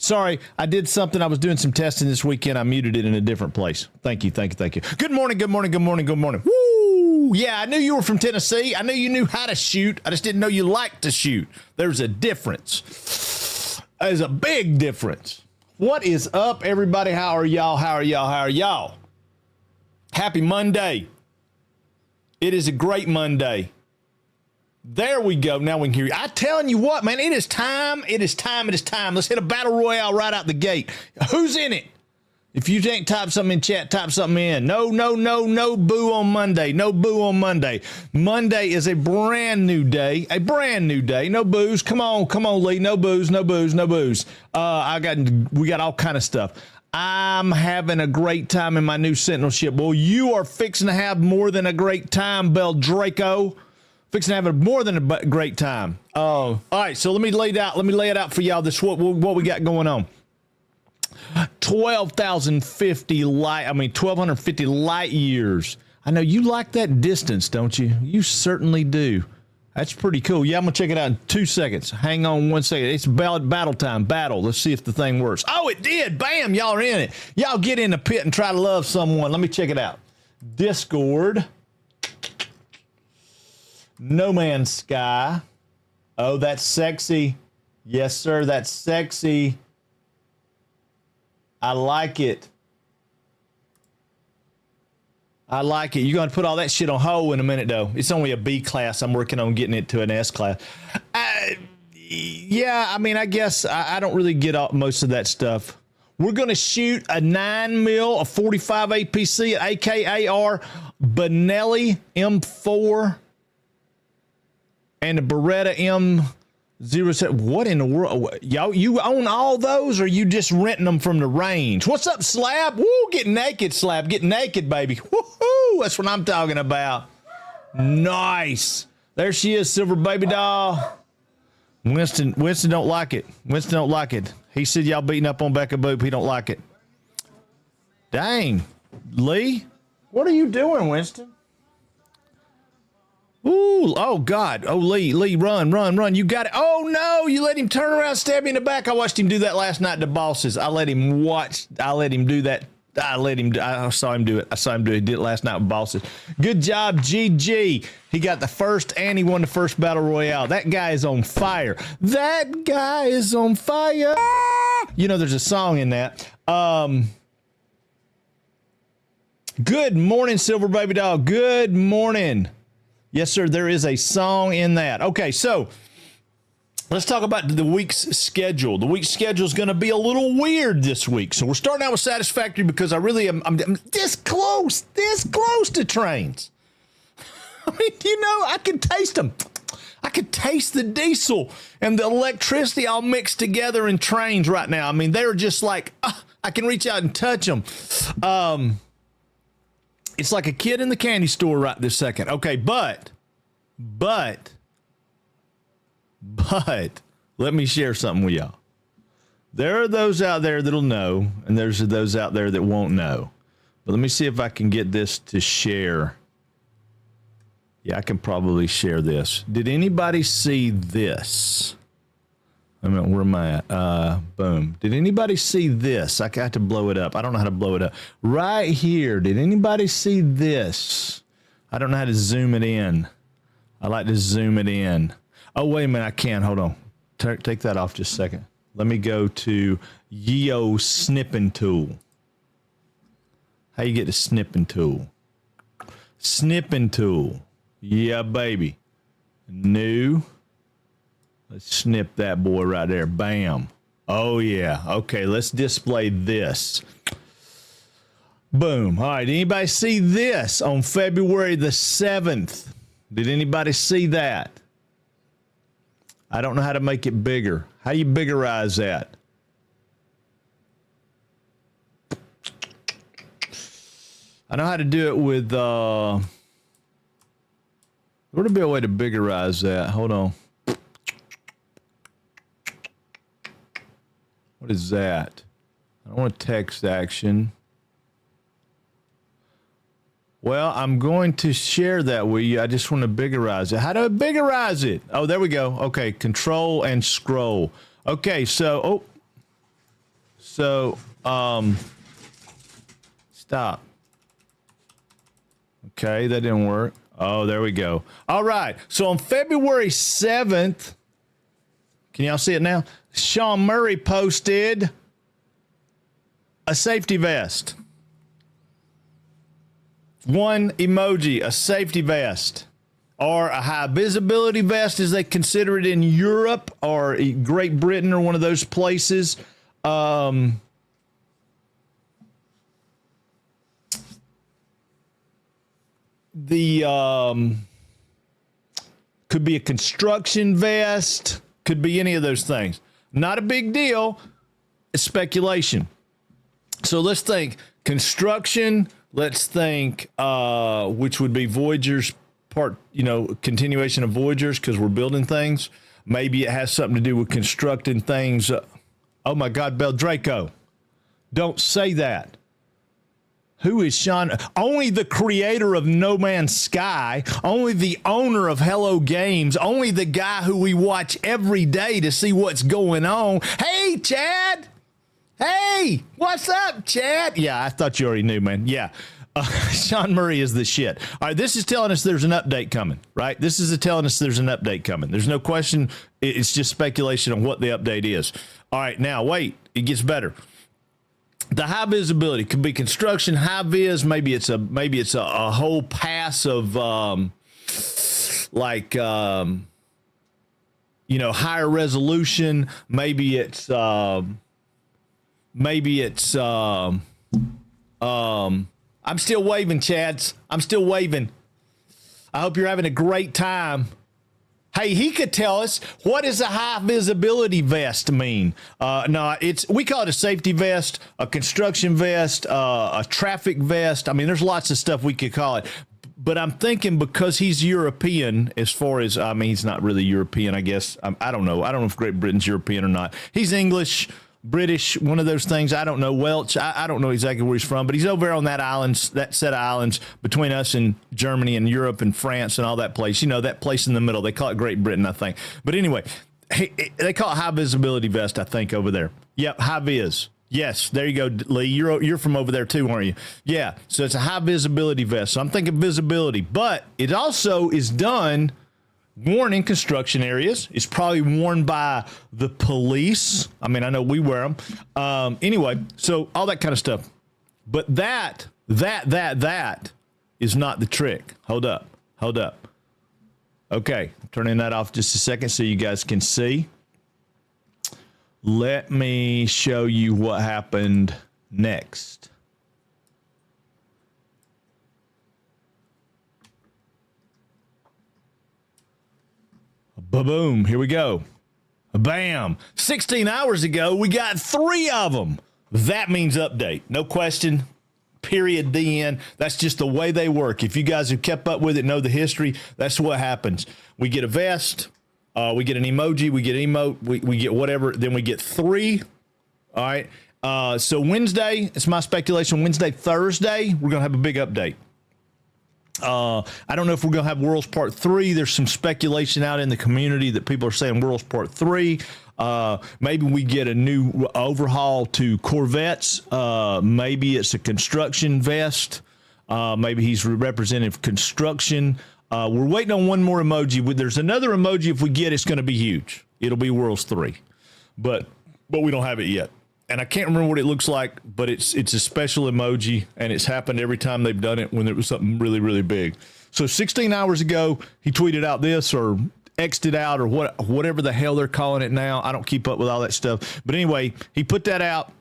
Sorry, I did something. I was doing some testing this weekend. I muted it in a different place. Thank you. Good morning. Woo! Yeah, I knew you were from Tennessee. I knew you knew how to shoot. I just didn't know you liked to shoot. There's a difference. There's a big difference. What is up, everybody? How are y'all? Happy Monday. It is a great Monday. There we go. Now we can hear you. I'm telling you what, man, it is time. Let's hit a battle royale right out the gate. Who's in it? If you ain't type something in chat, type something in. No boo on Monday. No boo on Monday. Monday is a brand new day. No booze. Come on, Lee. No booze. We got all kind of stuff. I'm having a great time in my new Sentinel ship. Well, you are fixing to have more than a great time, Bel Draco. Fixing to have more than a great time. All right, so let me lay it out for y'all. This what we got going on. 12,050 light years. I know you like that distance, don't you? You certainly do. That's pretty cool. Yeah, I'm gonna check it out in 2 seconds. Hang on 1 second. It's battle time. Let's see if the thing works. Oh, it did. Bam, y'all are in it. Y'all get in the pit and try to love someone. Let me check it out. Discord. No Man's Sky. Oh, that's sexy. Yes, sir, that's sexy. I like it. You're going to put all that shit on hold in a minute, though. It's only a B class. I'm working on getting it to an S class. Yeah, I mean, I guess I don't really get most of that stuff. We're going to shoot a 9mm, a 45 APC, AKAR, Benelli M4, and a Beretta M07. What in the world? Y'all, you own all those, or you just renting them from the range? What's up, Slab? Woo, get naked, Slab. Get naked, baby. Woohoo! That's what I'm talking about. Nice. There she is, Silver Baby Doll. Winston don't like it. He said y'all beating up on Becca Boop. He don't like it. Dang. Lee, what are you doing, Winston? Ooh, oh, God. Oh, Lee, run. You got it. Oh, no, you let him turn around, stab you in the back. I watched him do that last night to bosses. I let him do that. I saw him do it. He did it last night with bosses. Good job, GG. He got the first, and he won the first battle royale. That guy is on fire. You know, there's a song in that. Good morning, Silver Baby Doll. Good morning. Yes, sir, there is a song in that. Okay, so let's talk about the week's schedule. The week's schedule is going to be a little weird this week. So we're starting out with Satisfactory because I really am I'm this close to trains. I mean, you know, I can taste them. I could taste the diesel and the electricity all mixed together in trains right now. I mean, they're just like, I can reach out and touch them. It's like a kid in the candy store right this second. Okay, but, let me share something with y'all. There are those out there that'll know, and there's those out there that won't know. But let me see if I can get this to share. Yeah, I can probably share this. Did anybody see this? I mean, where am I at? Boom. Did anybody see this? I got to blow it up. I don't know how to blow it up. Right here. Did anybody see this? I don't know how to zoom it in. I like to zoom it in. Oh, wait a minute. I can. Hold on. Take that off just a second. Let me go to Yeo Snipping Tool. How you get the Snipping Tool? Snipping Tool. Yeah, baby. New. Let's snip that boy right there. Bam. Oh, yeah. Okay, let's display this. Boom. All right, anybody see this on February the 7th? Did anybody see that? I don't know how to make it bigger. How do you biggerize that? I know how to do it with, would be a way to biggerize that? Hold on. What is that? I don't want text action. Well, I'm going to share that with you. I just want to biggerize it. How do I biggerize it? Oh, there we go. Okay, control and scroll. Okay, so, So, stop. Okay, that didn't work. Oh, there we go. All right. So on February 7th, can y'all see it now? Sean Murray posted a safety vest. One emoji, a safety vest, or a high visibility vest as they consider it in Europe or Great Britain or one of those places. Could be a construction vest, could be any of those things. Not a big deal. It's speculation. So let's think construction. Let's think, which would be Voyager's part, continuation of Voyagers because we're building things. Maybe it has something to do with constructing things. Oh my God, Bel Draco. Don't say that. Who is Sean? Only the creator of No Man's Sky, only the owner of Hello Games, only the guy who we watch every day to see what's going on. Hey, Chad. Hey, what's up, Chad? Yeah, I thought you already knew, man. Yeah. Sean Murray is the shit. All right, this is telling us there's an update coming, right? This is telling us there's an update coming. There's no question. It's just speculation on what the update is. All right, now, wait. It gets better. The high visibility could be construction, high vis. Maybe it's a whole pass of higher resolution. Maybe it's I'm still waving, Chads. I'm still waving. I hope you're having a great time. Hey, he could tell us, what does a high visibility vest mean? No, we call it a safety vest, a construction vest, a traffic vest. I mean, there's lots of stuff we could call it. But I'm thinking because he's European, as far as, he's not really European, I guess. I don't know. I don't know if Great Britain's European or not. He's English, British, one of those things. I don't know. Welsh. I don't know exactly where he's from, but he's over there on that set of islands between us and Germany and Europe and France and all that place. That place in the middle. They call it Great Britain, I think. But anyway, they call it high visibility vest, I think, over there. Yep, high vis. Yes, there you go, Lee. You're from over there too, aren't you? Yeah. So it's a high visibility vest. So I'm thinking visibility, but it also is worn in construction areas. It's probably worn by the police. I mean, I know we wear them. Anyway, so all that kind of stuff. But that is not the trick. Hold up. Okay, I'm turning that off just a second so you guys can see. Let me show you what happened next. Ba-boom, here we go. Bam. 16 hours ago, we got 3 of them. That means update. No question. Period. The end. That's just the way they work. If you guys have kept up with it, know the history, that's what happens. We get a vest, we get an emoji, we get emote, we get whatever, then we get 3. All right. So Wednesday, it's my speculation, Wednesday, Thursday, we're going to have a big update. I don't know if we're going to have Worlds Part 3. There's some speculation out in the community that people are saying Worlds Part 3. Maybe we get a new overhaul to Corvettes. Maybe it's a construction vest. Maybe he's representative construction. We're waiting on one more emoji. There's another emoji. If we get it's going to be huge. It'll be Worlds 3. But we don't have it yet. And I can't remember what it looks like, but it's a special emoji, and it's happened every time they've done it when there was something really, really big. So 16 hours ago, he tweeted out this or X'd it out or whatever the hell they're calling it now. I don't keep up with all that stuff. But anyway, he put that out.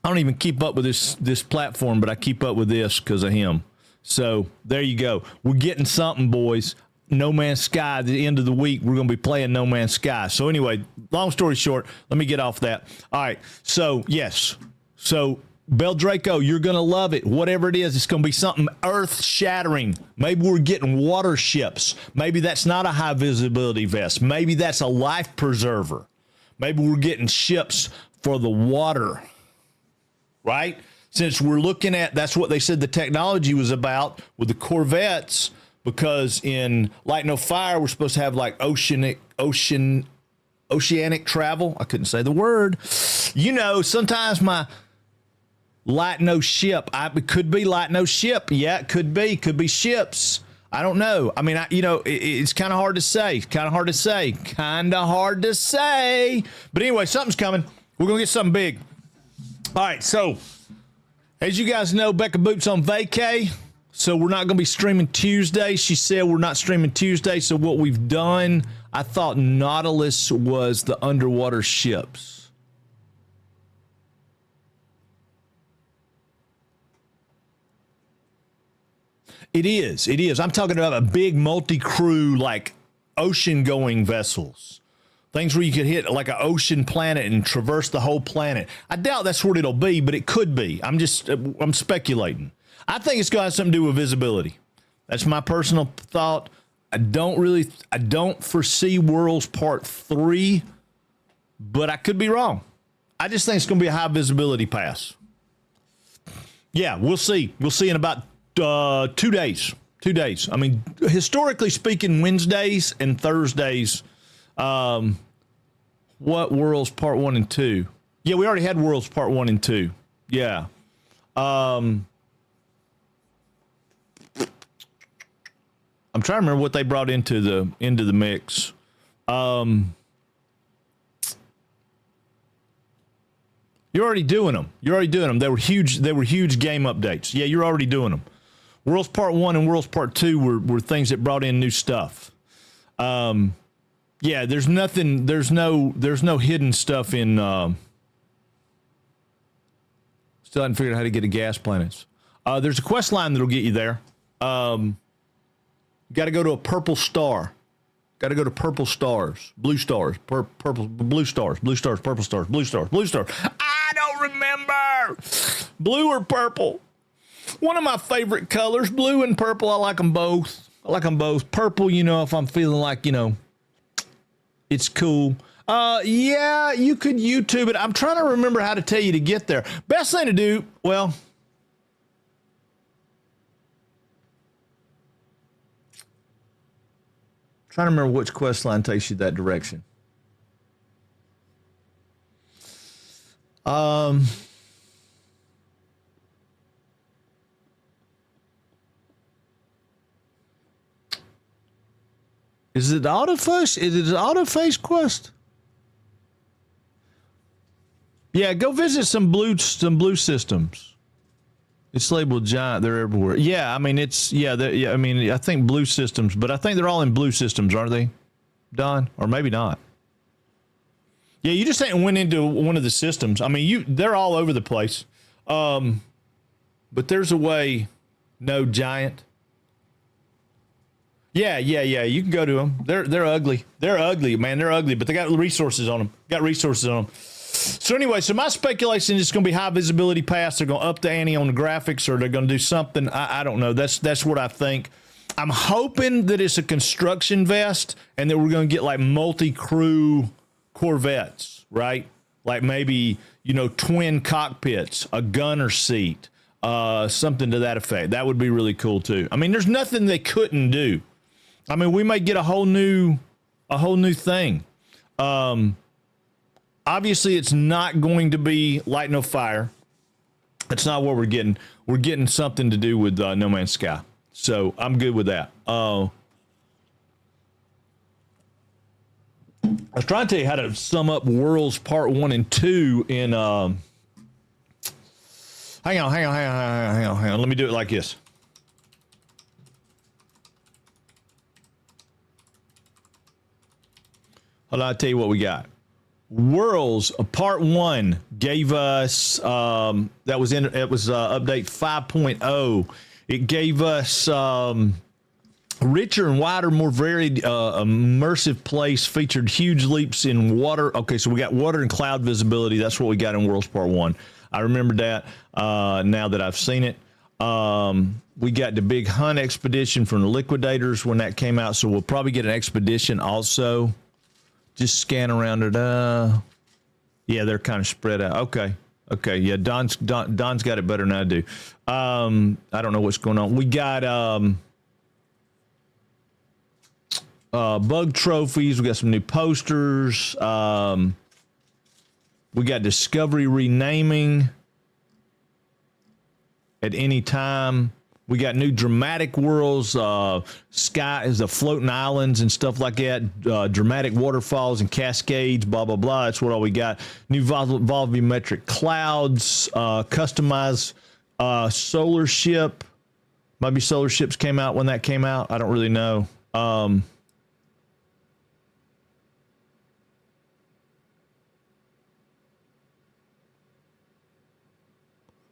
I don't even keep up with this platform, but I keep up with this because of him. So there you go. We're getting something, boys. No Man's Sky, at the end of the week, we're going to be playing No Man's Sky. So anyway, long story short, let me get off that. All right, so yes. So Bel Draco, you're going to love it. Whatever it is, it's going to be something earth-shattering. Maybe we're getting water ships. Maybe that's not a high-visibility vest. Maybe that's a life preserver. Maybe we're getting ships for the water, right? Since we're looking at, that's what they said the technology was about with the Corvettes, because in Light No Fire, we're supposed to have like oceanic travel. I couldn't say the word. You know, sometimes my light no ship. It could be light no ship. Yeah, it could be. Could be ships. I don't know. I mean, it's kind of hard to say. Kind of hard to say. But anyway, something's coming. We're going to get something big. All right, so as you guys know, Becca Boop's on vacay, so we're not going to be streaming Tuesday. She said we're not streaming Tuesday, so what we've done, I thought Nautilus was the underwater ships. It is. I'm talking about a big multi-crew, like ocean-going vessels. Things where you could hit like an ocean planet and traverse the whole planet. I doubt that's what it'll be, but it could be. I'm speculating. I think it's going to have something to do with visibility. That's my personal thought. I don't foresee Worlds Part 3, but I could be wrong. I just think it's going to be a high visibility pass. Yeah, we'll see. We'll see in about 2 days. 2 days. I mean, historically speaking, Wednesdays and Thursdays. What Worlds Part 1 and 2? Yeah, we already had Worlds Part 1 and 2. Yeah. I'm trying to remember what they brought into the mix. You're already doing them. They were huge game updates. Yeah, you're already doing them. Worlds Part 1 and Worlds Part 2 were things that brought in new stuff. Yeah, there's no hidden stuff in still haven't figured out how to get to gas planets. There's a quest line that'll get you there. Got to go to a purple star. Got to go to purple stars, blue stars, purple, blue stars, purple stars, blue stars. I don't remember. Blue or purple. One of my favorite colors, blue and purple. I like them both. Purple, if I'm feeling like, it's cool. Yeah, you could YouTube it. I'm trying to remember how to tell you to get there. Best thing to do, well, trying to remember which quest line takes you that direction. Is it autoface? Is it an autoface quest? Yeah, go visit some blue systems. It's labeled giant. They're everywhere. Yeah, I mean I think blue systems, but I think they're all in blue systems, aren't they, Don? Or maybe not. Yeah, you just ain't went into one of the systems. I mean, they're all over the place. But there's a way. No giant. Yeah. You can go to them. They're ugly. They're ugly, man. They're ugly, but they got resources on them. So anyway, so my speculation is going to be high visibility pass. They're going to up the ante on the graphics, or they're going to do something. I don't know. That's what I think. I'm hoping that it's a construction vest and that we're going to get like multi-crew Corvettes, right? Like maybe, twin cockpits, a gunner seat, something to that effect. That would be really cool too. I mean, there's nothing they couldn't do. I mean, we may get a whole new thing. Obviously, it's not going to be Light No Fire. That's not what we're getting. We're getting something to do with No Man's Sky. So I'm good with that. I was trying to tell you how to sum up Worlds Part 1 and 2 in... Hang on. Let me do it like this. Hold on, I'll tell you what we got. Worlds Part 1 gave us update 5.0. It gave us richer and wider, more varied, immersive place, featured huge leaps in water. Okay, so we got water and cloud visibility. That's what we got in Worlds Part 1. I remember that now that I've seen it. We got the big hunt expedition from the Liquidators when that came out, so we'll probably get an expedition also. Just scan around it. Yeah, they're kind of spread out. Okay. Yeah, Don's got it better than I do. I don't know what's going on. We got bug trophies. We got some new posters. We got discovery renaming at any time. We got new dramatic worlds, sky is the floating islands and stuff like that, dramatic waterfalls and cascades, blah, blah, blah. That's what all we got. New volumetric clouds, customized solar ship. Maybe solar ships came out when that came out. I don't really know.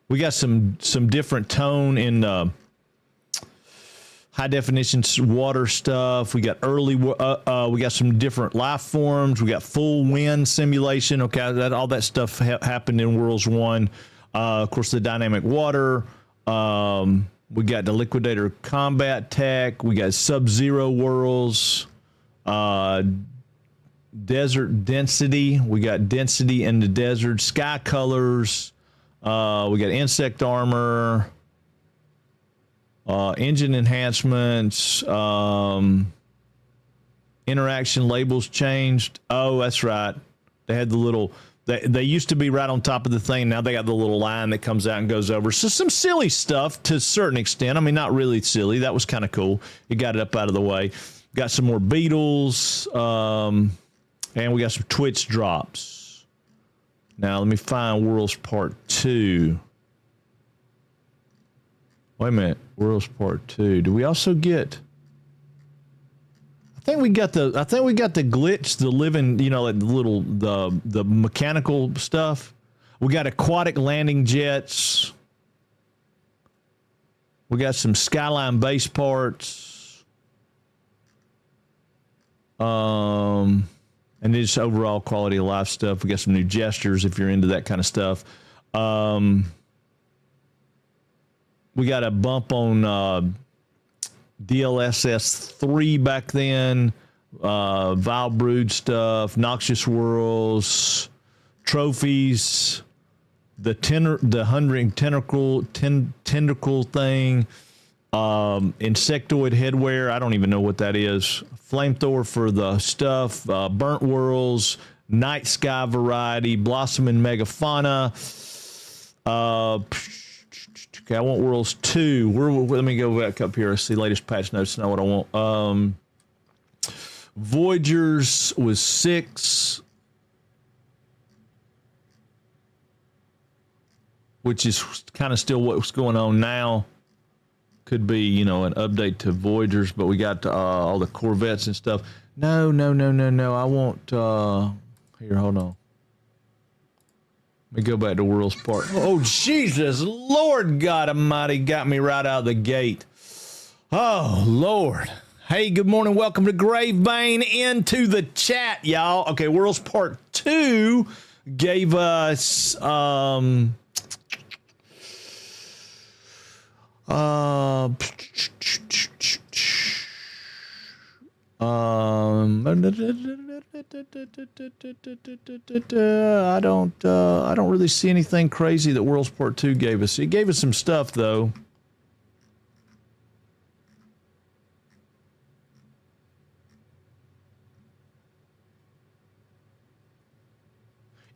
We got some different tone in high definition water stuff. We got we got some different life forms. We got full wind simulation. Okay, all that stuff happened in Worlds 1. Of course, the dynamic water. We got the Liquidator combat tech. We got Sub-Zero worlds. Desert density. We got density in the desert. Sky colors. We got insect armor. Engine enhancements, interaction labels changed. Oh, that's right. They had the little, they used to be right on top of the thing. Now they got the little line that comes out and goes over. So some silly stuff to a certain extent. I mean, not really silly. That was kind of cool. It got it up out of the way. Got some more beetles, and we got some Twitch drops. Now let me find Worlds Part 2. Wait a minute, Worlds Part 2. Do we also get? I think we got the glitch, the living, like the mechanical stuff. We got aquatic landing jets. We got some Skyline base parts. And just overall quality of life stuff. We got some new gestures if you're into that kind of stuff. We got a bump on DLSS 3 back then, Vile Brood stuff, Noxious Worlds, trophies, the hundred tentacle thing, insectoid headwear. I don't even know what that is. Flamethrower for the stuff, burnt worlds, night sky variety, blossoming megafauna. Okay, I want Worlds 2. Let me go back up here. See latest patch notes. Know what I want. Voyagers was 6, which is kind of still what's going on now. Could be, an update to Voyagers, but we got all the Corvettes and stuff. No. I want. Here, hold on. Let me go back to Worlds Part. Oh, Jesus, Lord God Almighty, got me right out of the gate. Oh, Lord. Hey, good morning. Welcome to Gravebane into the chat, y'all. Okay, Worlds Part 2 gave us I don't really see anything crazy that Worlds Part 2 gave us. It gave us some stuff though.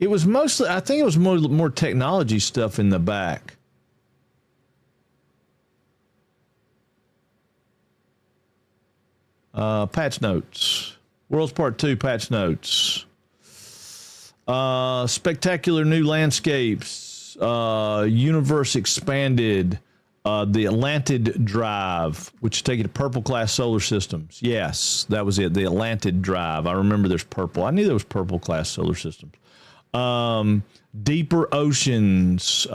It was mostly, I think it was more technology stuff in the back. Patch notes. Worlds Part 2 patch notes. Spectacular new landscapes. Universe expanded. The Atlantid drive, which is taking to purple class solar systems. Yes, that was it. The Atlantid drive. I remember there's purple. I knew there was purple class solar systems. Deeper oceans.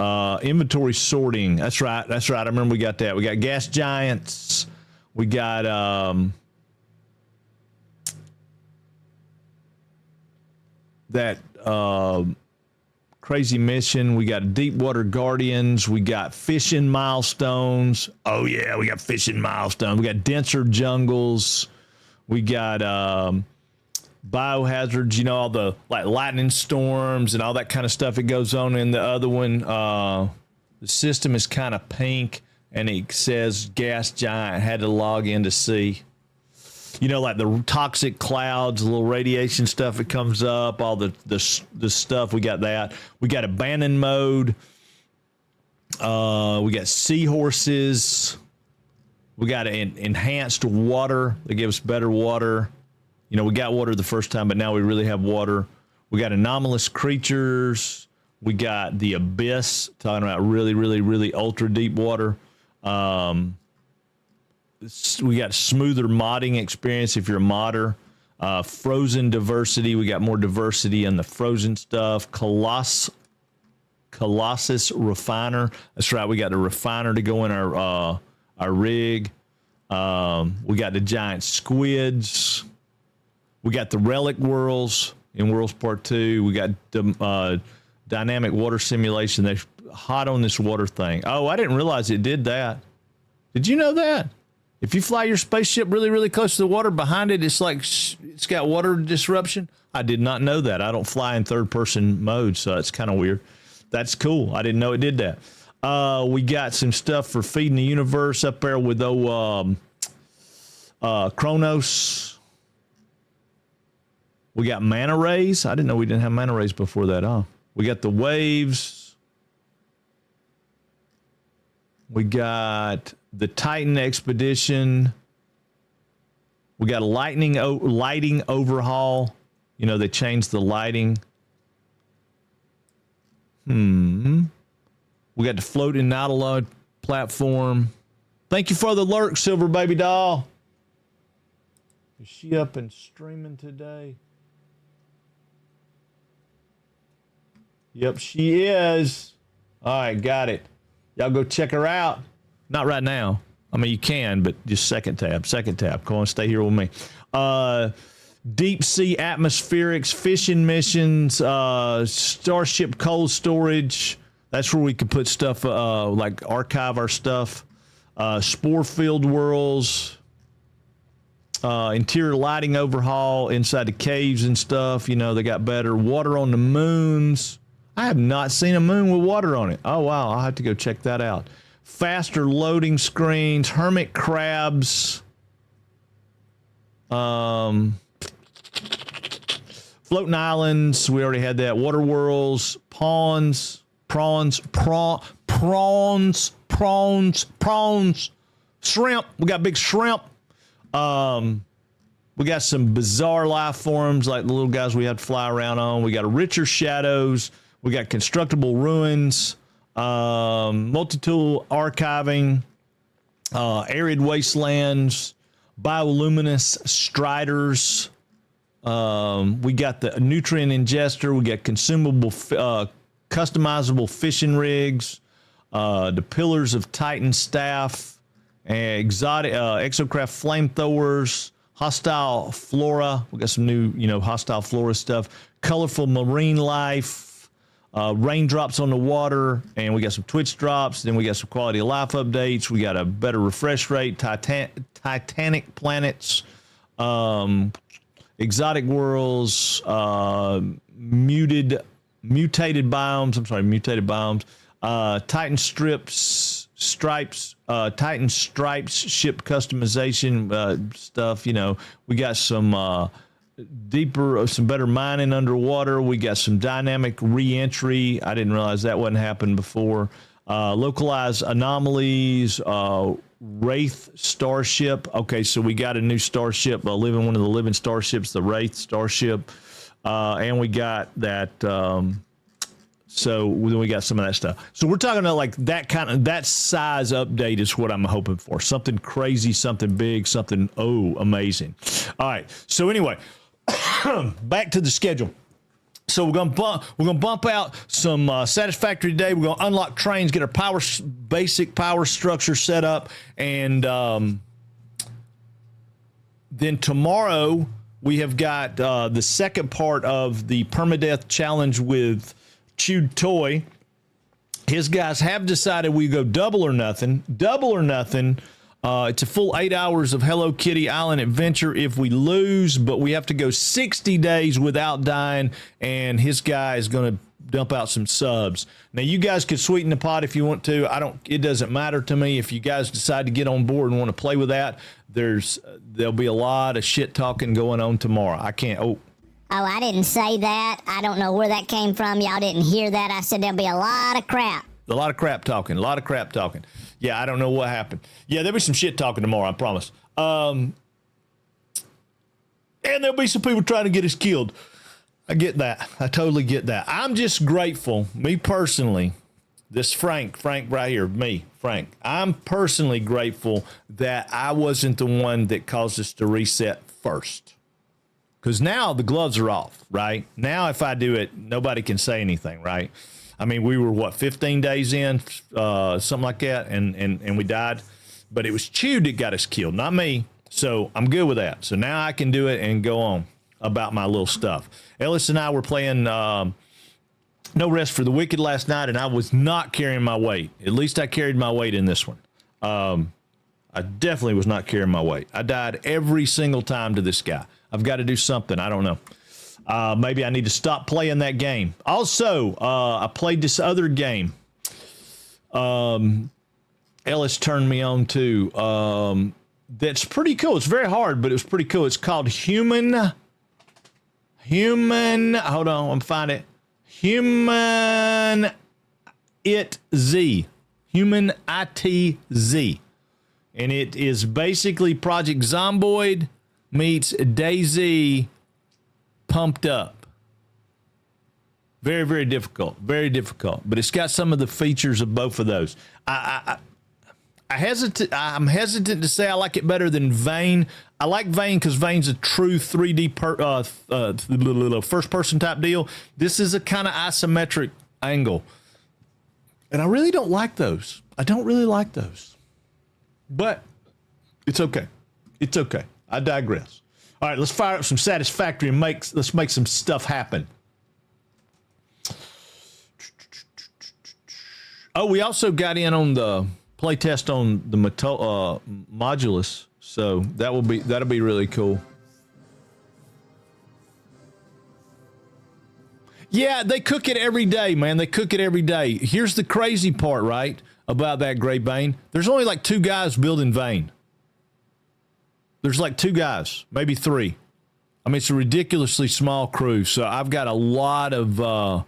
Inventory sorting. That's right. I remember we got that. We got gas giants. We got that crazy mission. We got Deepwater Guardians. We got fishing milestones. Oh yeah, we got fishing milestones. We got denser jungles. We got biohazards. All the like lightning storms and all that kind of stuff. It goes on in the other one. The system is kind of pink, and it says gas giant. Had to log in to see. you know, like the toxic clouds, the little radiation stuff that comes up, all the stuff. We got that. We got abandon mode. We got seahorses. We got enhanced water. They give us better water. You know, we got water the first time, but now we really have water. We got anomalous creatures. We got the abyss, talking about really, really, really ultra deep water. We got smoother modding experience if you're a modder. Frozen diversity. We got more diversity in the frozen stuff. Colossus refiner. That's right. We got the refiner to go in our rig. We got the giant squids. We got the relic worlds in Worlds Part 2. We got the dynamic water simulation. They're hot on this water thing. Oh, I didn't realize it did that. Did you know that? If you fly your spaceship really, really close to the water, behind it, it's like it's got water disruption. I did not know that. I don't fly in third-person mode, so it's kind of weird. That's cool. I didn't know it did that. We got some stuff for feeding the universe up there with Kronos. We got manta rays. I didn't know we didn't have manta rays before that, huh? We got the waves. We got the Titan expedition. We got a lighting overhaul. You know, they changed the lighting. We got the floating Nautilus platform. Thank you for the lurk, Silver Baby Doll. Is she up and streaming today? Yep, she is. All right, got it. Y'all go check her out. Not right now. I mean, you can, but just second tab. Come on, stay here with me. Deep sea atmospherics, fishing missions, Starship cold storage. That's where we can put stuff, like archive our stuff. Spore field worlds. Interior lighting overhaul inside the caves and stuff. You know, they got better. Water on the moons. I have not seen a moon with water on it. Oh, wow. I'll have to go check that out. Faster loading screens. Hermit crabs. Floating islands. We already had that. Water worlds. Prawns. Shrimp. We got big shrimp. We got some bizarre life forms like the little guys we have to fly around on. We got richer shadows. We got constructible ruins, multi-tool archiving, arid wastelands, bioluminescent striders. We got the nutrient ingester. We got consumable, customizable fishing rigs, the pillars of Titan staff, exotic exocraft flamethrowers, hostile flora. We got some new, hostile flora stuff. Colorful marine life. Raindrops on the water, and we got some Twitch drops. Then we got some quality of life updates. We got a better refresh rate, Titanic planets, exotic worlds, mutated biomes. Titan stripes, Titan stripes, ship customization stuff. We got some some better mining underwater. We got some dynamic re-entry. I didn't realize that wasn't happened before. Localized anomalies, Wraith starship. Okay, so we got a new starship, one of the living starships, the Wraith starship, and we got that. So then we got some of that stuff. So we're talking about like that size update is what I'm hoping for. Something crazy, something big, something amazing. All right. So anyway, back to the schedule. So we're gonna bump out some Satisfactory today. We're gonna unlock trains, get our basic power structure set up, and then tomorrow we have got the second part of the permadeath challenge with Chewed Toy. His guys have decided we go double or nothing. It's a full 8 hours of Hello Kitty Island adventure if we lose, but we have to go 60 days without dying, and his guy is going to dump out some subs. Now you guys could sweeten the pot if you want to. It doesn't matter to me. If you guys decide to get on board and want to play with that, there'll be a lot of shit talking going on tomorrow. I can't. Oh, I didn't say that. I don't know where that came from. Y'all didn't hear that. I said there'll be a lot of crap. A lot of crap talking. A lot of crap talking. Yeah, I don't know what happened. Yeah, there'll be some shit talking tomorrow, I promise. And there'll be some people trying to get us killed. I get that. I totally get that. I'm just grateful, me personally, this Frank right here, me, Frank. I'm personally grateful that I wasn't the one that caused us to reset first. Because now the gloves are off, right? Now if I do it, nobody can say anything, right? I mean, we were, 15 days in, something like that, and we died. But it was Chewed that got us killed, not me. So I'm good with that. So now I can do it and go on about my little stuff. Ellis and I were playing No Rest for the Wicked last night, and I was not carrying my weight. At least I carried my weight in this one. I definitely was not carrying my weight. I died every single time to this guy. I've got to do something. I don't know. Maybe I need to stop playing that game. Also, I played this other game. Ellis turned me on to. That's pretty cool. It's very hard, but it was pretty cool. It's called Human. Hold on, I'm finding it. Human ITZ. Human ITZ. And it is basically Project Zomboid meets DayZ pumped up. Very, very difficult. Very difficult. But it's got some of the features of both of those. I'm hesitant to say I like it better than Vane. I like Vane because Vane's a true 3D first-person type deal. This is a kind of isometric angle. And I really don't like those. I don't really like those. But it's okay. It's okay. I digress. All right, let's fire up some Satisfactory and let's make some stuff happen. Oh, we also got in on the playtest on the Modulus, so that'll be really cool. Yeah, they cook it every day, man. They cook it every day. Here's the crazy part, right, about that Gray Bane. There's only like 2 guys building Vane. There's like 2 guys, maybe 3. I mean, it's a ridiculously small crew, so I've got a lot of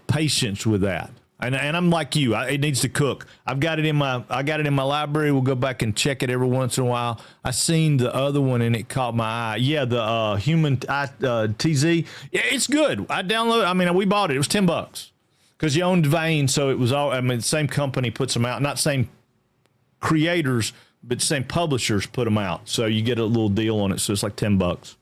patience with that. And I'm like you. It needs to cook. I got it in my library. We'll go back and check it every once in a while. I seen the other one and it caught my eye. Yeah, the Human TZ. Yeah, it's good. I downloaded. I mean, we bought it. It was $10 because you owned Vane, so it was all. I mean, the same company puts them out. Not same creators, but same publishers put them out. So you get a little deal on it. So it's like $10.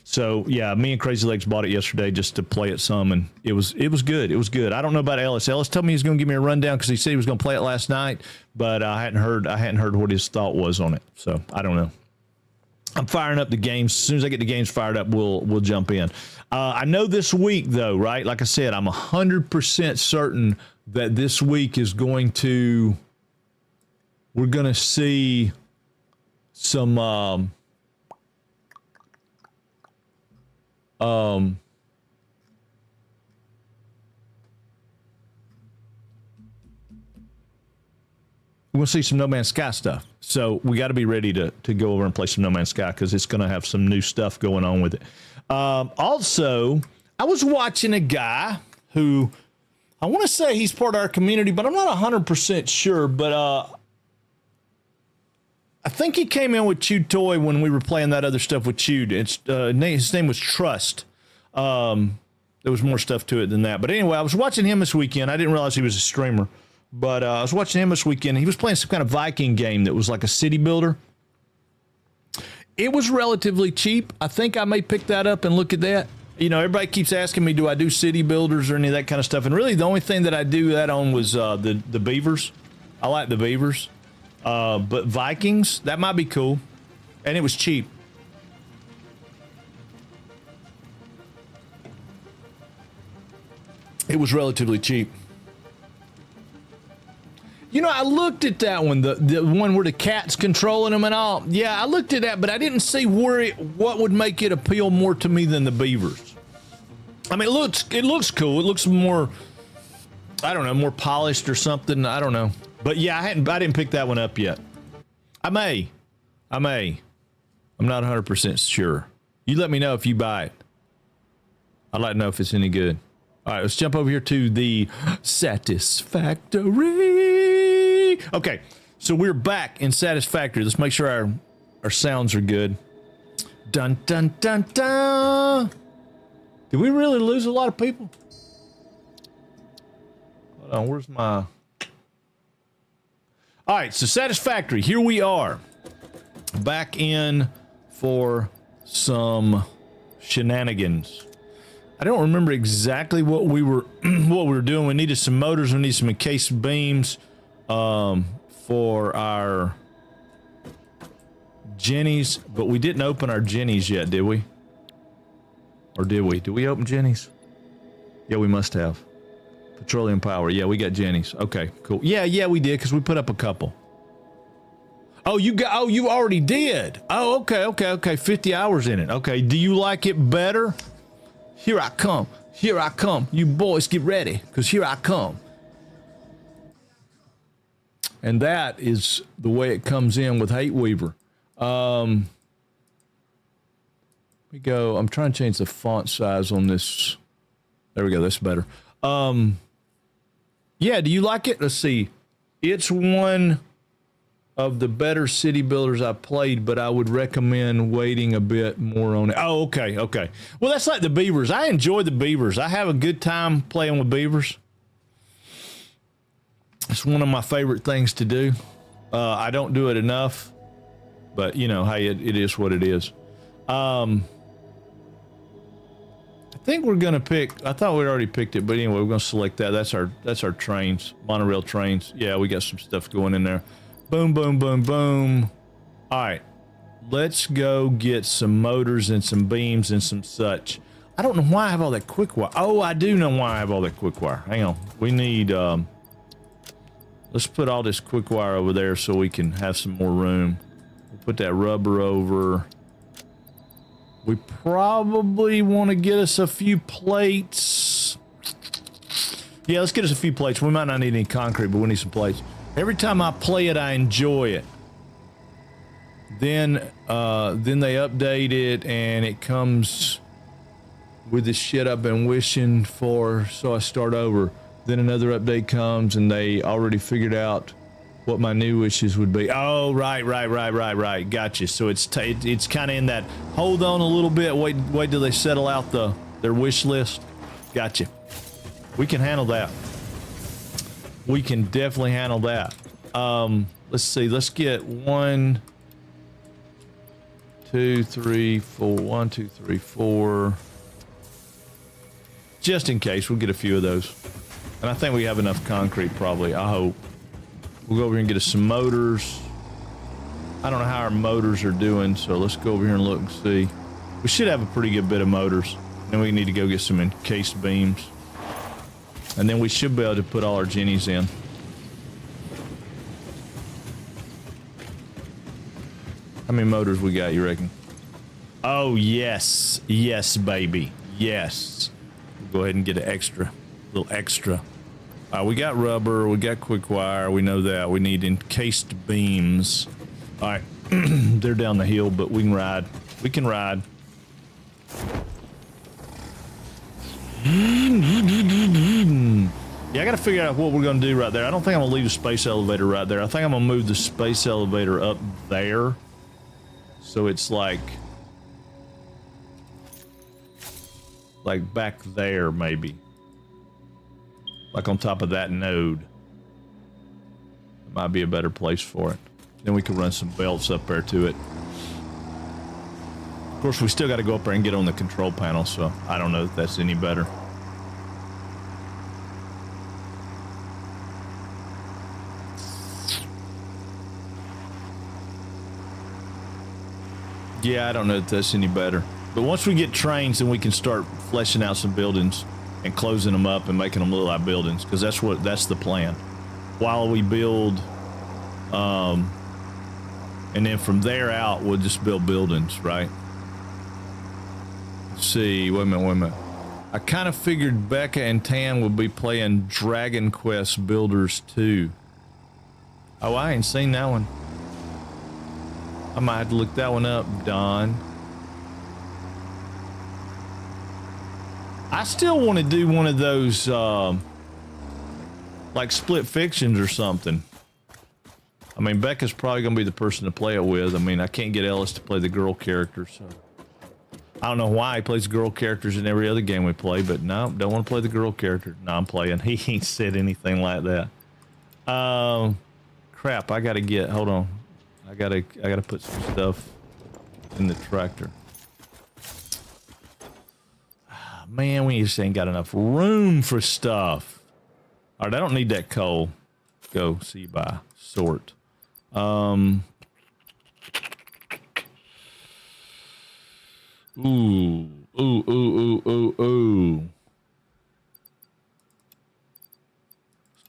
So yeah, me and Crazy Legs bought it yesterday just to play it some, and it was good. It was good. I don't know about Ellis. Ellis told me he was going to give me a rundown because he said he was going to play it last night, but I hadn't heard what his thought was on it. So I don't know. I'm firing up the games. As soon as I get the games fired up, we'll jump in. I know this week though, right? Like I said, I'm 100% certain that this week is we're going to see some. We're going to see some No Man's Sky stuff. So we got to be ready to go over and play some No Man's Sky because it's going to have some new stuff going on with it. Also, I was watching a guy who I want to say he's part of our community, but I'm not 100% sure. But I think he came in with Chewed Toy when we were playing that other stuff with Chewed. His name was Trust. There was more stuff to it than that. But anyway, I was watching him this weekend. I didn't realize he was a streamer. But I was watching him this weekend. He was playing some kind of Viking game that was like a city builder. It was relatively cheap. I think I may pick that up and look at that. You know, everybody keeps asking me, do I do city builders or any of that kind of stuff? And really, the only thing that I do that on was the beavers. I like the beavers. But Vikings, that might be cool. And it was cheap. It was relatively cheap. You know, I looked at that one, the one where the cat's controlling them and all. Yeah, I looked at that, but I didn't see what would make it appeal more to me than the beavers. I mean, it looks cool. It looks more, I don't know, more polished or something. I don't know. But yeah, I didn't pick that one up yet. I may. I'm not 100% sure. You let me know if you buy it. I'd like to know if it's any good. All right, let's jump over here to the Satisfactory. Okay, so we're back in Satisfactory. Let's make sure our sounds are good. Dun, dun, dun, dun. Did we really lose a lot of people? Hold on, where's my... All right, so Satisfactory, here we are. Back in for some shenanigans. I don't remember exactly what we were doing. We needed some motors, we need some encased beams for our Jennies, but we didn't open our Jennies yet, did we? Or did we? Did we open Jennies? Yeah, we must have. Petroleum power. Yeah, we got Jennies. Okay, cool. Yeah, we did, because we put up a couple. Oh, you already did. Oh, okay. 50 hours in it. Okay, do you like it better? Here I come. Here I come. You boys get ready, because here I come. And that is the way it comes in with Hate Weaver. We go. I'm trying to change the font size on this. There we go. That's better. Yeah, do you like it? Let's see. It's one of the better city builders I played, but I would recommend waiting a bit more on it. Oh, okay. Well, that's like the beavers. I enjoy the beavers. I have a good time playing with beavers. It's one of my favorite things to do. I don't do it enough, but you know, hey, it is what it is. I think we're gonna pick. I thought we'd already picked it, but anyway, we're gonna select that. That's our trains, monorail trains. Yeah, we got some stuff going in there. Boom, boom, boom, boom. All right, let's go get some motors and some beams and some such. I don't know why I have all that quick wire. Oh, I do know why I have all that quick wire. Hang on, we need. Let's put all this quick wire over there so we can have some more room. We'll put that rubber over. We probably want to get us a few plates. Yeah, let's get us a few plates. We might not need any concrete, but we need some plates. Every time I play it, I enjoy it. Then they update it, and it comes with the shit I've been wishing for, so I start over. Then another update comes, and they already figured out what my new wishes would be. Oh, right. Gotcha. So it's kind of in that, hold on a little bit, wait till they settle out their wish list. Gotcha. We can handle that. We can definitely handle that. Let's see. Let's get 1, 2, 3, 4. 1, 2, 3, 4. Just in case, we'll get a few of those. And I think we have enough concrete, probably. I hope. We'll go over here and get us some motors. I don't know how our motors are doing, so let's go over here and look and see. We should have a pretty good bit of motors. Then we need to go get some encased beams. And then we should be able to put all our Jennies in. How many motors we got, you reckon? Oh, yes. Yes, baby. Yes. We'll go ahead and get an extra. A little extra. We got rubber, we got quick wire, we know that. We need encased beams. All right, they're down the hill, but we can ride. We can ride. Yeah, I gotta figure out what we're gonna do right there. I don't think I'm gonna leave the space elevator right there. I think I'm gonna move the space elevator up there. So it's like back there, maybe. Like on top of that node. It might be a better place for it. Then we can run some belts up there to it. Of course, we still got to go up there and get on the control panel, so I don't know if that's any better. Yeah, I don't know if that's any better. But once we get trains, then we can start fleshing out some buildings and closing them up and making them look like buildings, because that's the plan. While we build, and then from there out, we'll just build buildings, right? Let's see, wait a minute. I kind of figured Becca and Tan would be playing Dragon Quest Builders 2. Oh, I ain't seen that one. I might have to look that one up, Don. I still want to do one of those, like split fictions or something. I mean, Becca's probably going to be the person to play it with. I mean, I can't get Ellis to play the girl character, so. I don't know why he plays girl characters in every other game we play, but no, don't want to play the girl character. No, I'm playing. He ain't said anything like that. Crap, I gotta get, hold on. I gotta put some stuff in the tractor. Man, we just ain't got enough room for stuff. All right, I don't need that coal. Go see by sort. Ooh. Let's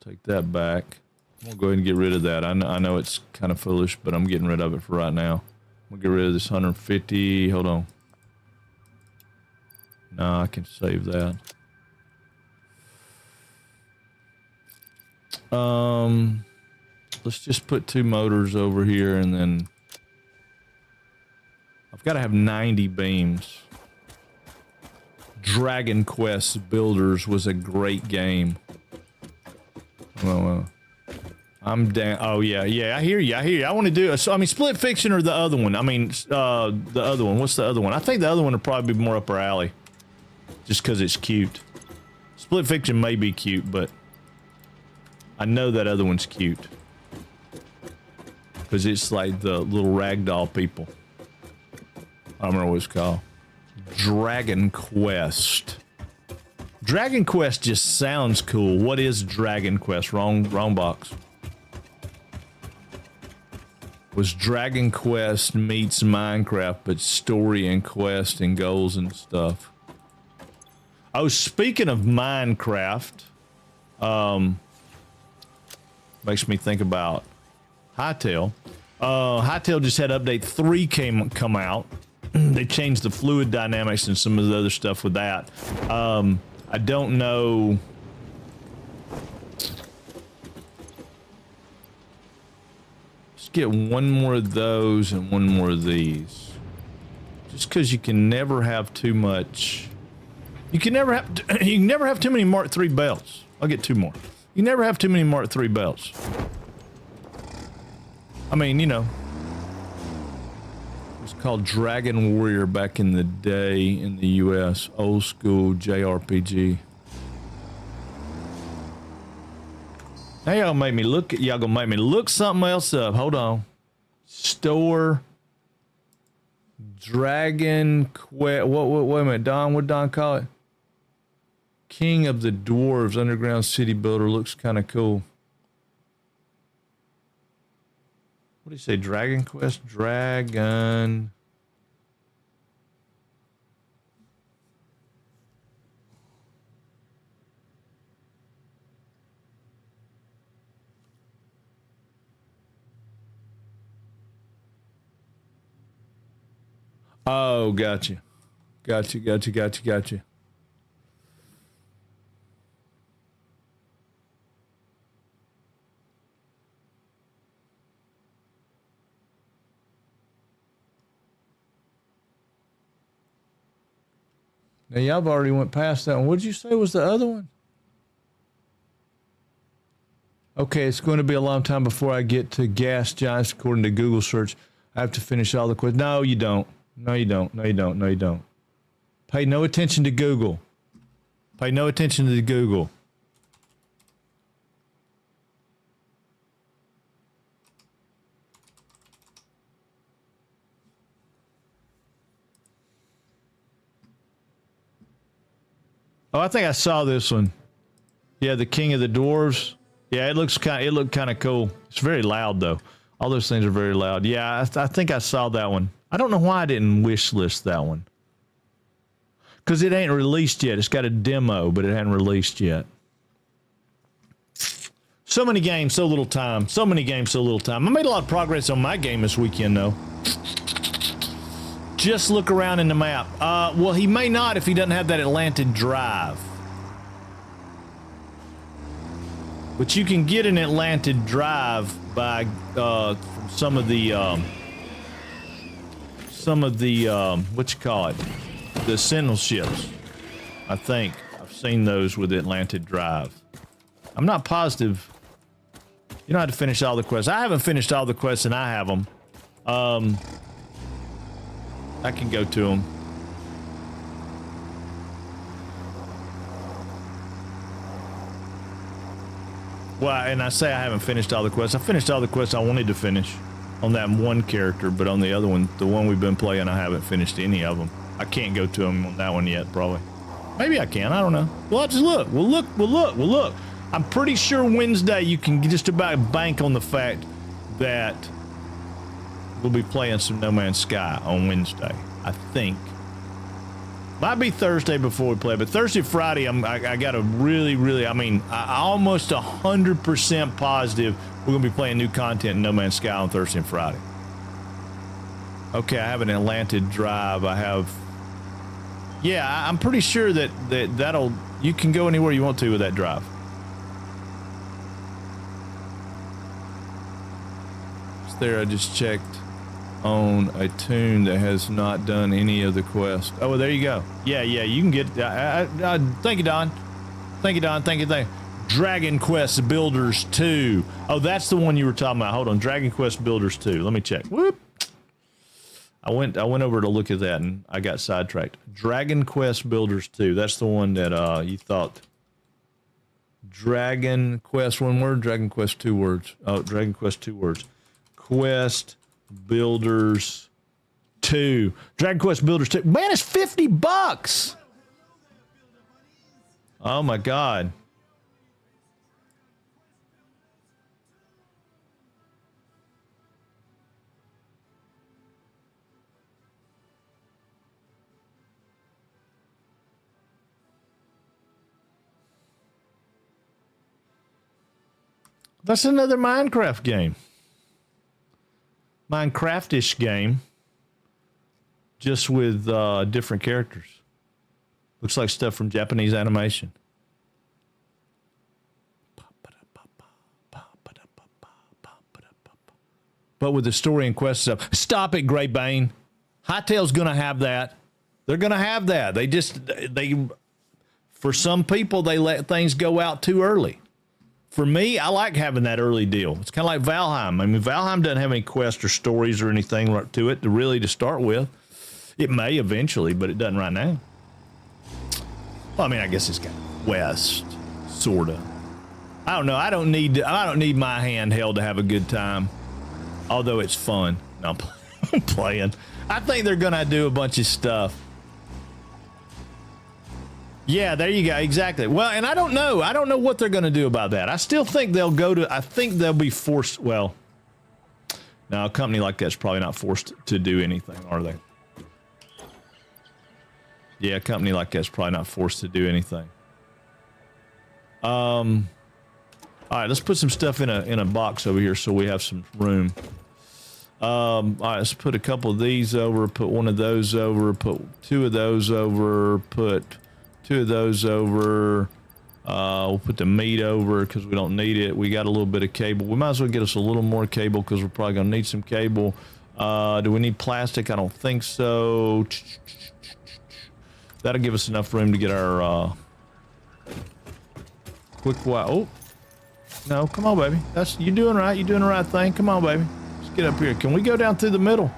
take that back. I'm gonna go ahead and get rid of that. I know it's kind of foolish, but I'm getting rid of it for right now. I'm gonna get rid of this 150. Hold on. No, I can save that. Let's just put 2 motors over here, and then I've got to have 90 beams. Dragon Quest Builders was a great game. Well, I'm down. Oh yeah, I hear you. I want to do a, so, I mean, split fiction or the other one. I mean, the other one. What's the other one? I think the other one would probably be more up our alley, just because it's cute. Split fiction may be cute, but I know that other one's cute because it's like the little ragdoll people. I don't remember what it's called. Dragon Quest. Dragon Quest just sounds cool. What is Dragon Quest? Wrong box. Was Dragon Quest meets Minecraft, but story and quest and goals and stuff. Oh, speaking of Minecraft, makes me think about Hightail. Hightail just had update 3 come out. They changed the fluid dynamics and some of the other stuff with that. I don't know. Let's get one more of those and one more of these. Just because you can never have too much. You can never have too many Mark III belts. I'll get 2 more. You never have too many Mark III belts. I mean, you know. It's called Dragon Warrior back in the day in the US. Old school JRPG. Now y'all gonna make me look something else up. Hold on. Store Dragon Quest. Wait a minute, Don. What did Don call it? King of the Dwarves Underground City Builder. Looks kind of cool. What do you say? Dragon Quest? Dragon. Oh, gotcha. Gotcha. Now, y'all already went past that one. What did you say was the other one? Okay, it's going to be a long time before I get to gas giants according to Google search. I have to finish all the questions. No, you don't. No, you don't. Pay no attention to Google. Pay no attention to Google. Oh, I think I saw this one. Yeah, the King of the Dwarves. Yeah, it looked kind of cool. It's very loud though. All those things are very loud. Yeah, I think I saw that one. I don't know why I didn't wish list that one. Because it ain't released yet. It's got a demo, but it hadn't released yet. So many games, so little time. So many games, so little time. I made a lot of progress on my game this weekend, though. Just look around in the map. Well, he may not if he doesn't have that Atlantic Drive. But you can get an Atlantic Drive by some of the what you call it, the Sentinel ships. I think I've seen those with the Atlantic Drive. I'm not positive. You don't have to finish all the quests. I haven't finished all the quests, and I have them. I can go to them. Well, and I say I haven't finished all the quests. I finished all the quests I wanted to finish on that one character, but on the other one, the one we've been playing, I haven't finished any of them. I can't go to them on that one yet, probably. Maybe I can. I don't know. We'll have to look. We'll look. I'm pretty sure Wednesday you can just about bank on the fact that we'll be playing some No Man's Sky on Wednesday, I think. Might be Thursday before we play, but Thursday, Friday, I got a really, I mean, I almost 100% positive we're going to be playing new content in No Man's Sky on Thursday and Friday. Okay, I have an Atlantic Drive. I have... Yeah, I'm pretty sure that'll... You can go anywhere you want to with that drive. It's there, I just checked on a tune that has not done any of the quests. Oh, well, there you go. Yeah, you can get... thank you, Don. Thank you. Dragon Quest Builders 2. Oh, that's the one you were talking about. Hold on. Dragon Quest Builders 2. Let me check. Whoop. I went over to look at that and I got sidetracked. Dragon Quest Builders 2. That's the one that you thought. Dragon Quest, one word. Dragon Quest, two words. Oh, Dragon Quest, two words. Quest Builders 2. Dragon Quest Builders 2. Man, it's $50. Oh my God. That's another Minecraft game. Minecraft-ish game. Just with different characters. Looks like stuff from Japanese animation. But with the story and quest stuff. Stop it, Great Bane. Hightail's gonna have that. They're gonna have that. They for some people, they let things go out too early. For me, I like having that early deal. It's kind of like Valheim. I mean, Valheim doesn't have any quests or stories or anything to it to start with. It may eventually, but it doesn't right now. Well, I mean, I guess it's got quest, sorta. I don't know. I don't need my handheld to have a good time, although it's fun. No, I'm playing. I think they're gonna do a bunch of stuff. Yeah, there you go. Exactly. Well, and I don't know what they're going to do about that. I still think I think they'll be forced. Well, now a company like that's probably not forced to do anything, are they? Yeah, a company like that's probably not forced to do anything. All right, let's put some stuff in a box over here so we have some room. All right, let's put a couple of these over, put one of those over, put two of those over, put two of those over. We'll put the meat over because we don't need it. We got a little bit of cable. We might as well get us a little more cable because we're probably going to need some cable. Do we need plastic? I don't think so. That'll give us enough room to get our quick wire. Oh, no, come on, baby. You're doing right. You're doing the right thing. Come on, baby. Let's get up here. Can we go down through the middle?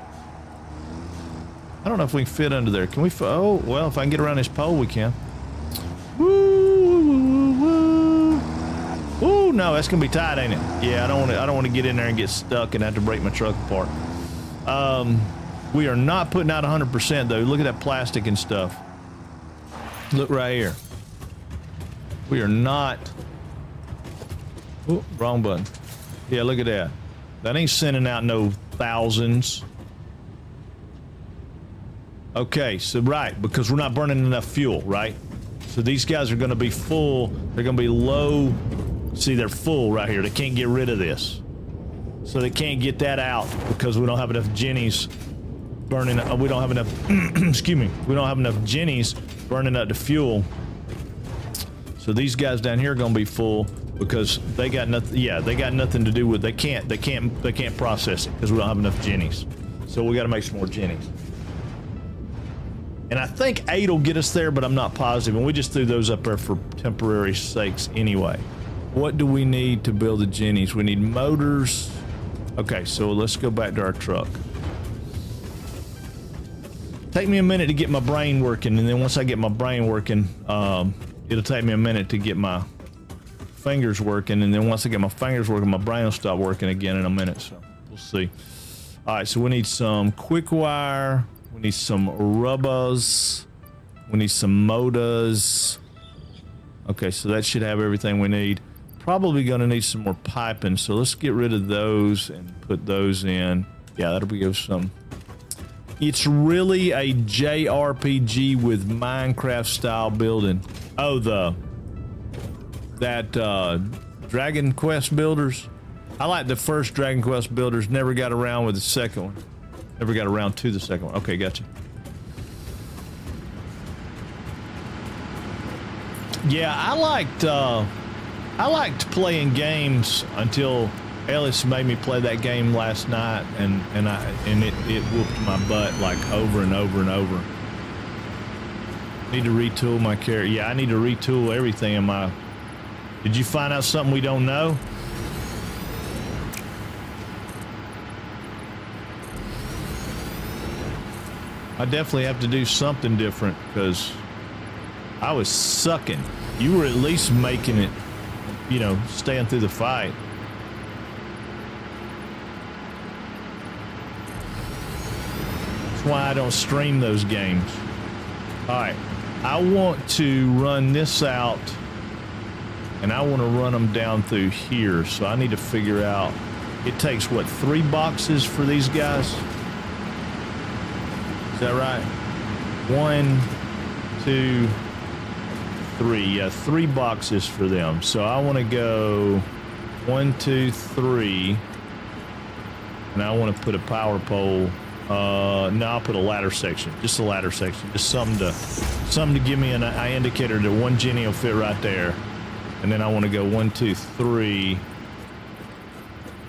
I don't know if we can fit under there. Can we? Oh, well, if I can get around this pole, we can. Woo! No, that's gonna be tight, ain't it? Yeah, I don't want to get in there and get stuck and have to break my truck apart. We are not putting out 100% though. Look at that plastic and stuff. Look right here. We are not. Oh, wrong button. Yeah, look at that. That ain't sending out no thousands. Okay, so right, because we're not burning enough fuel, right? So these guys are going to be full. They're going to be low. See, they're full right here. They can't get rid of this. So they can't get that out because we don't have enough jennies burning. We don't have enough. Excuse me. We don't have enough jennies burning up the fuel. So these guys down here are gonna be full because they got nothing. Yeah, they got nothing to do with. They can't process it because we don't have enough jennies. So we got to make some more jennies. And I think 8 will get us there, but I'm not positive. And we just threw those up there for temporary sakes anyway. What do we need to build the jennies? We need motors. Okay, so let's go back to our truck. Take me a minute to get my brain working, and then once I get my brain working, it'll take me a minute to get my fingers working, and then once I get my fingers working, my brain will stop working again in a minute, so we'll see. All right, so we need some quick wire. We need some rubbers. We need some motors. Okay, so that should have everything we need. Probably going to need some more piping, so let's get rid of those and put those in. Yeah, that'll be some. It's really a JRPG with Minecraft style building. Oh, that Dragon Quest builders. I like the first Dragon Quest builders. Never got around with the second one. Never got around to the second one. Okay, gotcha. Yeah, I liked playing games until Ellis made me play that game last night, and it whooped my butt like over and over and over. Need to retool my character. Yeah, I need to retool everything in my. Did you find out something we don't know? I definitely have to do something different because I was sucking. You were at least making it, you know, staying through the fight. That's why I don't stream those games. All right, I want to run this out, and I want to run them down through here. So I need to figure out. It takes what, 3 boxes for these guys? Is that right? 1, 2, 3. Yeah, 3 boxes for them. So I want to go 1, 2, 3, and I want to put a power pole. No, I'll put a ladder section. Just a ladder section. Just something to give me an indicator that 1 Jenny will fit right there. And then I want to go 1, 2, 3.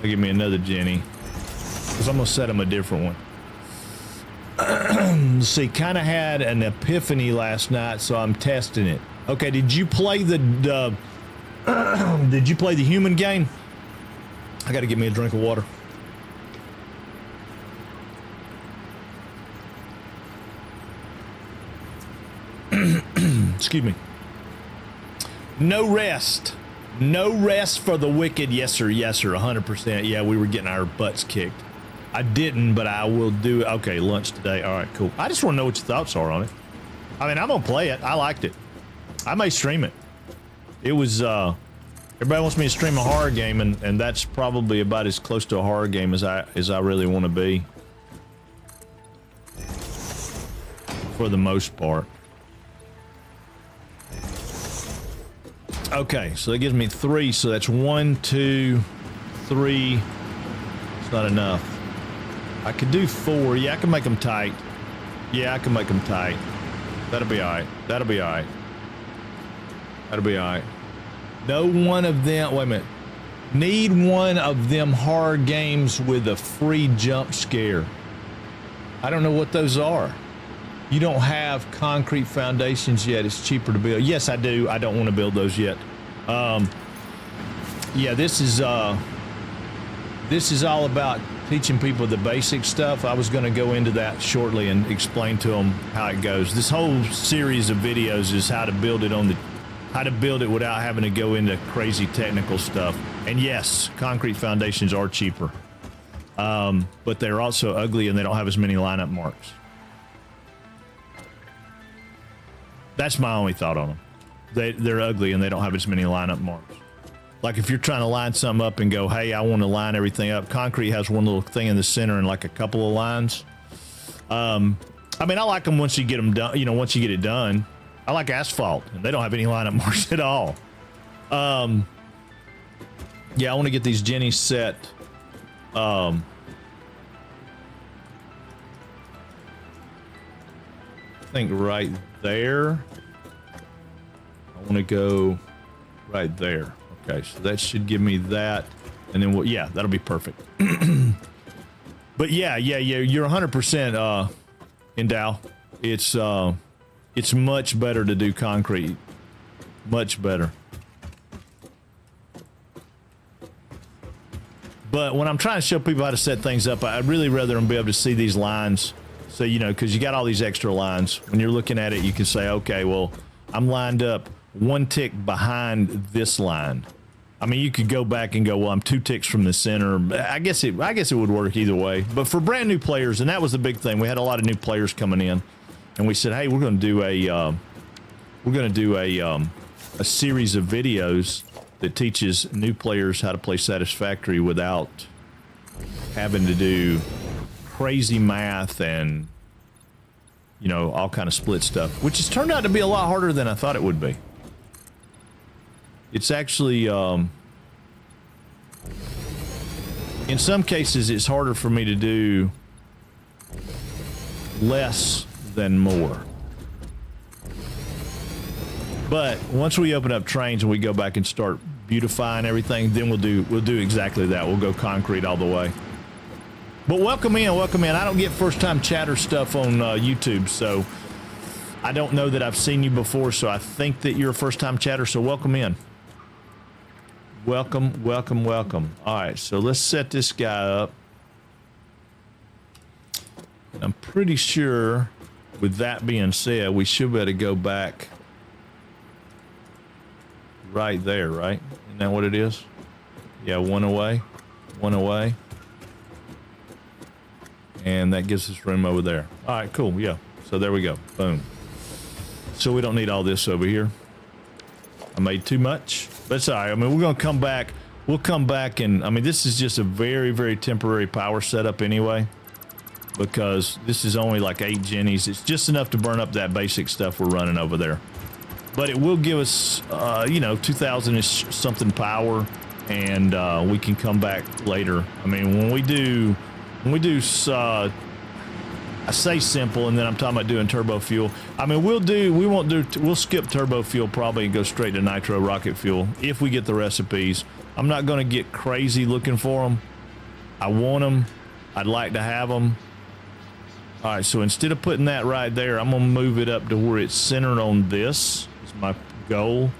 They'll give me another Jenny. Because I'm gonna set them a different one. See, kind of had an epiphany last night, so I'm testing it. Okay, did you play the did you play the human game? I got to get me a drink of water. Excuse me. No rest. No rest for the wicked. Yes, sir. Yes, sir. 100%. Yeah, we were getting our butts kicked. I didn't, but I will do it. Okay, lunch today. All right, cool. I just want to know what your thoughts are on it. I mean, I'm going to play it. I liked it. I may stream it. It was, everybody wants me to stream a horror game, and that's probably about as close to a horror game as I really want to be. For the most part. Okay, so that gives me 3, so that's 1, 2, 3. It's not enough. I could do 4. Yeah, I can make them tight. Yeah, I can make them tight. That'll be all right. That'll be all right. That'll be all right. No one of them. Wait a minute. Need one of them horror games with a free jump scare. I don't know what those are. You don't have concrete foundations yet. It's cheaper to build. Yes, I do. I don't want to build those yet. Yeah, this is all about teaching people the basic stuff. I was going to go into that shortly and explain to them how it goes. This whole series of videos is how to build it without having to go into crazy technical stuff. And yes, concrete foundations are cheaper, but they're also ugly and they don't have as many lineup marks. That's my only thought on them. They're ugly and they don't have as many lineup marks. Like if you're trying to line something up and go, hey, I want to line everything up. Concrete has one little thing in the center and like a couple of lines. I mean, I like them once you get them done. You know, once you get it done. I like asphalt and they don't have any lineup marks at all. Yeah, I want to get these jennies set. think right there. I want to go right there. Okay, so that should give me that. And then, yeah, that'll be perfect. But yeah, you're 100% Endow. It's much better to do concrete. Much better. But when I'm trying to show people how to set things up, I'd really rather them be able to see these lines. So, you know, because you got all these extra lines. When you're looking at it, you can say, okay, well, I'm lined up 1 tick behind this line. I mean, you could go back and go, well, I'm 2 ticks from the center. I guess it would work either way. But for brand new players, and that was the big thing, we had a lot of new players coming in, and we said, hey, we're going to do a series of videos that teaches new players how to play Satisfactory without having to do crazy math and, you know, all kind of split stuff, which has turned out to be a lot harder than I thought it would be. It's actually, in some cases, it's harder for me to do less than more. But once we open up trains and we go back and start beautifying everything, then we'll do exactly that. We'll go concrete all the way. But welcome in. I don't get first-time chatter stuff on YouTube, so I don't know that I've seen you before, so I think that you're a first-time chatter, so welcome in. Welcome. All right, so let's set this guy up. I'm pretty sure, with that being said, we should be able to go back right there, right? Isn't that what it is? Yeah, one away. And that gives us room over there. All right, cool, yeah. So there we go, boom. So we don't need all this over here. I made too much, but it's all right. I mean, we're gonna come back. We'll come back and, I mean, this is just a very, very temporary power setup anyway, because this is only like 8 jennies. It's just enough to burn up that basic stuff we're running over there. But it will give us, you know, 2,000-ish something power, and we can come back later. I mean, when we do, I say simple, and then I'm talking about doing turbo fuel. I mean, we'll skip turbo fuel probably and go straight to nitro rocket fuel if we get the recipes. I'm not going to get crazy looking for them. I want them. I'd like to have them. All right, so instead of putting that right there, I'm going to move it up to where it's centered on this. Is my goal,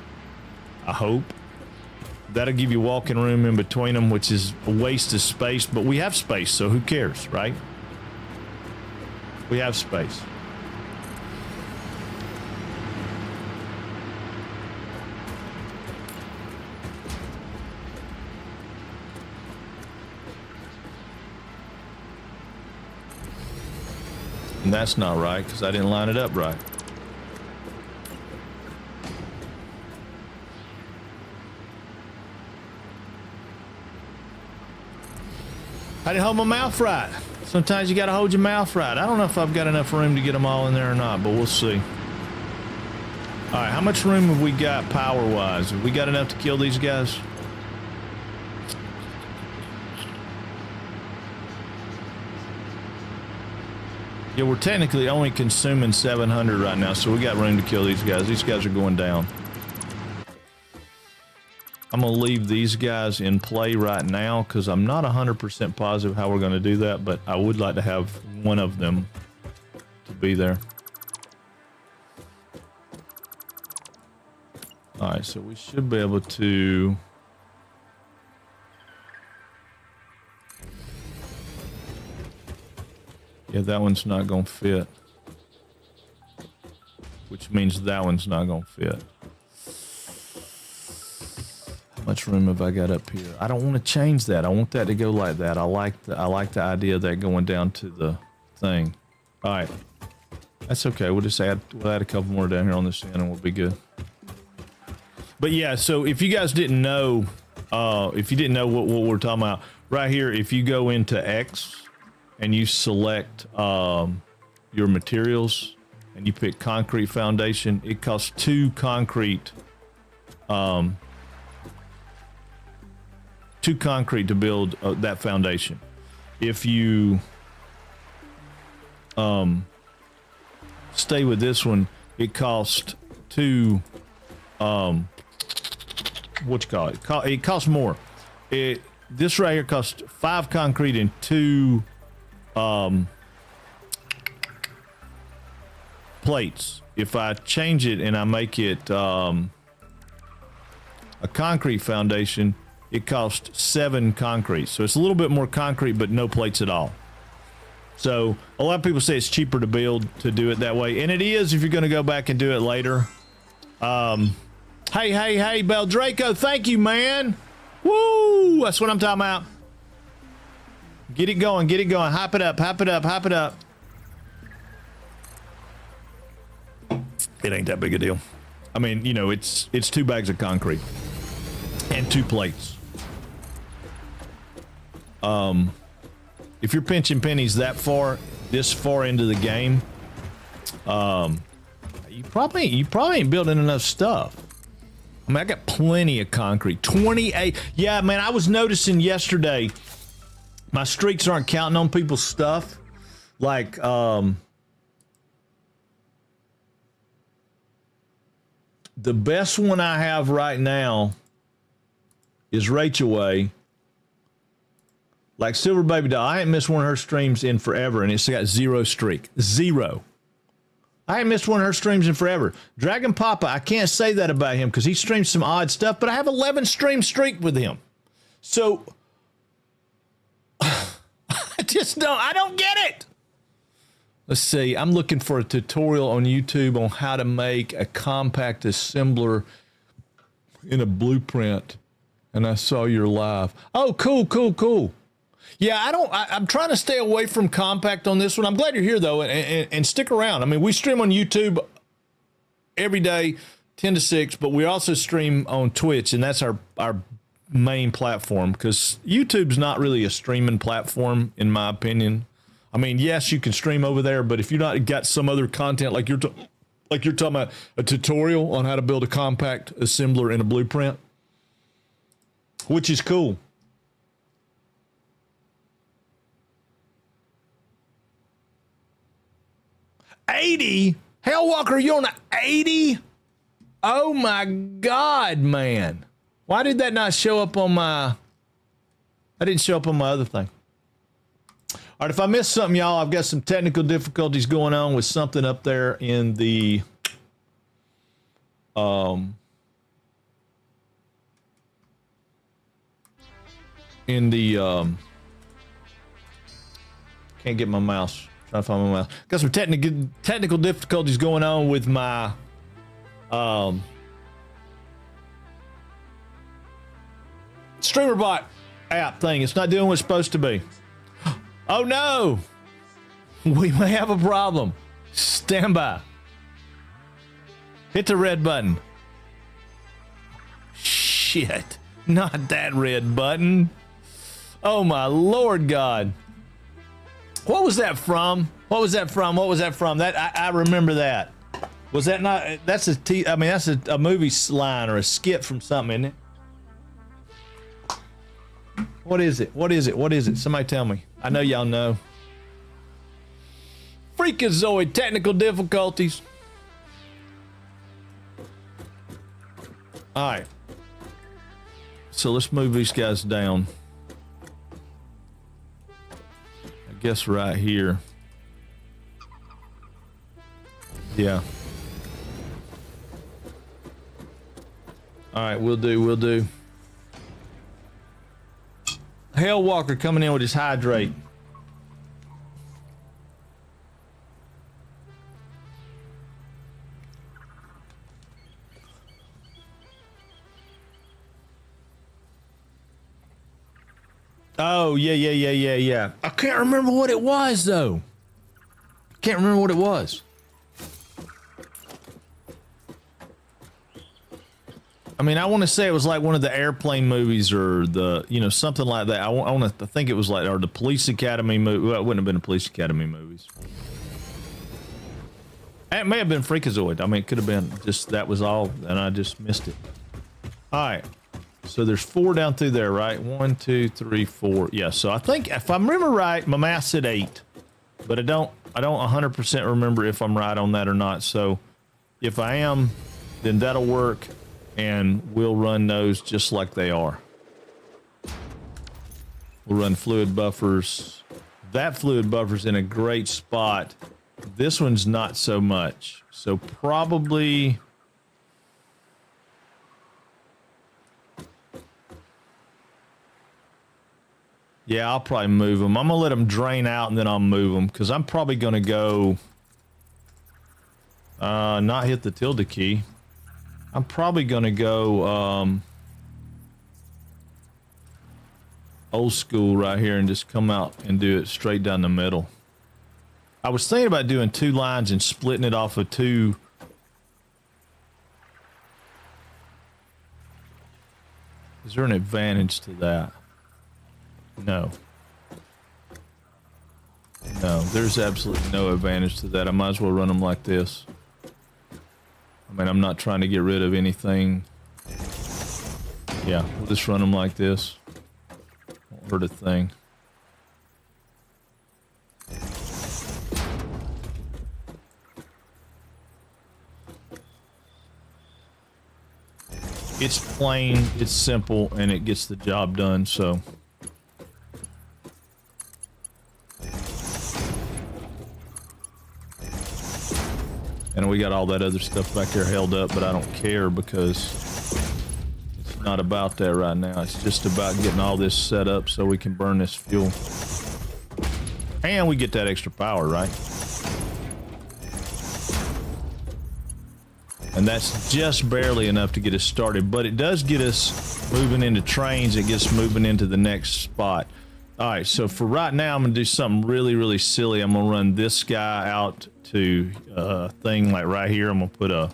I hope. That'll give you walking room in between them, which is a waste of space, but we have space, so who cares, right? We have space. And that's not right, because I didn't line it up right. I didn't hold my mouth right. Sometimes you got to hold your mouth right. I don't know if I've got enough room to get them all in there or not, but we'll see. All right, how much room have we got power-wise? Have we got enough to kill these guys? Yeah, we're technically only consuming 700 right now, so we got room to kill these guys. These guys are going down. I'm going to leave these guys in play right now because I'm not 100% positive how we're going to do that, but I would like to have one of them to be there. All right, so we should be able to... Yeah, that one's not going to fit. Which means that one's not going to fit. How much room have I got up here? I don't want to change that. I want that to go like that. I like the idea of that going down to the thing. All right. That's okay. We'll just add a couple more down here on this end and we'll be good. But yeah, so if you guys didn't know, what we're talking about, right here, if you go into X and you select your materials and you pick concrete foundation, it costs 2 concrete to build that foundation. If you stay with this one, it cost 2, what you call it? It costs more. This right here costs 5 concrete and 2 plates. If I change it and I make it a concrete foundation, it costs 7 concrete. So it's a little bit more concrete, but no plates at all. So a lot of people say it's cheaper to build to do it that way. And it is if you're going to go back and do it later. Hey, Beldraco, thank you, man. Woo! That's what I'm talking about. Get it going, get it going. Hype it up, hype it up, hype it up. It ain't that big a deal. I mean, you know, it's 2 bags of concrete and 2 plates. If you're pinching pennies this far into the game, you probably ain't building enough stuff. I mean, I got plenty of concrete. 28. Yeah, man, I was noticing yesterday, my streaks aren't counting on people's stuff. Like, the best one I have right now is Rachel Way. Like Silver Baby Doll, I ain't missed one of her streams in forever, and it's got 0 streak. 0. I ain't missed one of her streams in forever. Dragon Papa, I can't say that about him because he streams some odd stuff, but I have 11 stream streak with him. So, I don't get it. Let's see, I'm looking for a tutorial on YouTube on how to make a compact assembler in a blueprint, and I saw your live. Oh, cool. Yeah, I'm trying to stay away from compact on this one. I'm glad you're here, though, and stick around. I mean, we stream on YouTube every day, 10 to 6, but we also stream on Twitch, and that's our main platform, because YouTube's not really a streaming platform, in my opinion. I mean, yes, you can stream over there, but if you're not got some other content, like you're talking about a tutorial on how to build a compact assembler in a blueprint, which is cool. 80? Hellwalker, you on a 80? Oh my God, man. Why did that not show up on my... I didn't show up on my other thing. All right, if I missed something, y'all, I've got some technical difficulties going on with something up there in the... can't get my mouse. Trying to find my mouse. Got some technical difficulties going on with my StreamerBot app thing. It's not doing what it's supposed to be. Oh no! We may have a problem. Stand by. Hit the red button. Shit. Not that red button. Oh my Lord God. What was that from? What was that from? That I remember that. Was that not? That's that's a movie line or a skit from something, isn't it? What is it? Somebody tell me. I know y'all know. Freakazoid, technical difficulties. All right. So let's move these guys down. I guess right here. Yeah. All right, we'll do. Hellwalker coming in with his hydrate. Oh, yeah. I can't remember what it was, though. I mean, I want to say it was like one of the airplane movies or the, something like that. I want to think it was like, or the Police Academy movie. Well, it wouldn't have been the Police Academy movies. It may have been Freakazoid. I mean, it could have been just, that was all, and I just missed it. All right. So there's 4 down through there, right? 1, 2, 3, 4. Yeah, so I think if I remember right, my math said 8. But I I don't 100% remember if I'm right on that or not. So if I am, then that'll work, and we'll run those just like they are. We'll run fluid buffers. That fluid buffer's in a great spot. This one's not so much. So probably... yeah, I'll probably move them. I'm going to let them drain out, and then I'll move them, because I'm probably going to go... not hit the tilde key. I'm probably going to go old school right here and just come out and do it straight down the middle. I was thinking about doing 2 lines and splitting it off of 2. Is there an advantage to that? No. No, there's absolutely no advantage to that. I might as well run them like this. I mean, I'm not trying to get rid of anything. Yeah, we'll just run them like this. Won't hurt a thing. It's plain, it's simple, and it gets the job done, so. And we got all that other stuff back there held up, but I don't care because it's not about that right now. It's just about getting all this set up so we can burn this fuel. And we get that extra power, right? And that's just barely enough to get us started, but it does get us moving into trains. It gets moving into the next spot. All right, so for right now, I'm gonna do something really, really silly. I'm gonna run this guy out to a thing like right here. I'm gonna put a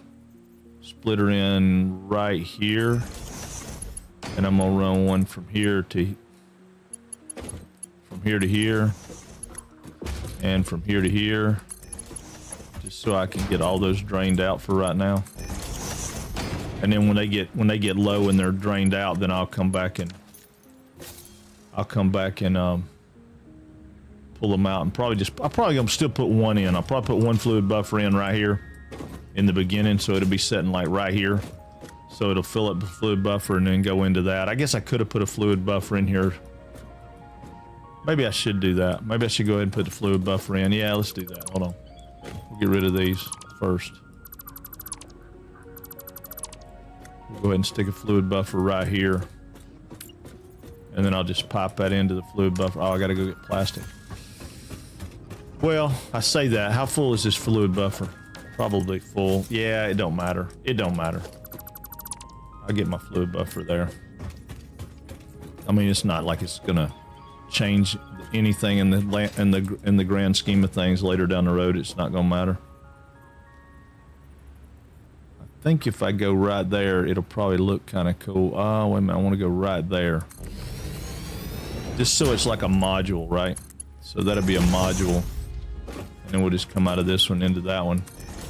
splitter in right here, and I'm gonna run one from here to here, and from here to here, just so I can get all those drained out for right now. And then when they get low and they're drained out, then I'll come back and pull them out, and I'll probably gonna still put one in. I'll probably put one fluid buffer in right here in the beginning, so it'll be setting like right here, so it'll fill up the fluid buffer and then go into that. I guess I could have put a fluid buffer in here. Maybe I should do that. Maybe I should go ahead and put the fluid buffer in. Yeah, let's do that. Hold on. We'll get rid of these first. We'll go ahead and stick a fluid buffer right here. And then I'll just pop that into the fluid buffer. Oh, I gotta go get plastic. Well, I say that. How full is this fluid buffer? Probably full. Yeah, it don't matter. It don't matter. I'll get my fluid buffer there. I mean, it's not like it's gonna change anything in the grand scheme of things later down the road. It's not gonna matter. I think if I go right there, it'll probably look kind of cool. Oh, wait a minute. I want to go right there. Just so it's like a module, right? So that'll be a module. And then we'll just come out of this one into that one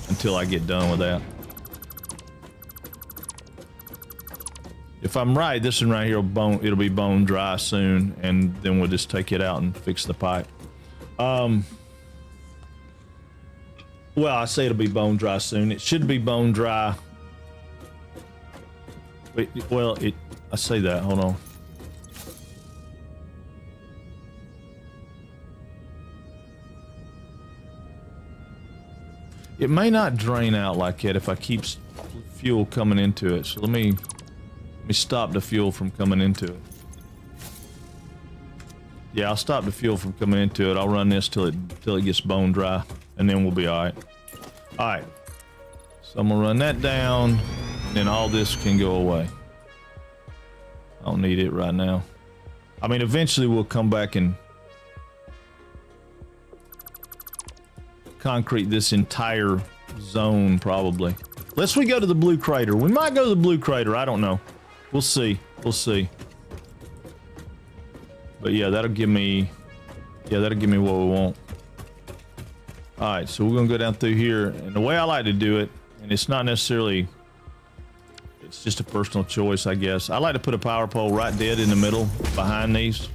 until I get done with that. If I'm right, this one right here it'll be bone dry soon, and then we'll just take it out and fix the pipe. Well, I say it'll be bone dry soon. It should be bone dry. Wait, well, I say that. Hold on. It may not drain out like that if I keep fuel coming into it. So let me stop the fuel from coming into it. Yeah, I'll stop the fuel from coming into it. I'll run this till it gets bone dry, and then we'll be all right. All right. So I'm gonna run that down, and then all this can go away. I don't need it right now. I mean, eventually we'll come back and concrete this entire zone probably. Unless we go to the blue crater. We might go to the blue crater. I don't know. We'll see. We'll see. But yeah, that'll give me what we want. All right, so we're gonna go down through here, and the way I like to do it, and it's not necessarily, it's just a personal choice, I guess. I like to put a power pole right dead in the middle behind these.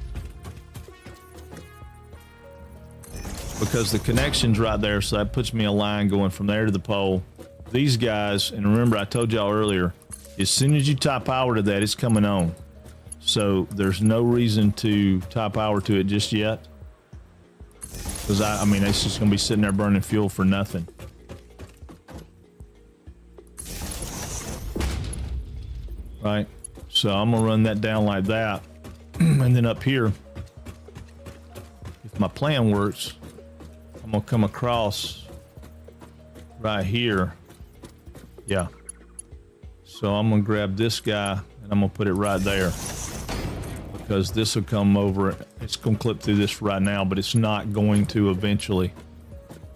because the connection's right there, so that puts me a line going from there to the pole. These guys, and remember I told y'all earlier, as soon as you tie power to that, it's coming on. So there's no reason to tie power to it just yet. Because I mean, it's just gonna be sitting there burning fuel for nothing. Right, so I'm gonna run that down like that. And then up here, if my plan works, I'm gonna come across right here. Yeah. So I'm gonna grab this guy and I'm gonna put it right there, because this will come over. It's gonna clip through this right now, but it's not going to eventually.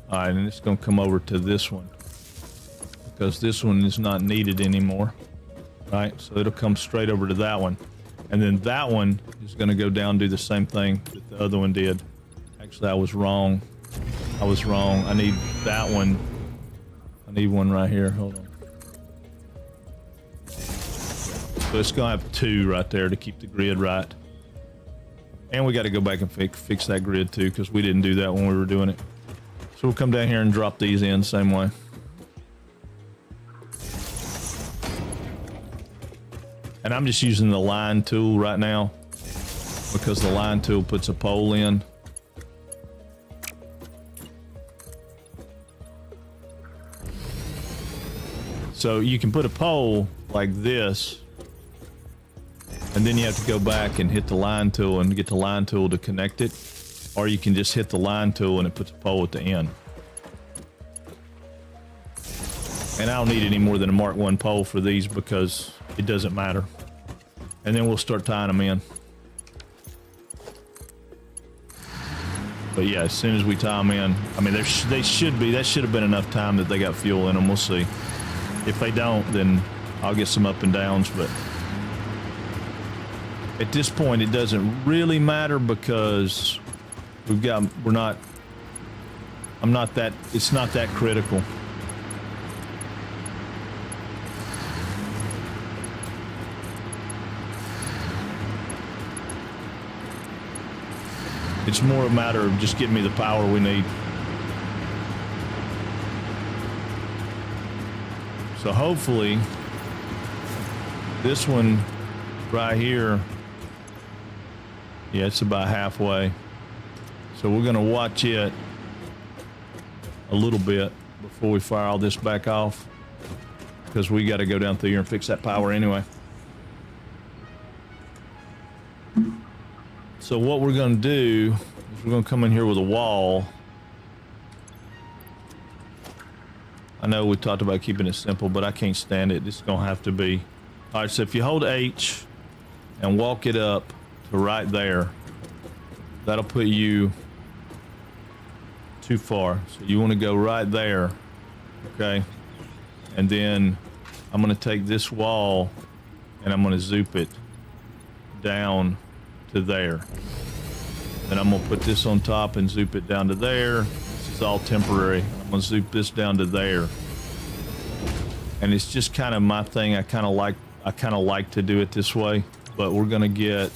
All right, and it's gonna come over to this one because this one is not needed anymore. Right, so it'll come straight over to that one, and then that one is gonna go down and do the same thing that the other one did. Actually, I was wrong. I need that one. I need one right here. Hold on. So it's gonna have two right there to keep the grid right. And we got to go back and fix that grid too, because we didn't do that when we were doing it. So we'll come down here and drop these in the same way. And I'm just using the line tool right now, because the line tool puts a pole in. So you can put a pole like this, and then you have to go back and hit the line tool and get the line tool to connect it. Or you can just hit the line tool and it puts a pole at the end. And I don't need any more than a Mark 1 pole for these because it doesn't matter. And then we'll start tying them in. But yeah, as soon as we tie them in, I mean, that should have been enough time that they got fuel in them. We'll see. If they don't, then I'll get some up and downs, but at this point it doesn't really matter, because it's not that critical. It's more a matter of just getting me the power we need. So hopefully this one right here, yeah, it's about halfway. So we're gonna watch it a little bit before we fire all this back off, because we got to go down through here and fix that power anyway. So what we're gonna do is we're gonna come in here with a wall. I know we talked about keeping it simple, but I can't stand it. It's gonna have to be. All right, so if you hold H and walk it up to right there, that'll put you too far. So you want to go right there, okay? And then I'm gonna take this wall and I'm gonna zoop it down to there. Then I'm gonna put this on top and zoop it down to there. This is all temporary. I'm gonna zoop this down to there. And it's just kind of my thing. I kind of like to do it this way, but we're gonna get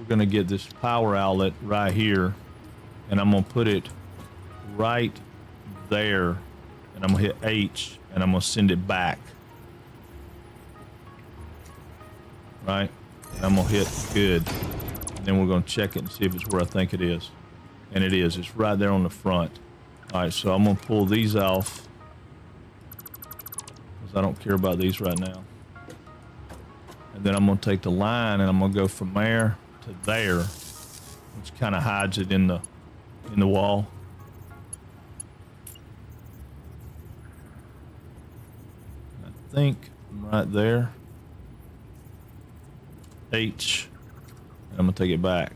this power outlet right here, and I'm gonna put it right there, and I'm gonna hit H and I'm gonna send it back. Right? And I'm gonna hit good. And then we're gonna check it and see if it's where I think it is. And it is. It's right there on the front. All right, so I'm gonna pull these off, because I don't care about these right now. And then I'm gonna take the line and I'm gonna go from there to there, which kind of hides it in the wall. I think I'm right there. H, and I'm gonna take it back.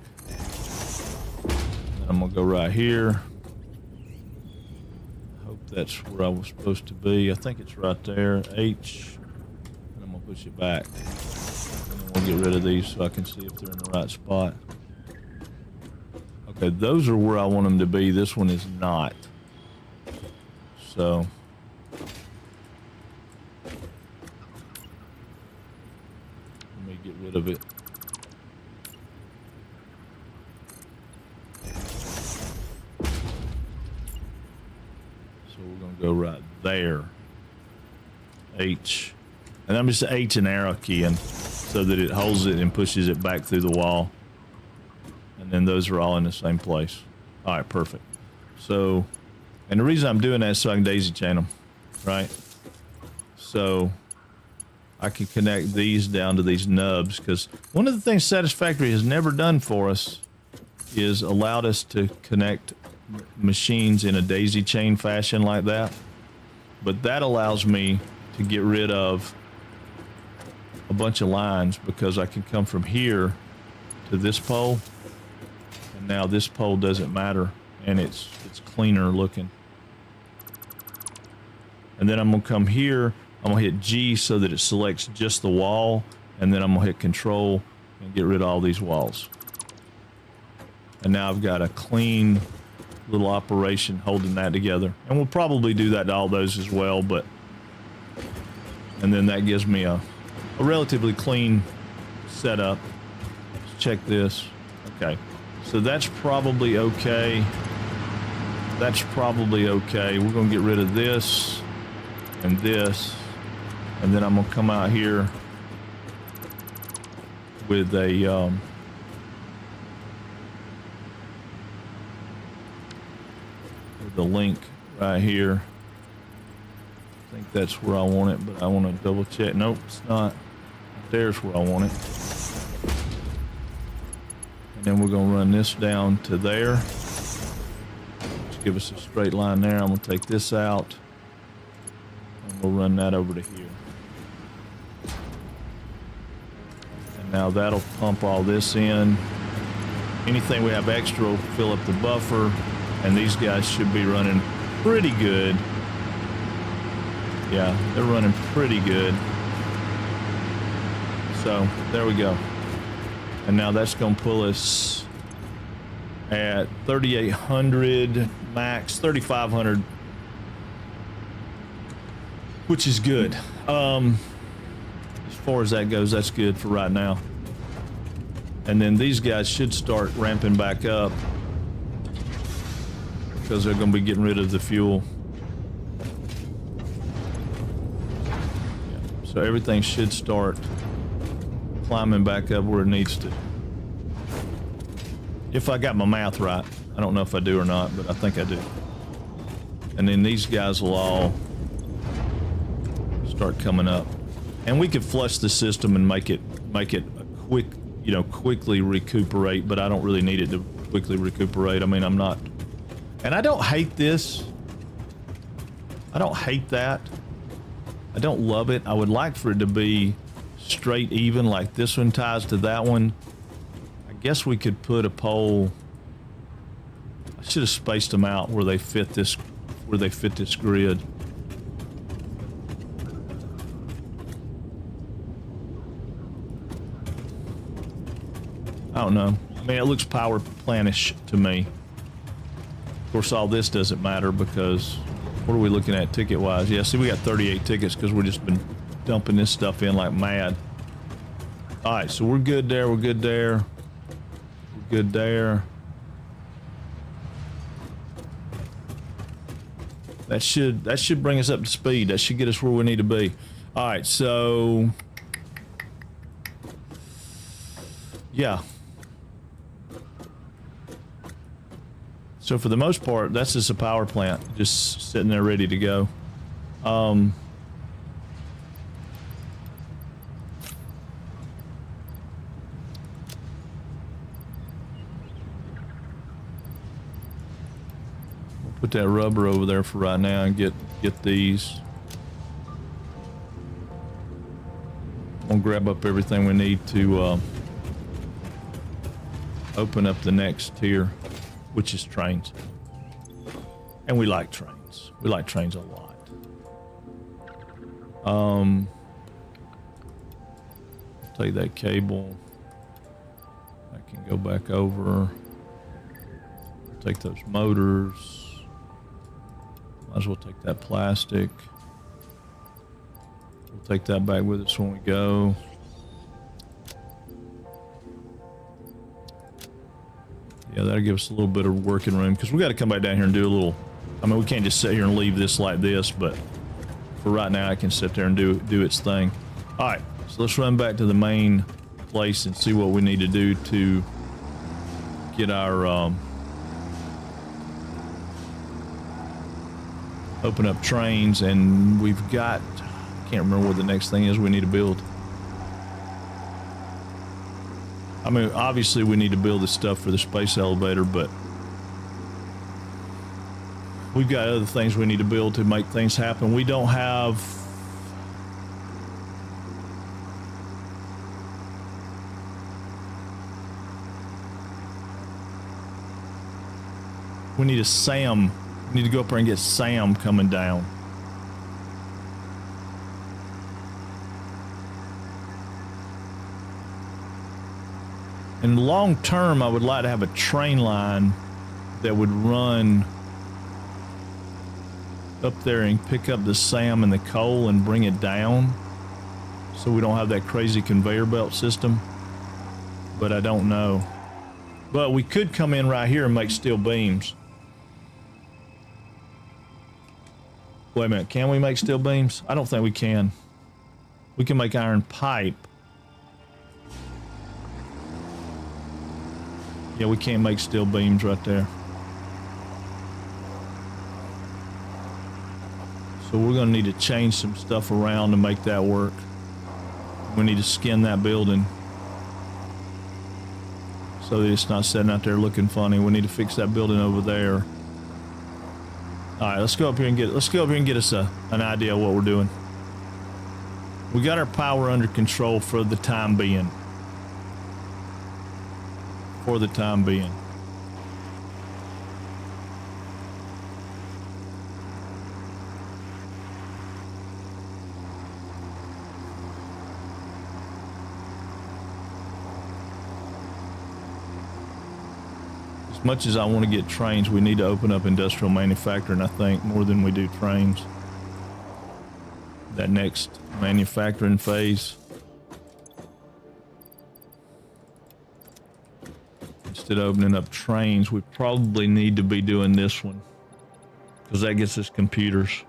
And I'm gonna go right here. I hope that's where I was supposed to be. I think it's right there. H, and I'm gonna push it back. And then we'll get rid of these so I can see if they're in the right spot. Okay, those are where I want them to be. This one is not. So let me get rid of it. there. H. And I'm just H and arrow keying so that it holds it and pushes it back through the wall. And then those are all in the same place. All right, perfect. So, and the reason I'm doing that is so I can daisy chain them, right? So I can connect these down to these nubs, because one of the things Satisfactory has never done for us is allowed us to connect machines in a daisy chain fashion like that. But that allows me to get rid of a bunch of lines, because I can come from here to this pole, and now this pole doesn't matter, and it's cleaner looking. And then I'm gonna come here, I'm gonna hit G so that it selects just the wall, and then I'm gonna hit Control and get rid of all these walls. And now I've got a clean little operation holding that together. And we'll probably do that to all those as well, but and then that gives me a relatively clean setup. Let's check this. Okay, so that's probably okay. That's probably okay. We're gonna get rid of this and this, and then I'm gonna come out here with a the link right here. I think that's where I want it, but I want to double check. Nope, it's not. There's where I want it. And then we're going to run this down to there. Just give us a straight line there. I'm going to take this out, and we'll run that over to here. And now that'll pump all this in. Anything we have extra will fill up the buffer. And these guys should be running pretty good. Yeah, they're running pretty good. So there we go. And now that's going to pull us at 3,800 max, 3,500, which is good. As far as that goes, that's good for right now. And then these guys should start ramping back up, because they're going to be getting rid of the fuel. Yeah. So everything should start climbing back up where it needs to. If I got my math right. I don't know if I do or not, but I think I do. And then these guys will all start coming up. And we could flush the system and make it a quick, quickly recuperate, but I don't really need it to quickly recuperate. I mean, I'm not. And I don't hate this. I don't hate that. I don't love it. I would like for it to be straight even, like this one ties to that one. I guess we could put a pole. I should have spaced them out where they fit this grid. I don't know. I mean, it looks power plantish to me. Of course, all this doesn't matter, because what are we looking at ticket wise? Yeah, see, we got 38 tickets because we've just been dumping this stuff in like mad. All right, so we're good there. We're good there. We're good there. That should bring us up to speed. That should get us where we need to be. All right, so yeah. So for the most part, that's just a power plant, just sitting there ready to go. We'll put that rubber over there for right now and get these. We'll grab up everything we need to open up the next tier, which is trains. And we like trains. We like trains a lot. Take that cable. I can go back over. Take those motors. Might as well take that plastic. We'll take that back with us when we go. Yeah, that'll give us a little bit of working room, because we got to come back down here and do a little. I mean, we can't just sit here and leave this like this, but for right now, it can sit there and do its thing. All right, so let's run back to the main place and see what we need to do to get our open up trains. And we've got, I can't remember what the next thing is we need to build. I mean, obviously we need to build this stuff for the space elevator, but we've got other things we need to build to make things happen. We don't have... We need a SAM. We need to go up there and get SAM coming down. In the long term, I would like to have a train line that would run up there and pick up the SAM and the coal and bring it down, so we don't have that crazy conveyor belt system. But I don't know. But we could come in right here and make steel beams. Wait a minute, can we make steel beams? I don't think we can. We can make iron pipe. Yeah, we can't make steel beams right there. So we're gonna need to change some stuff around to make that work. We need to skin that building so that it's not sitting out there looking funny. We need to fix that building over there. All right, let's go up here and get us an idea of what we're doing. We got our power under control for the time being. For the time being. As much as I want to get trains, we need to open up industrial manufacturing, I think, more than we do trains. That next manufacturing phase. Instead of opening up trains, we probably need to be doing this one, because that gets us computers.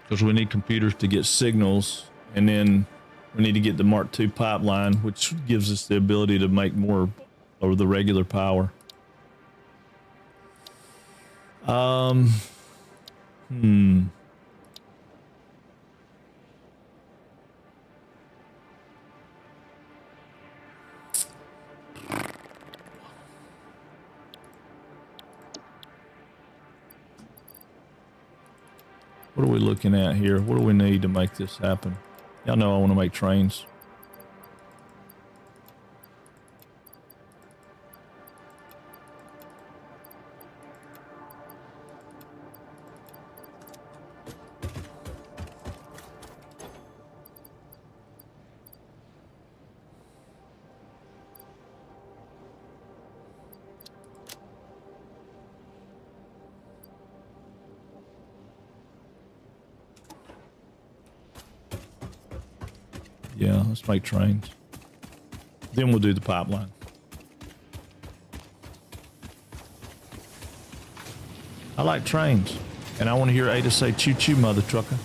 Because we need computers to get signals, and then we need to get the Mark II pipeline, which gives us the ability to make more over the regular power. What are we looking at here? What do we need to make this happen? Y'all know I want to make trains. Yeah, let's make trains. Then we'll do the pipeline. I like trains, and I want to hear Ada say choo-choo, mother trucker.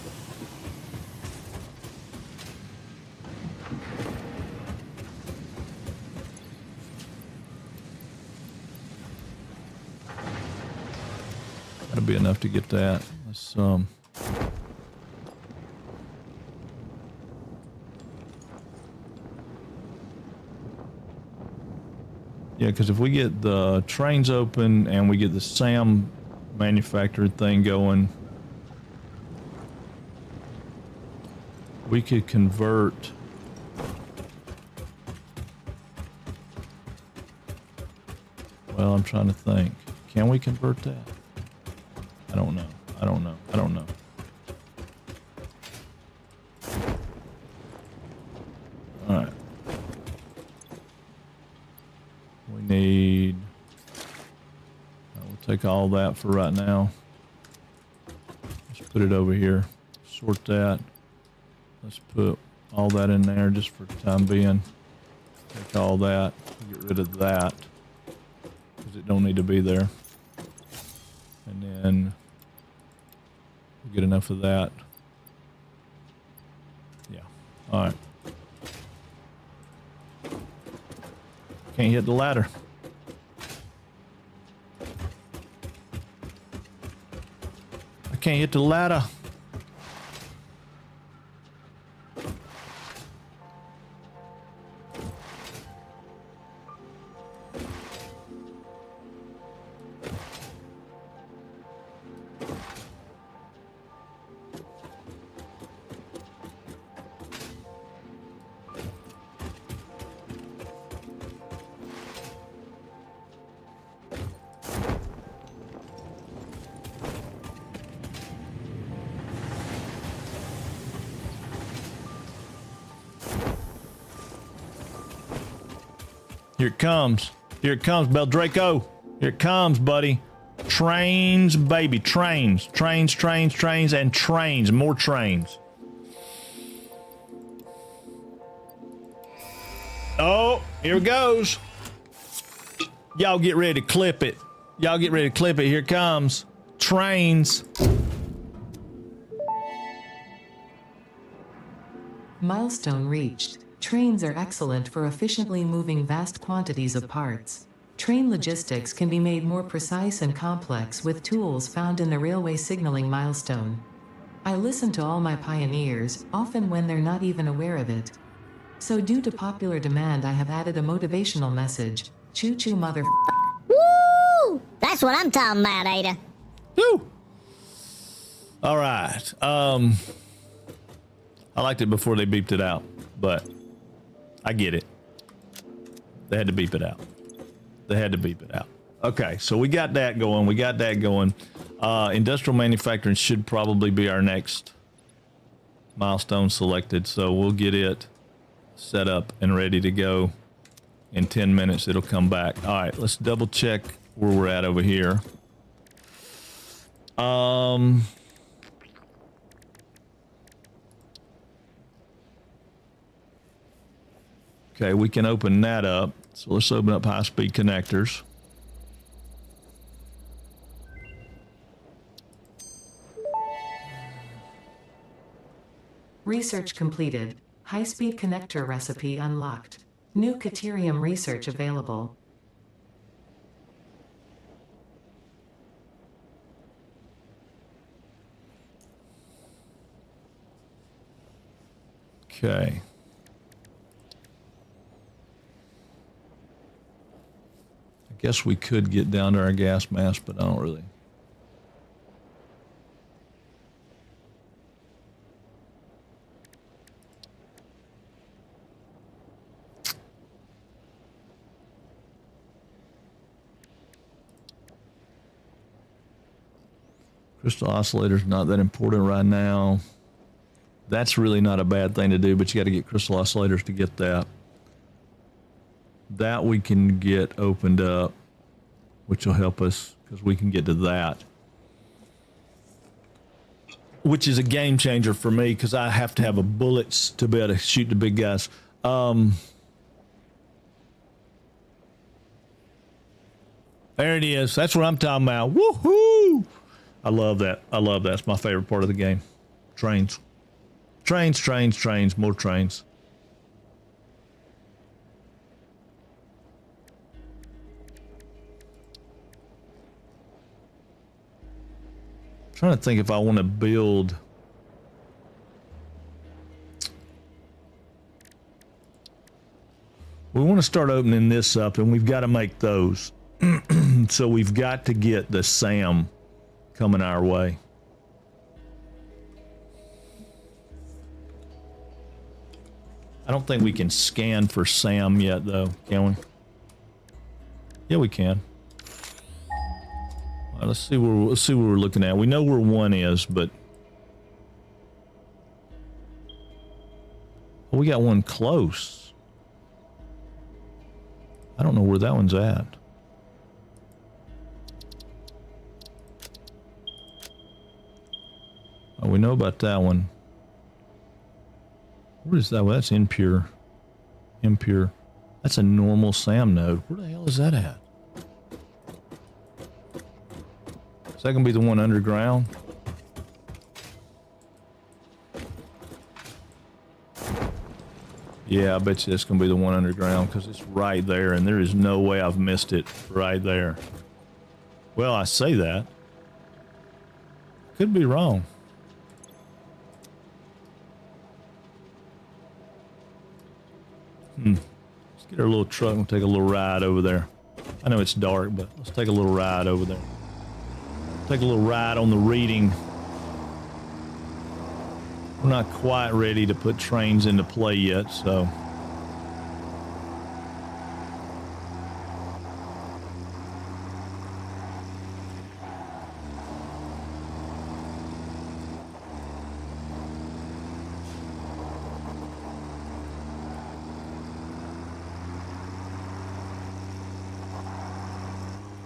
That'll be enough to get that. Let's yeah, because if we get the trains open and we get the SAM manufactured thing going, we could convert well, I'm trying to think. Can we convert that? I don't know. I don't know. I don't know. All right. We need... we'll take all that for right now. Let's put it over here. Sort that. Let's put all that in there just for the time being. Take all that. Get rid of that. Because it don't need to be there. And then we'll get enough of that. Yeah. Alright. Can't hit the ladder. I can't hit the ladder. Here it comes. Here it comes, Beldraco. Here it comes, buddy. Trains, baby. Trains. Trains, trains, trains, and trains. More trains. Oh, here it goes. Y'all get ready to clip it. Y'all get ready to clip it. Here it comes. Trains. Milestone reached. Trains are excellent for efficiently moving vast quantities of parts. Train logistics can be made more precise and complex with tools found in the railway signaling milestone. I listen to all my pioneers, often when they're not even aware of it. So due to popular demand, I have added a motivational message. Choo choo mother. Woo! That's what I'm talking about, Ada. Woo! All right. I liked it before they beeped it out, but I get it. They had to beep it out. They had to beep it out. Okay, so we got that going. We got that going. Industrial manufacturing should probably be our next milestone selected, so we'll get it set up and ready to go. In 10 minutes, it'll come back. All right, let's double check where we're at over here. Okay, we can open that up. So let's open up high-speed connectors. Research completed. High-speed connector recipe unlocked. New Caterium research available. Okay. I guess we could get down to our gas mask, but I don't really. Crystal oscillator's not that important right now. That's really not a bad thing to do, but you got to get crystal oscillators to get that. That we can get opened up, which will help us because we can get to that. Which is a game changer for me because I have to have a bullets to be able to shoot the big guys. There it is. That's what I'm talking about. Woohoo! I love that. I love that. It's my favorite part of the game. Trains. Trains, trains, trains. More trains. Trying to think if I want to build. We want to start opening this up, and we've got to make those. So we've got to get the SAM coming our way. I don't think we can scan for SAM yet, though, can we? Yeah, we can. All right, let's see what we're looking at. We know where one is, but oh, we got one close. I don't know where that one's at. Oh, we know about that one. Where is that one? That's impure. Impure. That's a normal SAM node. Where the hell is that at? Is that gonna be the one underground? Yeah, I bet you that's gonna be the one underground because it's right there and there is no way I've missed it right there. Well, I say that. Could be wrong. Let's get our little truck and take a little ride over there. I know it's dark, but let's take a little ride over there. Take a little ride on the reading. We're not quite ready to put trains into play yet, so.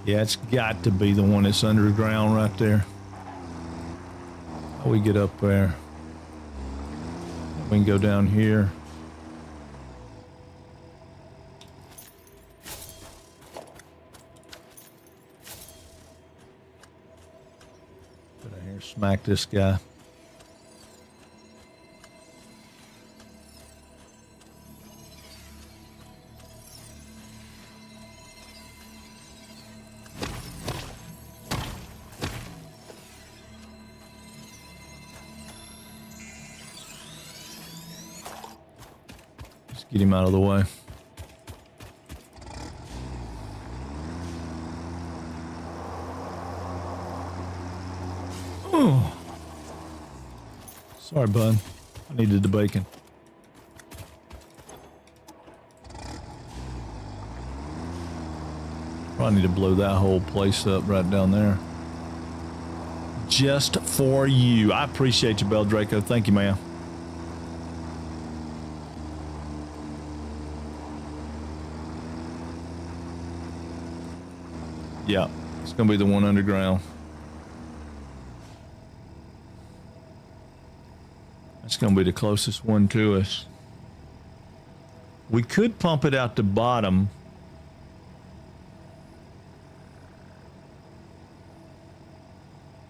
Yeah, it's got to be the one that's underground right there. How we get up there? We can go down here. Get out here, smack this guy. Get him out of the way. Oh. Sorry, bud. I needed the bacon. Probably need to blow that whole place up right down there. Just for you. I appreciate you, Bell Draco. Thank you, man. Yeah, it's gonna be the one underground. That's gonna be the closest one to us. We could pump it out the bottom.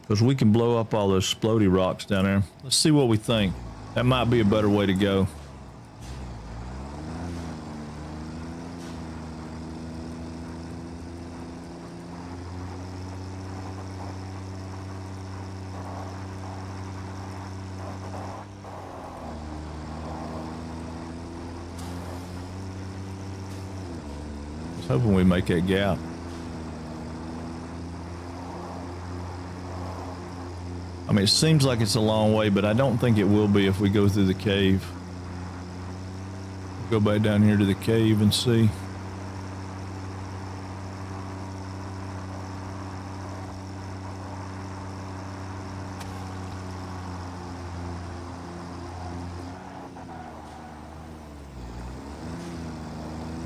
Because we can blow up all those explodey rocks down there. Let's see what we think. That might be a better way to go. Hoping we make that gap. I mean, it seems like it's a long way, but I don't think it will be if we go through the cave. Go back down here to the cave and see.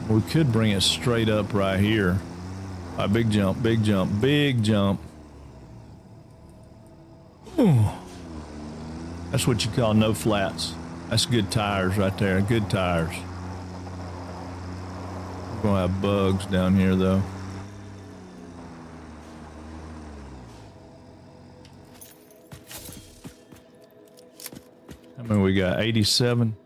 We could bring it straight up right here. Big jump, big jump, big jump. Ooh. That's what you call no flats. That's good tires right there, good tires. We're gonna have bugs down here though. How many we got? 87?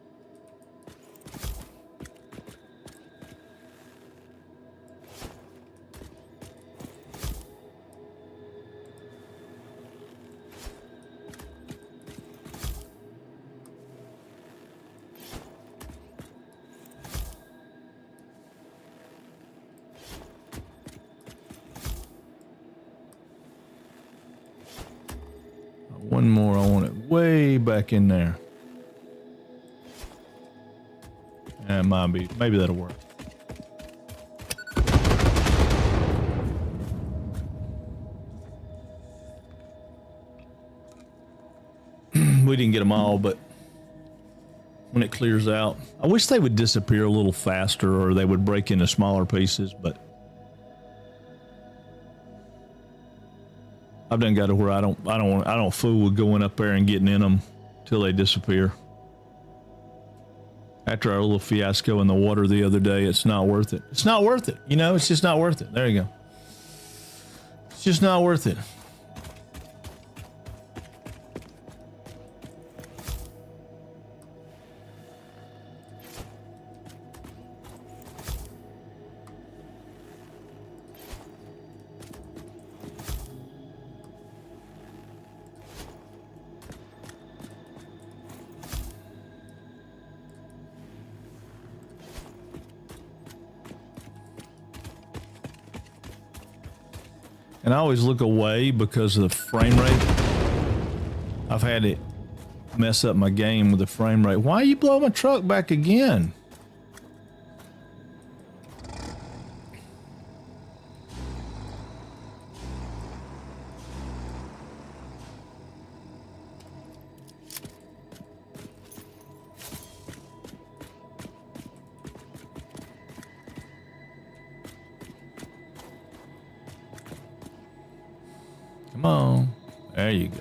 One more, I want it way back in there. That might be, maybe that'll work. We didn't get them all, but when it clears out, I wish they would disappear a little faster or they would break into smaller pieces, but I've done got to where I don't fool with going up there and getting in them till they disappear. After our little fiasco in the water the other day, it's not worth it. It's not worth it. You know, it's just not worth it. There you go. It's just not worth it. And I always look away because of the frame rate. I've had it mess up my game with the frame rate. Why you blow my truck back again? Come on. There you go.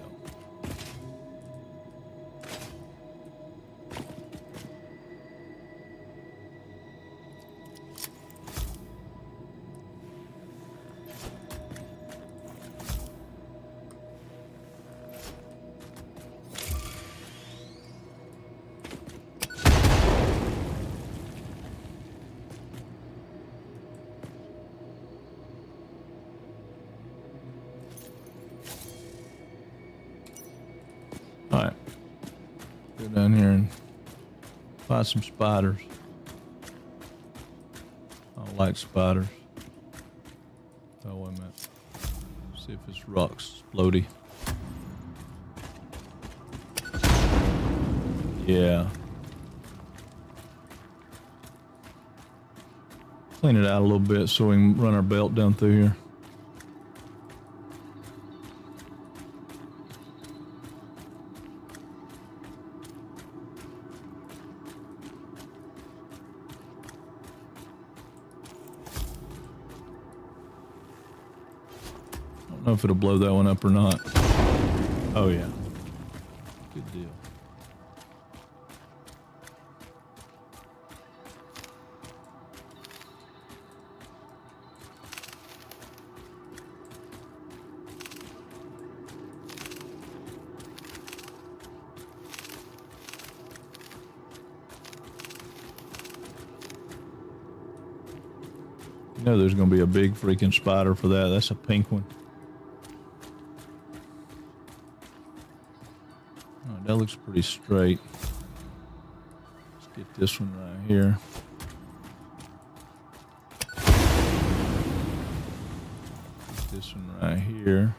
Alright. Go down here and find some spiders. I don't like spiders. Oh, wait a minute. See if it's rocks explodey. Yeah. Clean it out a little bit so we can run our belt down through here. I don't know if it'll blow that one up or not. Oh yeah. Good deal. You know there's going to be a big freaking spider for that. That's a pink one. Oh, that looks pretty straight. Let's get this one right here. Get this one right here.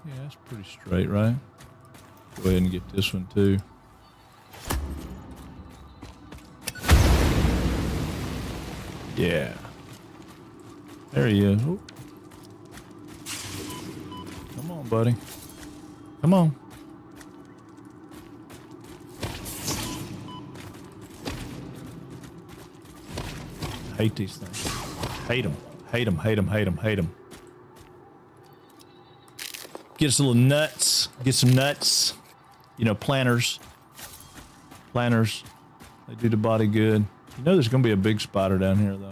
Yeah, that's pretty straight, right? Go ahead and get this one too. Yeah. There he is. Ooh. Come on, buddy. Come on. Hate these things. Hate them. Hate them. Hate them. Hate them. Hate them. Get us a little nuts. Get some nuts. You know, planters. Planters. They do the body good. You know there's going to be a big spider down here, though.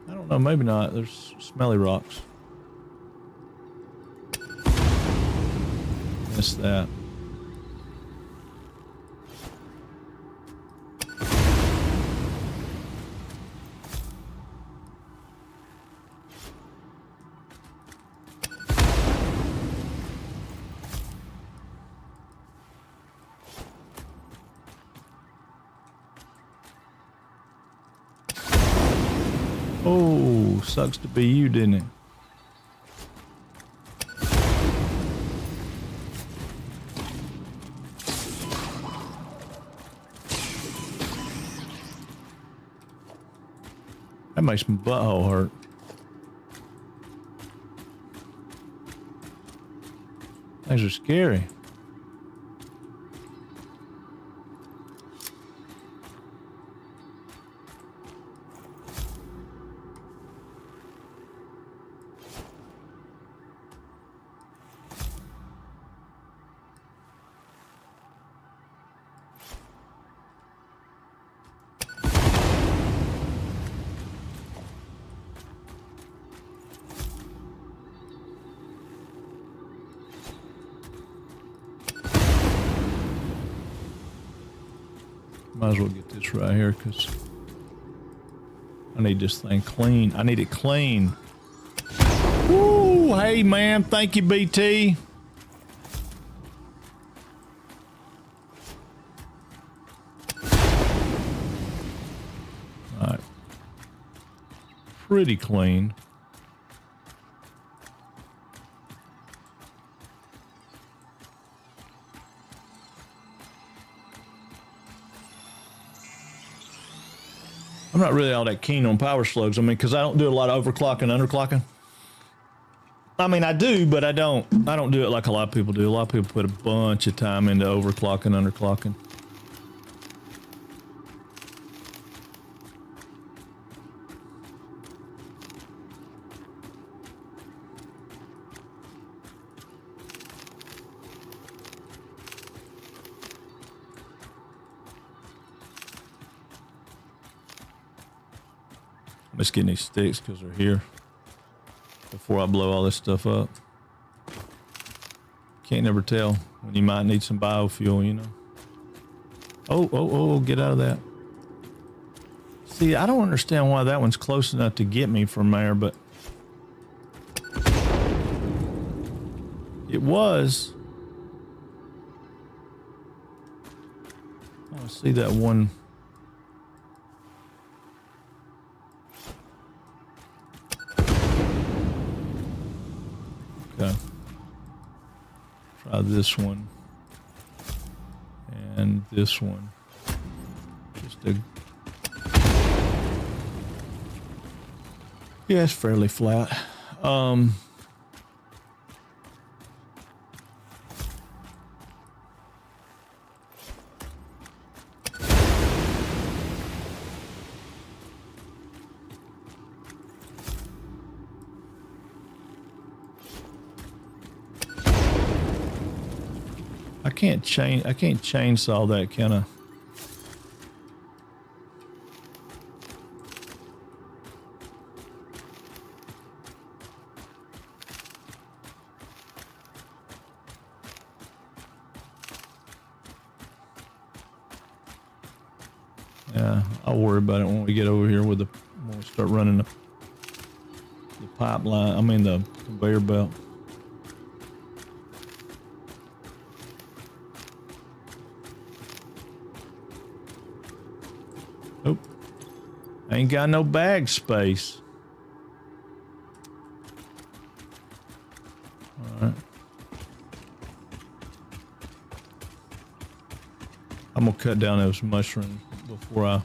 I don't know. Maybe not. There's smelly rocks. Missed that. Oh, sucks to be you, didn't it? That makes my butthole hurt. Things are scary. Might as well get this right here because I need this thing clean. I need it clean. Woo! Hey, man. Thank you, BT. All right. Pretty clean. I'm not really all that keen on power slugs. I mean, because I don't do a lot of overclocking, underclocking. I mean, I do, but I don't do it like a lot of people do. A lot of people put a bunch of time into overclocking, underclocking. I'm just getting these sticks because they're here before I blow all this stuff up. Can't never tell when you might need some biofuel, you know. Oh, get out of that. See, I don't understand why that one's close enough to get me from there, but it was. I see that one. Okay. Try this one and this one. Just a yeah, it's fairly flat. I can't chainsaw that, can I? Yeah, I'll worry about it when we get over here when we start running the pipeline. I mean the conveyor belt. Nope. Ain't got no bag space. All right. I'm gonna cut down those mushrooms before I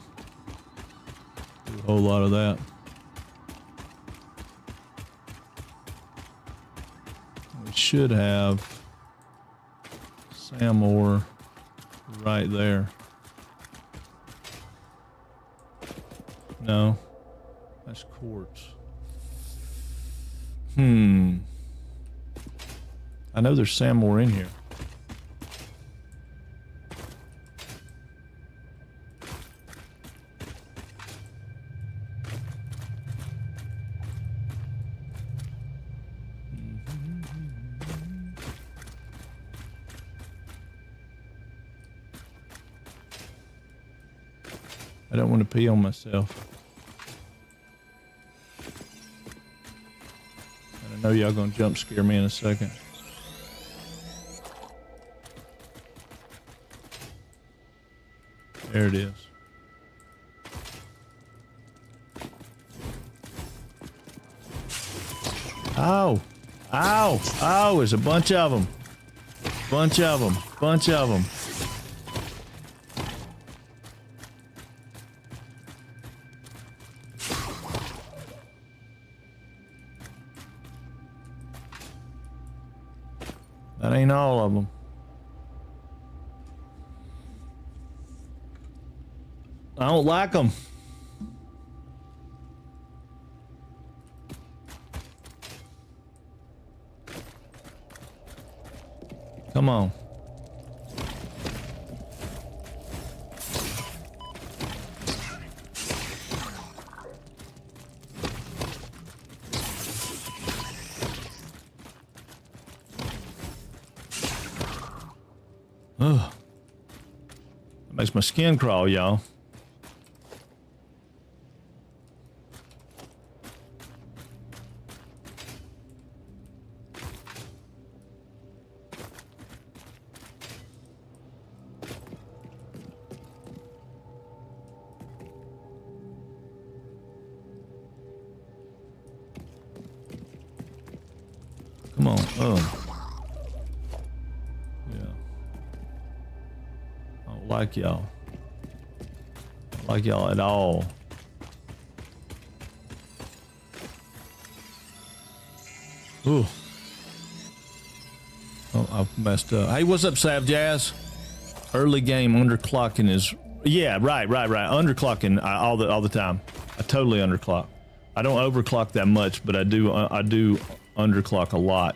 do a whole lot of that. We should have SAM ore right there. No, that's quartz. I know there's SAM ore in here. I don't want to pee on myself. I know y'all gonna jump scare me in a second. There it is. Ow! Ow! Ow! There's a bunch of them. Bunch of them. Bunch of them. That ain't all of them. I don't like them. Come on. Ugh. Makes my skin crawl, y'all. Come on. Oh. Yeah. I don't like y'all. I don't like y'all at all. Ooh. Oh, I've messed up. Hey, what's up, Sav Jazz? Early game underclocking is... Yeah, right. Underclocking all the time. I totally underclock. I don't overclock that much, but I do underclock a lot.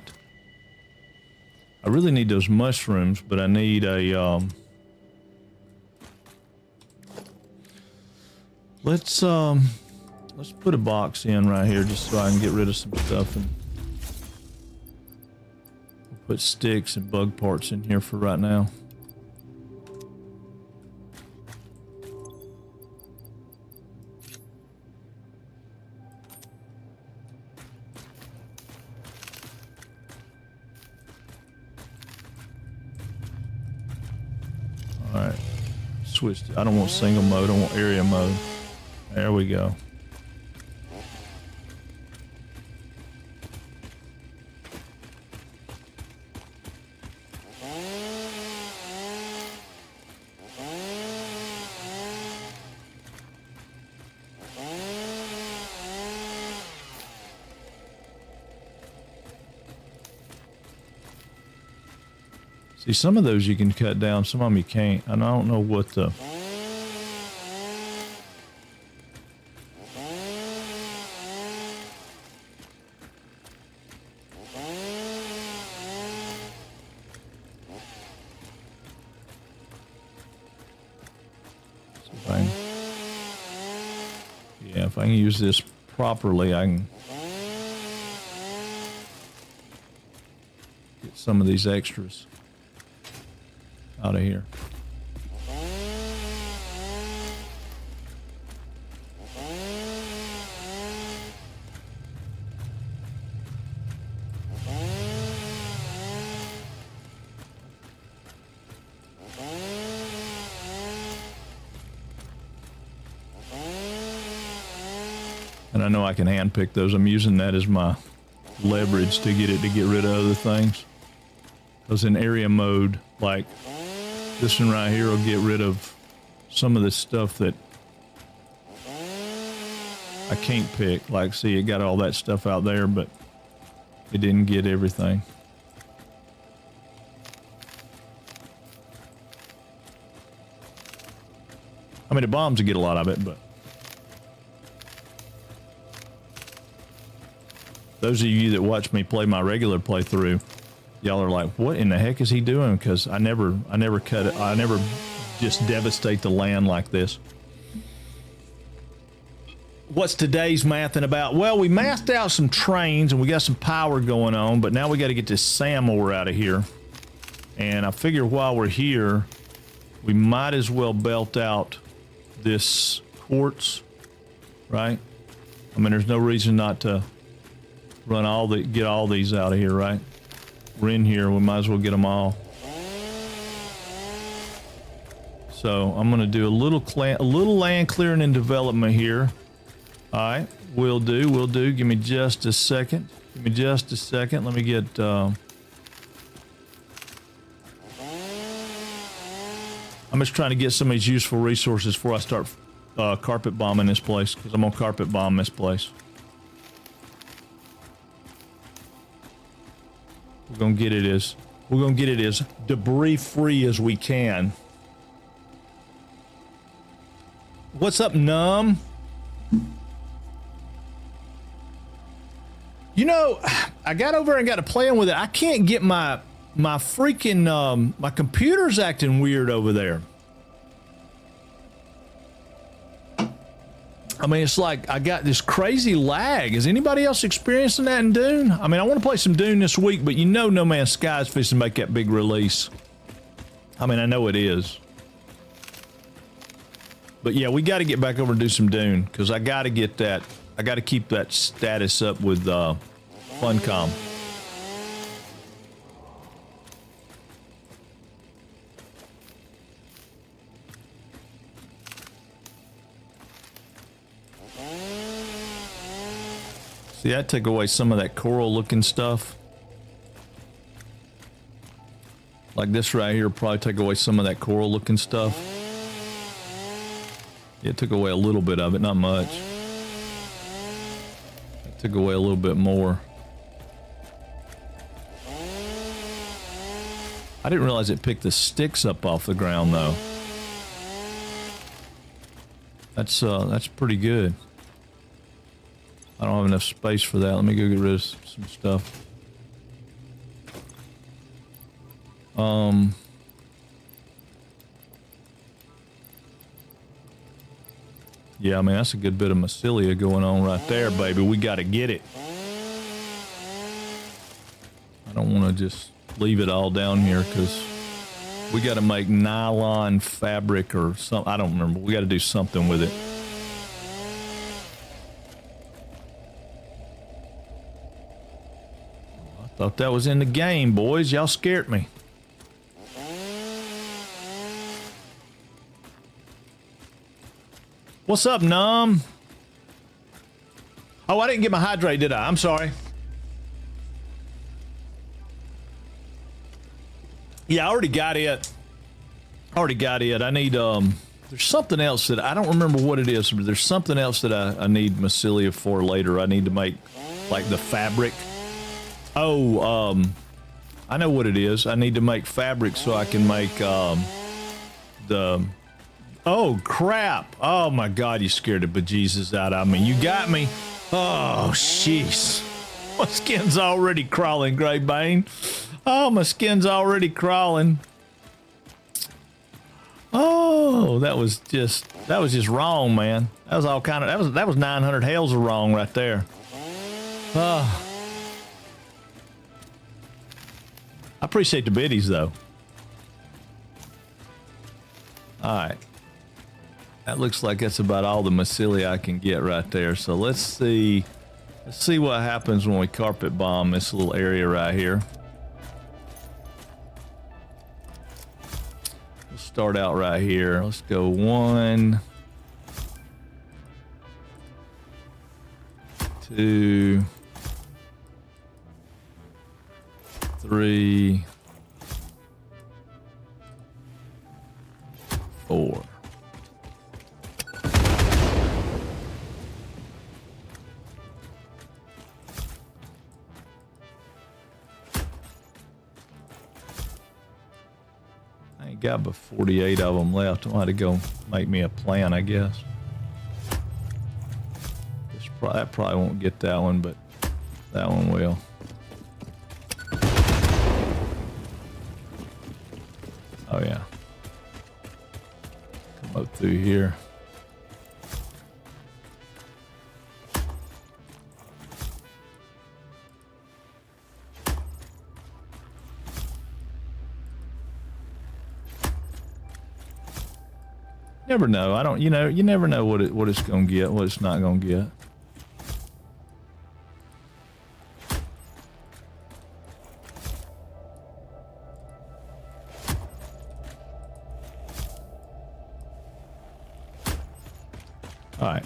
I really need those mushrooms, but I need a let's put a box in right here just so I can get rid of some stuff, and we'll put sticks and bug parts in here for right now. Alright, switch. I don't want single mode, I want area mode. There we go. See, some of those you can cut down, some of them you can't. And I don't know what the... Yeah, if I can use this properly, I can get some of these extras out of here. And I know I can handpick those. I'm using that as my leverage to get it to get rid of other things. Because in area mode, like this one right here will get rid of some of the stuff that I can't pick. Like, see, it got all that stuff out there, but it didn't get everything. I mean, the bombs will get a lot of it, but those of you that watch me play my regular playthrough, y'all are like, what in the heck is he doing? Because I never cut it. I never just devastate the land like this. What's today's mathing about? Well, we mathed out some trains and we got some power going on, but now we got to get this SAM ore out of here. And I figure while we're here, we might as well belt out this quartz, right? I mean, there's no reason not to get all these out of here, right? We're in here, we might as well get them all. So I'm gonna do a little land clearing and development here. All right, will do. Give me just a second. Let me get. I'm just trying to get some of these useful resources before I start carpet bombing this place, because I'm gonna carpet bomb this place. We're gonna get it as debris free as we can. What's up, Numb? You know, I got over and got to playing with it. I can't get my freaking my computer's acting weird over there. I mean, it's like I got this crazy lag. Is anybody else experiencing that in Dune? I mean, I want to play some Dune this week, but you know No Man's Sky is fixing to make that big release. I mean, I know it is. But yeah, we got to get back over and do some Dune because I got to get that. I got to keep that status up with Funcom. See, that took away some of that coral looking stuff. Like this right here probably take away some of that coral looking stuff. It took away a little bit of it, not much. It took away a little bit more. I didn't realize it picked the sticks up off the ground though. That's pretty good. I don't have enough space for that. Let me go get rid of some stuff. Yeah, I mean, that's a good bit of mycelia going on right there, baby. We got to get it. I don't want to just leave it all down here because we got to make nylon fabric or something. I don't remember. We got to do something with it. I thought that was in the game, boys. Y'all scared me. What's up, Numb? Oh, I didn't get my hydrate, did I? I'm sorry. Yeah, I already got it. I need, there's something else that I don't remember what it is, but there's something else that I need mycelia for later. I need to make, like, the fabric. Oh, I know what it is. I need to make fabric so I can make, the... Oh, crap. Oh, my God, you scared the bejesus out of me. You got me. Oh, jeez. My skin's already crawling, Greybane. Oh, my skin's already crawling. Oh, that was just wrong, man. That was all kind of, that was 900 hells of wrong right there. Oh. I appreciate the biddies, though. All right. That looks like that's about all the mycelia I can get right there. So let's see what happens when we carpet bomb this little area right here. We'll start out right here. Let's go 1, 2, 3, 4. Got but 48 of them left. I'll have to go make me a plan, I guess. That probably won't get that one, but that one will. Oh yeah. Come up through here. Never know. I don't. You never know what it's gonna get, what it's not gonna get. All right.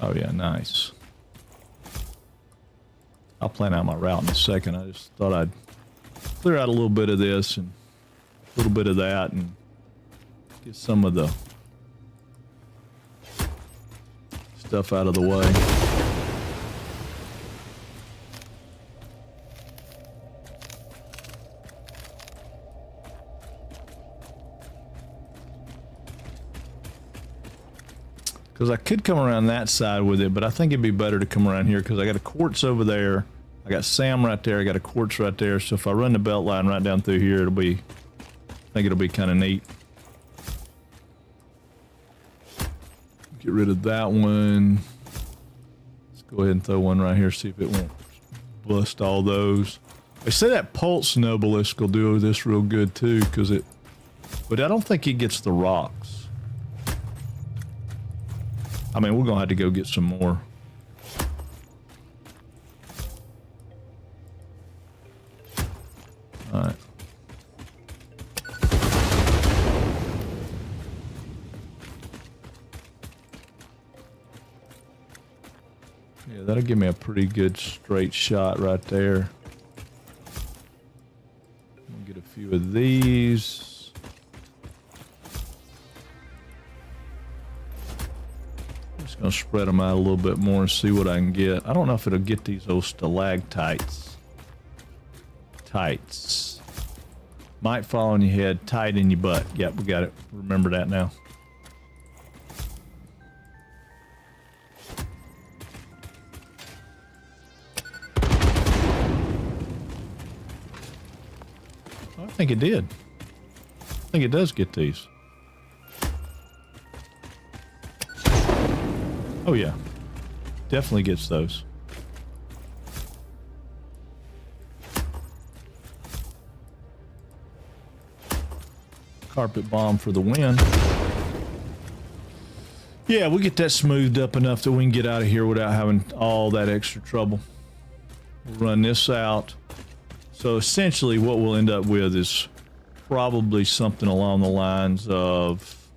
Oh yeah, nice. I'll plan out my route in a second. I just thought I'd clear out a little bit of this and a little bit of that and get some of the stuff out of the way. Because I could come around that side with it, but I think it'd be better to come around here because I got a quartz over there. I got Sam right there. I got a quartz right there. So if I run the belt line right down through here, I think it'll be kind of neat. Get rid of that one. Let's go ahead and throw one right here, see if it won't bust all those. They say that pulse Nobelisk will do this real good too, because it, but I don't think it gets the rocks. I mean, we're gonna have to go get some more. All right. Yeah, that'll give me a pretty good straight shot right there. I'll get a few of these. I'm just gonna spread them out a little bit more and see what I can get. I don't know if it'll get these old stalactites. Tights. Might fall on your head, tight in your butt. Yep, we got it. Remember that now. I think it did. I think it does get these. Oh yeah. Definitely gets those. Carpet bomb for the win. Yeah, we get that smoothed up enough that we can get out of here without having all that extra trouble. We'll run this out. So essentially what we'll end up with is probably something along the lines of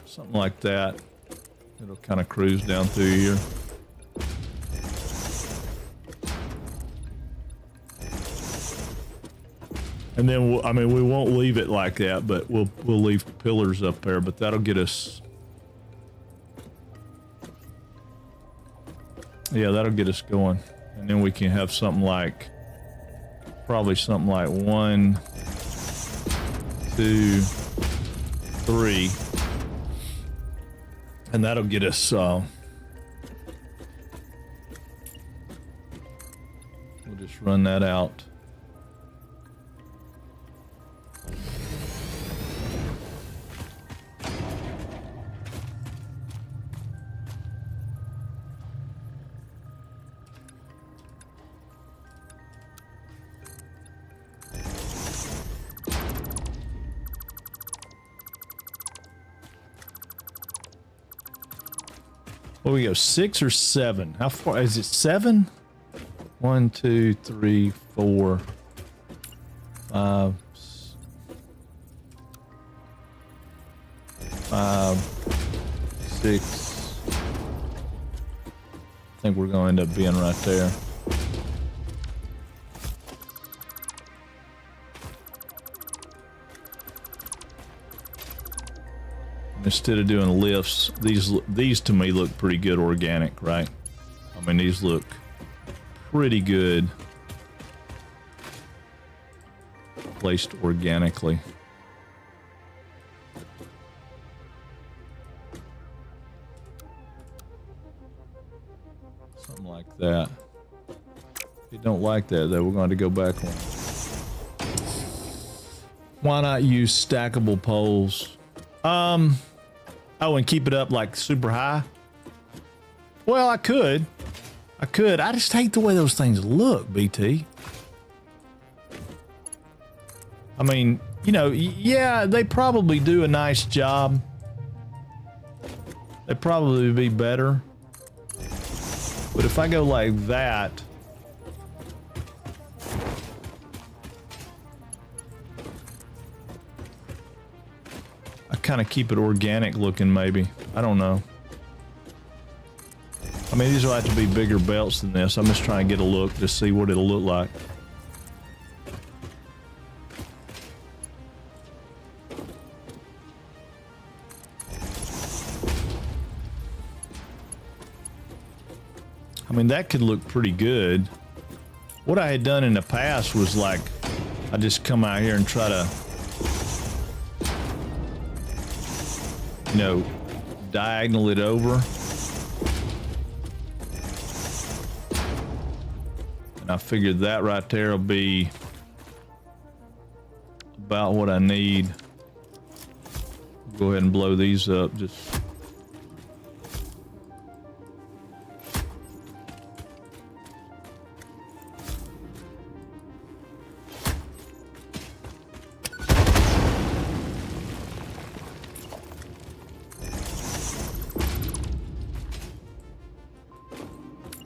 something like that. It'll kind of cruise down through here. And then we'll, I mean, we won't leave it like that, but we'll leave pillars up there, but that'll get us. Yeah, that'll get us going. And then we can have something like, probably something like 1, 2, 3. And that'll get us, we'll just run that out. What we go, 6 or 7? How far is it? 7? 1, 2, 3, 4, 5, 6. I think we're going to end up being right there. Instead of doing lifts, these to me look pretty good organic, right? I mean, these look pretty good placed organically. Something like that. If you don't like that, though, we're going to go back one. Why not use stackable poles? Oh, and keep it up like super high? Well, I could. I just hate the way those things look, BT. I mean, you know, yeah, they probably do a nice job. They'd probably be better. But if I go like that, I kind of keep it organic looking, maybe. I don't know. I mean, these will have to be bigger belts than this. I'm just trying to get a look to see what it'll look like. I mean, that could look pretty good. What I had done in the past was like, I just come out here and try to, you know, diagonal it over. And I figured that right there will be about what I need. Go ahead and blow these up. Just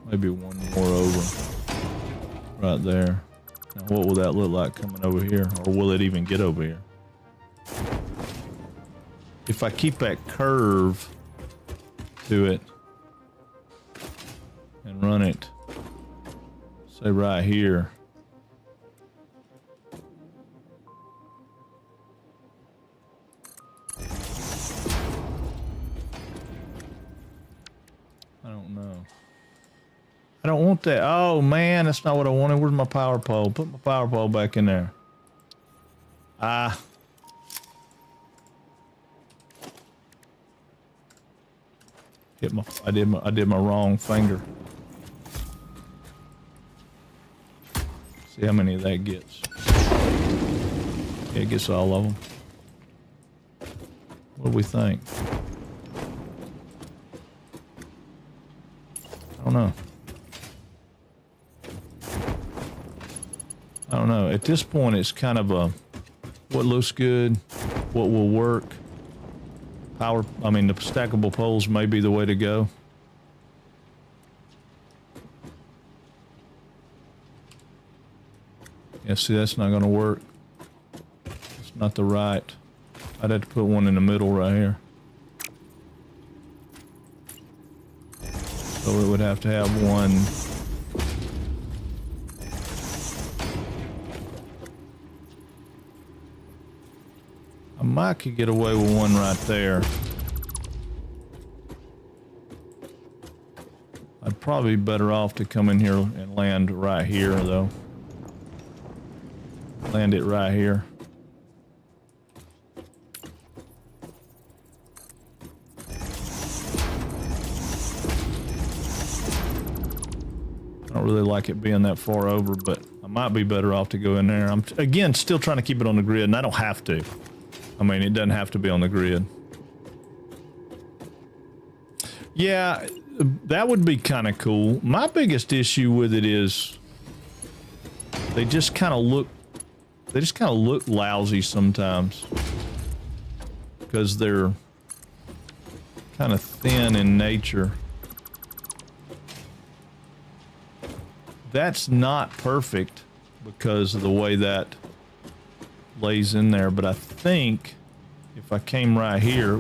maybe one more over right there. Now what will that look like coming over here? Or will it even get over here? If I keep that curve to it and run it, say right here. I don't know. I don't want that. Oh man, that's not what I wanted. Where's my power pole? Put my power pole back in there. Ah. I did my wrong finger. See how many of that gets. Yeah, it gets all of them. What do we think? I don't know. I don't know. At this point, it's kind of a what looks good, what will work. The stackable poles may be the way to go. Yeah, see, that's not going to work. It's not the right. I'd have to put one in the middle right here. So it would have to have one. I might could get away with one right there. I'd probably be better off to come in here and land right here, though. Land it right here. I don't really like it being that far over, but I might be better off to go in there. I'm, again, still trying to keep it on the grid, and I don't have to. I mean, it doesn't have to be on the grid. Yeah, that would be kind of cool. My biggest issue with it is they just kind of look lousy sometimes because they're kind of thin in nature. That's not perfect because of the way that lays in there, but I think if I came right here,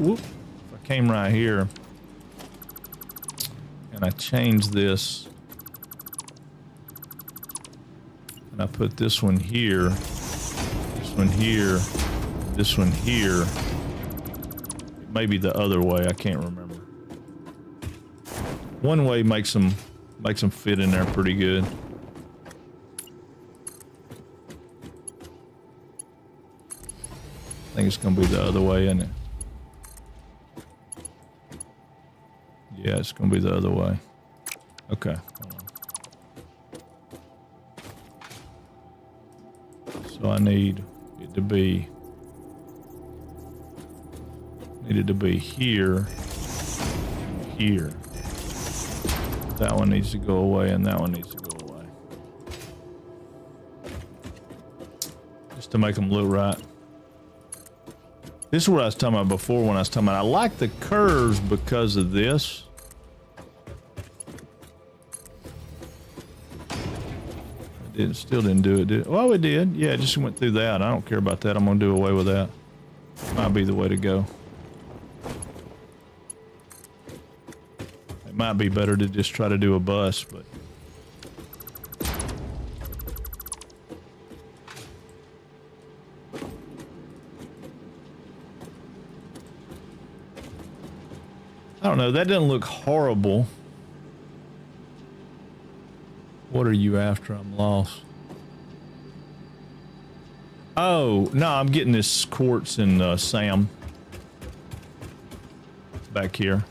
and I change this and I put this one here, this one here, this one here, maybe the other way, I can't remember. One way makes them fit in there pretty good. I think it's gonna be the other way, isn't it? Yeah, it's gonna be the other way. Okay. Hold on. So I need it to be here, here. That one needs to go away, and that one needs to go away. Just to make them look right. This is what I was talking about before when I was talking about I like the curves because of this. Still didn't do it, did it? Well, it did. Yeah, it just went through that. I don't care about that. I'm going to do away with that. Might be the way to go. It might be better to just try to do a bus, but... I don't know. That doesn't look horrible. What are you after? I'm lost. Oh, no, I'm getting this quartz and Sam back here.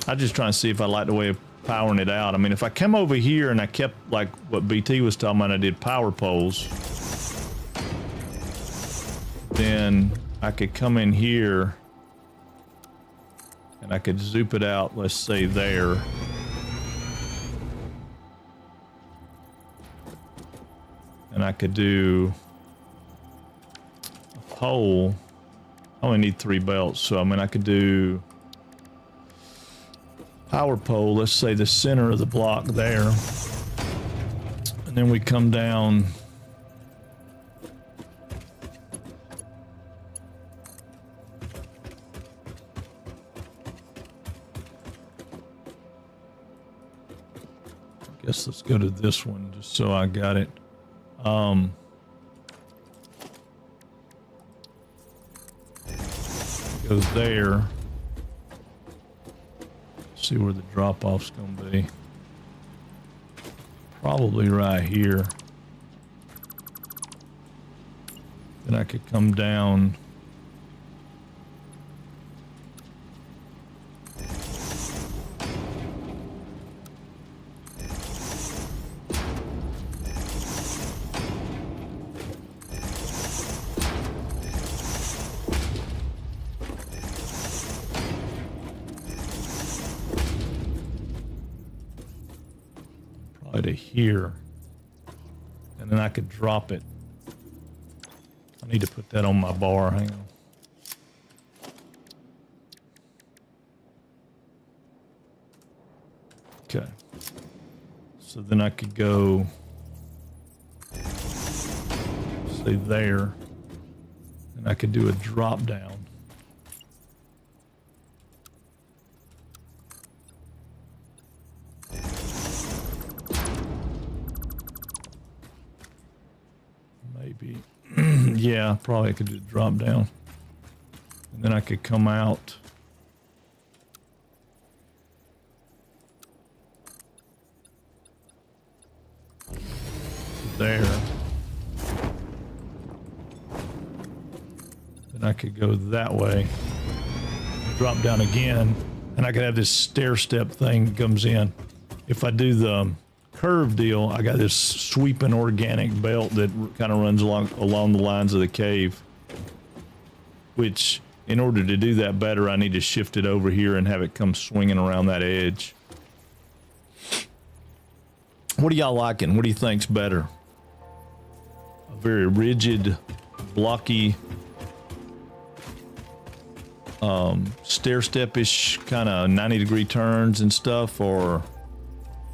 I'm just trying to see if I like the way powering it out. I mean, if I come over here and I kept like what BT was talking about, I did power poles, then I could come in here and I could zoop it out, let's say there. And I could do a pole. I only need 3 belts, so I mean I could do power pole, let's say the center of the block there. And then we come down I guess let's go to this one just so I got it. Goes there. See where the drop off's gonna be. Probably right here. Then I could come down. To here, and then I could drop it. I need to put that on my bar. Hang on. Okay, so then I could go say there, and I could do a drop down. Yeah, probably I could do a drop down. And then I could come out. There. Then I could go that way. Drop down again. And I could have this stair step thing that comes in. If I do the curve deal, I got this sweeping organic belt that kind of runs along the lines of the cave, which in order to do that better I need to shift it over here and have it come swinging around that edge. What are y'all liking? What do you think's better? A very rigid, blocky, stair step-ish kind of 90-degree turns and stuff, or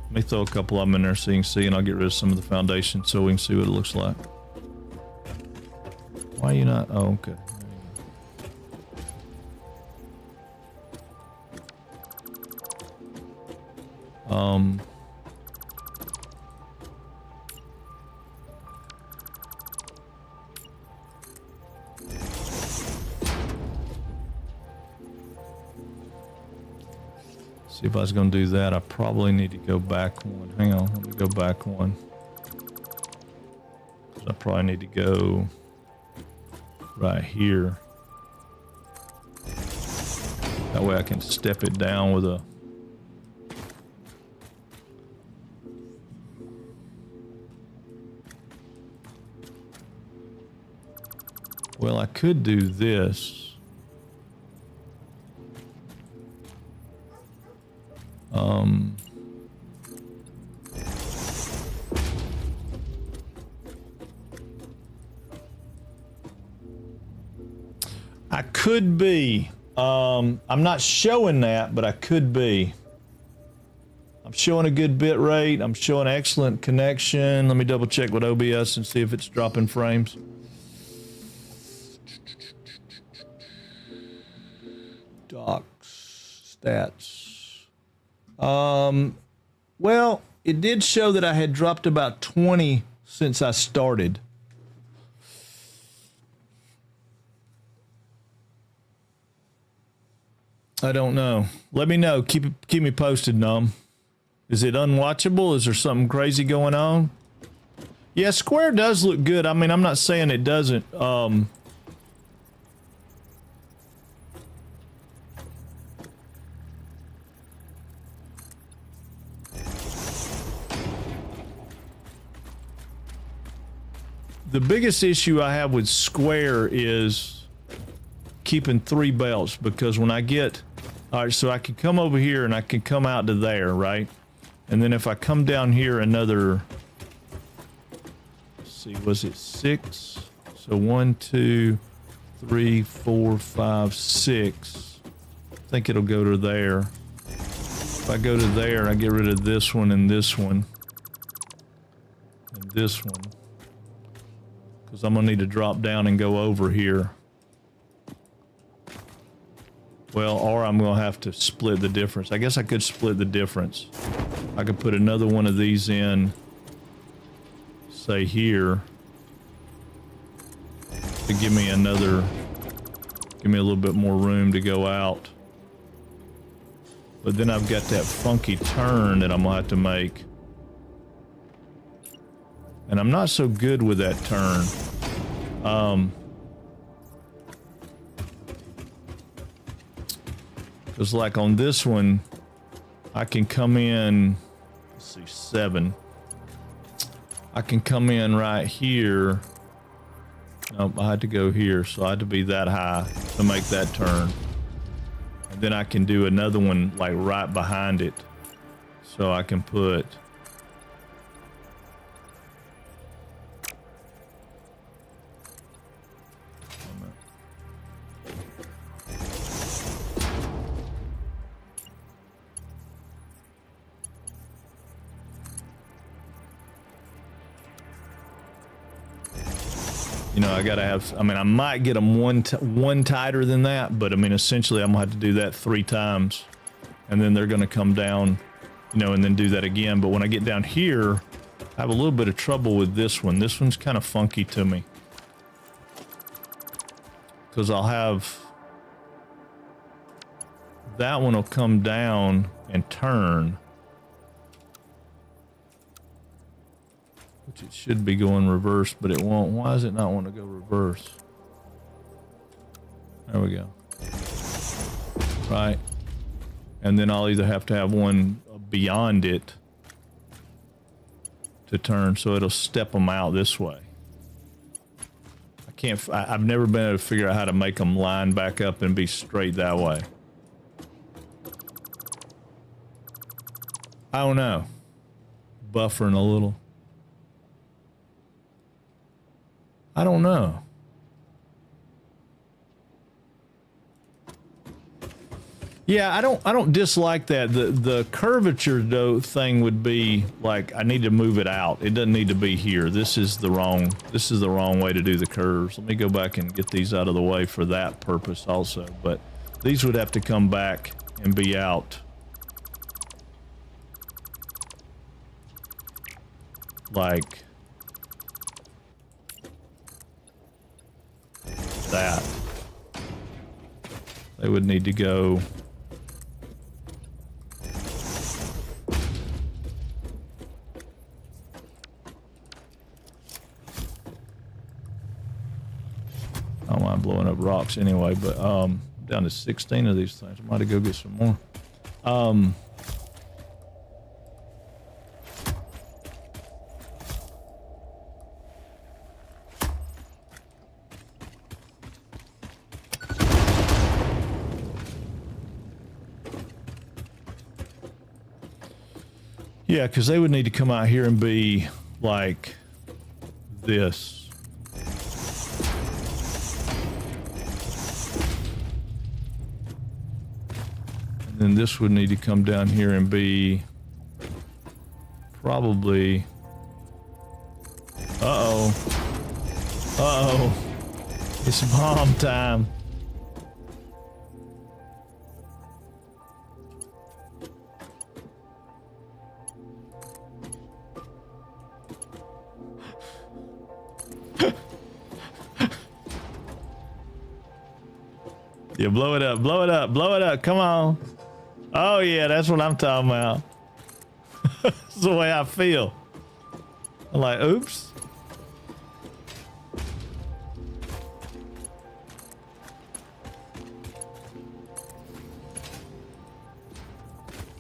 let me throw a couple of them in there so you can see, and I'll get rid of some of the foundation so we can see what it looks like. Why are you not? Oh, okay. See, if I was going to do that, I probably need to go back one. Hang on, let me go back one. I probably need to go right here. That way I can step it down with a... Well, I could do this. I could be. I'm not showing that, but I could be. I'm showing a good bit rate. I'm showing excellent connection. Let me double check with OBS and see if it's dropping frames. Docs, stats. Well, it did show that I had dropped about 20 since I started. I don't know. Let me know. Keep me posted, Num. Is it unwatchable? Is there something crazy going on? Yeah, Square does look good. I mean, I'm not saying it doesn't. the biggest issue I have with square is keeping 3 belts, because when I get, all right, so I can come over here and I can come out to there, right? And then if I come down here another, let's see, was it 6? So 1, 2, 3, 4, 5, 6. I think it'll go to there. If I go to there, I get rid of this one and this one. And this one. Because I'm going to need to drop down and go over here. Well, or I'm going to have to split the difference. I guess I could split the difference. I could put another one of these in, say here, to give me a little bit more room to go out. But then I've got that funky turn that I'm going to have to make. And I'm not so good with that turn. Because like on this one, I can come in, let's see, 7. I can come in right here. Nope, I had to go here, so I had to be that high to make that turn. And then I can do another one like right behind it. So I can put... You know, I gotta have, I mean, I might get them one tighter than that, but I mean, essentially I'm gonna have to do that 3 times and then they're gonna come down, you know, and then do that again. But when I get down here, I have a little bit of trouble with this one. This one's kind of funky to me. Because I'll have, that one will come down and turn. Which it should be going reverse, but it won't. Why does it not want to go reverse? There we go. Right. And then I'll either have to have one beyond it to turn, so it'll step them out this way. I've never been able to figure out how to make them line back up and be straight that way. I don't know. Buffering a little. I don't know. Yeah, I don't dislike that. The curvature though thing would be like I need to move it out. It doesn't need to be here. This is the wrong way to do the curves. Let me go back and get these out of the way for that purpose also. But these would have to come back and be out. Like that. They would need to go I don't mind blowing up rocks anyway, but down to 16 of these things. I might have go get some more. Yeah, because they would need to come out here and be like this. And then this would need to come down here and be probably... Uh-oh. Uh-oh. It's bomb time. Yeah, blow it up, blow it up, blow it up. Come on. Oh, yeah, that's what I'm talking about. That's the way I feel. I'm like, oops.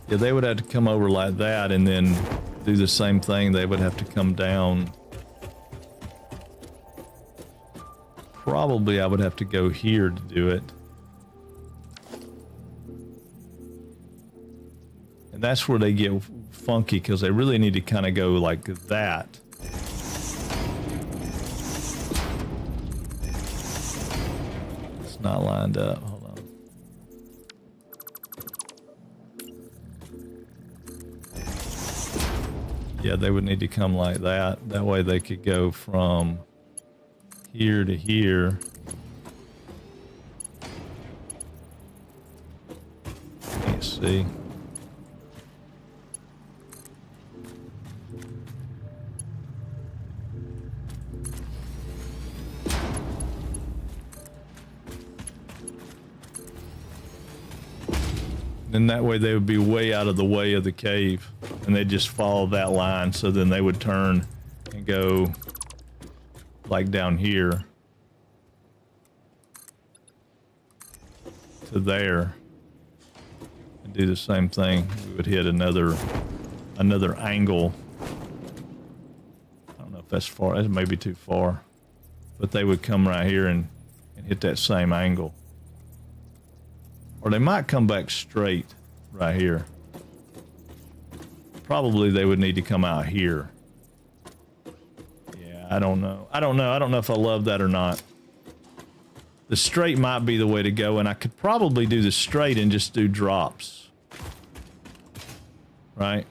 Yeah, they would have to come over like that and then do the same thing. They would have to come down probably I would have to go here to do it. And that's where they get funky, because they really need to kind of go like that. It's not lined up. Hold on. Yeah, they would need to come like that. That way they could go from here to here. Can't see. And that way they would be way out of the way of the cave, and they'd just follow that line. So then they would turn and go like down here to there and do the same thing. We would hit another angle. I don't know if that's far. That may be too far, but they would come right here and hit that same angle. Or they might come back straight right here. Probably they would need to come out here. Yeah, I don't know. I don't know if I love that or not. The straight might be the way to go, and I could probably do the straight and just do drops. Right?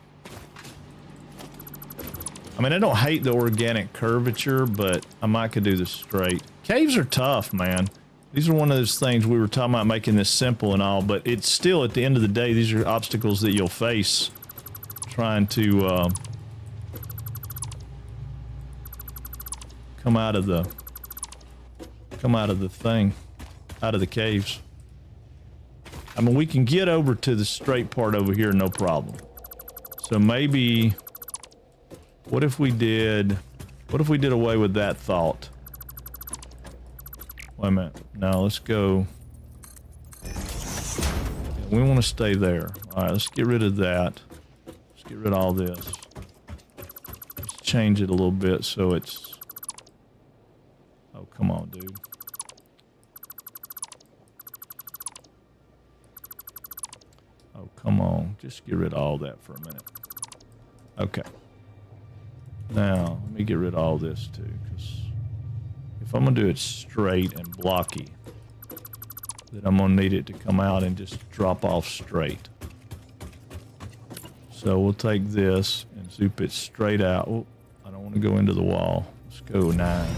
I mean, I don't hate the organic curvature, but I might could do the straight. Caves are tough, man. These are one of those things we were talking about, making this simple and all, but it's still, at the end of the day, these are obstacles that you'll face trying to come out of the thing, out of the caves. I mean, we can get over to the straight part over here, no problem. So maybe, what if we did away with that thought? Wait a minute. Now let's go. We want to stay there. All right, let's get rid of that. Let's get rid of all this. Let's change it a little bit so it's... Oh, come on, dude. Oh, come on. Just get rid of all that for a minute. Okay. Now, let me get rid of all this too, because if I'm going to do it straight and blocky, then I'm going to need it to come out and just drop off straight. So we'll take this and zoop it straight out. Oh, I don't want to go into the wall. Let's go 9.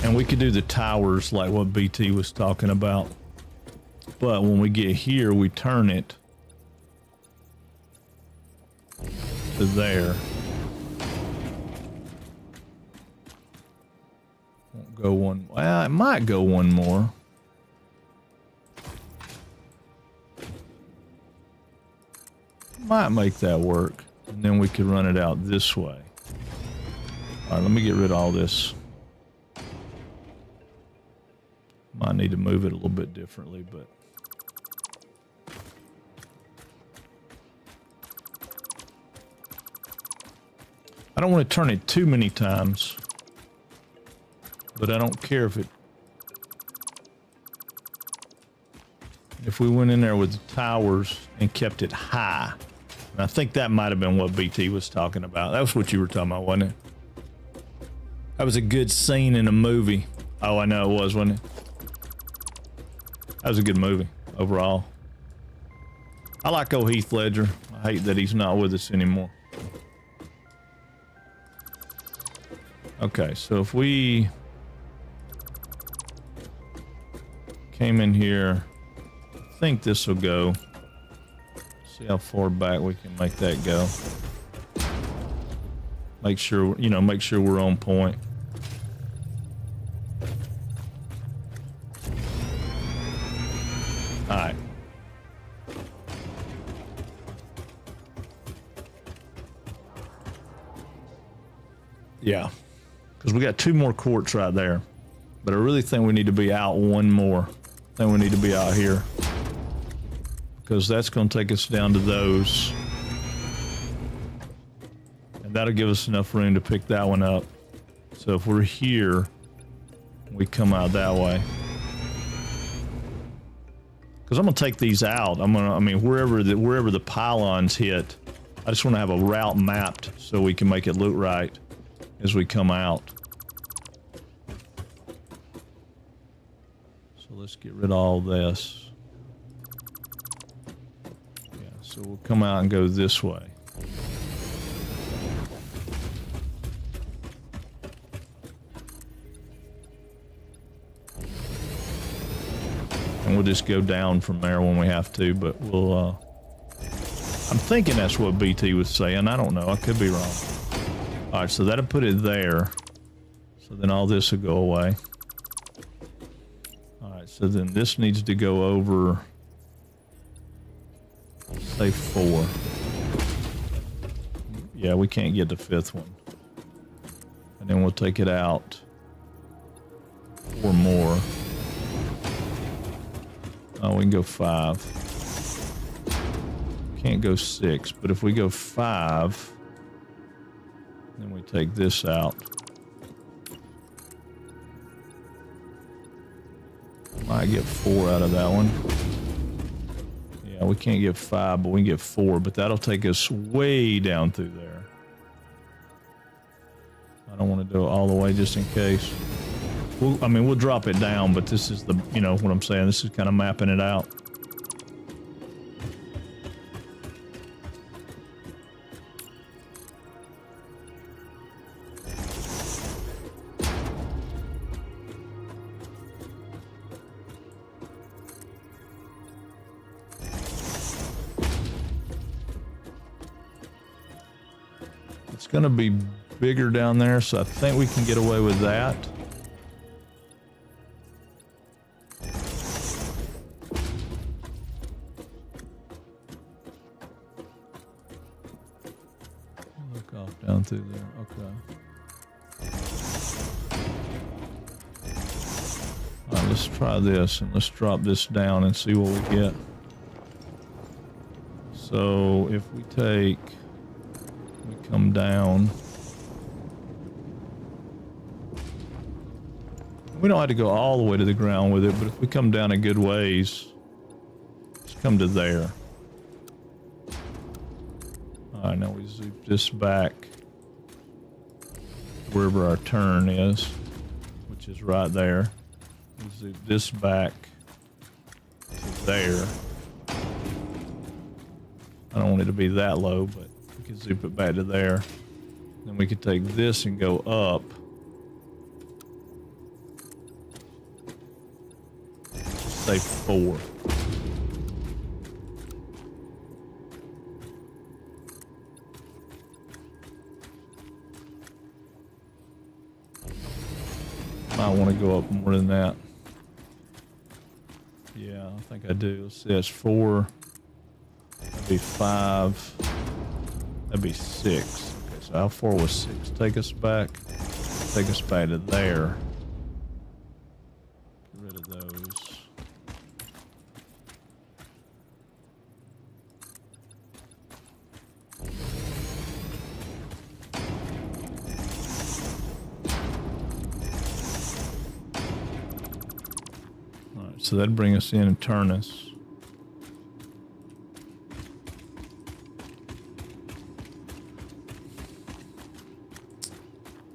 And we could do the towers like what BT was talking about. But when we get here, we turn it to there. Won't go one. Well, it might go one more. Might make that work. And then we could run it out this way. All right, let me get rid of all this. Might need to move it a little bit differently, but... I don't want to turn it too many times, but I don't care if we went in there with the towers and kept it high. And I think that might have been what BT was talking about. That was what you were talking about, wasn't it? That was a good scene in a movie. Oh, I know it was, wasn't it? That was a good movie overall. I like old Heath Ledger. I hate that he's not with us anymore. Okay, so if we came in here, I think this will go. See how far back we can make that go. Make sure, you know, make sure we're on point. All right. Yeah. Because we got 2 more quartz right there. But I really think we need to be out one more. I think we need to be out here. Because that's going to take us down to those. And that'll give us enough room to pick that one up. So if we're here, we come out that way. Because I'm gonna take these out. I mean, wherever the pylons hit, I just want to have a route mapped so we can make it look right as we come out. So let's get rid of all this. Yeah, so we'll come out and go this way. And we'll just go down from there when we have to, but we'll, I'm thinking that's what BT was saying. I don't know. I could be wrong. All right, so that'll put it there. So then all this will go away. All right, so then this needs to go over, say 4. Yeah, we can't get the 5th one. And then we'll take it out 4 more. Oh, we can go 5. Can't go 6, but if we go 5, then we take this out. Might get 4 out of that one. Yeah, we can't get 5, but we can get 4, but that'll take us way down through there. I don't want to do it all the way just in case. I mean, we'll drop it down, but this is the, you know what I'm saying? This is kind of mapping it out. It's going to be bigger down there, so I think we can get away with that. Look off down through there. Okay. All right, let's try this and let's drop this down and see what we get. So if we take, we come down. We don't have to go all the way to the ground with it, but if we come down a good ways, let's come to there. All right, now we zoom this back wherever our turn is, which is right there. We zoom this back to there. I don't want it to be that low, but we can zoom it back to there. Then we could take this and go up. Say 4. I want to go up more than that. Yeah, I think I do. Let's see, that's 4. That'd be 5. That'd be 6. Okay, so how far was 6? Take us back. Take us back to there. Get rid of those. So that'd bring us in and turn us.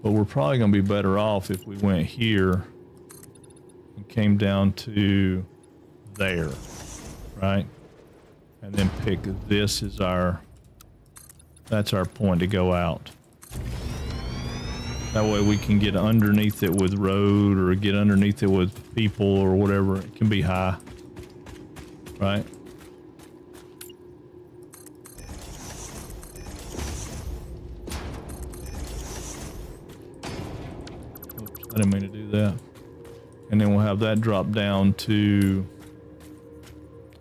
But we're probably going to be better off if we went here and came down to there, right? And then pick this as our, that's our point to go out. That way we can get underneath it with road or get underneath it with people or whatever. It can be high, right? Oops, I didn't mean to do that. And then we'll have that drop down to,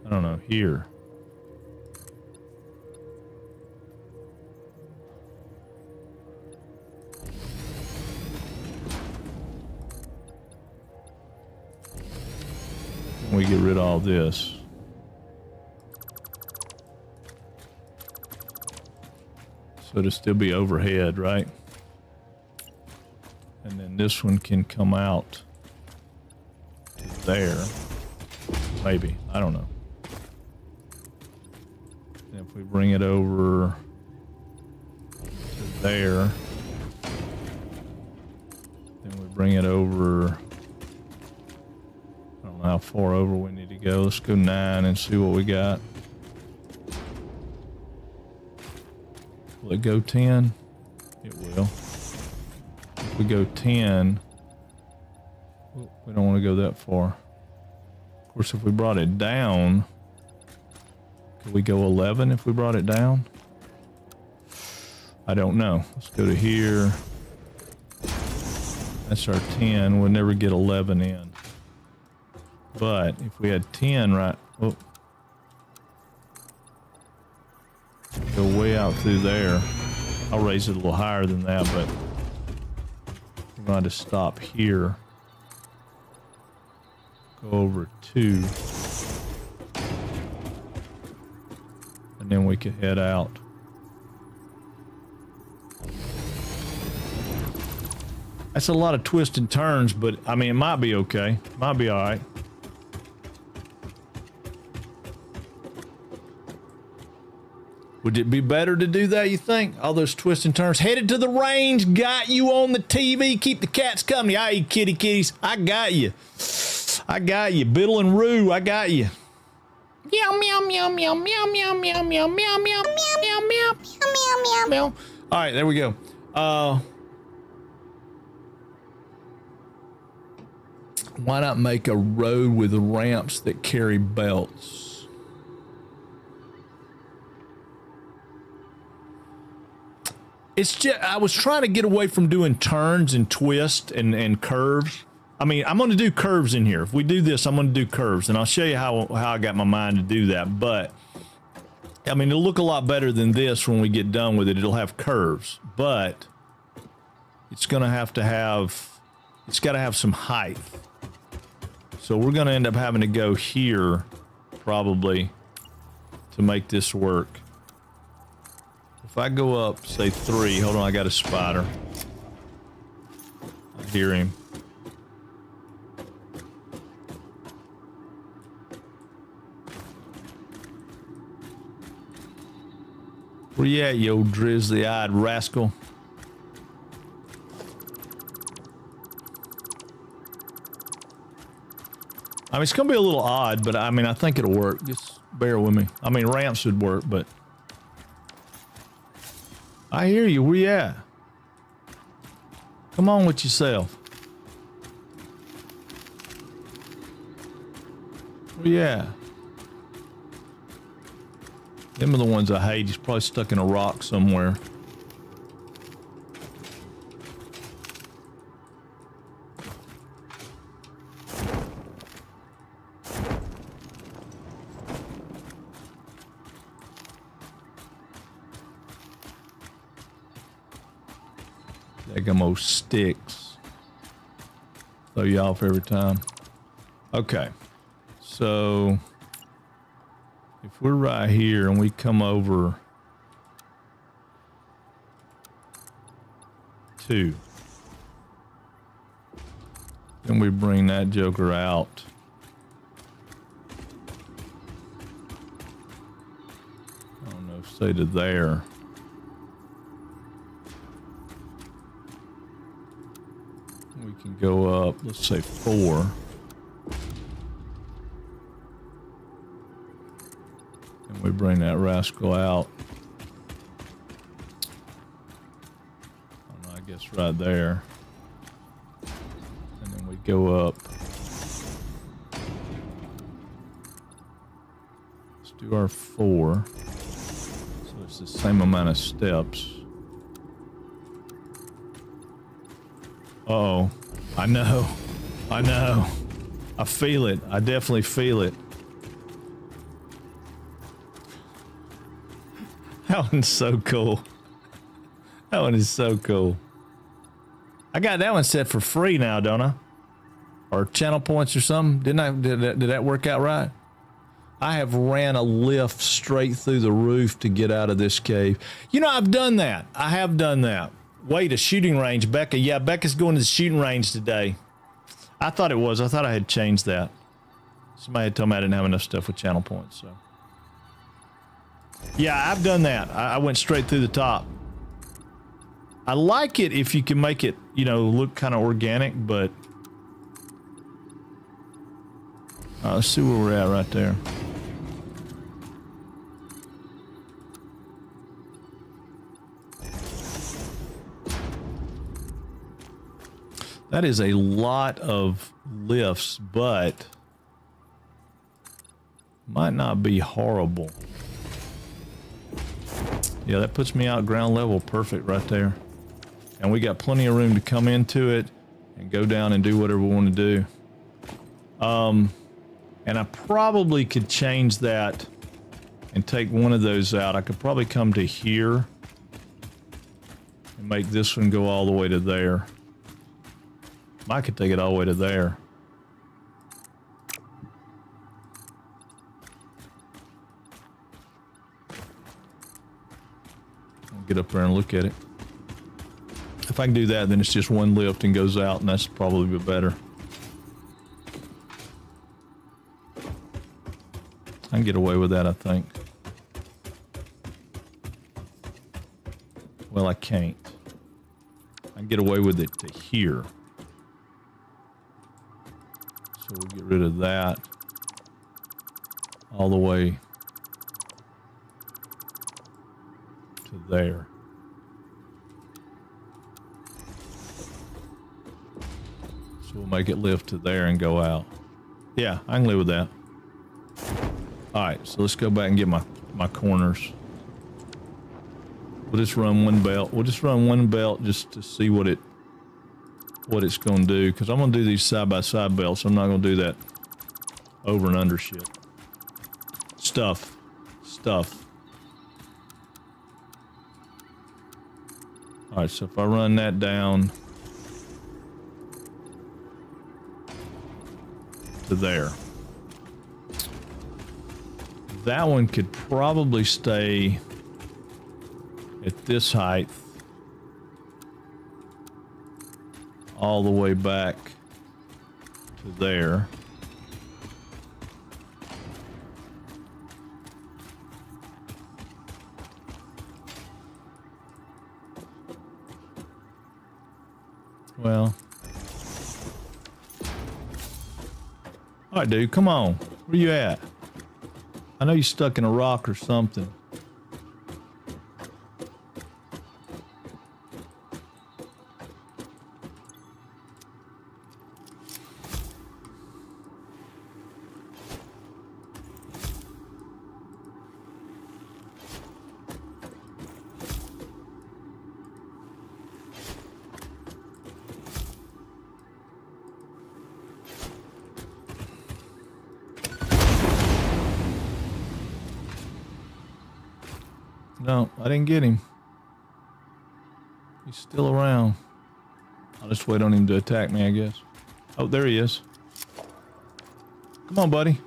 I don't know, here. We get rid of all this. So it'll still be overhead, right? And And then this one can come out there. Maybe. I don't know. And if we bring it over to there, then we bring it over. I don't know how far over we need to go. Let's go 9 and see what we got. Will it go 10? It will. If we go 10, we don't want to go that far. Of course, if we brought it down, could we go 11 if we brought it down? I don't know. Let's go to here. That's our 10. We'll never get 11 in. But if we had 10 right... Oh. Go way out through there. I'll raise it a little higher than that, but we're going to stop here. Go over 2. And then we could head out. That's a lot of twists and turns, but I mean, it might be okay. Might be all right. Would it be better to do that, you think? All those twists and turns. Headed to the range. Got you on the TV. Keep the cats company. I eat kitties. I got you. I got you. Biddle and Roo. I got you. Meow, meow, meow, meow, meow, meow, meow, meow, meow, meow, meow, meow, meow, meow, meow. All right, there we go. Why not make a road with ramps that carry belts? It's just, I was trying to get away from doing turns and twists and curves. I mean, I'm going to do curves in here. If we do this, I'm going to do curves, and I'll show you how I got my mind to do that. But, I mean, it'll look a lot better than this when we get done with it. It'll have curves, but it's going to have, it's got to have some height. So we're going to end up having to go here, probably, to make this work. If I go up, say 3, hold on, I got a spider. I hear him. Where you at, you old drizzly-eyed rascal? I mean, it's going to be a little odd, but I mean, I think it'll work. Just bear with me. I mean, ramps would work, but... I hear you. Where you at? Come on with yourself. Where you at? Them are the ones I hate. He's probably stuck in a rock somewhere. Daggum sticks. Throw you off every time. Okay. So... if we're right here and we come over 2, then we bring that joker out. I don't know, say to there. We can go up, let's say 4. We bring that rascal out. I don't know, I guess right there. And then we go up. Let's do our 4. So it's the same amount of steps. Uh-oh. I know. I know. I feel it. I definitely feel it. That one's so cool. That one is so cool. I got that one set for free now, don't I? Or channel points or something. Did that work out right? I have ran a lift straight through the roof to get out of this cave. You know, I've done that. I have done that. Wait, a shooting range. Becca. Yeah, Becca's going to the shooting range today. I thought it was. I thought I had changed that. Somebody had told me I didn't have enough stuff with channel points, so. Yeah, I've done that. I went straight through the top. I like it if you can make it, you know, look kind of organic, but... let's see where we're at right there. That is a lot of lifts, but might not be horrible. Yeah, that puts me out ground level perfect right there. And we got plenty of room to come into it and go down and do whatever we want to do. And I probably could change that and take one of those out. I could probably come to here and make this one go all the way to there. I could take it all the way to there. I'll get up there and look at it. If I can do that, then it's just one lift and goes out, and that's probably better. I can get away with that, I think. Well, I can't. I can get away with it to here. So we'll get rid of that all the way to there. So we'll make it lift to there and go out. Yeah, I can live with that. All right, so let's go back and get my corners. We'll just run one belt. We'll just run one belt just to see what it's going to do, because I'm going to do these side-by-side belts. I'm not going to do that over and under shit. Stuff. All right, so if I run that down to there, that one could probably stay at this height all the way back to there. Well, all right, dude, come on. Where you at? I know you're stuck in a rock or something. No, I didn't get him. He's still around. I'll just wait on him to attack me, I guess. Oh, there he is. Come on, buddy.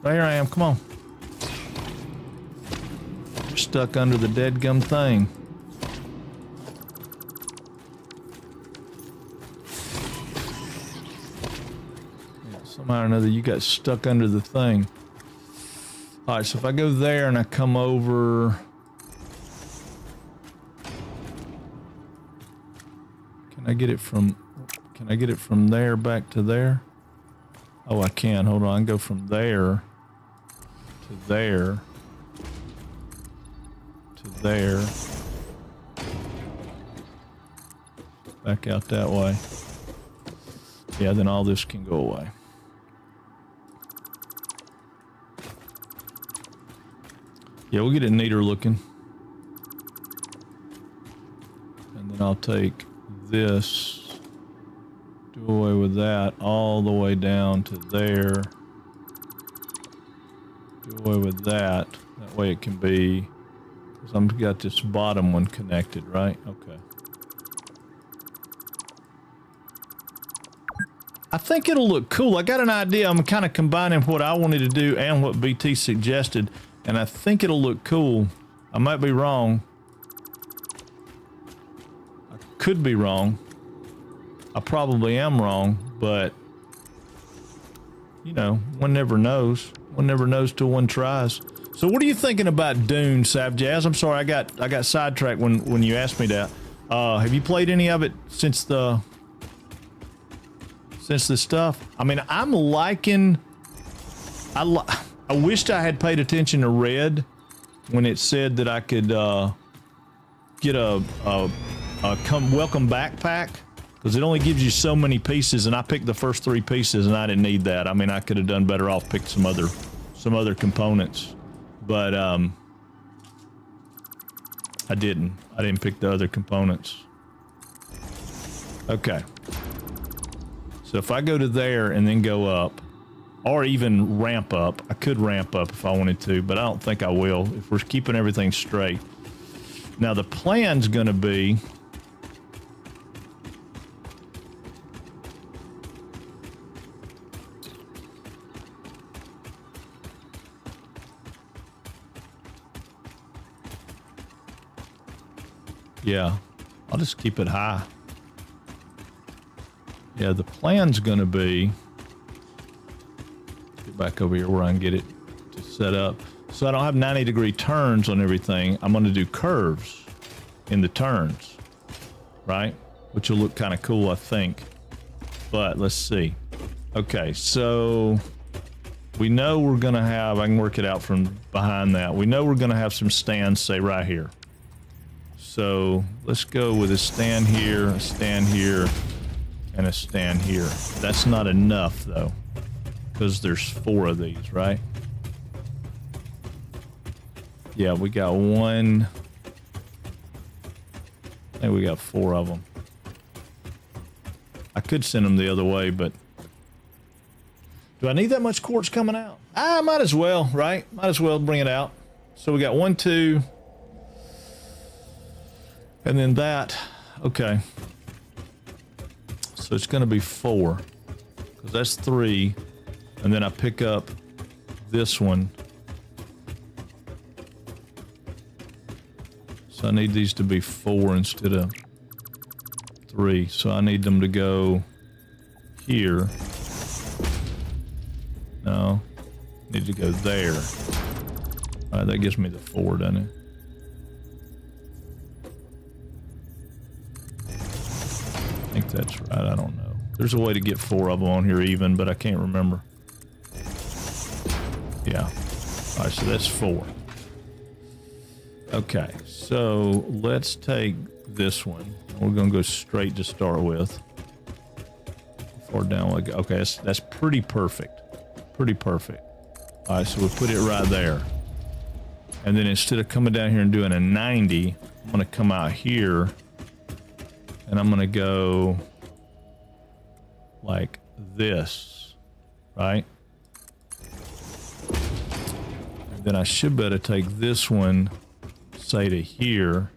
Right here I am. Come on. You're stuck under the dead-gum thing. Yeah, somehow or another, you got stuck under the thing. All right, so if I go there and I come over... Can I get it from there back to there? Oh, I can. Hold on. I can go from there to there to there. Back out that way. Yeah, then all this can go away. Yeah, we'll get it neater looking. And then I'll take this, do away with that all the way down to there, do away with that, that way it can be, because I've got this bottom one connected, right? Okay. I think it'll look cool. I got an idea. I'm kind of combining what I wanted to do and what BT suggested, and I think it'll look cool. I might be wrong. could be wrong. I probably am wrong, but you know, one never knows. One never knows till one tries. So what are you thinking about Dune, Sav Jazz? I'm sorry, I got sidetracked when you asked me that. Have you played any of it since the stuff? I mean, I'm liking. I wished I had paid attention to Red when it said that I could get a welcome backpack, because it only gives you so many pieces, and I picked the first 3 pieces, and I didn't need that. I mean, I could have done better off picked some other components, but I didn't pick the other components. Okay, so if I go to there and then go up, or even ramp up, I could ramp up if I wanted to, but I don't think I will if we're keeping everything straight. Now the plan's gonna be yeah, I'll just keep it high. Yeah, the plan's gonna be, get back over here where I can get it to set up. So I don't have 90-degree turns on everything. I'm gonna do curves in the turns, right? Which will look kind of cool, I think. But let's see. Okay, so we know we're gonna have, I can work it out from behind that. We know we're gonna have some stands, say right here. So let's go with a stand here, and a stand here. That's not enough though, because there's 4 of these, right? Yeah, we got one. I think we got 4 of them. I could send them the other way, but do I need that much quartz coming out? I might as well, right? Might as well bring it out. So we got 1, 2, and then that. Okay. So it's going to be 4, because that's 3, and then I pick up this one. So I need these to be 4 instead of 3. So I need them to go here. No, need to go there. All right, that gives me the 4, doesn't it? I think that's right. I don't know. There's a way to get 4 of them on here even, but I can't remember. Yeah. All right, so that's 4. Okay, so let's take this one. We're going to go straight to start with. Far down. Okay, that's pretty perfect. Pretty perfect. All right, so we put it right there. And then instead of coming down here and doing a 90, I'm going to come out here. And I'm going to go like this, right? And then I should better take this one, say to here,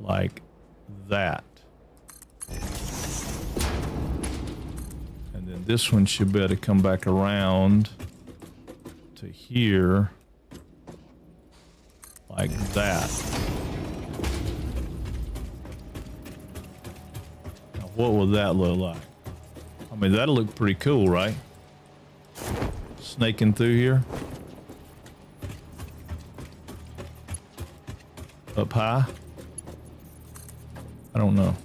like that. And then this one should better come back around to here, like that. What will that look like? I mean, that'll look pretty cool, right? Snaking through here. Up high. I don't know.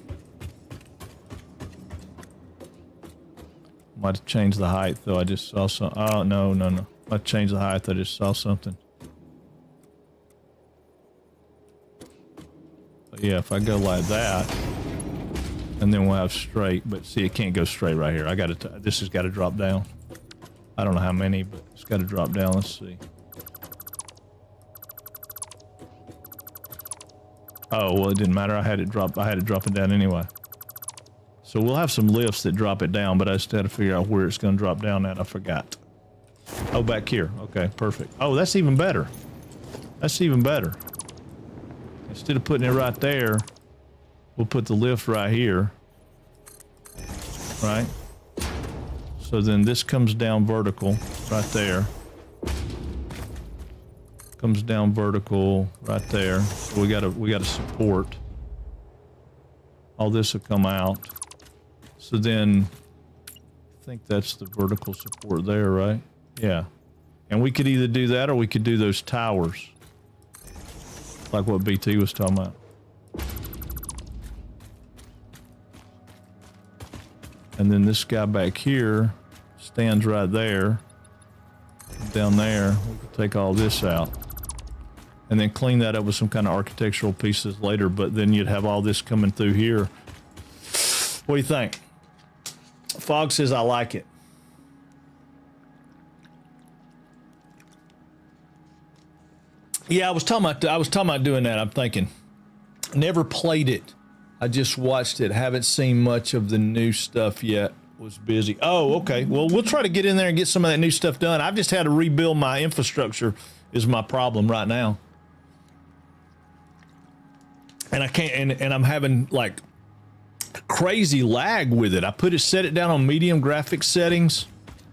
Might have changed the height though. I just saw some. Oh, no. Might have changed the height. I just saw something. But yeah, if I go like that. And then we'll have straight, but see, it can't go straight right here. I got to, this has got to drop down. I don't know how many, but it's got to drop down. Let's see. Oh, well, it didn't matter. I had it drop it down anyway. So we'll have some lifts that drop it down, but I just had to figure out where it's going to drop down at. I forgot. Oh, back here. Okay, perfect. Oh, that's even better. That's even better. Instead of putting it right there, we'll put the lift right here, right? So then this comes down vertical right there. comes down vertical right there. So we gotta support. All this will come out. So then I think that's the vertical support there, right? Yeah. And we could either do that or we could do those towers. Like what BT was talking about. And then this guy back here stands right there. Down there, we could take all this out. And then clean that up with some kind of architectural pieces later, but then you'd have all this coming through here. What do you think? Fog says I like it. Yeah, I was talking about doing that. I'm thinking. Never played it. I just watched it. Haven't seen much of the new stuff yet. Was busy. Oh, okay. Well, we'll try to get in there and get some of that new stuff done. I've just had to rebuild my infrastructure is my problem right now. And I can't, and I'm having like crazy lag with it. Set it down on medium graphics settings.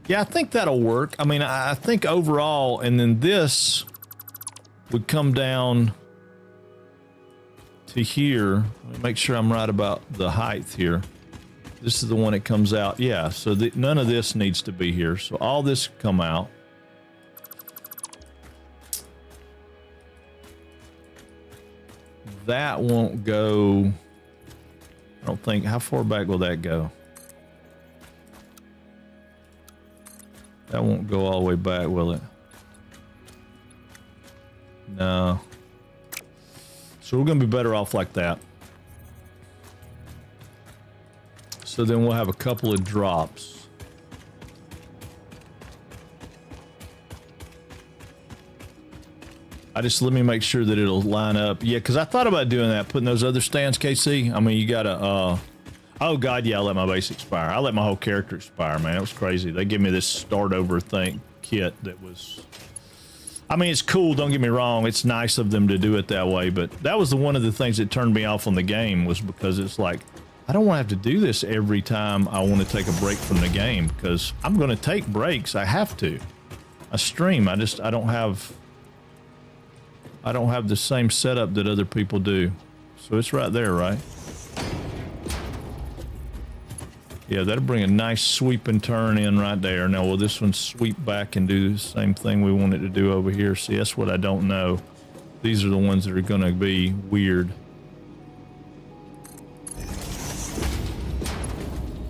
Yeah, I think that'll work. I mean, I think overall, and then this would come down to here. Let me make sure I'm right about the height here. This is the one that comes out. Yeah, so none of this needs to be here. So all this come out. That won't go. I don't think. How far back will that go? That won't go all the way back, will it? No. So we're going to be better off like that. So then we'll have a couple of drops. Let me make sure that it'll line up. Yeah, because I thought about doing that, putting those other stands, KC. I mean, you gotta, oh God, yeah, I let my base expire. I let my whole character expire, man. It was crazy. They gave me this start over kit that was, I mean, it's cool, don't get me wrong. It's nice of them to do it that way, but that was one of the things that turned me off on the game, was because it's like, I don't want to have to do this every time I want to take a break from the game, because I'm going to take breaks. I have to. I stream. I don't have the same setup that other people do. So it's right there, right? Yeah, that'll bring a nice sweep and turn in right there. Now, will this one sweep back and do the same thing we want it to do over here? See, that's what I don't know. These are the ones that are going to be weird.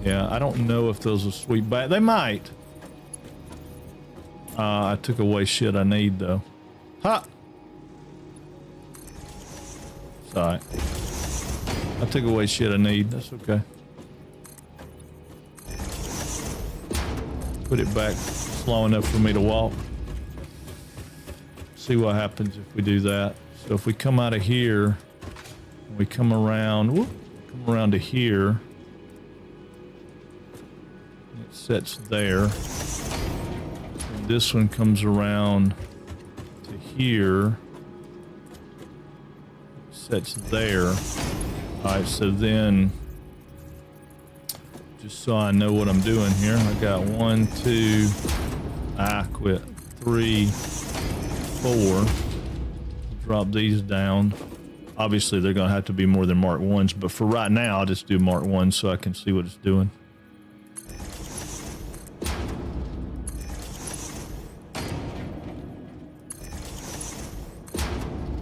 Yeah, I don't know if those will sweep back. They might. I took away shit I need, though. Ha! Sorry. I took away shit I need. That's okay. Put it back slow enough for me to walk. See what happens if we do that. So if we come out of here, we come around, come around to here. It sets there. And this one comes around to here. It sets there. All right, so then, just so I know what I'm doing here, I got 1, 2, quit, 3, 4. Drop these down. Obviously, they're going to have to be more than Mark 1s, but for right now, I'll just do Mark 1 so I can see what it's doing.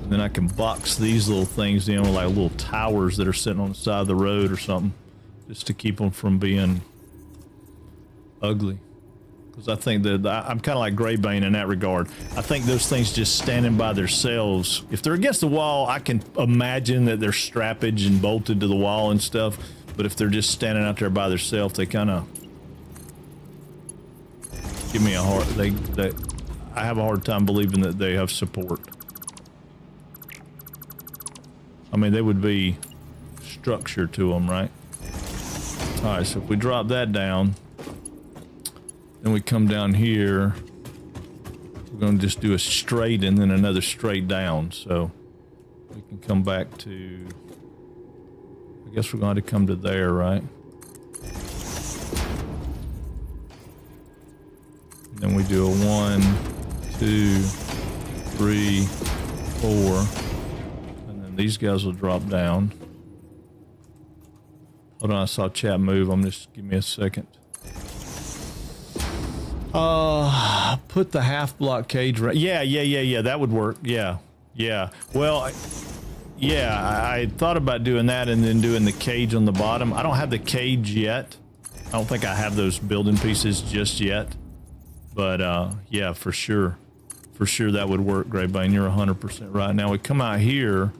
And then I can box these little things in with like little towers that are sitting on the side of the road or something, just to keep them from being ugly. Because I think that I'm kind of like Greybane in that regard. I think those things just standing by themselves, if they're against the wall, I can imagine that they're strappage and bolted to the wall and stuff. But if they're just standing out there by themselves, they kind of give me a hard. I have a hard time believing that they have support. I mean, they would be structure to them, right? All right, so if we drop that down, then we come down here, we're going to just do a straight and then another straight down. So we can come back to, I guess we're going to come to there, right? And then we do a 1, 2, 3, 4. And then these guys will drop down. Hold on, I saw chat move. Give me a second. Put the half block cage right. Yeah. That would work. Yeah. Well, I thought about doing that and then doing the cage on the bottom. I don't have the cage yet. I don't think I have those building pieces just yet. But yeah, for sure. For sure that would work, Greybane. You're 100% right. Now we come out here,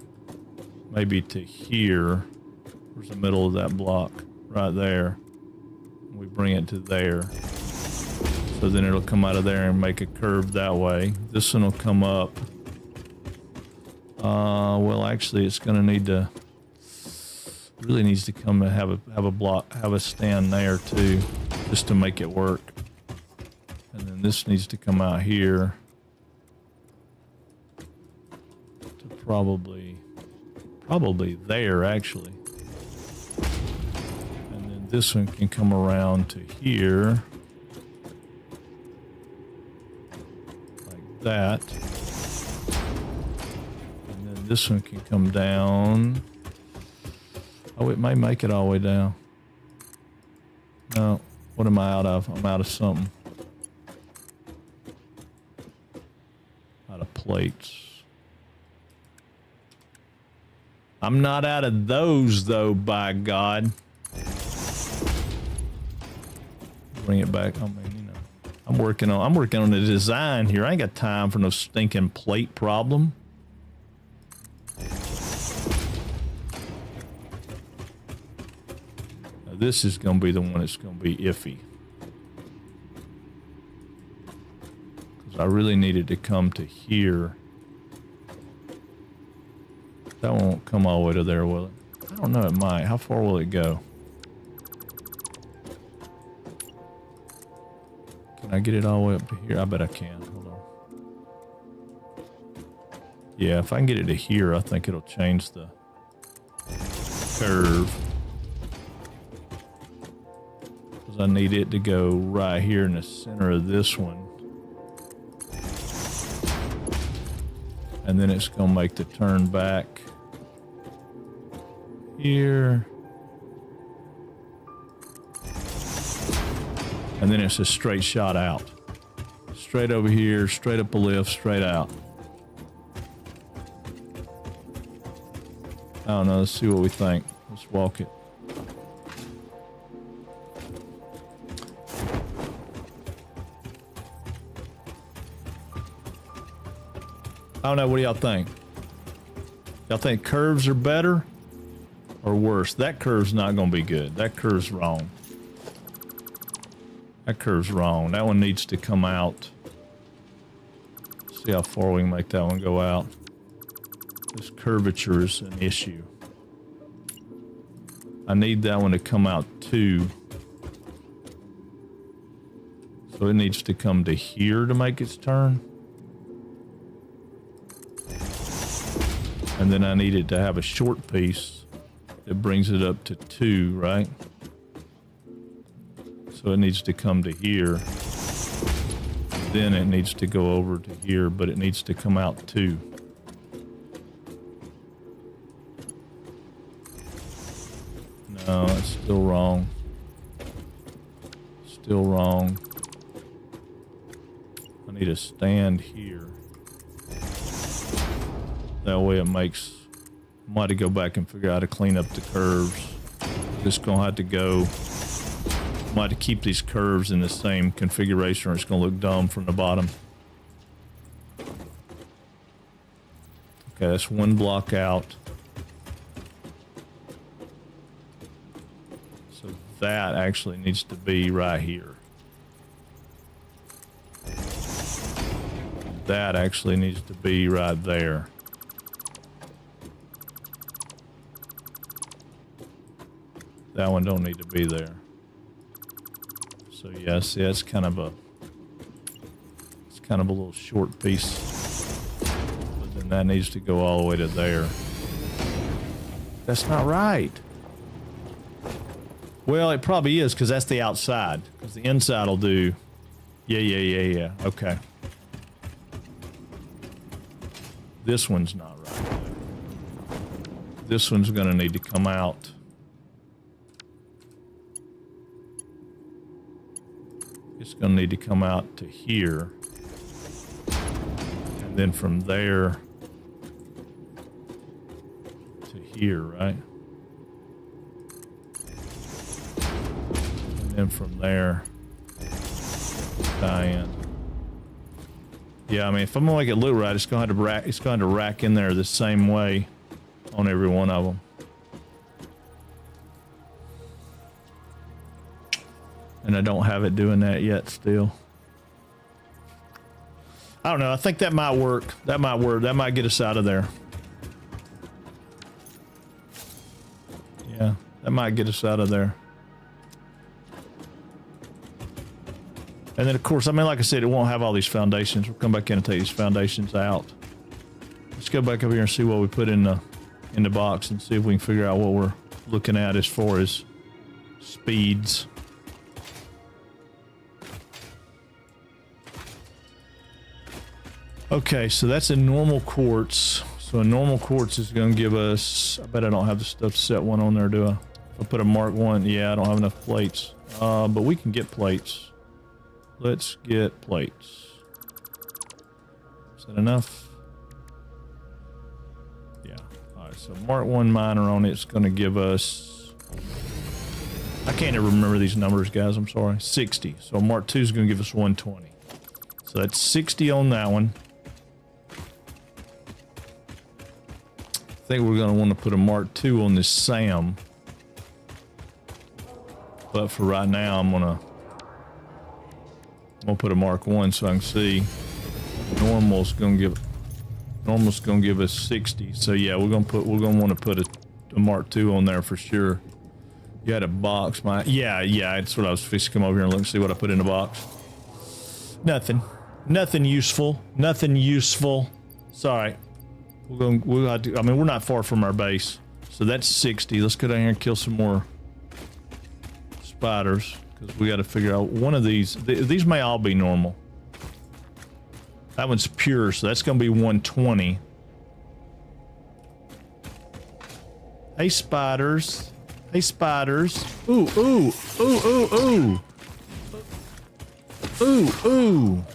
maybe to here. Where's the middle of that block? Right there. We bring it to there. So then it'll come out of there and make a curve that way. This one will come up. Well, actually, it's going to need to. Really needs to come and have a stand there too, just to make it work. And then this needs to come out here. To probably there actually. And then this one can come around to here. That, and then this one can come down. Oh, it may make it all the way down. No, what am I out of? I'm out of something. Out of plates. I'm not out of those though, by God. Bring it back. I mean, I'm working on the design here. I ain't got time for no stinking plate problem. Now this is going to be the one that's going to be iffy. Because I really needed to come to here. That won't come all the way to there, will it? I don't know, it might. How far will it go? Can I get it all the way up to here? I bet I can. Hold on. Yeah, if I can get it to here, I think it'll change the curve. Because I need it to go right here in the center of this one. And then it's going to make the turn back here. And then it's a straight shot out. Straight over here, straight up a lift, straight out. I don't know, let's see what we think. Let's walk it. I don't know, what do y'all think? Y'all think curves are better or worse? That curve's not gonna be good. That curve's wrong. That curve's wrong. That one needs to come out. See how far we can make that one go out. This curvature is an issue. I need that one to come out too. So it needs to come to here to make its turn. And then I need it to have a short piece that brings it up to 2, right? So it needs to come to here. Then it needs to go over to here, but it needs to come out 2. No, it's still wrong. Still wrong. I need a stand here. That way it makes... I might have to go back and figure out how to clean up the curves. Just gonna have to go... I might have to keep these curves in the same configuration or it's gonna look dumb from the bottom. Okay, that's one block out. So that actually needs to be right here. That actually needs to be right there. That one don't need to be there. So yeah, see, that's kind of a little short piece. But then that needs to go all the way to there. That's not right. Well, it probably is because that's the outside. Because the inside will do. Yeah. Okay. This one's not right. This one's going to need to come out. It's going to need to come out to here. And then from there to here, right? And then from there, tie in. Yeah, I mean, if I'm gonna make it look right, it's gonna have to rack. It's going to rack in there the same way on every one of them. And I don't have it doing that yet. Still, I don't know. I think that might work. That might work. That might get us out of there. Yeah, that might get us out of there. And then, of course, I mean, like I said, it won't have all these foundations. We'll come back in and take these foundations out. Let's go back up here and see what we put in the box and see if we can figure out what we're looking at as far as speeds. Okay, so that's a normal quartz. So a normal quartz is going to give us... I bet I don't have the stuff to set one on there, do I? I'll put a Mark 1. Yeah, I don't have enough plates. But we can get plates. Let's get plates. Is that enough? Yeah. All right, so Mark 1 miner on it's going to give us... I can't ever remember these numbers, guys. I'm sorry. 60. So Mark 2 is going to give us 120. So that's 60 on that one. I think we're going to want to put a Mark 2 on this Sam. But for right now, I'm going to put a Mark 1 so I can see. Normal's going to give us 60. So yeah, we're going to want to put a Mark 2 on there for sure. You had a box, yeah, that's what I was fixing to come over here and look and see what I put in the box. Nothing useful. Sorry. We'll have to, I mean, we're not far from our base. So that's 60. Let's go down here and kill some more spiders. Because we got to figure out one of these. These may all be normal. That one's pure, so that's going to be 120. Hey, spiders. Hey, spiders. Ooh, ooh, ooh, ooh, ooh. Ooh, ooh.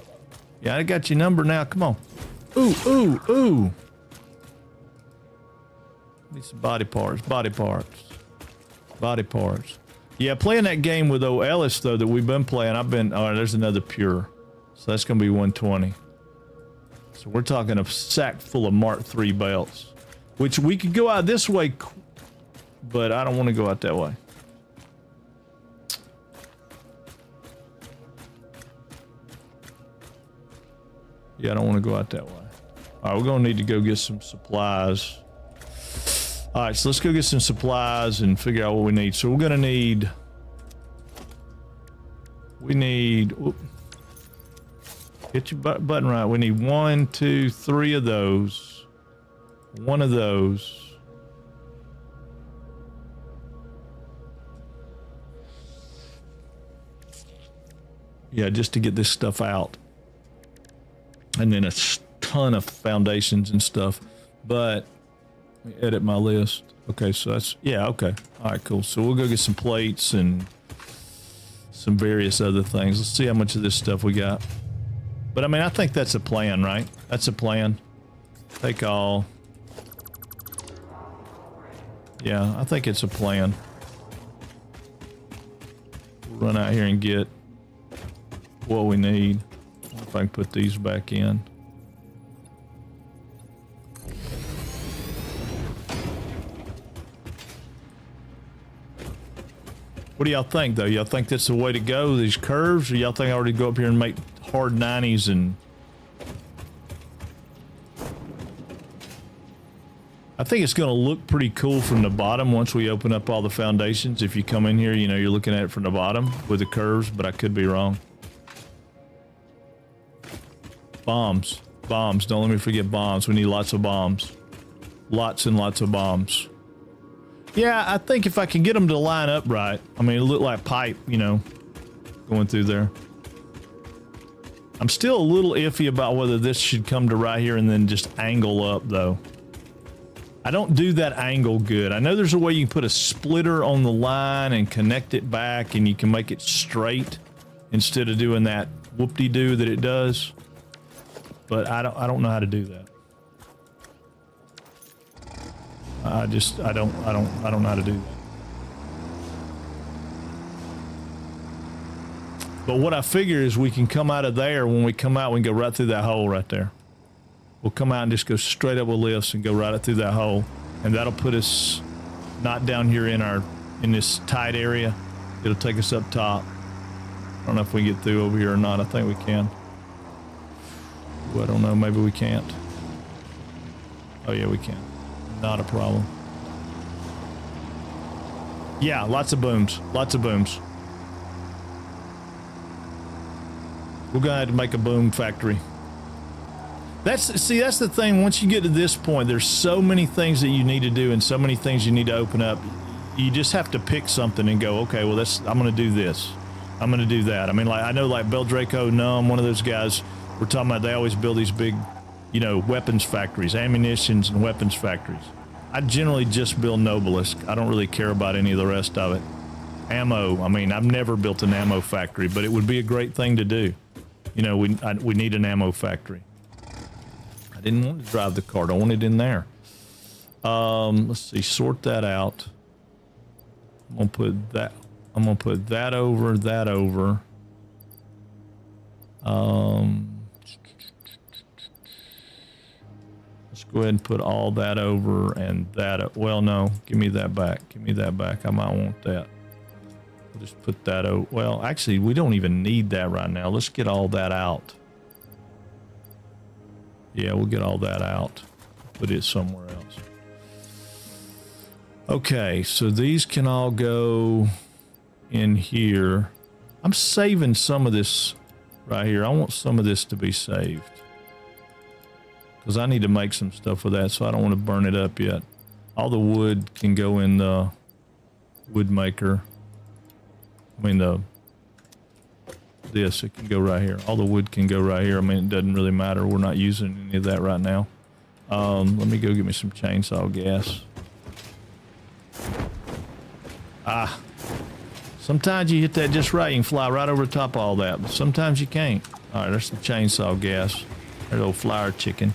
Yeah, I got your number now. Come on. Ooh, ooh, ooh. Need some body parts. Yeah, playing that game with old Ellis, though, that we've been playing, oh, there's another pure. So that's going to be 120. So we're talking a sack full of Mark III belts, which we could go out this way, but I don't want to go out that way. Yeah, I don't want to go out that way. All right, we're going to need to go get some supplies. All right, so let's go get some supplies and figure out what we need. So we're going to need... Get your button right. We need 1, 2, 3 of those. One of those. Yeah, just to get this stuff out. And then a ton of foundations and stuff. But... let me edit my list. Okay, so that's... yeah, okay. All right, cool. So we'll go get some plates and some various other things. Let's see how much of this stuff we got. But, I mean, I think that's a plan, right? That's a plan. Take all. Yeah, I think it's a plan. We'll run out here and get what we need. If I can put these back in. What do y'all think, though? Y'all think that's the way to go, these curves? Or y'all think I already go up here and make hard 90s and... I think it's going to look pretty cool from the bottom once we open up all the foundations. If you come in here, you know, you're looking at it from the bottom with the curves, but I could be wrong. Bombs. Bombs. Don't let me forget bombs. We need lots of bombs. Lots and lots of bombs. Yeah, I think if I can get them to line up right, I mean, it look like pipe, you know, going through there. I'm still a little iffy about whether this should come to right here and then just angle up, though. I don't do that angle good. I know there's a way you can put a splitter on the line and connect it back, and you can make it straight instead of doing that whoop-de-doo that it does. But I don't know how to do that. I don't know how to do that. But what I figure is we can come out of there. When we come out, we can go right through that hole right there. We'll come out and just go straight up with lifts and go right up through that hole. And that'll put us not down here in this tight area. It'll take us up top. I don't know if we can get through over here or not. I think we can. Ooh, I don't know. Maybe we can't. Oh, yeah, we can. Not a problem. Yeah, lots of booms. Lots of booms. We're gonna have to make a boom factory. That's the thing. Once you get to this point, there's so many things that you need to do and so many things you need to open up. You just have to pick something and go, okay, well, I'm gonna do this. I'm gonna do that. I mean, like, I know, like Beldraco, I'm one of those guys we're talking about. They always build these big, weapons factories, ammunitions and weapons factories. I generally just build Nobelisk. I don't really care about any of the rest of it. Ammo, I mean, I've never built an ammo factory, but it would be a great thing to do. We need an ammo factory. I didn't want to drive the cart. I want it in there. Let's see, sort that out. I'm gonna put that over, that over. Let's go ahead and put all that over and that. Well, no, give me that back. Give me that back. I might want that. We'll just put that over. Well, actually, we don't even need that right now. Let's get all that out. Yeah, we'll get all that out. Put it somewhere else. Okay, so these can all go in here. I'm saving some of this right here. I want some of this to be saved, because I need to make some stuff with that, so I don't want to burn it up yet. All the wood can go in the wood maker. I mean, it can go right here. All the wood can go right here. I mean, it doesn't really matter. We're not using any of that right now. Let me go get me some chainsaw gas. Sometimes you hit that just right, you can fly right over the top of all that, but sometimes you can't. All right, there's some chainsaw gas. There's old flower chicken.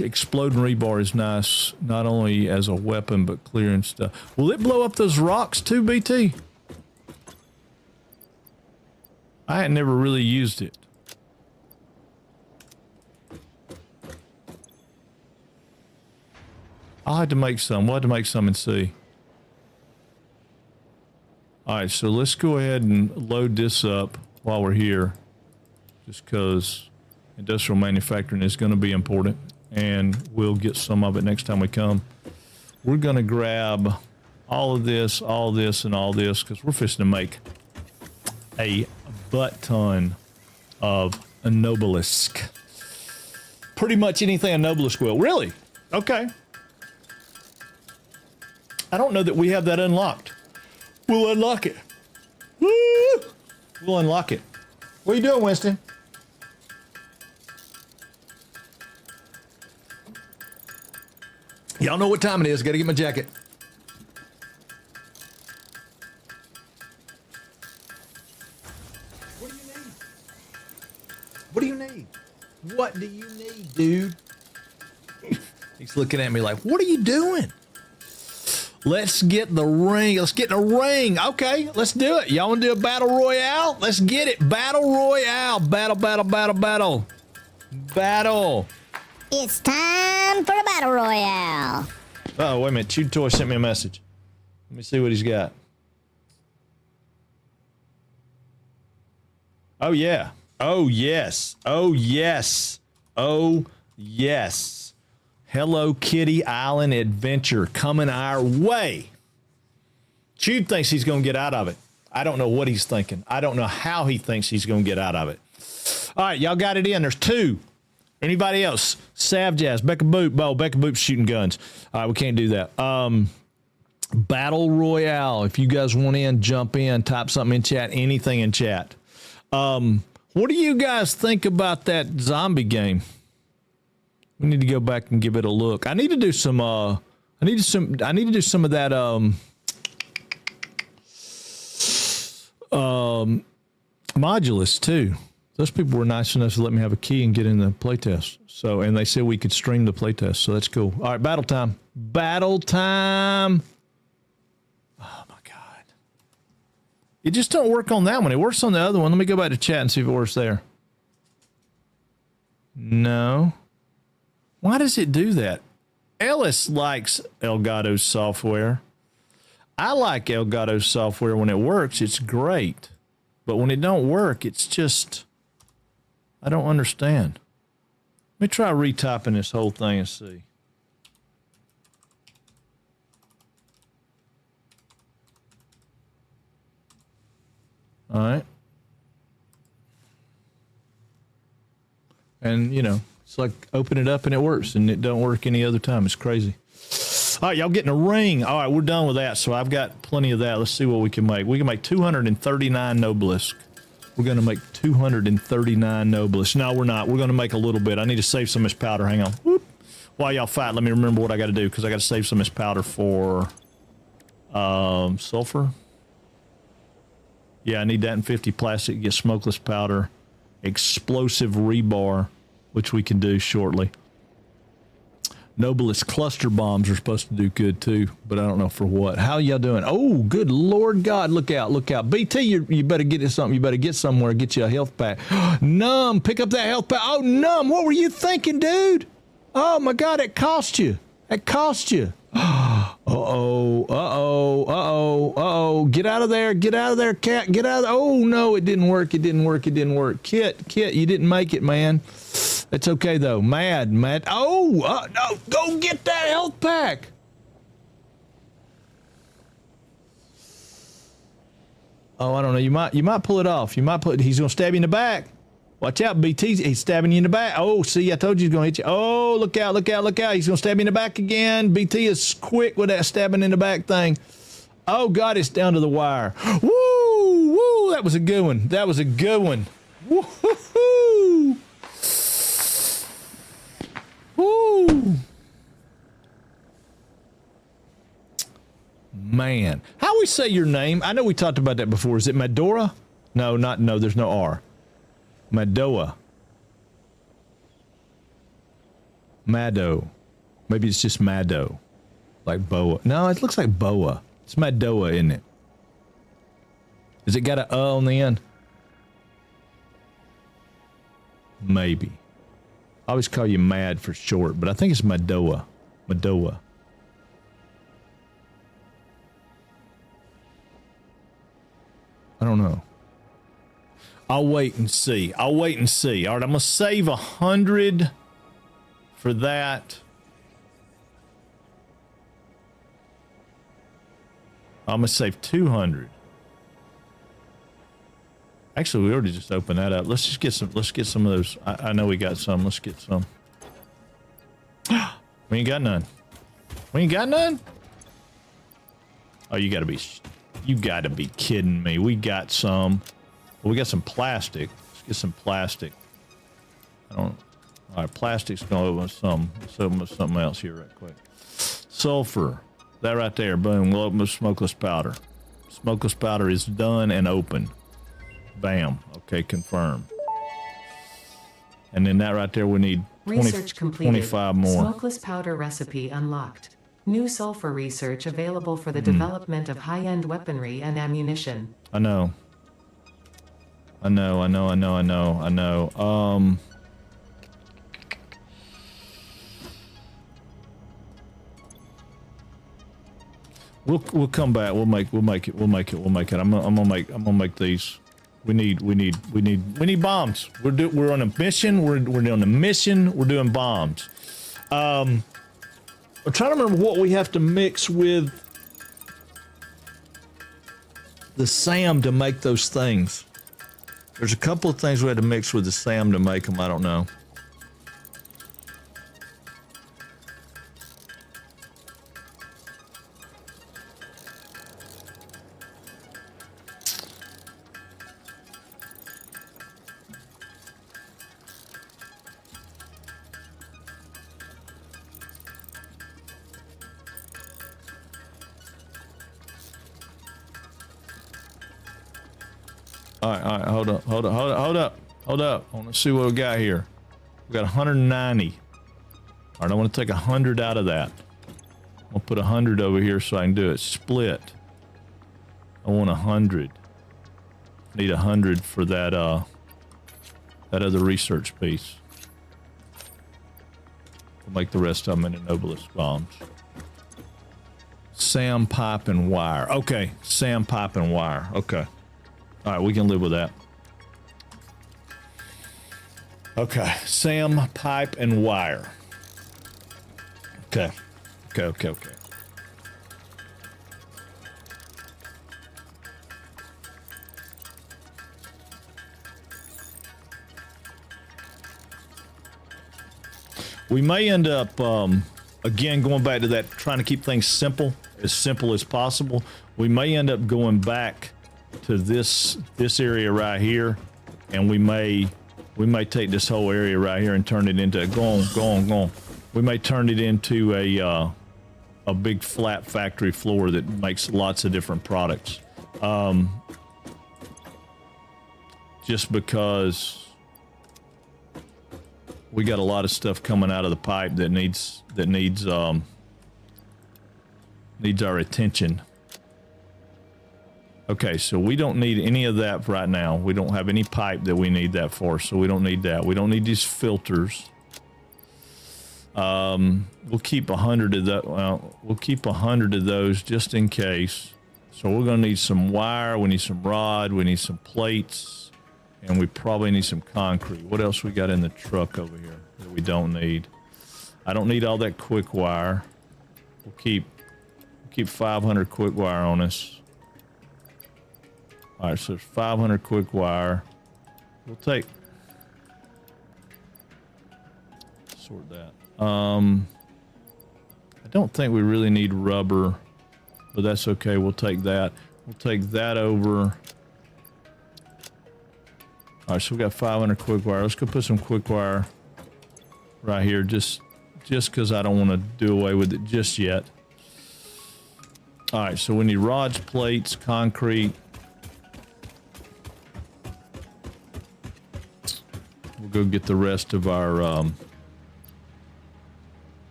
Exploding rebar is nice, not only as a weapon, but clearing stuff. Will it blow up those rocks too, BT? I had never really used it. I'll have to make some. We'll have to make some and see. All right, so let's go ahead and load this up while we're here, just because industrial manufacturing is going to be important, and we'll get some of it next time we come. We're going to grab all of this, and all this, because we're fixing to make a butt ton of a Nobelisk. Pretty much anything a Nobelisk will. Really? Okay. I don't know that we have that unlocked. We'll unlock it. Woo! We'll unlock it. What are you doing, Winston? Y'all know what time it is. Gotta get my jacket. What do you need? What do you need? What do you need, dude? He's looking at me like, what are you doing? Let's get the ring. Let's get in a ring. Okay, let's do it. Y'all want to do a battle royale? Let's get it. Battle royale. Battle, battle, battle, battle. Battle. It's time for a battle royale. Oh, wait a minute. Chew Toy sent me a message. Let me see what he's got. Oh, yeah. Oh, yes. Oh, yes. Oh, yes. Hello Kitty Island Adventure coming our way. Chew thinks he's going to get out of it. I don't know what he's thinking. I don't know how he thinks he's going to get out of it. All right, y'all got it in. There's 2. Anybody else? Sav Jazz, Becca Boop. Oh, Becca Boop's shooting guns. All right, we can't do that. Battle Royale. If you guys want in, jump in, type something in chat, anything in chat. What do you guys think about that zombie game? We need to go back and give it a look. I need to do some I need to do some of that Modulus too. Those people were nice enough to let me have a key and get in the playtest. So, and they said we could stream the playtest. So that's cool. All right, battle time. Battle time. Oh my God. It just don't work on that one. It works on the other one. Let me go back to chat and see if it works there. No. Why does it do that? Ellis likes Elgato's software. I like Elgato's software when it works. It's great. But when it don't work, it's just, I don't understand. Let me try retyping this whole thing and see. All right. And, you know, it's like open it up and it works, and it don't work any other time. It's crazy. All right, y'all getting a ring. All right, we're done with that. So I've got plenty of that. Let's see what we can make. We can make 239 Noblisk. We're going to make 239 Noblisk. No, we're not. We're going to make a little bit. I need to save some of this powder. Hang on. Whoop. While y'all fight, let me remember what I got to do, because I got to save some of this powder for sulfur. Yeah, I need that in 50 plastic. Get smokeless powder, explosive rebar, which we can do shortly. Noblest cluster bombs are supposed to do good too, but I don't know for what. How y'all doing? Oh, good Lord God, look out, look out. BT, you better get something. You better get somewhere, get you a health pack. Numb, pick up that health pack. Oh, Numb, what were you thinking, dude? Oh my God, it cost you. It cost you. Uh-oh, uh-oh, uh-oh, uh-oh. Get out of there, cat, get out of there. Oh no, it didn't work, it didn't work, it didn't work. Kit, you didn't make it, man. It's okay though. Mad. Oh, no, go get that health pack. Oh, I don't know. You might pull it off. He's gonna stab you in the back. Watch out, BT. He's stabbing you in the back. Oh, see, I told you he's gonna hit you. Oh, look out, look out, look out. He's gonna stab you in the back again. BT is quick with that stabbing in the back thing. Oh God, it's down to the wire. Woo, woo, that was a good one. That was a good one. Woo-hoo-hoo. Woo! Man, how we say your name? I know we talked about that before. Is it Medora? No, there's no R. Madoa. Mado. Maybe it's just Mado. Like Boa. No, it looks like Boa. It's Madoa, isn't it? Has it got a on the end? Maybe. I always call you Mad for short, but I think it's Madoa. Madoa. I don't know. I'll wait and see. All right, I'm going to save 100 for that. I'm going to save 200. Actually, we already just opened that up. Let's just get some. Let's get some of those. I know we got some. Let's get some. We ain't got none. We ain't got none? Oh, you gotta be kidding me. We got some. Well, we got some plastic. Let's get some plastic. All right, plastic's gonna open some. Let's open up something else here right quick. Sulfur. That right there. Boom. We'll open with smokeless powder. Smokeless powder is done and open. Bam. Okay, confirm. And then that right there, we need 25 more. Smokeless powder recipe unlocked. New sulfur research available for the development of high-end weaponry and ammunition. I know. We'll come back. We'll make it. I'm gonna make these. We need bombs. We're on a mission. We're on a mission. We're doing bombs. I'm trying to remember what we have to mix with the SAM to make those things. There's a couple of things we had to mix with the SAM to make them. I don't know. All right, hold up. I want to see what we got here. We got 190. All right, I want to take 100 out of that. I'll put 100 over here so I can do it. Split. I want 100. Need 100 for that that other research piece. We'll make the rest of them into Nobilis bombs. Sam pipe and wire. Okay, Sam pipe and wire. Okay. All right, we can live with that. Okay, Sam pipe and wire. Okay. Okay. We may end up, again, going back to that, trying to keep things simple as possible. We may end up going back to this area right here, and we may take this whole area right here and turn it into go on. We may turn it into a big flat factory floor that makes lots of different products. Just because we got a lot of stuff coming out of the pipe that needs our attention. Okay, so we don't need any of that right now. We don't have any pipe that we need that for, so we don't need that. We don't need these filters. We'll keep 100 of that. Well, we'll keep 100 of those just in case. So we're gonna need some wire. We need some rod. We need some plates, and we probably need some concrete. What else we got in the truck over here that we don't need? I don't need all that quick wire. We'll keep 500 quick wire on us. All right, so there's 500 quick wire. We'll take. Sort that. I don't think we really need rubber, but that's okay. We'll take that. We'll take that over. All right, so we got 500 quick wire. Let's go put some quick wire right here, just because I don't want to do away with it just yet. All right, so we need rods, plates, concrete. We'll go get the rest of our.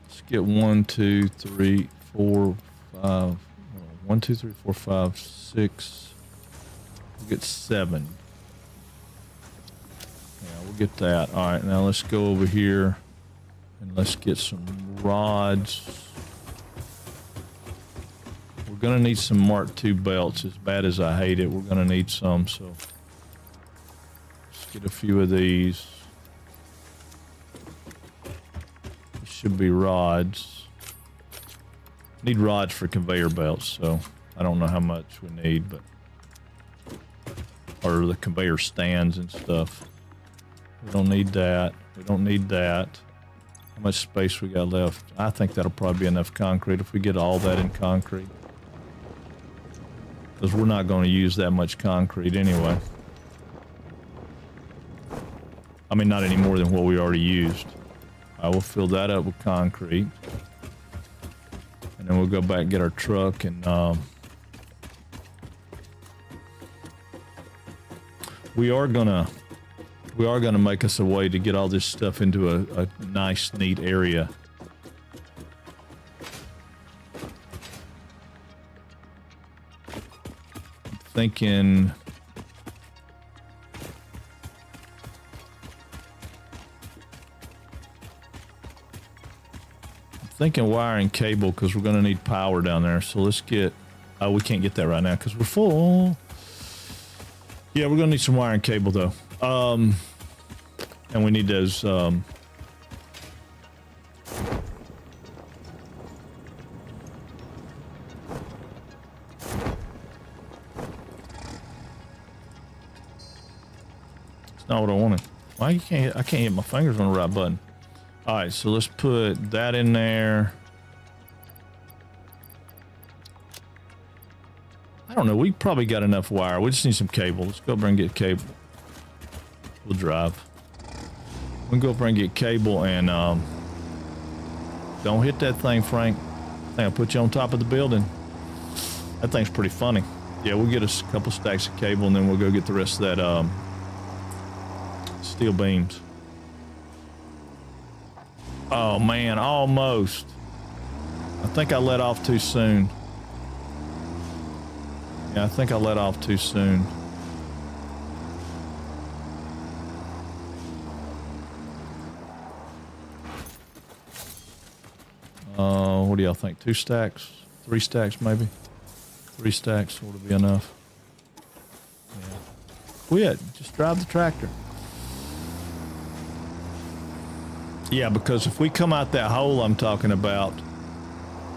Let's get 1, 2, 3, 4, 5. 1, 2, 3, 4, 5, 6. We'll get 7. Yeah, we'll get that. All right, now let's go over here and let's get some rods. We're gonna need some Mark II belts. As bad as I hate it, we're gonna need some. So let's get a few of these. These should be rods. Need rods for conveyor belts, so I don't know how much we need, but or the conveyor stands and stuff. We don't need that. We don't need that. How much space we got left? I think that'll probably be enough concrete if we get all that in concrete. Because we're not going to use that much concrete anyway. I mean, not any more than what we already used. I will fill that up with concrete. And then we'll go back and get our truck and we are gonna make us a way to get all this stuff into a nice, neat area. I'm thinking wire and cable because we're going to need power down there. So let's get. Oh, we can't get that right now because we're full. Yeah, we're going to need some wire and cable though. And we need those. Not what I wanted. Why you can't? I can't hit my fingers on the right button. All right, so let's put that in there. I don't know. We probably got enough wire. We just need some cable. Let's go over and get cable. We'll drive. We can go over and get cable and don't hit that thing, Frank. I think I'll put you on top of the building. That thing's pretty funny. Yeah, we'll get us a couple stacks of cable and then we'll go get the rest of that steel beams. Oh man, almost. I think I let off too soon. Yeah, I think I let off too soon. What do y'all think? 2 stacks? 3 stacks maybe? 3 stacks would be enough. Yeah. Quit. Just drive the tractor. Yeah, because if we come out that hole I'm talking about,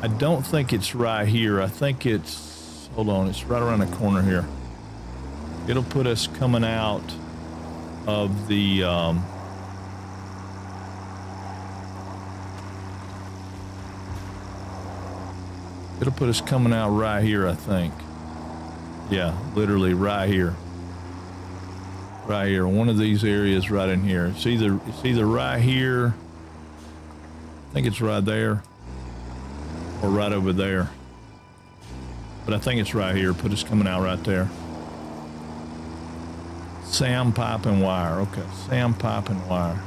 I don't think it's right here. I think it's, hold on, it's right around the corner here. It'll put us coming out of the, it'll put us coming out right here, I think. Yeah, literally right here. Right here, one of these areas right in here. It's either right here, I think it's right there, or right over there. But I think it's right here, put us coming out right there. Sand pipe and wire, okay, sand pipe and wire.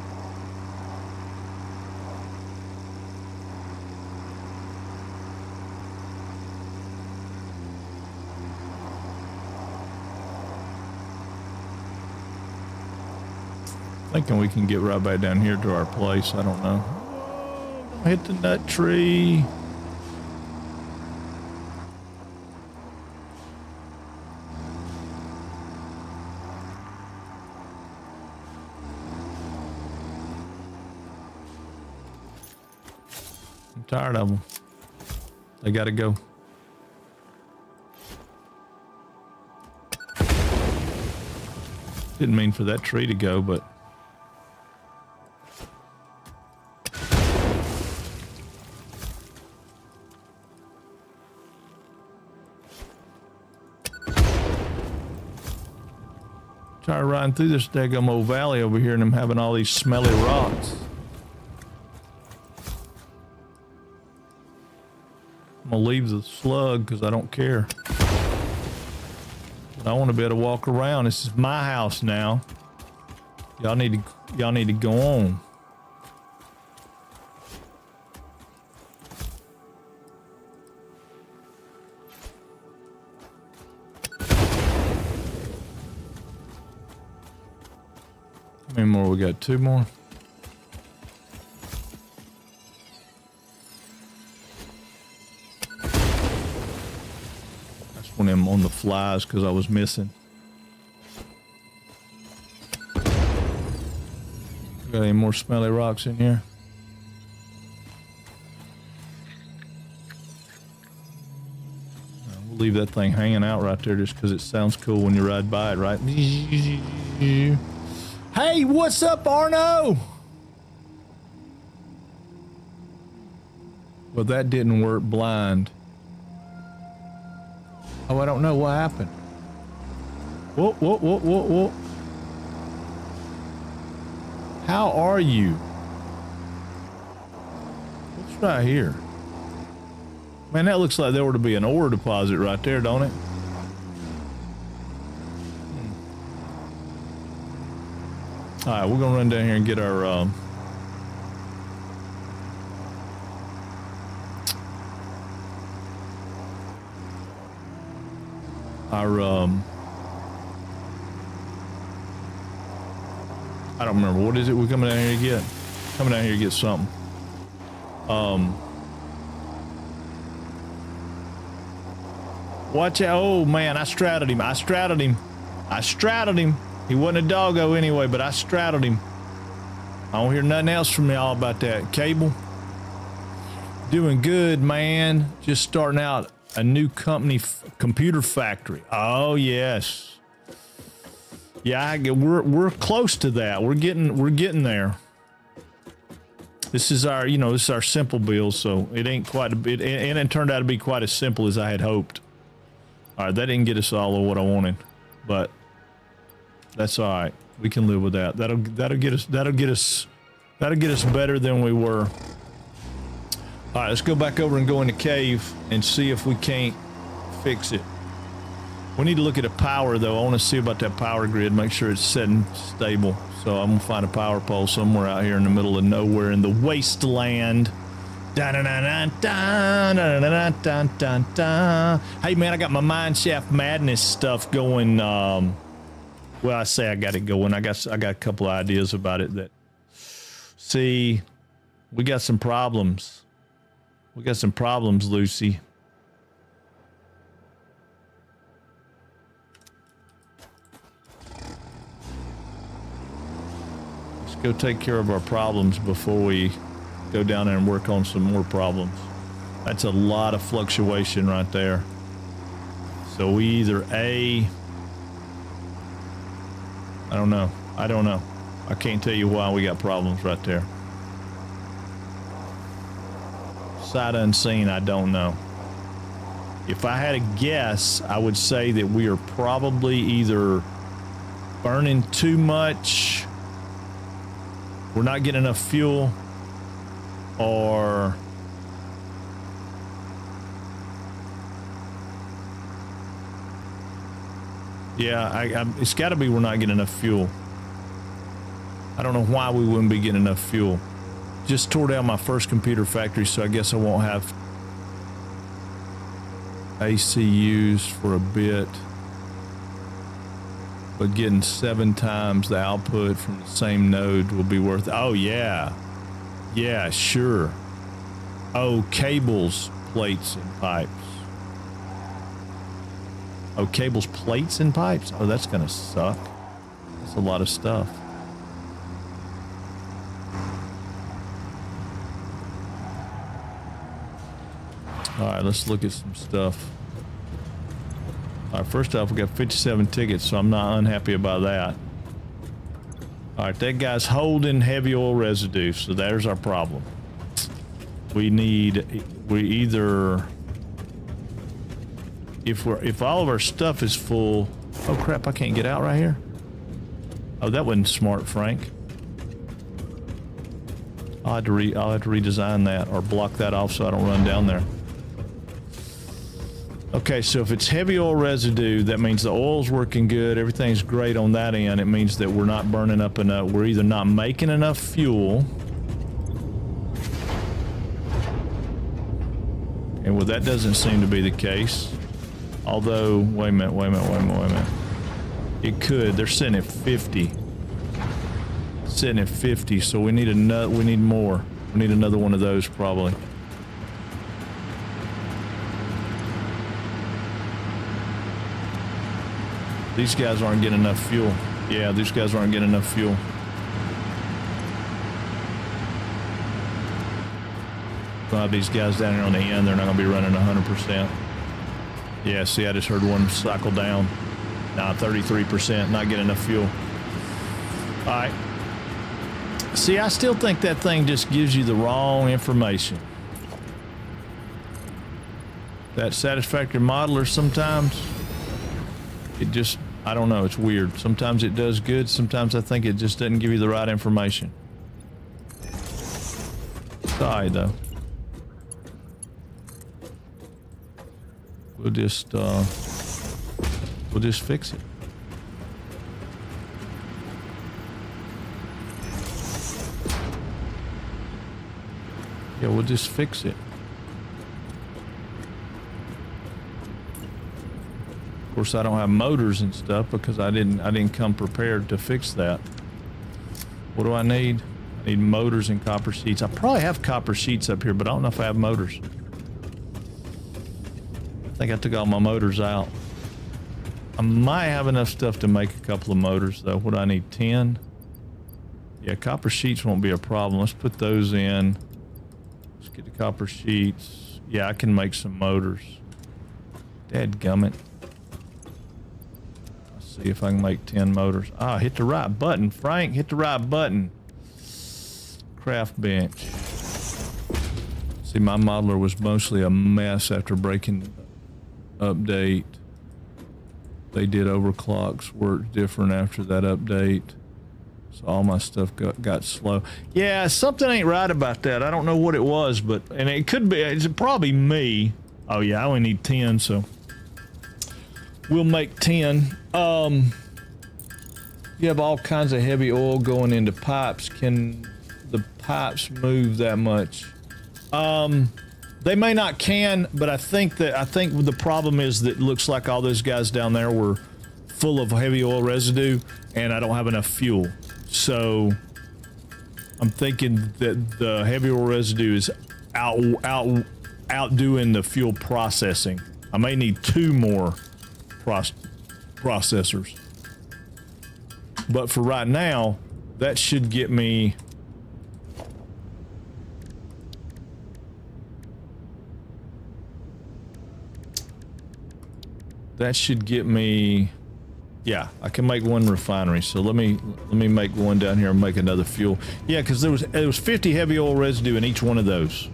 Thinking we can get right back down here to our place. I don't know. Oh, don't hit the nut tree. I'm tired of them. They gotta go. Didn't mean for that tree to go, but try riding through this daggum old valley over here and I'm having all these smelly rocks. I'm gonna leave the slug because I don't care. But I want to be able to walk around. This is my house now. Y'all need to go on. How many more we got? 2 more. That's one of them on the flies because I was missing. Got any more smelly rocks in here? We'll leave that thing hanging out right there just because it sounds cool when you ride by it, right? Hey, what's up, Arno? Well, that didn't work blind. Oh, I don't know what happened. Whoa, whoa, whoa, whoa, whoa. How are you? What's right here? Man, that looks like there were to be an ore deposit right there, don't it? All right, we're gonna run down here and get our I don't remember, what is it we're coming down here to get? Coming down here to get something. Watch out. Oh man, I straddled him. I straddled him. He wasn't a doggo anyway, but I straddled him. I don't hear nothing else from y'all about that. Cable. Doing good, man. Just starting out a new company, computer factory. Oh yes. Yeah, we're close to that. We're getting there. This is our, this is our simple build, so it ain't quite a bit, and it turned out to be quite as simple as I had hoped. All right, that didn't get us all of what I wanted, but that's all right. We can live with that. That'll get us better than we were. All right, let's go back over and go in the cave and see if we can't fix it. We need to look at a power, though. I want to see about that power grid, make sure it's setting stable. So I'm going to find a power pole somewhere out here in the middle of nowhere in the wasteland. Hey, man, I got my Mineshaft Madness stuff going. Well, I say I got it going. I got a couple of ideas about it that... See, we got some problems. We got some problems, Lucy. Go take care of our problems before we go down there and work on some more problems. That's a lot of fluctuation right there. So we either I don't know. I can't tell you why we got problems right there. Sight unseen, I don't know. If I had a guess, I would say that we are probably either burning too much, we're not getting enough fuel, or yeah, it's got to be we're not getting enough fuel. I don't know why we wouldn't be getting enough fuel. Just tore down my first computer factory, so I guess I won't have AC used for a bit. But getting 7 times the output from the same node will be worth it. Oh, yeah. Yeah, sure. Oh, cables, plates, and pipes. Oh, cables, plates, and pipes? Oh, that's going to suck. That's a lot of stuff. All right, let's look at some stuff. All right, first off, we got 57 tickets, so I'm not unhappy about that. All right, that guy's holding heavy oil residue, so there's our problem. We either, if all of our stuff is full, oh crap, I can't get out right here. Oh, that wasn't smart, Frank. I'll have to redesign that or block that off so I don't run down there. Okay, so if it's heavy oil residue, that means the oil's working good, everything's great on that end. It means that we're not burning up enough. We're either not making enough fuel, and well, that doesn't seem to be the case. Although, wait a minute. It could. They're sitting at 50. Sitting at 50, so we need more. We need another one of those probably. These guys aren't getting enough fuel. Yeah, these guys aren't getting enough fuel. We'll have these guys down here on the end. They're not going to be running 100%. Yeah, see, I just heard one cycle down. Now 33%, not getting enough fuel. All right. See, I still think that thing just gives you the wrong information. That Satisfactory modeler sometimes, it just, I don't know, it's weird. Sometimes it does good, sometimes I think it just doesn't give you the right information. Sorry, though. We'll just fix it. Yeah, we'll just fix it. Of course, I don't have motors and stuff because I didn't come prepared to fix that. What do I need? I need motors and copper sheets. I probably have copper sheets up here, but I don't know if I have motors. I think I took all my motors out. I might have enough stuff to make a couple of motors, though. What do I need? 10? Yeah, copper sheets won't be a problem. Let's put those in. Let's get the copper sheets. Yeah, I can make some motors. Dadgummit. Let's see if I can make 10 motors. Ah, hit the right button, Frank. Hit the right button. Craft bench. See, my modeler was mostly a mess after breaking update. They did overclocks, worked different after that update. So all my stuff got slow. Yeah, something ain't right about that. I don't know what it was, but, and it could be, it's probably me. Oh yeah, I only need 10, so. we'll make 10. You have all kinds of heavy oil going into pipes. Can the pipes move that much? They may not can, but I think the problem is that it looks like all those guys down there were full of heavy oil residue, and I don't have enough fuel. So I'm thinking that the heavy oil residue is outdoing the fuel processing. I may need 2 more processors. But for right now, that should get me... Yeah, I can make 1 refinery. So let me make one down here and make another fuel. Yeah, because there was 50 heavy oil residue in each one of those.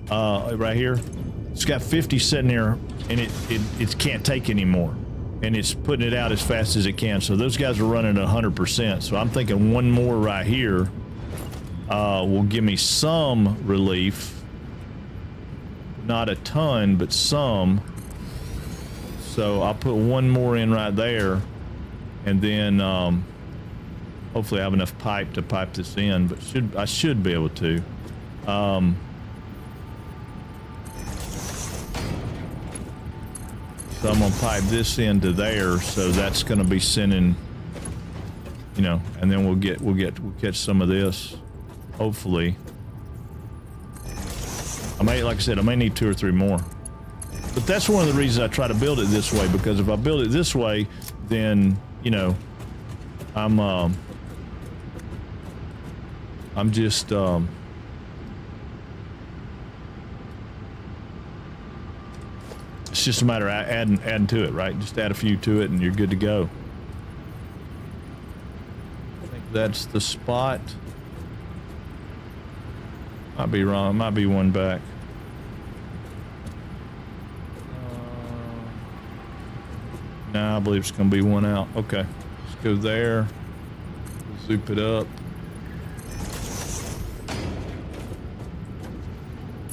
Right here, it's got 50 sitting there, and it can't take anymore, and it's putting it out as fast as it can. So those guys are running at 100%. So I'm thinking 1 more right here will give me some relief, not a ton, but some. So I'll put 1 more in right there, and then hopefully I have enough pipe to pipe this in. But I should be able to. So I'm gonna pipe this into there, so that's gonna be sending, you know, and then we'll catch some of this, hopefully. Like I said, I may need 2 or 3 more. But that's one of the reasons I try to build it this way, because if I build it this way, then, you know, I'm just, it's just a matter of adding to it, right? Just add a few to it and you're good to go. I think that's the spot. Might be wrong, might be 1 back. Nah, I believe it's gonna be 1 out. Okay, let's go there. Zoop it up.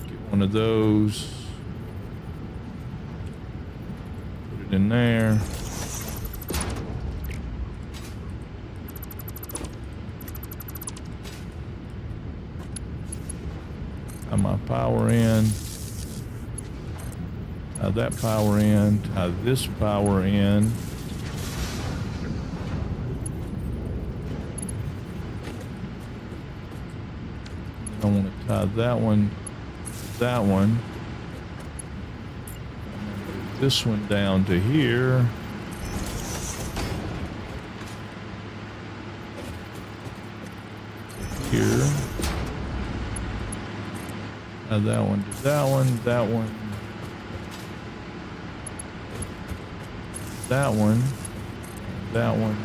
Get 1 of those. Put it in there. Got my power in. Tie that power in, tie this power in. I want to tie that one, this one down to here. Here. Tie that one to that one, that one. That one, that one,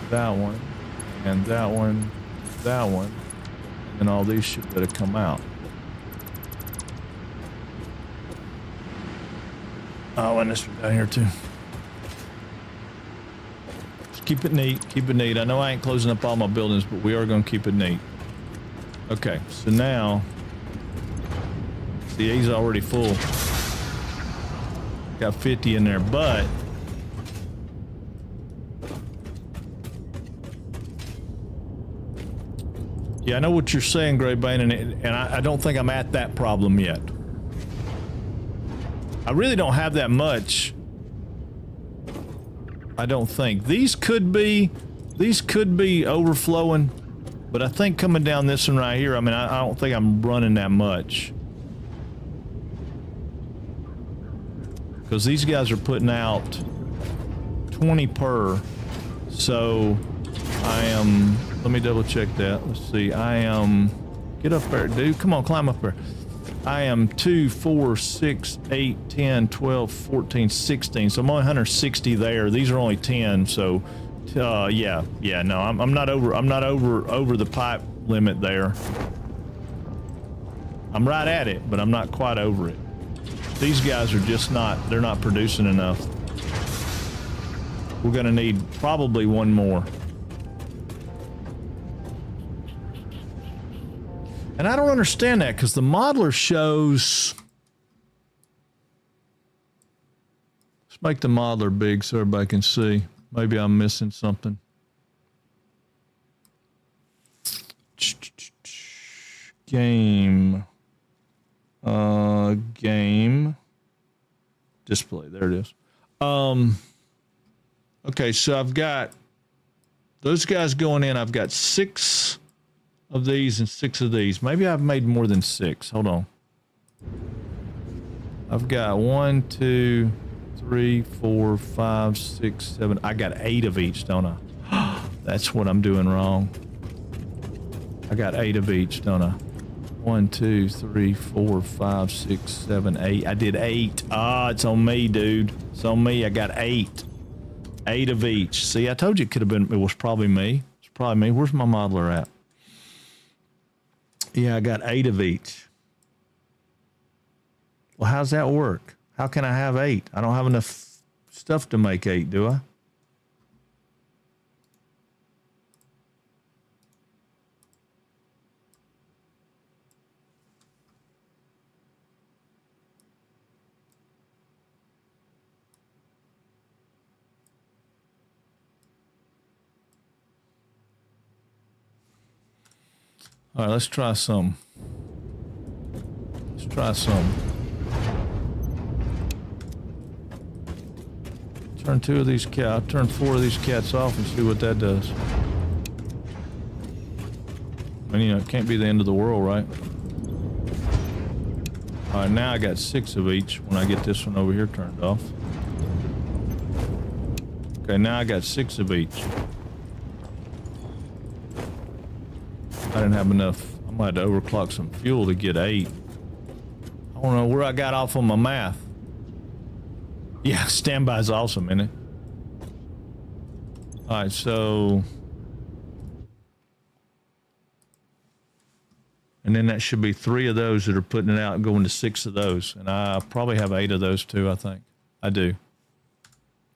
that one, and that one, that one, and all these should better come out. Oh, and this one down here too. Just keep it neat, keep it neat. I know I ain't closing up all my buildings, but we are going to keep it neat. Okay, so now, see, he's already full. Got 50 in there, but yeah, I know what you're saying, Greybane, and I don't think I'm at that problem yet. I really don't have that much. I don't think these could be overflowing, but I think coming down this one right here, I mean, I don't think I'm running that much. Because these guys are putting out 20 per, so I am, let me double check that. Let's see, I am, get up there, dude. Come on, climb up there. I am 2, 4, 6, 8, 10, 12, 14, 16. So I'm only 160 there. These are only 10. So, yeah, no, I'm not over the pipe limit there. I'm right at it, but I'm not quite over it. These guys are just not, they're not producing enough. We're gonna need probably 1 more. And I don't understand that, because the modeler shows, let's make the modeler big so everybody can see. Maybe I'm missing something. Game. Game. Display. There it is. Okay, so I've got those guys going in. I've got 6 of these and 6 of these. Maybe I've made more than 6. Hold on. I've got 1, 2, 3, 4, 5, 6, 7. I got 8 of each, don't I? That's what I'm doing wrong. I got 8 of each, don't I? 1, 2, 3, 4, 5, 6, 7, 8. I did 8. Ah, it's on me, dude. It's on me. I got 8. 8 of each. See, I told you it could have been, it was probably me. It's probably me. Where's my modeler at? Yeah, I got 8 of each. Well, how's that work? How can I have 8? I don't have enough stuff to make 8, do I? All right, let's try some. Let's try some. Turn 2 of these cats, turn 4 of these cats off and see what that does. I mean, you know, it can't be the end of the world, right? All right, now I got 6 of each when I get this one over here turned off. Okay, now I got 6 of each. I didn't have enough. I might have to overclock some fuel to get 8. I don't know where I got off on my math. Yeah, standby is awesome, isn't it? All right, so... And then that should be 3 of those that are putting it out and going to 6 of those. And I probably have 8 of those too, I think. I do.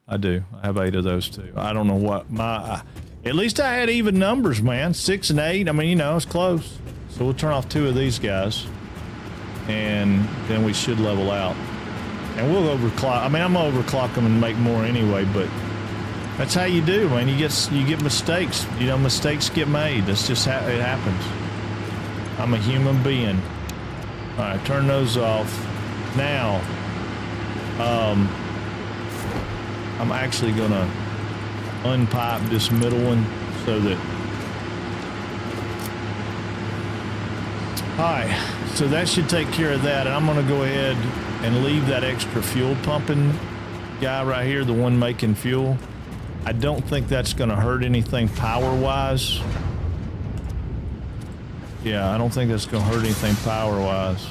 I have 8 of those too. I don't know what my... At least I had even numbers, man. 6 and 8. I mean, you know, it's close. So we'll turn off 2 of these guys. And then we should level out. And we'll overclock. I mean, I'm going to overclock them and make more anyway, but that's how you do, man. You get mistakes. You know, mistakes get made. That's just how it happens. I'm a human being. All right, turn those off. Now, I'm actually going to unpipe this middle one so that... All right, so that should take care of that. And I'm going to go ahead and leave that extra fuel pumping guy right here, the one making fuel. I don't think that's going to hurt anything power-wise. Yeah, I don't think that's going to hurt anything power-wise.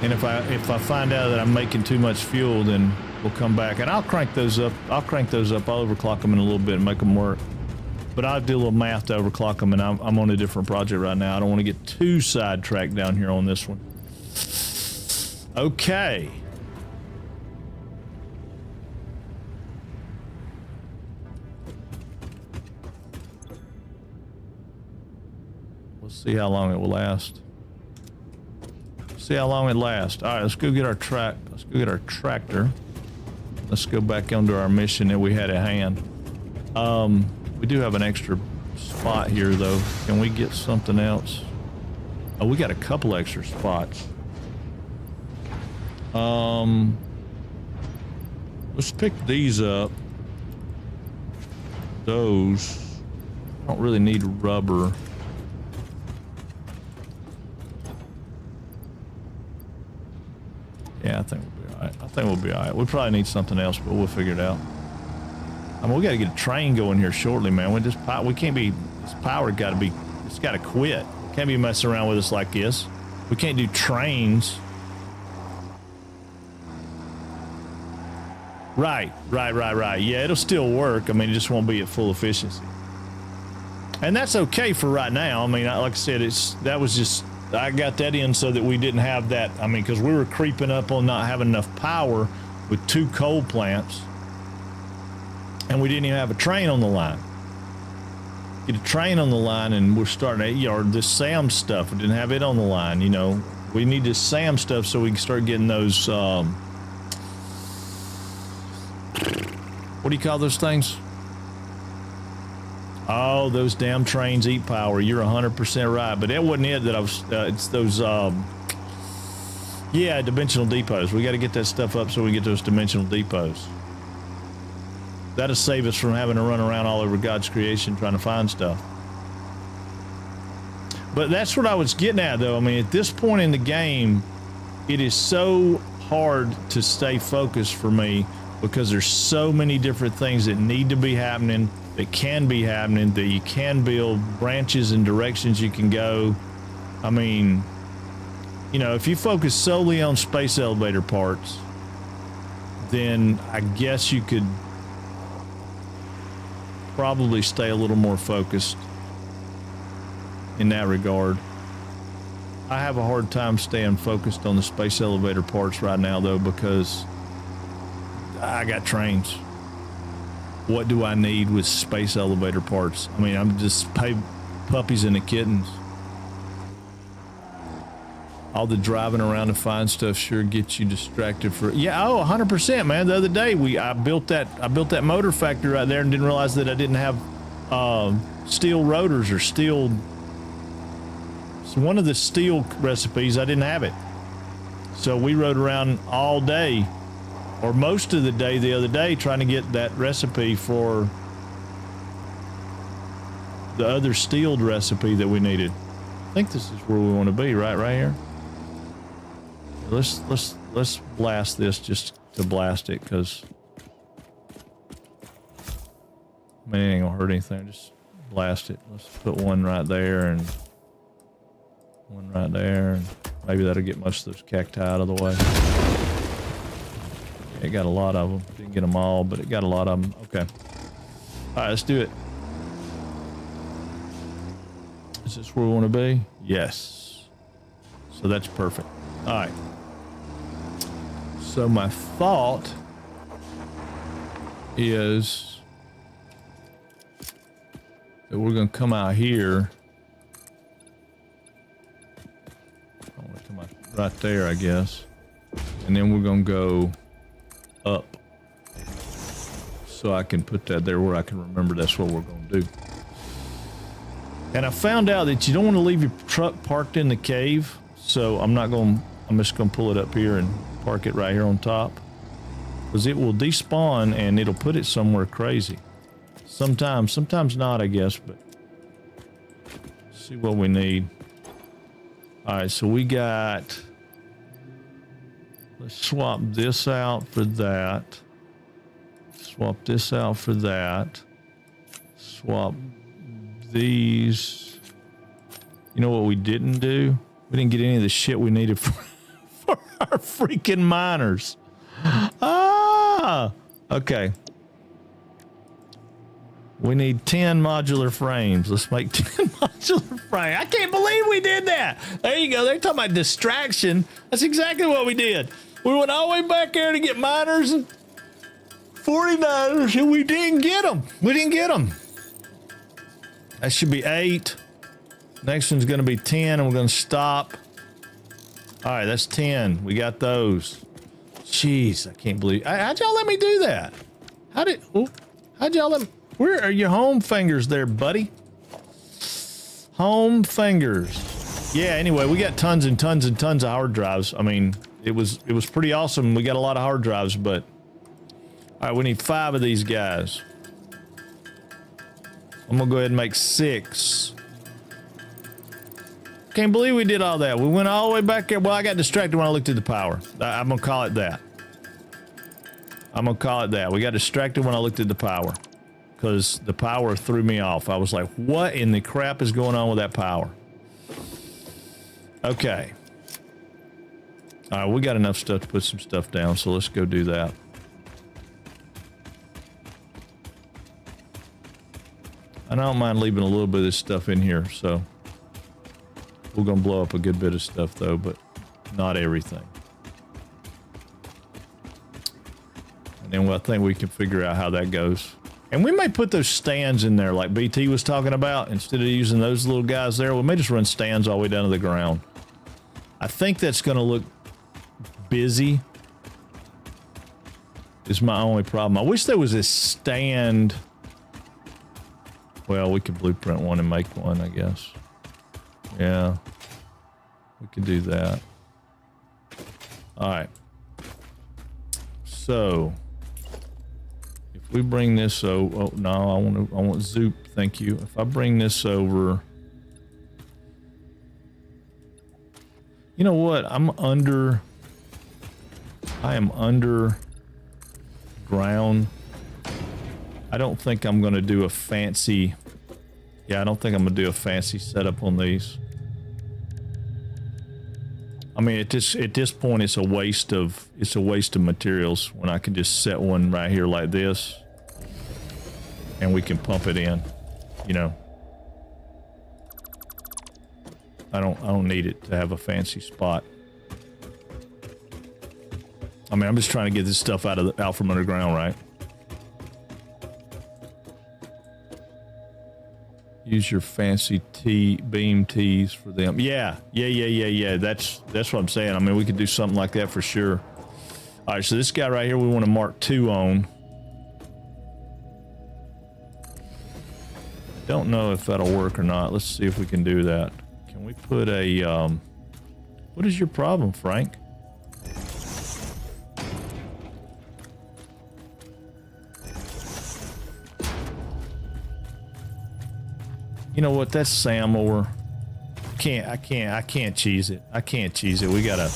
And if I find out that I'm making too much fuel, then we'll come back and I'll crank those up. I'll overclock them in a little bit and make them work. But I'll do a little math to overclock them, and I'm on a different project right now. I don't want to get too sidetracked down here on this one. Okay. We'll see how long it will last. See how long it lasts. All right, let's go get our tractor. Let's go back onto our mission that we had at hand. We do have an extra spot here, though. Can we get something else? Oh, we got a couple extra spots. Let's pick these up. Those. I don't really need rubber. Yeah, I think we'll be all right. I think we'll be all right. We probably need something else, but we'll figure it out. I mean, we got to get a train going here shortly, man. We can't be, this power it's got to quit. Can't be messing around with us like this. We can't do trains. Right. Yeah, it'll still work. I mean, it just won't be at full efficiency. And that's okay for right now. I mean, like I said, I got that in so that we didn't have that. I mean, because we were creeping up on not having enough power with 2 coal plants. And we didn't even have a train on the line. Get a train on the line, and we're starting to, or this Sam stuff. We didn't have it on the line, you know. We need this SAM stuff so we can start getting those, what do you call those things? Oh, those damn trains eat power. You're 100% right. But that wasn't it that I was, it's those, yeah, dimensional depots. We got to get that stuff up so we get those dimensional depots. That'll save us from having to run around all over God's creation trying to find stuff. But that's what I was getting at, though. I mean, at this point in the game, it is so hard to stay focused for me because there's so many different things that need to be happening, that can be happening, that you can build branches and directions you can go. I mean, you know, if you focus solely on space elevator parts, then I guess you could probably stay a little more focused in that regard. I have a hard time staying focused on the space elevator parts right now, though, because I got trains. What do I need with space elevator parts? I mean, I'm just puppies and the kittens. All the driving around to find stuff sure gets you distracted for, yeah, oh, 100%, man. The other day I built that motor factory right there and didn't realize that I didn't have steel rotors or steel. So one of the steel recipes, I didn't have it. So we rode around all day, or most of the day the other day, trying to get that recipe for the other steeled recipe that we needed. I think this is where we want to be, right here. Let's blast this just to blast it, because I mean, it ain't gonna hurt anything. Just blast it. Let's put one right there and one right there, and maybe that'll get most of those cacti out of the way. It got a lot of them. Didn't get them all, but it got a lot of them. Okay. All right, let's do it. Is this where we want to be? Yes. So that's perfect. All right. So my thought is that we're going to come out here. I'm going to come out right there, I guess. And then we're going to go up. So I can put that there where I can remember that's what we're going to do. And I found out that you don't want to leave your truck parked in the cave. So I'm just going to pull it up here and park it right here on top, because it will despawn and it'll put it somewhere crazy. Sometimes not, I guess, but see what we need. All right, so we got, let's swap this out for that. Swap this out for that. Swap these. You know what we didn't do? We didn't get any of the shit we needed for our freaking miners. Okay. We need 10 modular frames. Let's make 10 modular frames. I can't believe we did that. There you go. They're talking about distraction. That's exactly what we did. We went all the way back there to get miners and 49ers, and we didn't get them. That should be 8. Next one's going to be 10, and we're going to stop. All right, that's 10. We got those. Jeez, I can't believe. How'd y'all let me do that? How'd y'all let me? Where are your home fingers there, buddy? Home fingers. Yeah, anyway, we got tons and tons and tons of hard drives. I mean, it was pretty awesome. We got a lot of hard drives, but all right, we need 5 of these guys. I'm gonna go ahead and make 6. Can't believe we did all that. We went all the way back there. Well, I got distracted when I looked at the power. I'm gonna call it that. We got distracted when I looked at the power, because the power threw me off. I was like, what in the crap is going on with that power? Okay. All right, we got enough stuff to put some stuff down, so let's go do that. And I don't mind leaving a little bit of this stuff in here, so we're gonna blow up a good bit of stuff though, but not everything. And then I think we can figure out how that goes. And we may put those stands in there like BT was talking about. Instead of using those little guys there, we may just run stands all the way down to the ground. I think that's going to look busy. Is my only problem. I wish there was a stand. Well, we could blueprint one and make one, I guess. Yeah, we could do that. All right. So if we bring this over, oh no, I want Zoop. Thank you. If I bring this over, you know what? I am under ground. I don't think I'm going to do a fancy. Yeah, I don't think I'm going to do a fancy setup on these. I mean, at this point, it's a waste of materials when I can just set one right here like this, and we can pump it in. You know, I don't need it to have a fancy spot. I mean, I'm just trying to get this stuff out from underground, right? Use your fancy beam tees for them. Yeah. That's what I'm saying. I mean, we could do something like that for sure. All right, so this guy right here, we want to mark 2 on. Don't know if that'll work or not. Let's see if we can do that. Can we put a, what is your problem, Frank? You know what? That's Sam ore. I can't cheese it. I can't cheese it. We gotta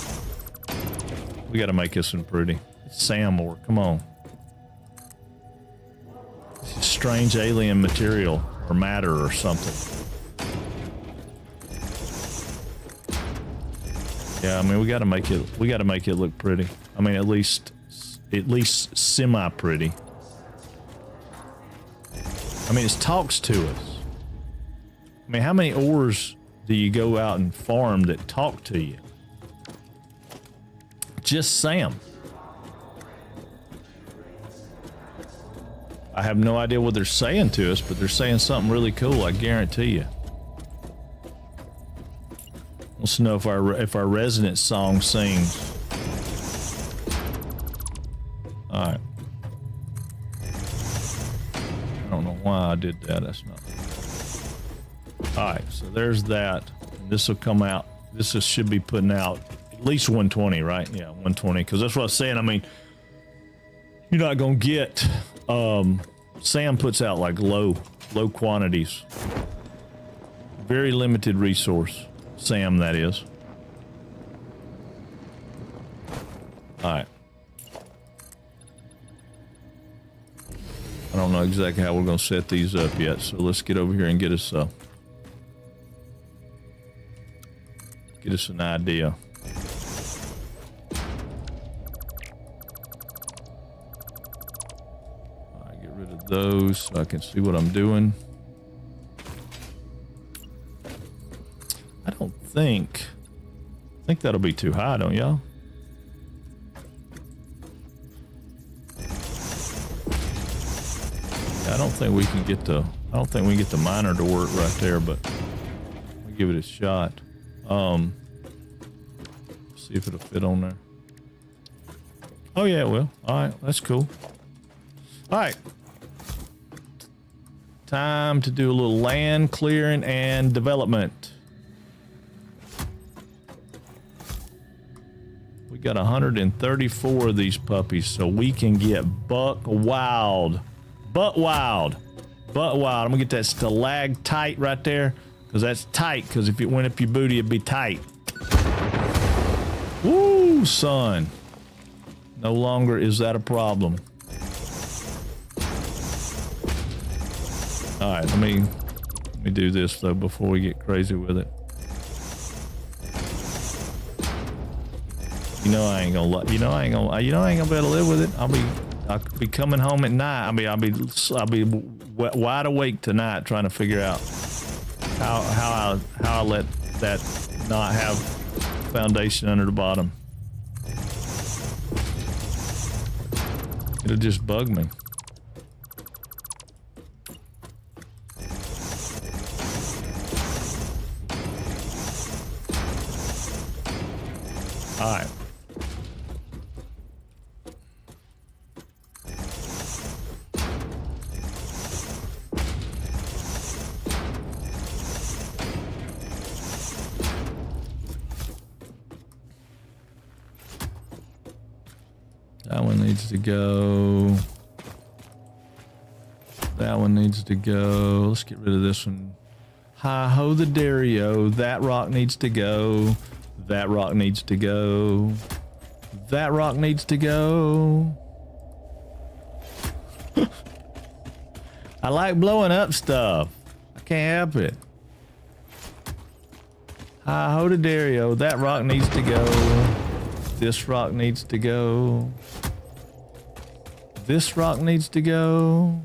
make this one pretty. It's Sam ore. Come on. This is strange alien material or matter or something. Yeah, I mean, we gotta make it look pretty. I mean, at least semi pretty. I mean, it talks to us. I mean, how many ores do you go out and farm that talk to you? Just Sam. I have no idea what they're saying to us, but they're saying something really cool, I guarantee you. Let's know if our resident song sings. All right. I don't know why I did that. That's not. All right, so there's that. This will come out. Should be putting out at least 120, right? Yeah, 120. Because that's what I was saying. I mean, you're not gonna get. Sam puts out like low quantities. Very limited resource. Sam, that is. All right. I don't know exactly how we're gonna set these up yet, so let's get over here and get us an idea. All right, get rid of those so I can see what I'm doing. I think that'll be too high, don't y'all? Yeah, I don't think we can get the miner to work right there, but we'll give it a shot. See if it'll fit on there. Oh yeah, it will. All right, that's cool. All right. Time to do a little land clearing and development. We got 134 of these puppies, so we can get buck wild. I'm gonna get that stalactite right there, because that's tight, because if it went up your booty, it'd be tight. Woo, son. No longer is that a problem. All right, let me do this though before we get crazy with it. I ain't gonna be able to live with it. I'll be coming home at night. I'll be wide awake tonight trying to figure out how I let that not have foundation under the bottom. It'll just bug me. That one needs to go. That one needs to go. Let's get rid of this one. Hi-ho the Dario. That rock needs to go. That rock needs to go. That rock needs to go. I like blowing up stuff. I can't help it. Hi-ho to Dario. That rock needs to go. This rock needs to go. This rock needs to go.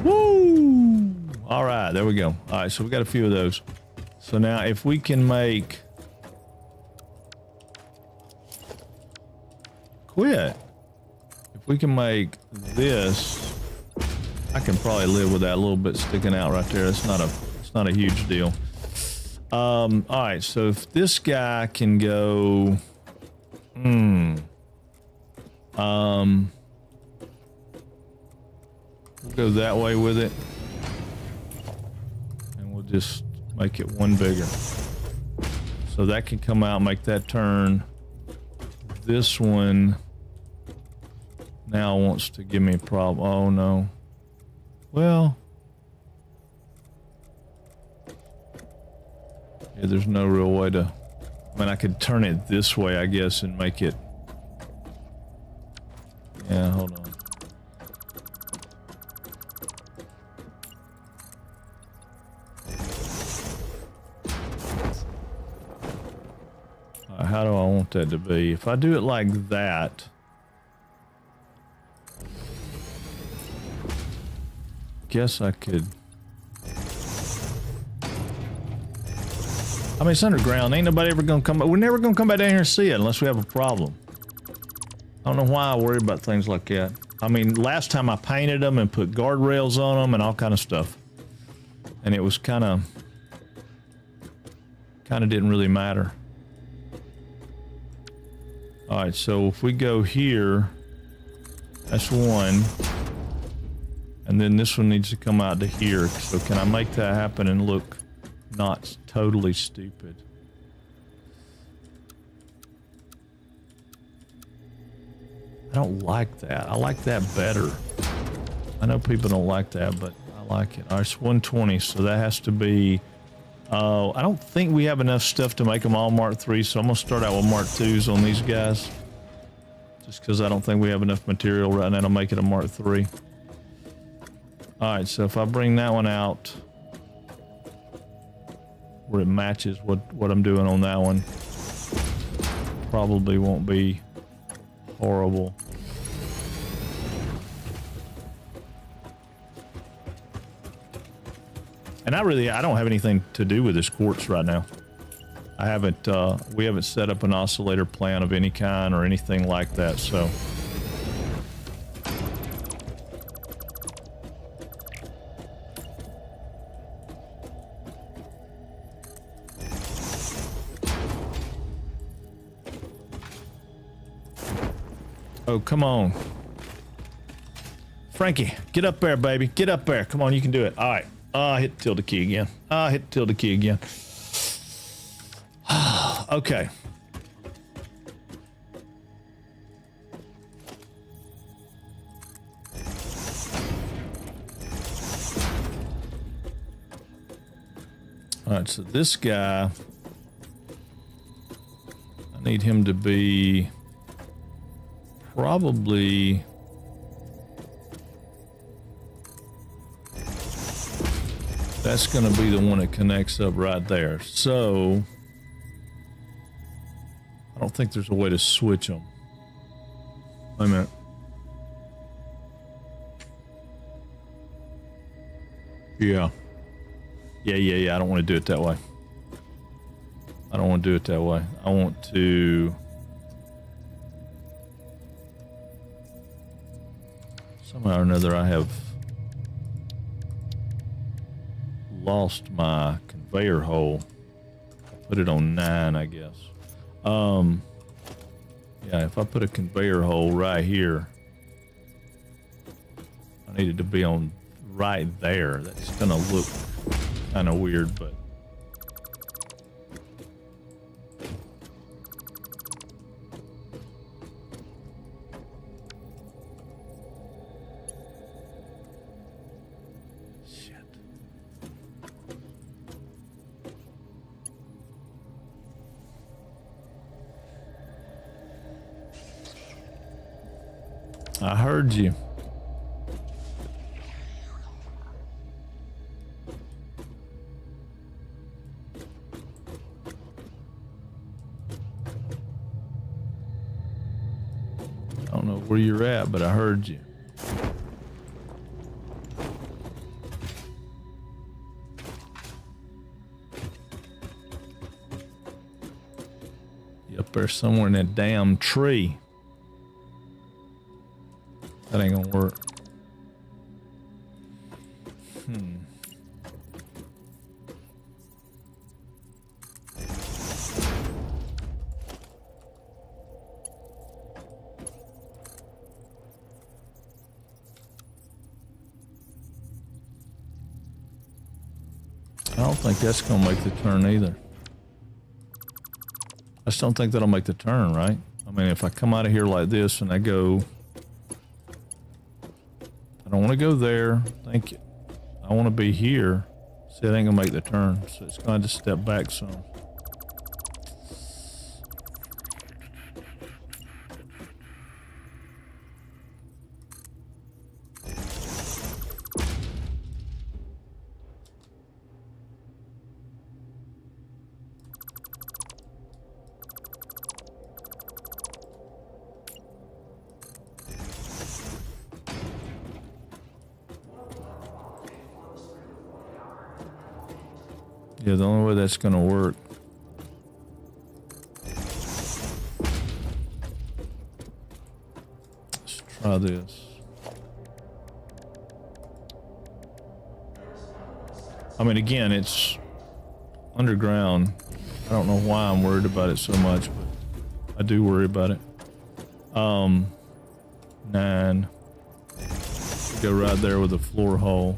Woo! All right, there we go. All right, so we got a few of those. So now if we can make... Quit. If we can make this, I can probably live with that a little bit sticking out right there. It's not a huge deal. All right, so if this guy can go, we'll go that way with it, and we'll just make it one bigger. So that can come out, make that turn. This one now wants to give me a problem. Oh no. Well, yeah, there's no real way to, I mean, I could turn it this way, I guess, and make it, yeah, hold on. How do I want that to be? If I do it like that, guess I could. I mean, it's underground. Ain't nobody ever gonna come. We're never gonna come back down here and see it unless we have a problem. I don't know why I worry about things like that. I mean, last time I painted them and put guardrails on them and all kind of stuff, and it was kind of didn't really matter. All right, so if we go here, that's one. And then this one needs to come out to here. So can I make that happen and look not totally stupid? I don't like that. I like that better. I know people don't like that, but I like it. All right, it's 120, so that has to be... I don't think we have enough stuff to make them all Mark 3, so I'm going to start out with Mark 2s on these guys. Just because I don't think we have enough material right now to make it a Mark 3. Alright, so if I bring that one out where it matches what I'm doing on that one, probably won't be horrible. And I don't have anything to do with this quartz right now. I haven't, we haven't set up an oscillator plan of any kind or anything like that, so. Oh, come on. Frankie, get up there, baby. Get up there. Come on, you can do it. All right. Hit the tilde key again. Hit the tilde key again. Okay. All right, so this guy, I need him to be probably... That's going to be the one that connects up right there. So, I don't think there's a way to switch them. Wait a minute. Yeah. Yeah. I don't want to do it that way. I don't want to do it that way. I want to... Somehow or another I have... lost my conveyor hole. Put it on 9, I guess. Yeah, if I put a conveyor hole right here, I need it to be on right there. That's gonna look kind of weird, but I heard you. I don't know where you're at, but I heard you. You up there somewhere in that damn tree. That ain't gonna work. I don't think that's gonna make the turn either. I just don't think that'll make the turn, right? I mean, if I come out of here like this and I go... I don't want to go there. Thank you. I want to be here. See, it ain't gonna make the turn, so it's going to step back some. Yeah, the only way that's going to work. Let's try this. I mean, again, it's underground. I don't know why I'm worried about it so much, but I do worry about it. 9. Go right there with the floor hole.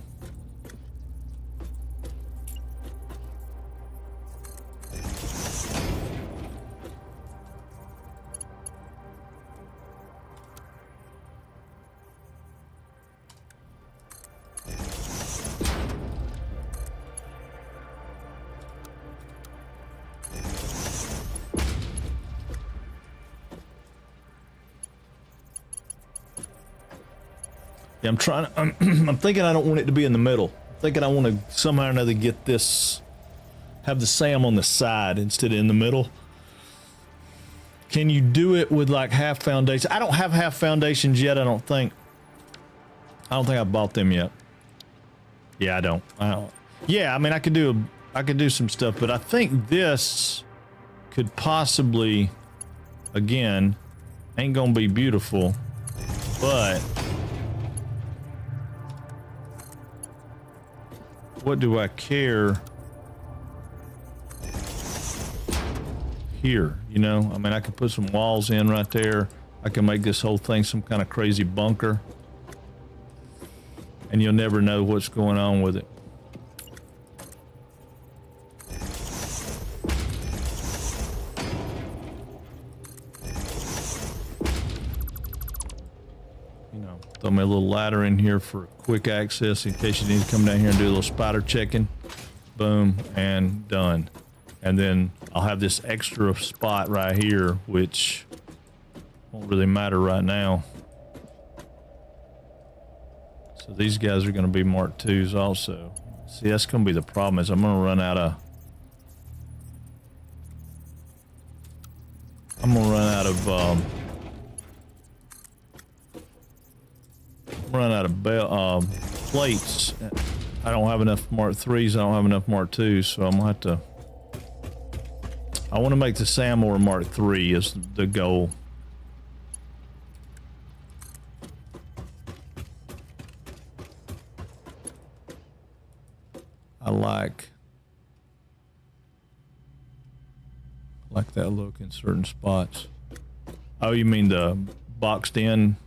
Yeah, I'm trying to, I'm thinking I don't want it to be in the middle. I'm thinking I want to somehow or another get this, have the SAM on the side instead of in the middle. Can you do it with like half foundation? I don't have half foundations yet, I don't think. I don't think I bought them yet. Yeah, I don't. Yeah, I mean, I could do some stuff, but I think this could possibly, again, ain't gonna be beautiful, but what do I care here? You know, I mean, I could put some walls in right there. I can make this whole thing some kind of crazy bunker, and you'll never know what's going on with it. Throw me a little ladder in here for quick access in case you need to come down here and do a little spider checking. Boom, and done. And then I'll have this extra spot right here, which won't really matter right now. So these guys are going to be Mark IIs also. See, that's going to be the problem, is I'm going to run out of... plates. I don't have enough Mark IIIs, I don't have enough Mark IIs, so I'm gonna have to... I want to make the SAM more Mark III is the goal. I like that look in certain spots. Oh, you mean the boxed in?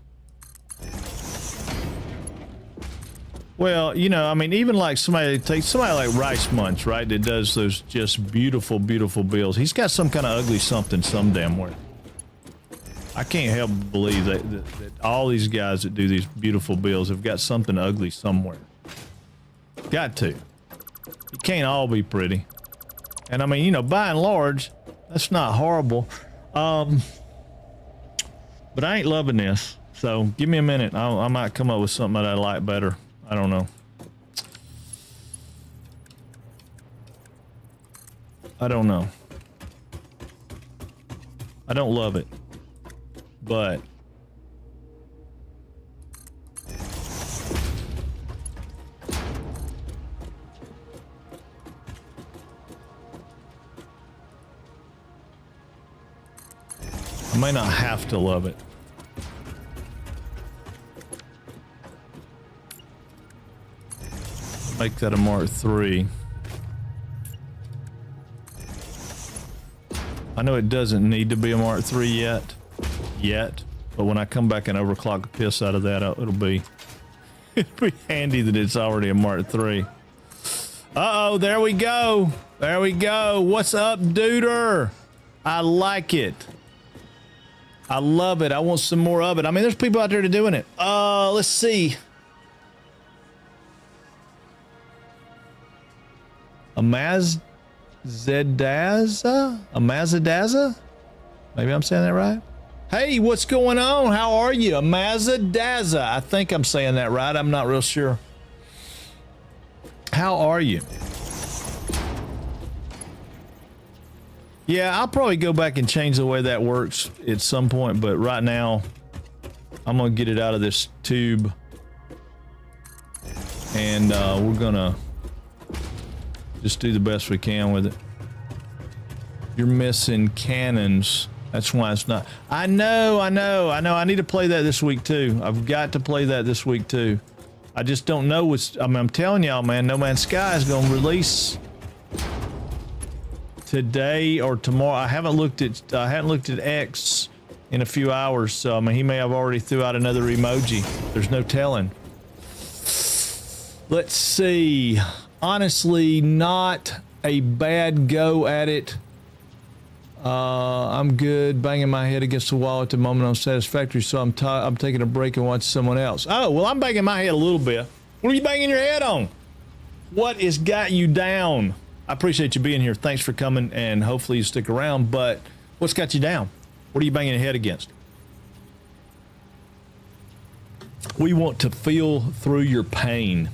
Well, you know, I mean, even like somebody like Rice Munch, right, that does those just beautiful, beautiful builds. He's got some kind of ugly something some damn where. I can't help but believe that all these guys that do these beautiful builds have got something ugly somewhere. Got to. It can't all be pretty. And I mean, you know, by and large, that's not horrible. But I ain't loving this. So give me a minute. I might come up with something that I like better. I don't know. I don't know. I don't love it, but I may not have to love it. Make that a Mark III. I know it doesn't need to be a Mark III yet, but when I come back and overclock the piss out of that, it'll be handy that it's already a Mark III. Uh-oh, there we go. There we go. What's up, duder? I like it. I love it. I want some more of it. I mean, there's people out there that are doing it. Let's see. Amazadaza? Maybe I'm saying that right. Hey, what's going on? How are you? Amazadaza. I think I'm saying that right. I'm not real sure. How are you? Yeah, I'll probably go back and change the way that works at some point, but right now I'm gonna get it out of this tube and we're gonna just do the best we can with it. You're missing cannons. That's why it's not. I know. I need to play that this week too. I've got to play that this week too. I just don't know what's, I mean, I'm telling y'all, man, No Man's Sky is gonna release today or tomorrow. I hadn't looked at X in a few hours, so I mean, he may have already threw out another emoji. There's no telling. Let's see. Honestly, not a bad go at it. I'm good banging my head against the wall at the moment on Satisfactory, so I'm taking a break and watching someone else. Oh, well, I'm banging my head a little bit. What are you banging your head on? What has got you down? I appreciate you being here. Thanks for coming, and hopefully you stick around, but what's got you down? What are you banging your head against? We want to feel through your pain.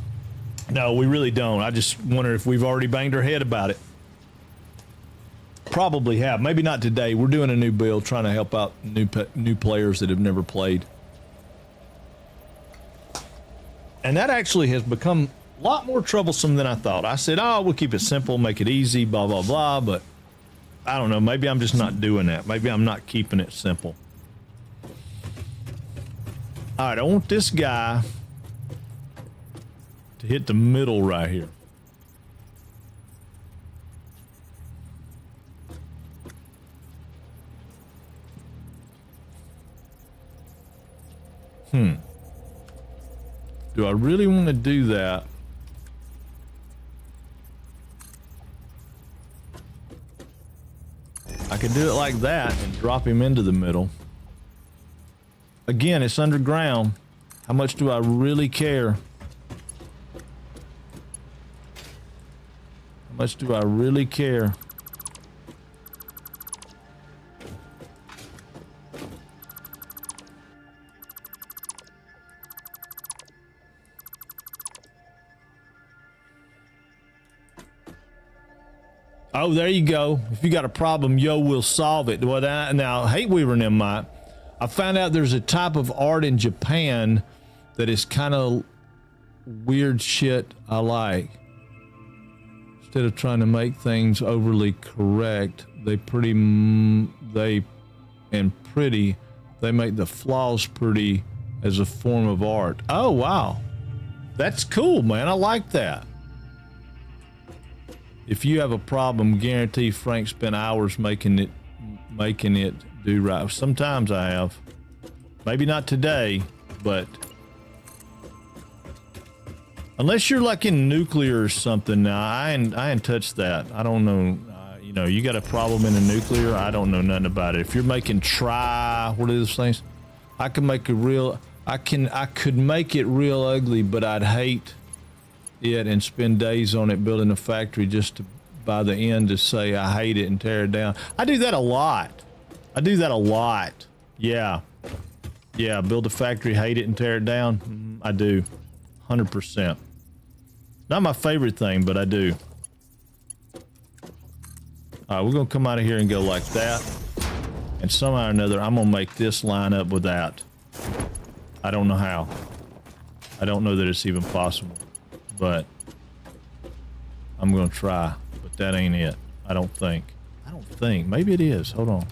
No, we really don't. I just wonder if we've already banged our head about it. Probably have. Maybe not today. We're doing a new build, trying to help out new players that have never played. And that actually has become a lot more troublesome than I thought. I said, oh, we'll keep it simple, make it easy, blah, blah, blah. But I don't know. Maybe I'm just not doing that. Maybe I'm not keeping it simple. All right, I want this guy to hit the middle right here. Do I really want to do that? I could do it like that and drop him into the middle. Again, it's underground. How much do I really care? How much do I really care? Oh, there you go. If you got a problem, yo, we'll solve it. Well, now, Hate Weaver and them might. I found out there's a type of art in Japan that is kind of weird shit I like. Instead of trying to make things overly correct, they make the flaws pretty as a form of art. Oh, wow. That's cool, man. I like that. If you have a problem, guarantee Frank spent hours making it do right. Sometimes I have. Maybe not today, but unless you're like in nuclear or something. Now I ain't touched that. I don't know. You know, you got a problem in a nuclear. I don't know nothing about it. If you're making what are those things? I could make I could make it real ugly, but I'd hate it and spend days on it building a factory just to, by the end, to say I hate it and tear it down. I do that a lot. Yeah. Yeah, build a factory, hate it, and tear it down. I do. 100%. Not my favorite thing, but I do. Alright, we're going to come out of here and go like that. And somehow or another, I'm going to make this line up with that. I don't know how. I don't know that it's even possible. But I'm going to try. But that ain't it. I don't think. Maybe it is. Hold on.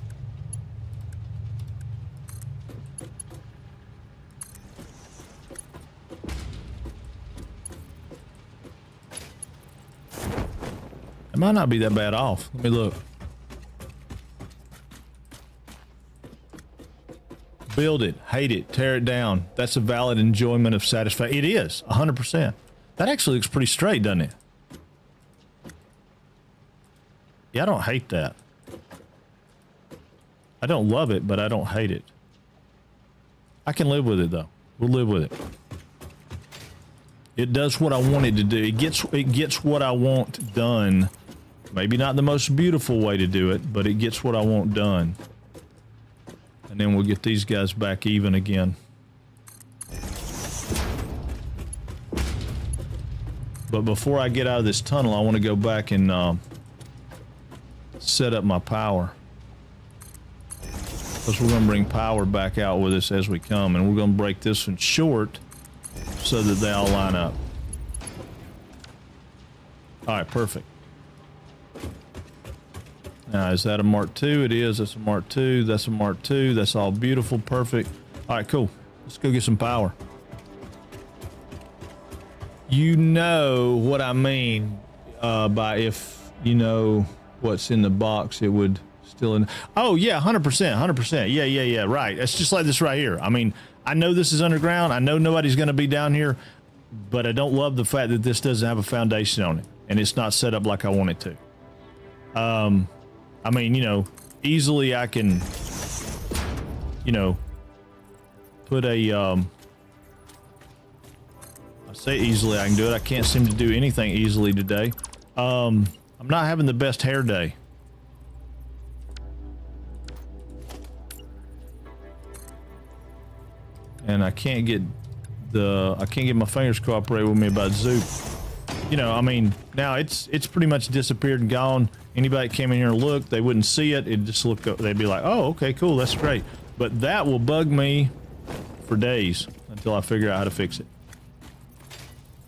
It might not be that bad off. Let me look. Build it, hate it, tear it down. That's a valid enjoyment of satisfaction. It is, 100%. That actually looks pretty straight, doesn't it? Yeah, I don't hate that. I don't love it, but I don't hate it. I can live with it, though. We'll live with it. It does what I want it to do. It gets what I want done. Maybe not the most beautiful way to do it, but it gets what I want done. And then we'll get these guys back even again. But before I get out of this tunnel, I want to go back and set up my power. Because we're going to bring power back out with us as we come. And we're going to break this one short so that they all line up. Alright, perfect. Now, is that a Mark II? It is. That's a Mark II. That's a Mark II. That's all beautiful. Perfect. Alright, cool. Let's go get some power. You know what I mean by if you know what's in the box, it would still in. Oh, yeah, 100%. 100%. Yeah. Right. It's just like this right here. I mean, I know this is underground. I know nobody's going to be down here, but I don't love the fact that this doesn't have a foundation on it and it's not set up like I want it to. I mean, you know, easily I can, you know, put a, I say easily I can do it. I can't seem to do anything easily today. I'm not having the best hair day. And I can't get my fingers cooperate with me about Zoop. You know, I mean, now it's pretty much disappeared and gone. Anybody that came in here and looked, they wouldn't see it. It'd just look up, they'd be like, oh, okay, cool, that's great. But that will bug me for days until I figure out how to fix it.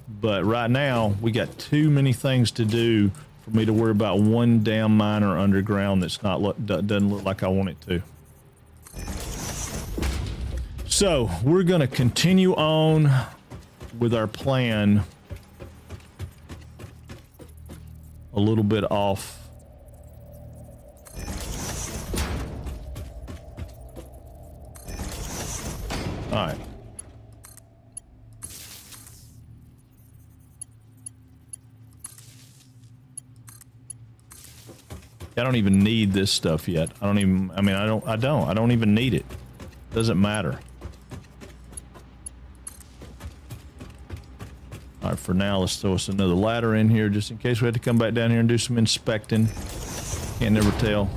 But right now, we got too many things to do for me to worry about one damn miner underground that's doesn't look like I want it to. So we're gonna continue on with our plan a little bit off. All right. I don't even need this stuff yet. I don't even need it. Doesn't matter. All right, for now, let's throw us another ladder in here just in case we had to come back down here and do some inspecting. Can't never tell.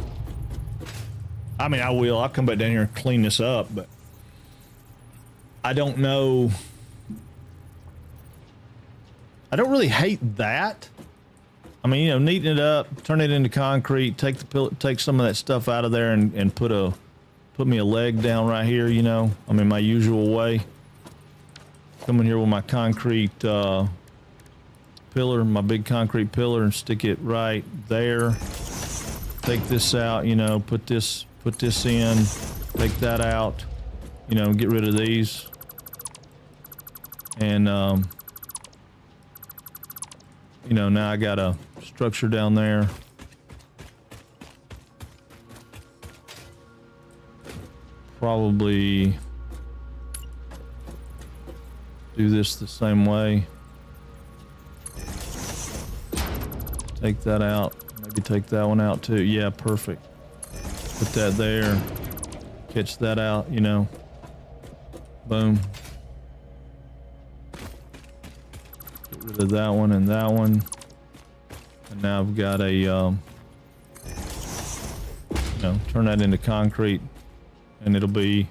I mean, I will. I'll come back down here and clean this up, but I don't know. I don't really hate that. I mean, you know, neaten it up, turn it into concrete, take some of that stuff out of there and put me a leg down right here, you know. I'm in my usual way. Come in here with my concrete pillar, my big concrete pillar, and stick it right there. Take this out, you know, put this in, take that out, you know, get rid of these. And you know, now I got a structure down there. Probably do this the same way. Take that out. Maybe take that one out too. Yeah, perfect. Put that there. Catch that out, you know. Boom. Get rid of that one and that one. And now I've got a, you know, turn that into concrete and it'll be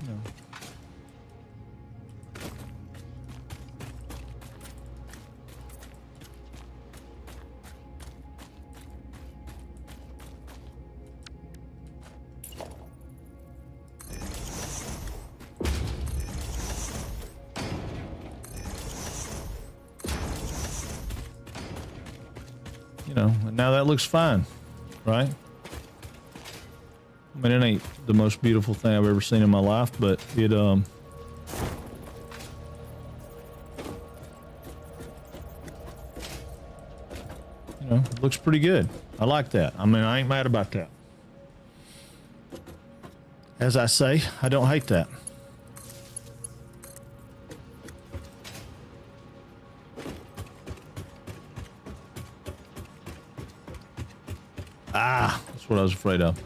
know. And now that looks fine, right? I mean, it ain't the most beautiful thing I've ever seen in my life, but it, it looks pretty good. I like that. I mean, I ain't mad about that. As I say, I don't hate that. Ah, that's what I was afraid of.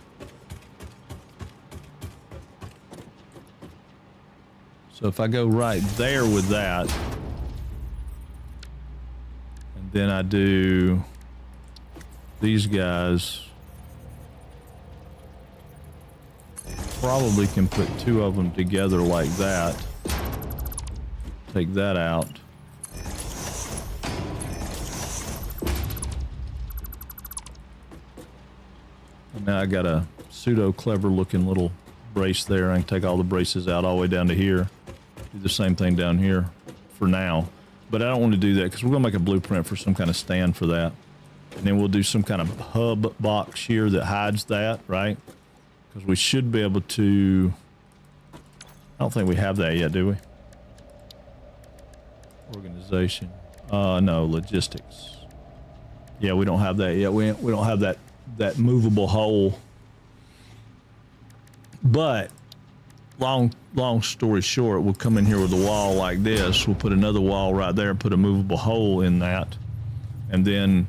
So if I go right there with that, and then I do these guys, probably can put two of them together like that. Take that out. And now I got a pseudo clever looking little brace there. I can take all the braces out all the way down to here. Do the same thing down here for now. But I don't want to do that because we're going to make a blueprint for some kind of stand for that. And then we'll do some kind of hub box here that hides that, right? Because we should be able to... I don't think we have that yet, do we? Organization. No, logistics. Yeah, we don't have that yet. We don't have that movable hole. But long story short, we'll come in here with a wall like this. We'll put another wall right there and put a movable hole in that. And then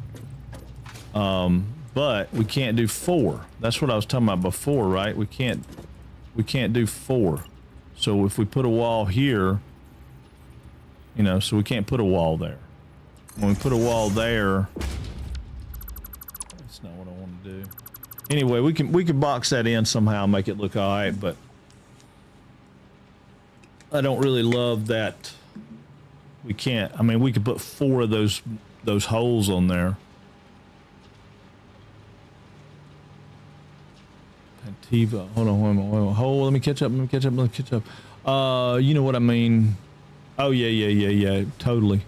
but we can't do 4. That's what I was talking about before, right? We can't do 4. So if we put a wall here, so we can't put a wall there. When we put a wall there, that's not what I want to do. Anyway, we can box that in somehow and make it look all right, but I don't really love that. We can't. I mean, we could put 4 of those holes on there. Pantiva. Hold on. Hold. Let me catch up. You know what I mean? Oh yeah. Totally.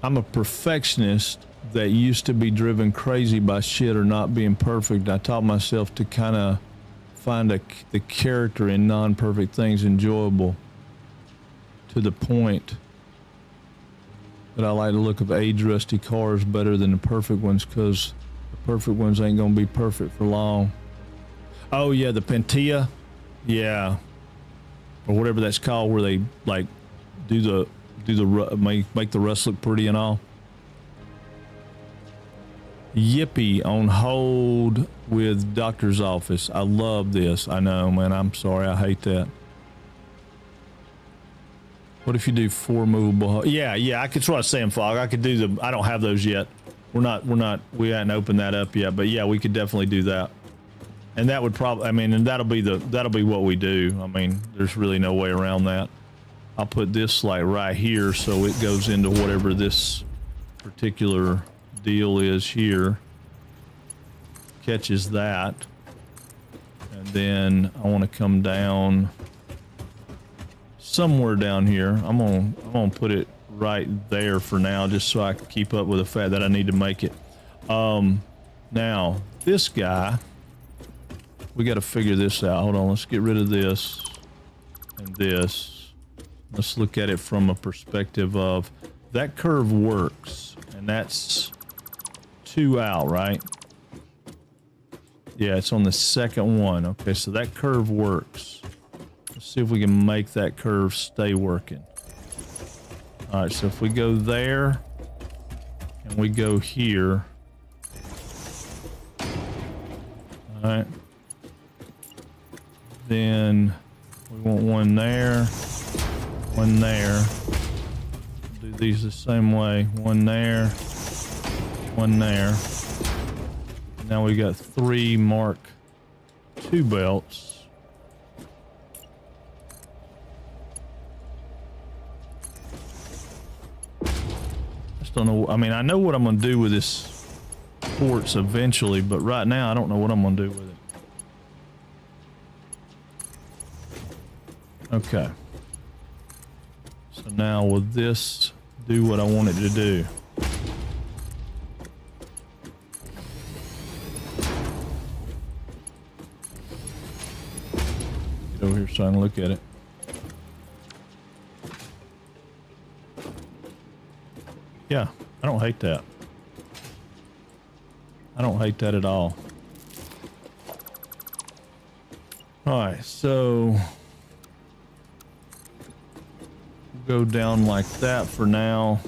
I'm a perfectionist that used to be driven crazy by shit or not being perfect. I taught myself to kind of find the character in non-perfect things enjoyable, to the point that I like the look of age rusty cars better than the perfect ones, because the perfect ones ain't gonna be perfect for long. Oh yeah, the Pantia, yeah, or whatever that's called, where they like make the rust look pretty and all. Yippee on hold with doctor's office. I love this. I know, man. I'm sorry. I hate that. What if you do 4 movable? Yeah. That's what I was saying, Fog. I could do I don't have those yet. We hadn't opened that up yet, but yeah, we could definitely do that. And that would probably, and that'll be what we do. I mean, there's really no way around that. I'll put this like right here so it goes into whatever this particular deal is here, catches that, and then I want to come down somewhere down here. I'm gonna put it right there for now, just so I can keep up with the fact that I need to make it. Now this guy, we got to figure this out. Hold on, let's get rid of this and this. Let's look at it from a perspective of that curve works, and that's 2 out, right? Yeah, it's on the second one. Okay, so that curve works. Let's see if we can make that curve stay working. All right, so if we go there and we go here, all right, then we want one there, one there. Do these the same way. One there, one there. Now we got 3 Mark II belts. just don't know. I mean, I know what I'm going to do with this quartz eventually, but right now I don't know what I'm going to do with it. Okay. So now will this do what I want it to do? Get over here so I can look at it. Yeah, I don't hate that. I don't hate that at all. Alright, so go down like that for now.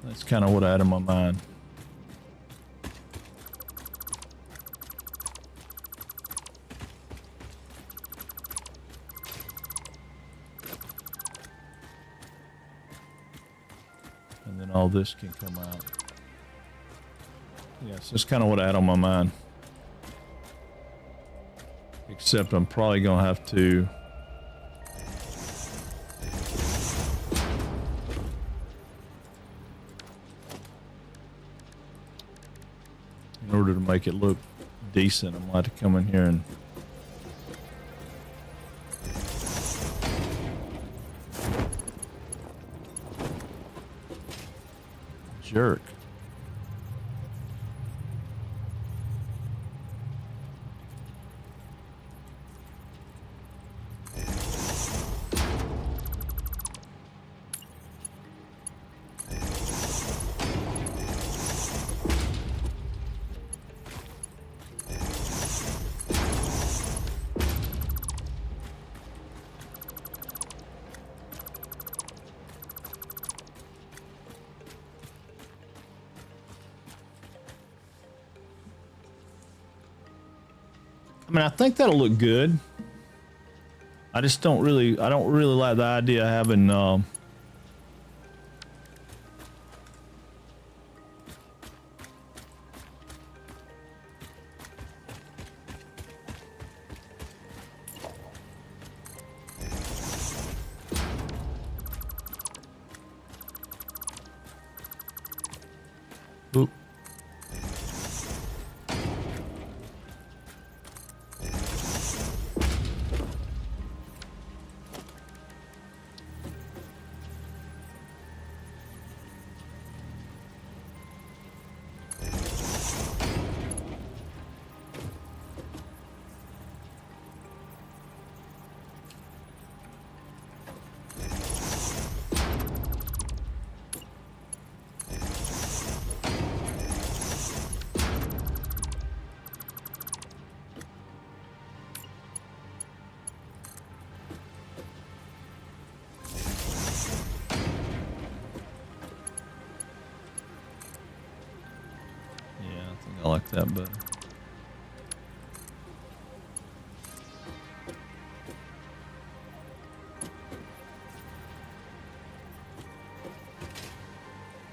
That's kind of what I had in my mind. And then all this can come out. Yes, that's kind of what I had on my mind. Except I'm probably going to have to in order to make it look decent, I'm going to have to come in here and jerk. I mean, I think that'll look good. I just don't really like the idea of having oop. I like that better.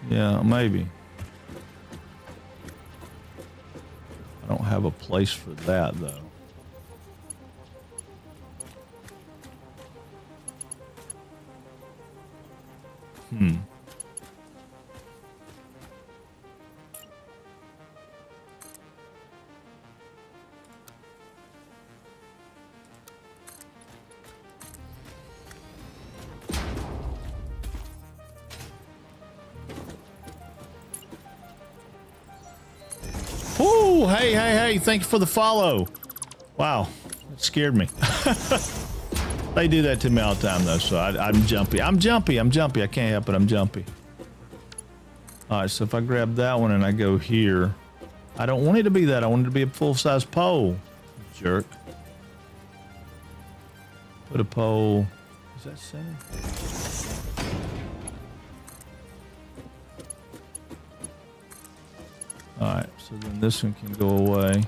Yeah, maybe. I don't have a place for that though. Ooh, hey, thank you for the follow. Wow, that scared me. They do that to me all the time though, so I'm jumpy. I'm jumpy. I can't help it, I'm jumpy. All right, so if I grab that one and I go here, I don't want it to be that. I want it to be a full-size pole. Jerk. Put a pole. Is that center? Alright, so then this one can go away.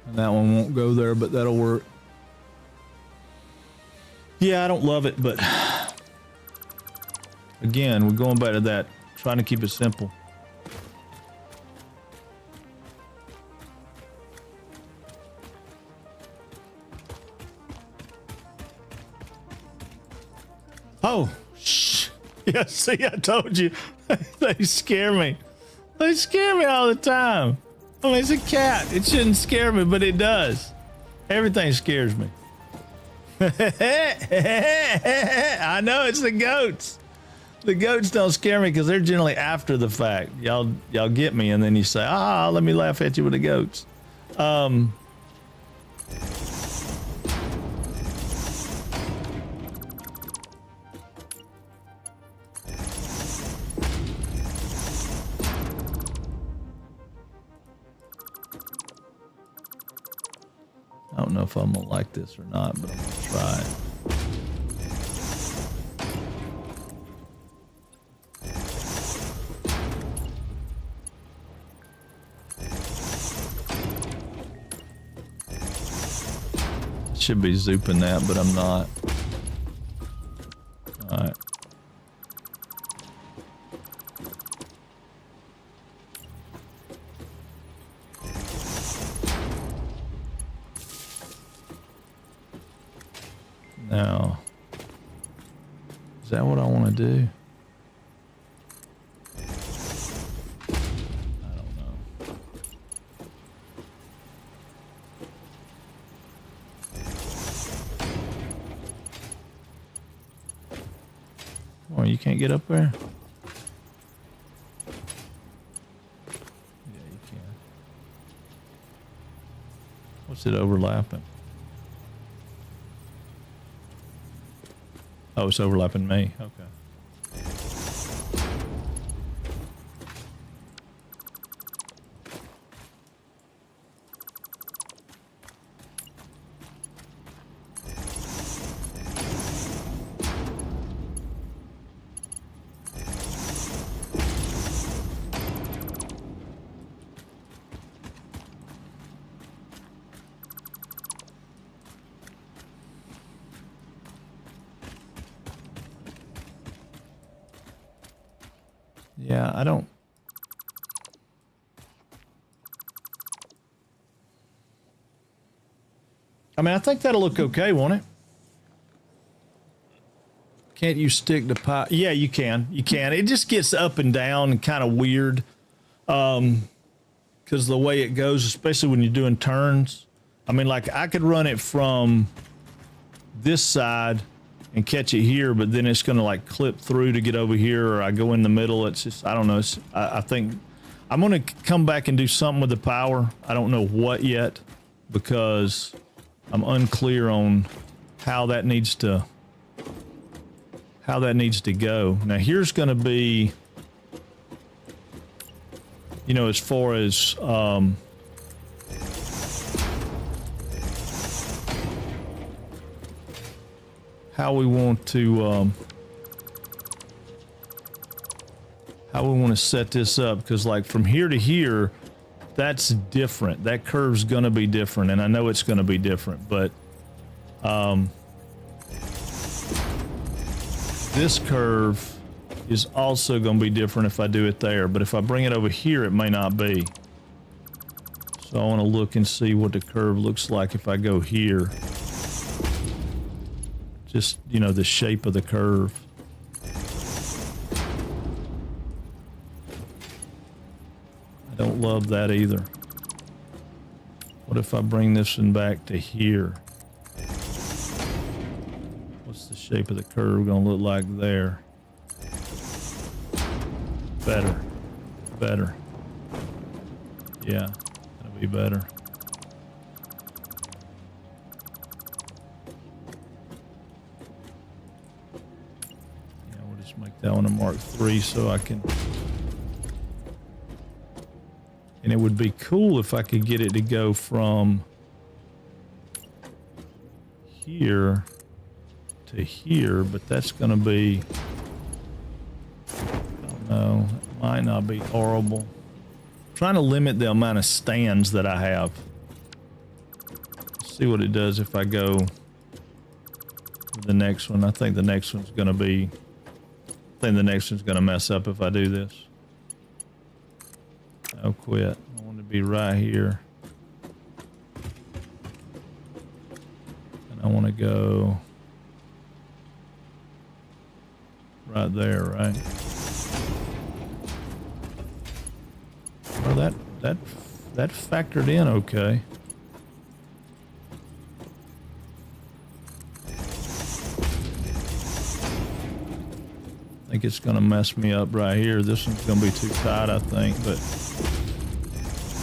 And that one won't go there, but that'll work. Yeah, I don't love it, but again, we're going back to that, trying to keep it simple. Yeah, see, I told you. They scare me. They scare me all the time. I mean, it's a cat. It shouldn't scare me, but it does. Everything scares me. I know it's the goats. The goats don't scare me because they're generally after the fact. Y'all get me, and then you say, let me laugh at you with the goats. I don't know if I'm gonna like this or not, but I'm gonna try it. Should be zooping that, but I'm not. All right. Now, is that what I want to do? I don't know. Oh, you can't get up there? Yeah, you can. What's it overlapping? Oh, it's overlapping me. Okay. Yeah, I don't. I mean, I think that'll look okay, won't it? Can't you stick the pipe? Yeah, you can. You can. It just gets up and down and kind of weird. Because the way it goes, especially when you're doing turns. I mean, like I could run it from this side and catch it here, but then it's going to like clip through to get over here, or I go in the middle. It's just, I don't know. I think I'm going to come back and do something with the power. I don't know what yet because I'm unclear on how that needs to go. Now here's going to be, you know, as far as how we want to set this up, because like from here to here, that's different. That curve's gonna be different, and I know it's gonna be different, but this curve is also gonna be different if I do it there, but if I bring it over here, it may not be. So I want to look and see what the curve looks like if I go here. Just, you know, the shape of the curve. I don't love that either. What if I bring this one back to here? What's the shape of the curve gonna look like there? Better. Better. Yeah, that'll be better. Make that one a Mark III so I can, and it would be cool if I could get it to go from here to here, but that's going to be, I don't know, it might not be horrible. I'm trying to limit the amount of stands that I have. See what it does if I go to the next one. I think the next one's going to be, the next one's gonna mess up if I do this. I'll quit. I want to be right here. And I want to go right there, right? Well, that factored in okay. I think it's gonna mess me up right here. This one's gonna be too tight, I think, but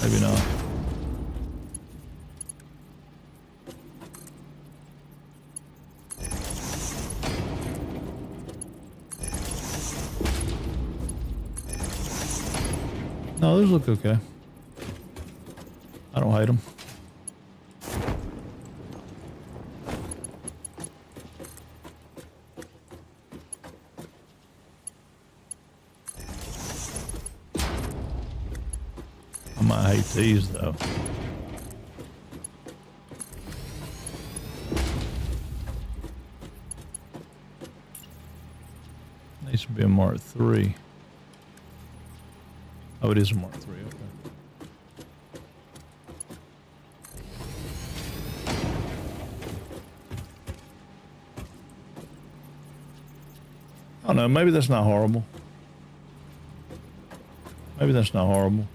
maybe not. No, those look okay. I don't hate them. I might hate these though. Needs to be a Mark III. Oh, it is a Mark III, okay. I don't know, maybe that's not horrible. Maybe that's not horrible.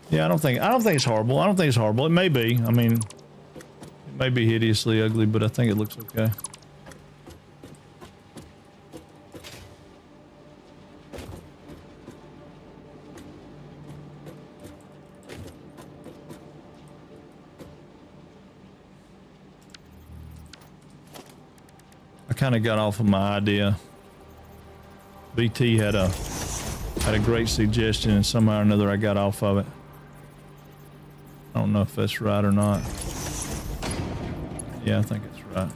Yeah, I don't think it's horrible. I don't think it's horrible. It may be. I mean, it may be hideously ugly, but I think it looks okay. I kind of got off of my idea. BT had a great suggestion, and somehow or another I got off of it. I don't know if that's right or not. Yeah, I think it's right.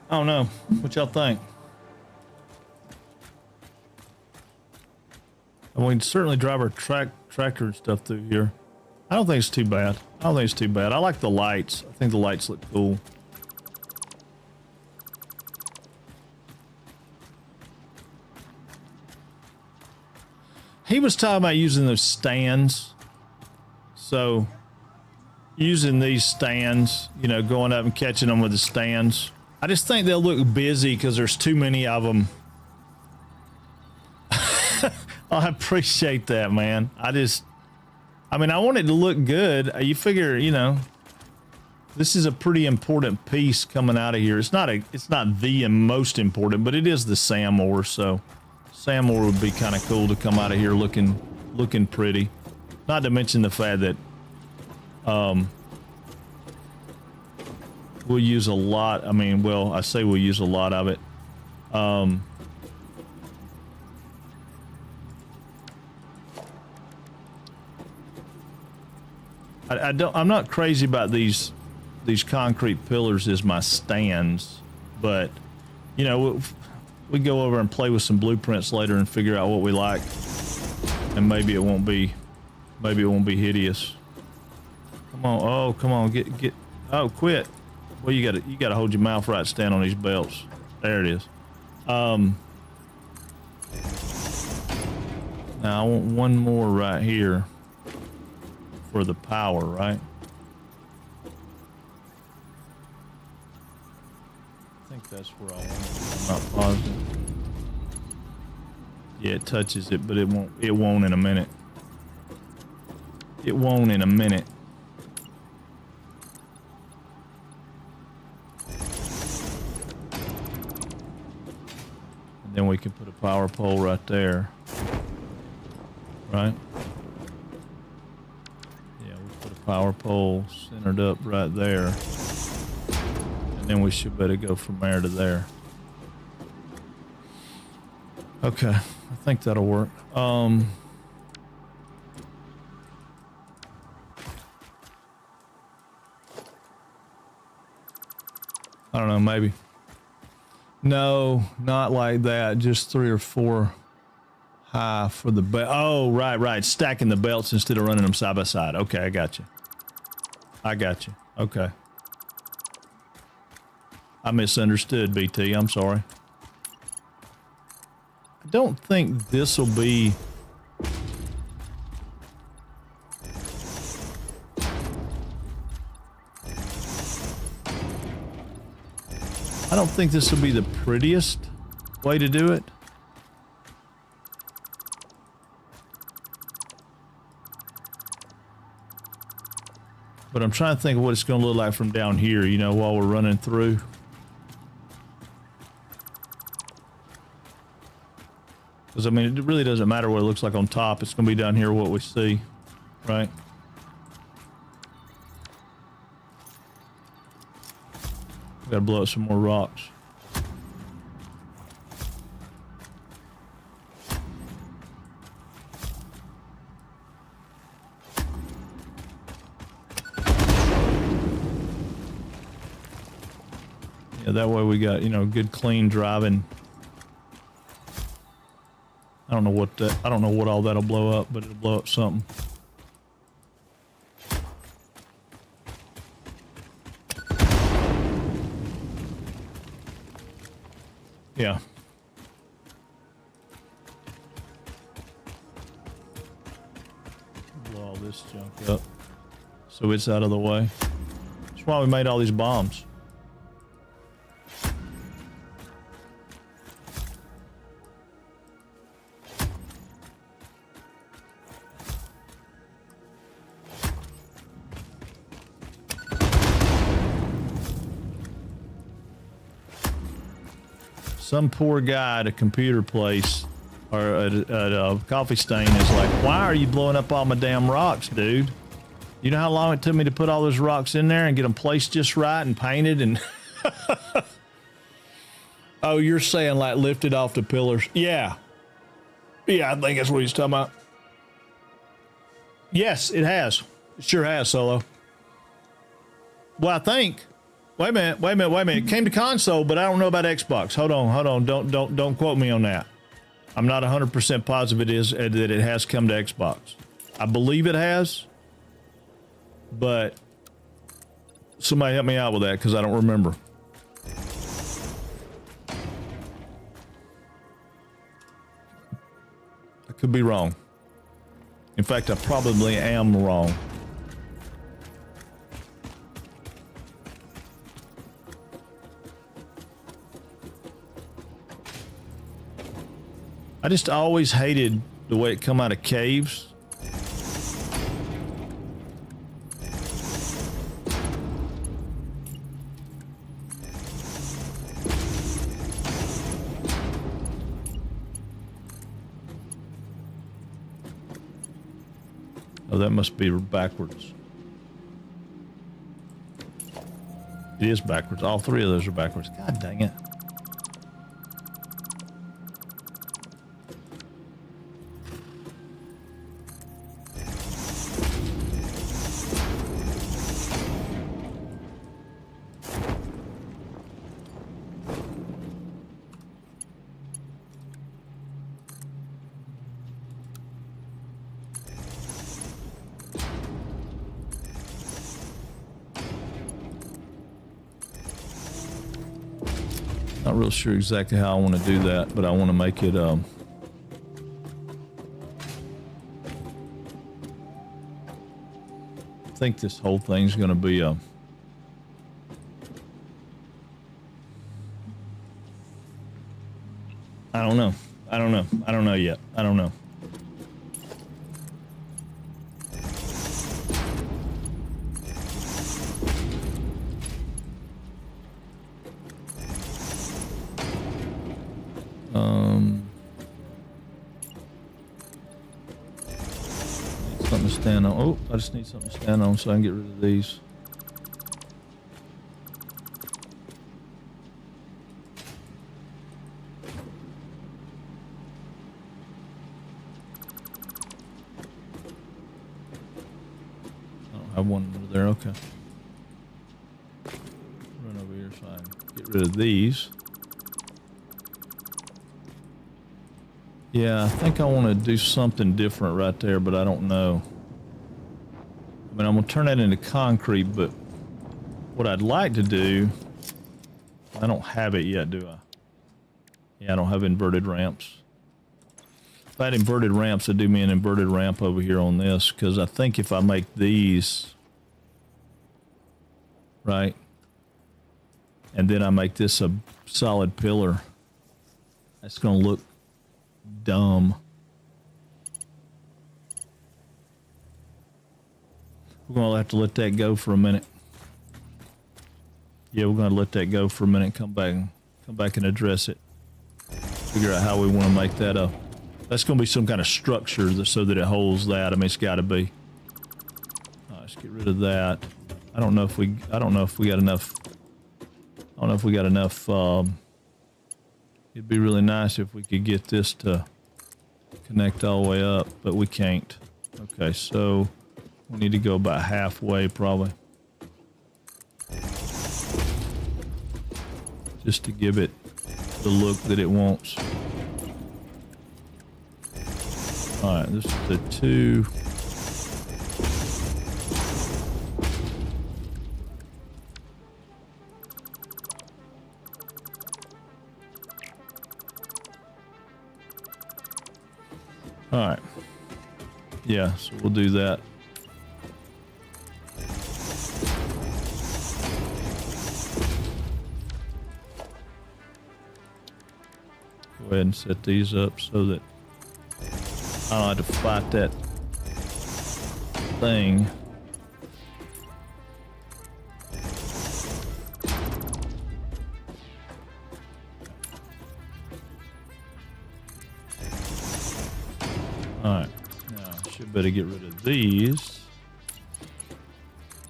I don't know. What y'all think? And we can certainly drive our tractor and stuff through here. I don't think it's too bad. I don't think it's too bad. I like the lights. I think the lights look cool. He was talking about using those stands. So using these stands, you know, going up and catching them with the stands. I just think they'll look busy because there's too many of them. I appreciate that, man. I mean, I want it to look good. You figure, you know, this is a pretty important piece coming out of here. It's not the most important, but it is the SAM ore. So SAM ore would be kind of cool to come out of here looking pretty. Not to mention the fact that, we'll use a lot. I mean, well, I say we'll use a lot of it. I'm not crazy about these concrete pillars as my stands, but you know, we go over and play with some blueprints later and figure out what we like, and maybe it won't be hideous. Come on, oh, come on, get, oh, quit. Well, you gotta hold your mouth right, stand on these belts. There it is. Now I want one more right here for the power, right? think that's where I want it. I'm not positive. Yeah, it touches it, but it won't. It won't in a minute. It won't in a minute. And then we can put a power pole right there. Right? Yeah, we put a power pole centered up right there. And then we should better go from there to there. Okay, I think that'll work. I don't know, maybe. No, not like that. Just 3 or 4 high for the belt. Oh, right. Stacking the belts instead of running them side by side. Okay, I got you. Okay. I misunderstood, BT. I'm sorry. I don't think this will be... I don't think this will be the prettiest way to do it. But I'm trying to think of what it's going to look like from down here, you know, while we're running through. Because, I mean, it really doesn't matter what it looks like on top. It's going to be down here what we see, right? We got to blow up some more rocks. Yeah, that way we got, you know, good clean driving. I don't know what all that'll blow up, but it'll blow up something. Yeah. Blow all this junk up so it's out of the way. That's why we made all these bombs. Some poor guy at a computer place or at a coffee stain is like, why are you blowing up all my damn rocks, dude? You know how long it took me to put all those rocks in there and get them placed just right and painted and... Oh, you're saying like lifted off the pillars? Yeah. Yeah, I think that's what he's talking about. Yes, it has. It sure has, Solo. Well, I think... Wait a minute. It came to console, but I don't know about Xbox. Hold on. Don't quote me on that. I'm not 100% positive that it has come to Xbox. I believe it has, but somebody help me out with that because I don't remember. I could be wrong. In fact, I probably am wrong. I just always hated the way it come out of caves. Oh, that must be backwards. It is backwards. All 3 of those are backwards. God dang it. Not real sure exactly how I want to do that, but I want to make it I think this whole thing's going to be I don't know. I don't know. I don't know yet. I don't know. Need something to stand on. Oh, I just need something to stand on so I can get rid of these. I have one over there, okay. Run over here so I can get rid of these. Yeah, I think I want to do something different right there, but I don't know. I mean, I'm going to turn that into concrete, but what I'd like to do, I don't have it yet, do I? Yeah, I don't have inverted ramps. If I had inverted ramps, I'd do me an inverted ramp over here on this, because I think if I make these, right, and then I make this a solid pillar, that's going to look dumb. We're going to have to let that go for a minute. Yeah, we're going to let that go for a minute, come back and address it. Figure out how we want to make that up. That's going to be some kind of structure so that it holds that. I mean, it's got to be. All right, let's get rid of that. I don't know if we got enough. I don't know if we got enough. It'd be really nice if we could get this to connect all the way up, but we can't. Okay, so we need to go about halfway probably. Just to give it the look that it wants. All right, this is the 2. All right. Yeah, so we'll do that. Go ahead and set these up so that I don't have to fight that thing. Alright, now I should better get rid of these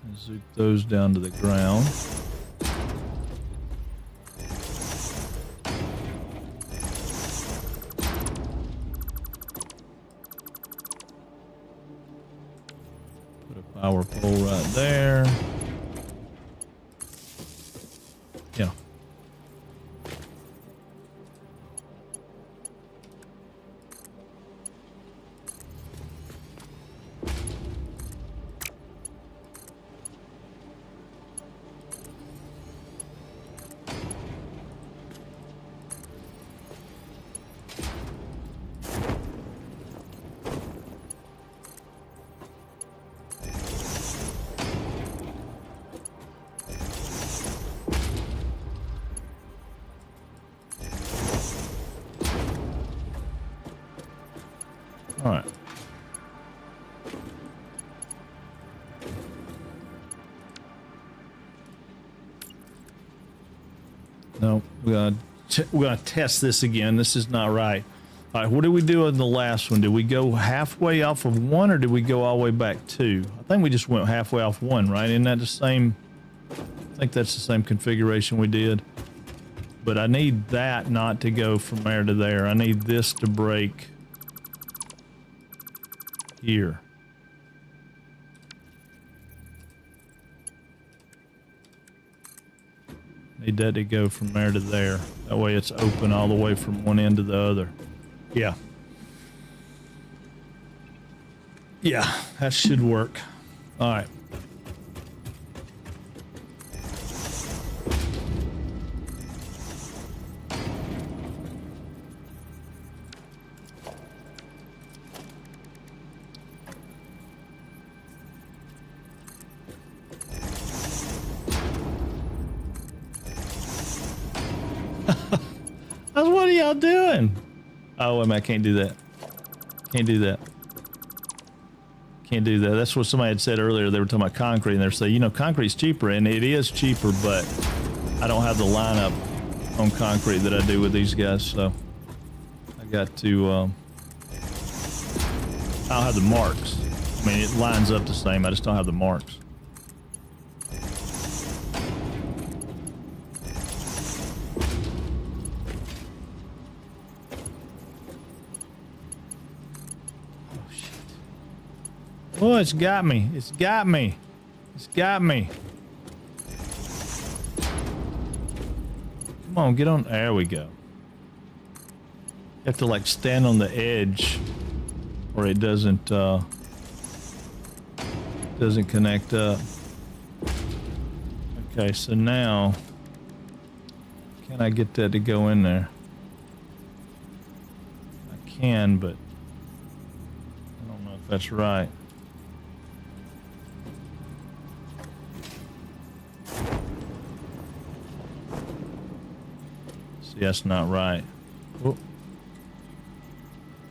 and zoop those down to the ground. Power pole right there. Yeah. All right. No, we're gonna test this again. This is not right. All right, what did we do in the last one? Did we go halfway off of 1, or did we go all the way back 2? I think we just went halfway off 1, right? Isn't that the same? I think that's the same configuration we did. But I need that not to go from there to there. I need this to break here. Need that to go from there to there. That way it's open all the way from one end to the other. Yeah. Yeah, that should work. All right. y'all doing? Oh, wait a minute, I can't do that. Can't do that. Can't do that. That's what somebody had said earlier. They were talking about concrete, and they're saying, you know, concrete's cheaper, and it is cheaper, but I don't have the lineup on concrete that I do with these guys, so I got to, I don't have the marks. I mean, it lines up the same, I just don't have the marks. Oh, it's got me. It's got me. It's got me. Come on, get on. There we go. You have to like stand on the edge or it doesn't connect up. Okay, so now can I get that to go in there? I can, but I don't know if that's right. See, that's not right. Oh.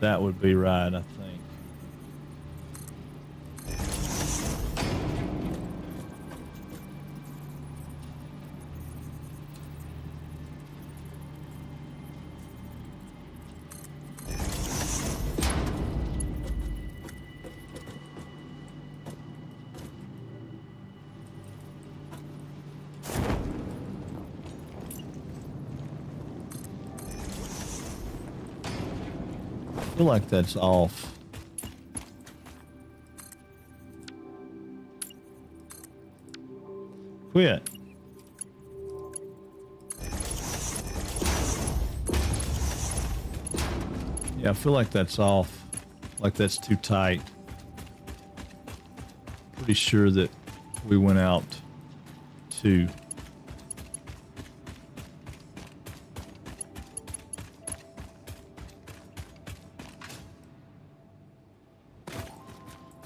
That would be right, I think. I feel like that's off. Quit. Yeah, I feel like that's off. Like that's too tight. Pretty sure that we went out to.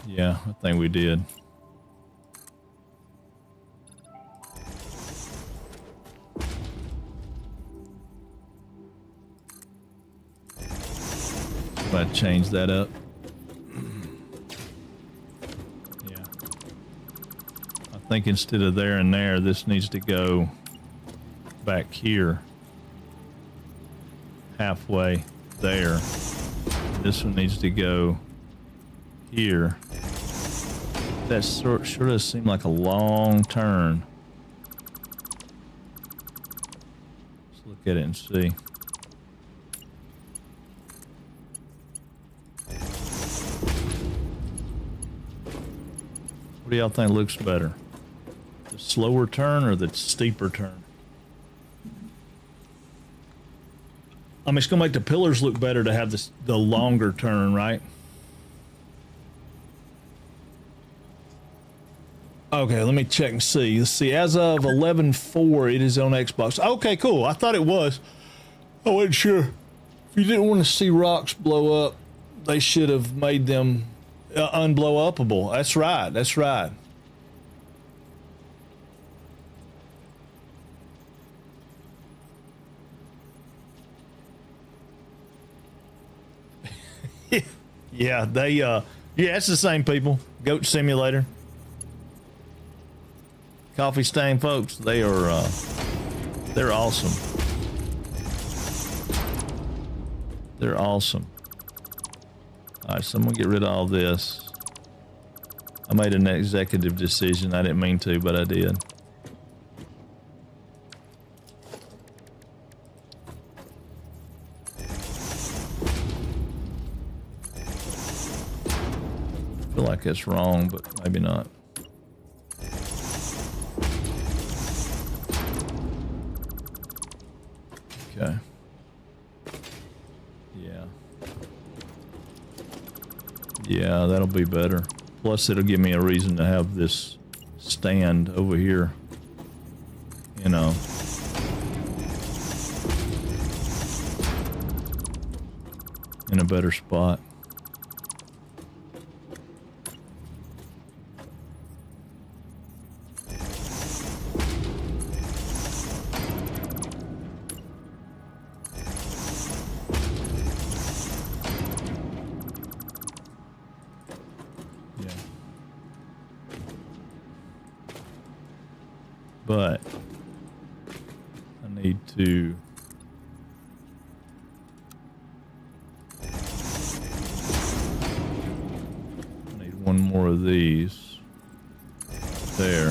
Yeah, I think we did. Might change that up. Yeah. I think instead of there and there, this needs to go back here. Halfway there. This one needs to go here. That sure does seem like a long turn. Let's look at it and see. What do y'all think looks better? The slower turn or the steeper turn? I mean, it's gonna make the pillars look better to have the longer turn, right? Okay, let me check and see. Let's see. As of 11/4, it is on Xbox. Okay, cool. I thought it was. I wasn't sure. If you didn't want to see rocks blow up, they should have made them unblow-upable. That's right. That's right. Yeah, they. Yeah, it's the same people. Goat Simulator. Coffee Stain folks, they are they're awesome. They're awesome. Alright, so I'm gonna get rid of all this. I made an executive decision. I didn't mean to, but I did. I feel like it's wrong, but maybe not. Okay. Yeah. Yeah, that'll be better. Plus, it'll give me a reason to have this stand over here. You know. In a better spot. but I need to one more of these there.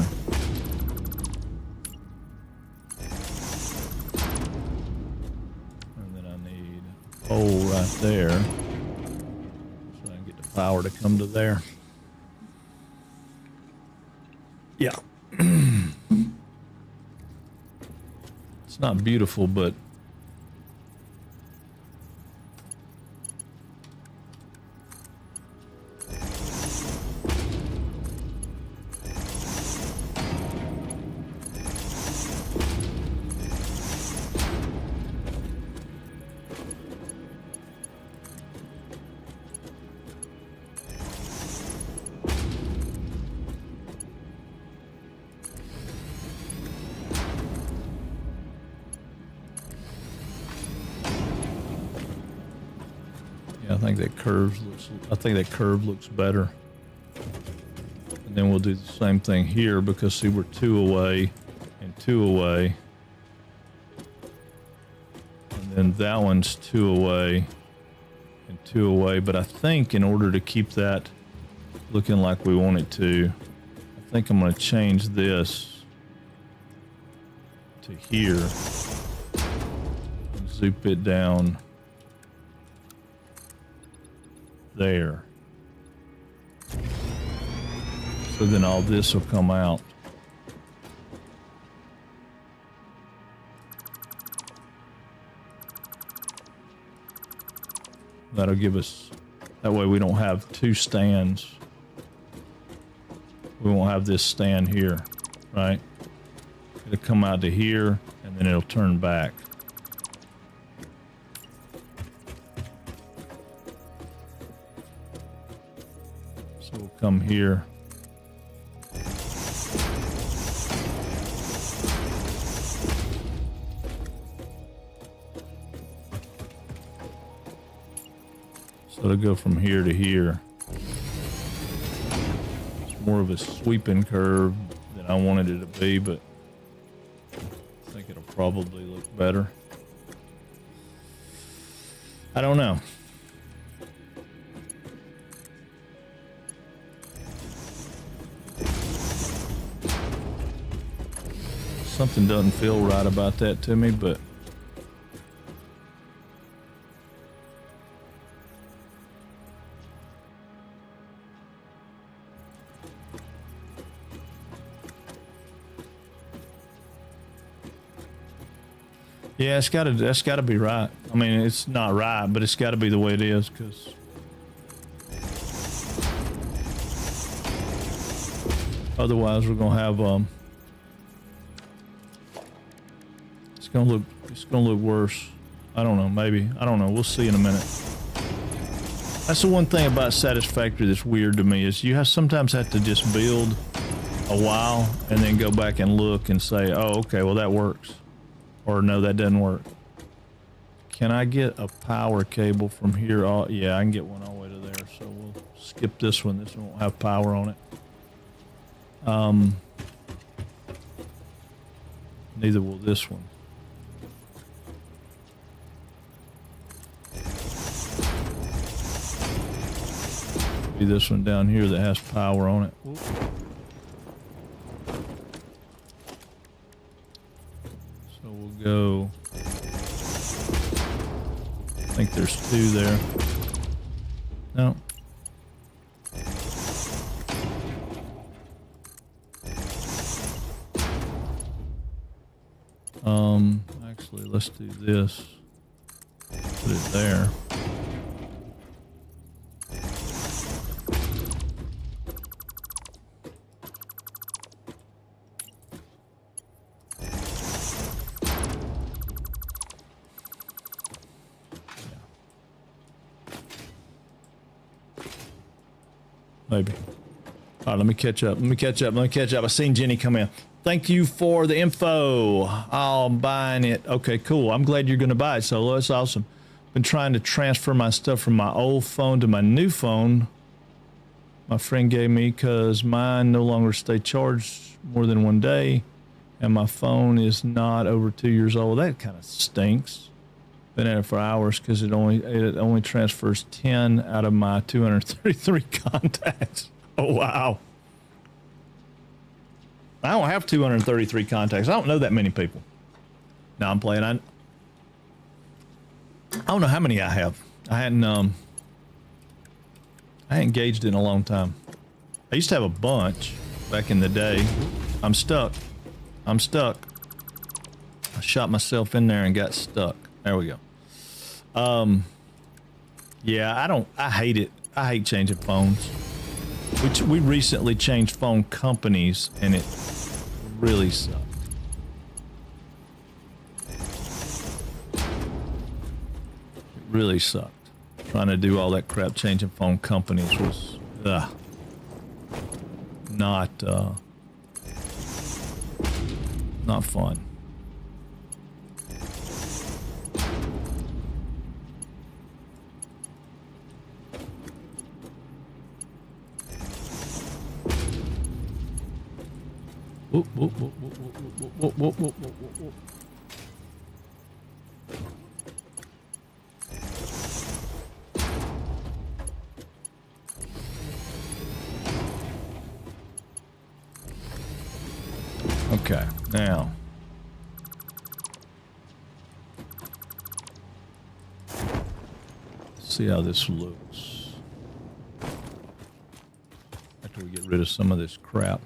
And then I need a pole right there so I can get the power to come to there. Yeah. It's not beautiful, but I think that curve looks better. And then we'll do the same thing here because see we're 2 away and 2 away. And then that one's 2 away and 2 away. But I think in order to keep that looking like we want it to, I think I'm going to change this to here and zoop it down there. So then all this will come out. That'll give us, that way we don't have 2 stands. We won't have this stand here, right? It'll come out to here and then it'll turn back. So we'll come here. So it'll go from here to here. It's more of a sweeping curve than I wanted it to be, but I think it'll probably look better. I don't know. Something doesn't feel right about that to me, but yeah, that's gotta be right. I mean, it's not right, but it's gotta be the way it is, because otherwise we're gonna have it's gonna look worse. I don't know, maybe. I don't know. We'll see in a minute. That's the one thing about Satisfactory that's weird to me is you sometimes have to just build a while and then go back and look and say, oh, okay, well that works. Or no, that doesn't work. Can I get a power cable from here? Oh, yeah, I can get one all the way to there. So we'll skip this one. This one won't have power on it. Neither will this one. Be this one down here that has power on it. Whoop. So we'll go. I think there's 2 there. No. Actually, let's do this. Put it there. Maybe. All right, let me catch up. I seen Jenny come in. Thank you for the info. I'm buying it. Okay, cool. I'm glad you're going to buy it, Solo. That's awesome. Been trying to transfer my stuff from my old phone to my new phone my friend gave me because mine no longer stay charged more than 1 day. And my phone is not over 2 years old. That kind of stinks. Been at it for hours because it only transfers 10 out of my 233 contacts. Oh, wow. I don't have 233 contacts. I don't know that many people. No, I'm playing. I don't know how many I have. I hadn't engaged in a long time. I used to have a bunch back in the day. I'm stuck. I shot myself in there and got stuck. There we go. Yeah, I hate it. I hate changing phones. We recently changed phone companies and it really sucked. It really sucked. Trying to do all that crap changing phone companies was not fun. Whoop, whoop, whoop, whoop, whoop, whoop, whoop, whoop, whoop, whoop. Okay, now. See how this looks. After we get rid of some of this crap.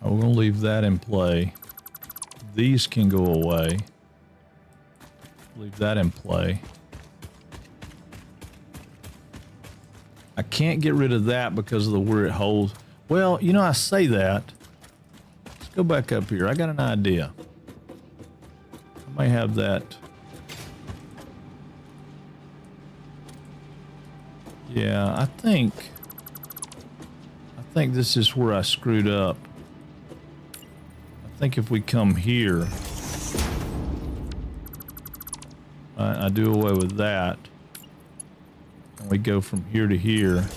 We're going to leave that in play. These can go away. Leave that in play. I can't get rid of that because of where it holds. Well, you know, I say that. Let's go back up here. I got an idea. I may have that. Yeah, I think this is where I screwed up. I think if we come here, I do away with that, and we go from here to here.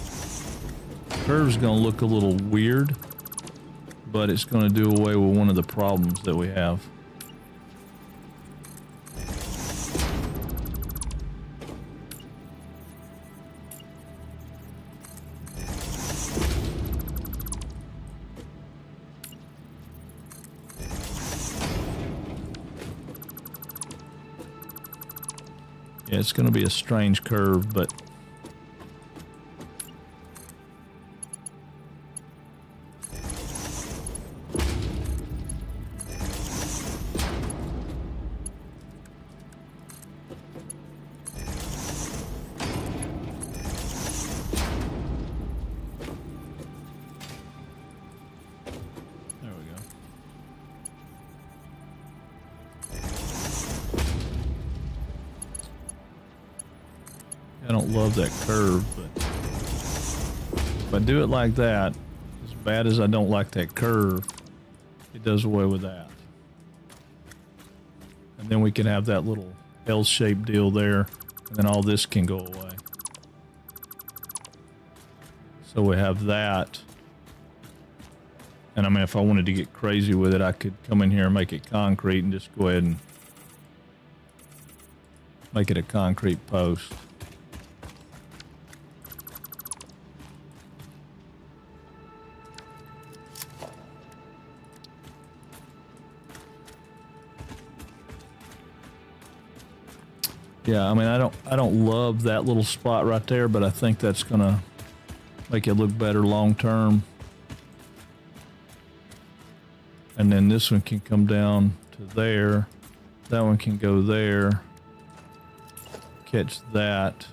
Curve's going to look a little weird, but it's going to do away with one of the problems that we have. Yeah, it's going to be a strange curve, but there we go. I don't love that curve, but if I do it like that, as bad as I don't like that curve, it does away with that. And then we can have that little L-shaped deal there, and then all this can go away. So we have that. And I mean, if I wanted to get crazy with it, I could come in here and make it concrete and just go ahead and make it a concrete post. Yeah, I mean, I don't love that little spot right there, but I think that's gonna make it look better long term. And then this one can come down to there. That one can go there. Catch that.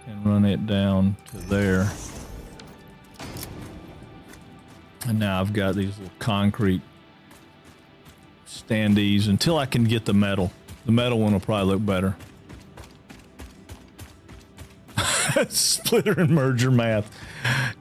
And run it down to there. And now I've got these little concrete standees until I can get the metal. The metal one will probably look better. Splitter and merger math.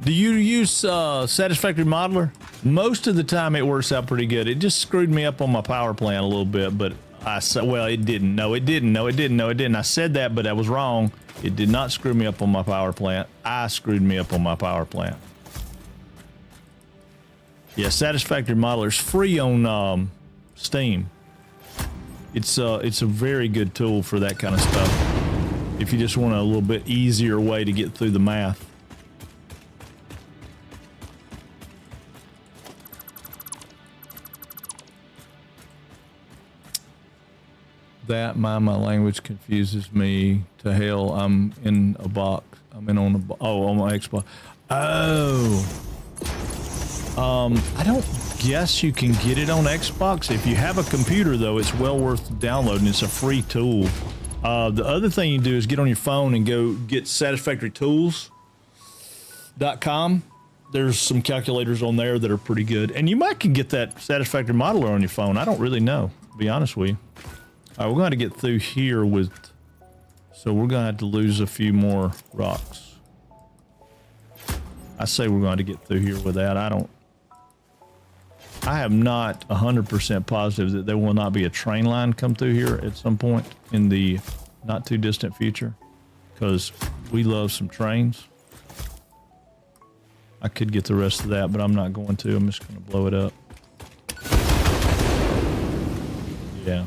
Do you use Satisfactory Modeler? Most of the time it works out pretty good. It just screwed me up on my power plant a little bit, but I said, well, it didn't. No, it didn't. No, it didn't. No, it didn't. I said that, but I was wrong. It did not screw me up on my power plant. I screwed me up on my power plant. Yeah, Satisfactory Modeler is free on Steam. It's a very good tool for that kind of stuff. If you just want a little bit easier way to get through the math. That my language confuses me to hell. I'm in a box. I'm in on the on my Xbox. Oh. I don't guess you can get it on Xbox. If you have a computer though, it's well worth downloading. It's a free tool. The other thing you do is get on your phone and go get satisfactorytools.com. There's some calculators on there that are pretty good. And you might can get that Satisfactory Modeler on your phone. I don't really know, to be honest with you. All right, we're going to get through here with... So we're going to have to lose a few more rocks. I say we're going to get through here with that. I am not 100% positive that there will not be a train line come through here at some point in the not too distant future, because we love some trains. I could get the rest of that, but I'm not going to. I'm just going to blow it up. Yeah.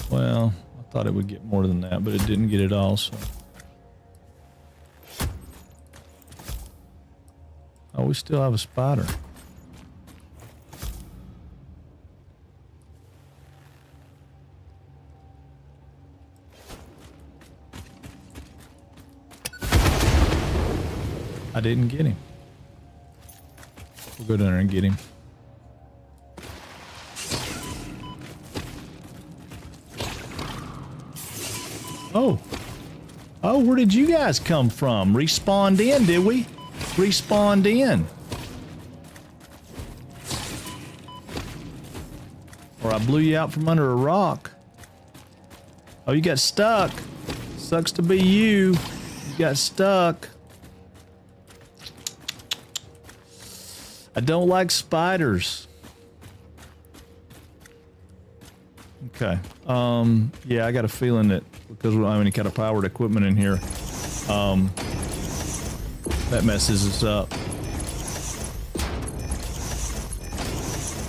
Well, I thought it would get more than that, but it didn't get it all, so. Oh, we still have a spider. I didn't get him. We'll go down there and get him. Oh. Oh, where did you guys come from? Respawned in, did we? Respawned in. Or I blew you out from under a rock. Oh, you got stuck. Sucks to be you. You got stuck. I don't like spiders. Okay. Yeah, I got a feeling that because we don't have any kind of powered equipment in here, that messes us up.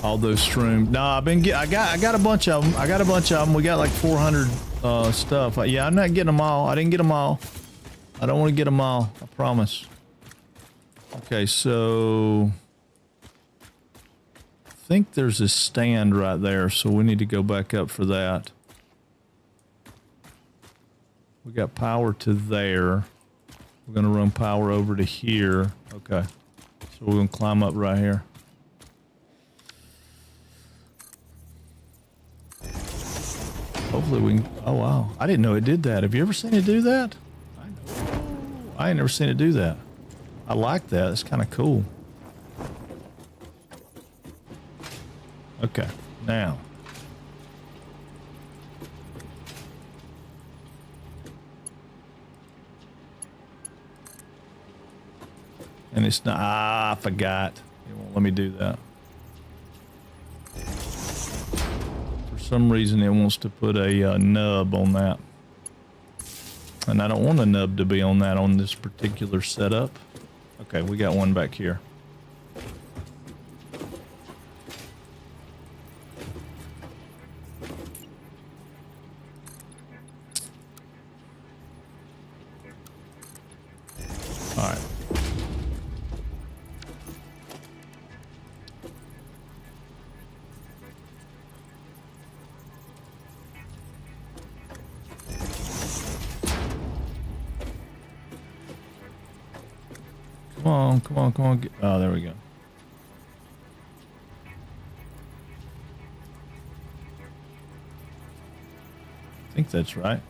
All those shrooms. No, I got a bunch of them. I got a bunch of them. We got like 400 stuff. Yeah, I'm not getting them all. I didn't get them all. I don't want to get them all. I promise. Okay, so I think there's a stand right there, so we need to go back up for that. We got power to there. We're going to run power over to here. Okay. So we're going to climb up right here. Hopefully we can... Oh, wow. I didn't know it did that. Have you ever seen it do that? I ain't never seen it do that. I like that. It's kind of cool. Okay. Now... And it's not, I forgot. It won't let me do that. For some reason, it wants to put a nub on that. And I don't want a nub to be on that on this particular setup. Okay, we got one back here. All right. Come on, come on, come on. Oh, there we go. I think that's right.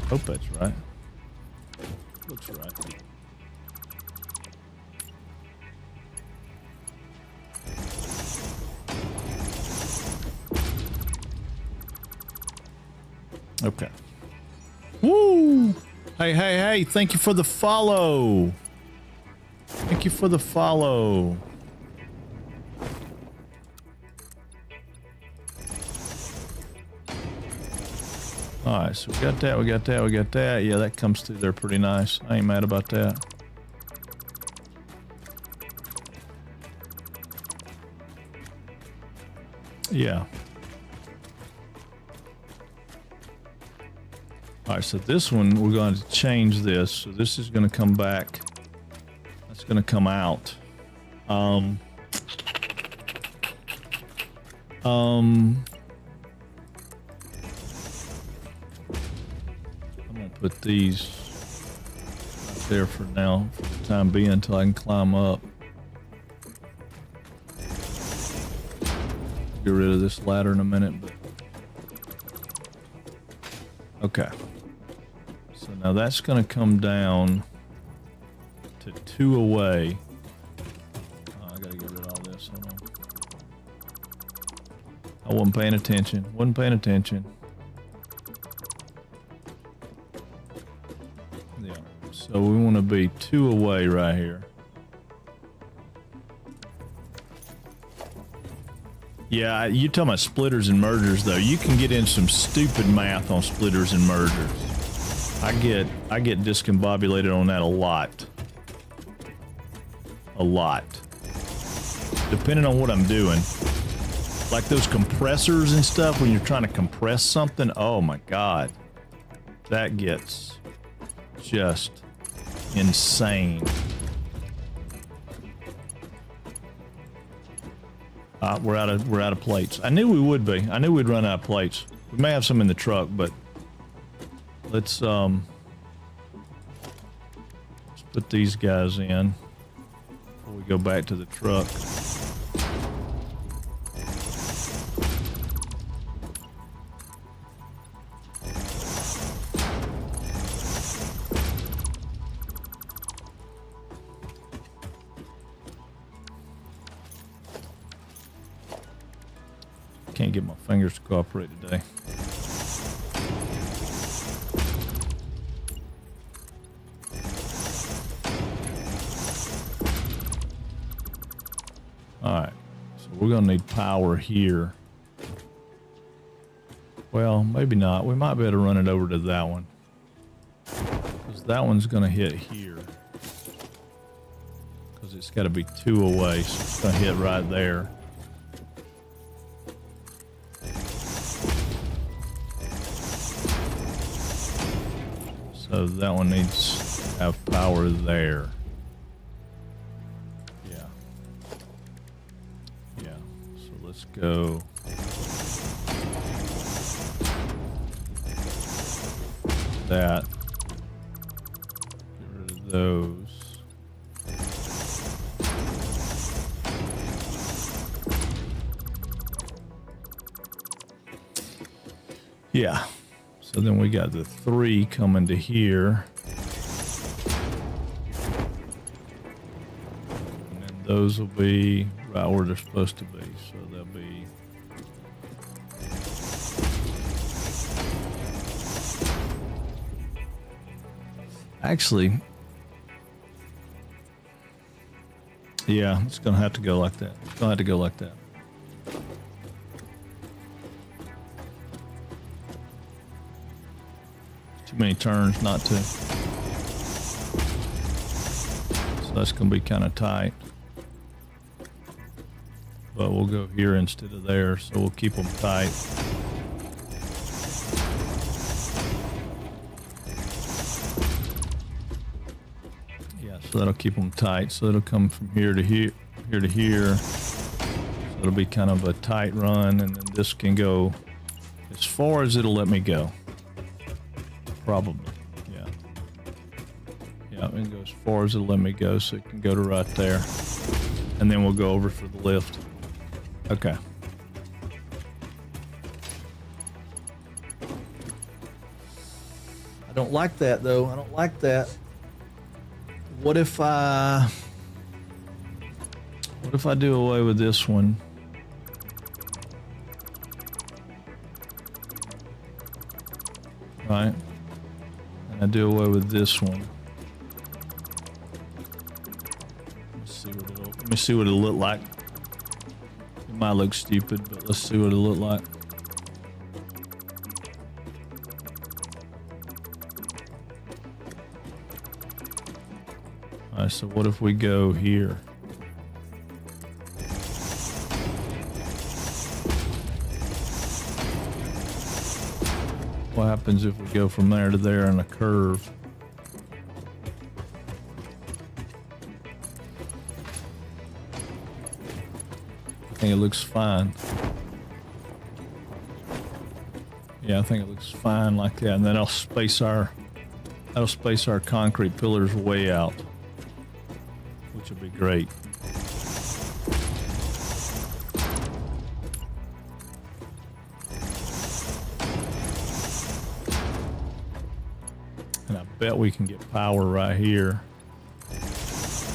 Hope that's right. Looks right. Okay. Woo! Hey, hey, hey, thank you for the follow. Thank you for the follow. Alright, so we got that, we got that, we got that. Yeah, that comes through there pretty nice. I ain't mad about that. Yeah. Alright, so this one, we're going to change this. So this is going to come back. That's going to come out. I'm going to put these right there for now, for the time being, until I can climb up. Get rid of this ladder in a minute, but okay. So now that's going to come down to 2 away. Oh, I got to get rid of all this. Hold on. I wasn't paying attention. Wasn't paying attention. Yeah. So we want to be 2 away right here. Yeah, you talking about splitters and mergers though. You can get in some stupid math on splitters and mergers. I get discombobulated on that a lot. A lot. Depending on what I'm doing. Like those compressors and stuff, when you're trying to compress something, oh my god. That gets just insane. We're out of plates. I knew we would be. I knew we'd run out of plates. We may have some in the truck, but let's put these guys in before we go back to the truck. Can't get my fingers to cooperate today. Alright, so we're gonna need power here. Well, maybe not. We might be able to run it over to that one. Because that one's gonna hit here. Because it's gotta be 2 away, so it's gonna hit right there. So that one needs to have power there. Yeah. Yeah. So let's go. That. Get rid of those. Yeah. So then we got the 3 coming to here. And then those will be right where they're supposed to be. So they'll be... Actually, yeah, it's going to have to go like that. It's going to have to go like that. Too many turns not to. So that's going to be kind of tight. But we'll go here instead of there, so we'll keep them tight. Yeah, so that'll keep them tight. So it'll come from here to here, here to here. So it'll be kind of a tight run, and then this can go as far as it'll let me go. Probably, yeah. Yeah, Yeah, it can go as far as it'll let me go, so it can go to right there. And then we'll go over for the lift. Okay. I don't like that, though. I don't like that. What if I do away with this one? Right? And I do away with this one. Let me see what it'll look like. It might look stupid, but let's see what it'll look like. Alright, so what if we go here? What happens if we go from there to there in a curve? I think it looks fine. Yeah, I think it looks fine like that, and then that'll space our concrete pillars way out, which will be great. And I bet we can get power right here. If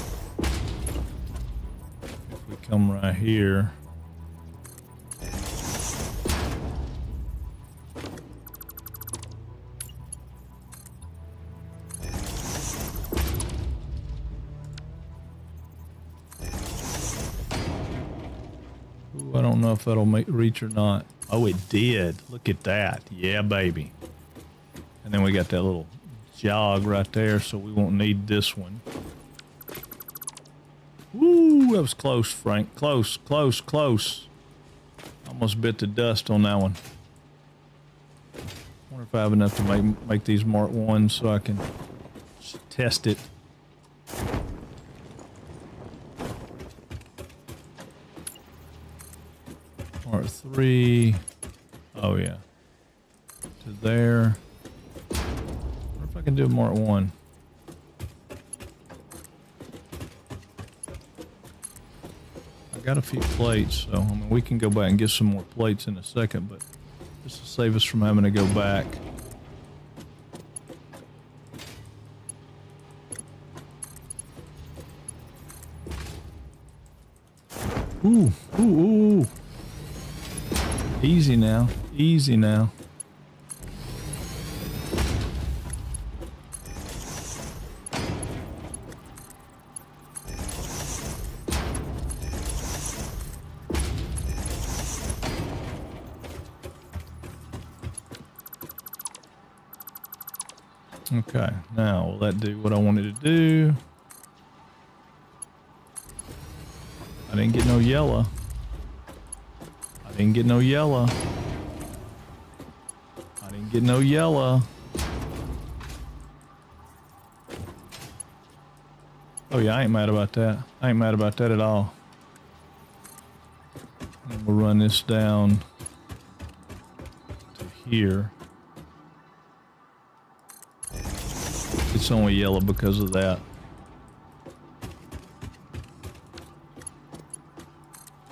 we come right here. Ooh, I don't know if that'll reach or not. Oh, it did. Look at that. Yeah, baby. And then we got that little jog right there, so we won't need this one. Woo, that was close, Frank. Close, close, close. Almost bit the dust on that one. Wonder if I have enough to make these Mark 1 so I can test it. Mark 3. Oh yeah. To there. I can do Mark 1. I got a few plates, so I mean we can go back and get some more plates in a second, but this will save us from having to go back. Ooh, ooh, ooh. Easy now, easy now. Okay, now will that do what I wanted to do? I didn't get no yellow. I didn't get no yellow. I didn't get no yellow. Oh yeah, I ain't mad about that. I ain't mad about that at all. And we'll run this down to here. It's only yellow because of that.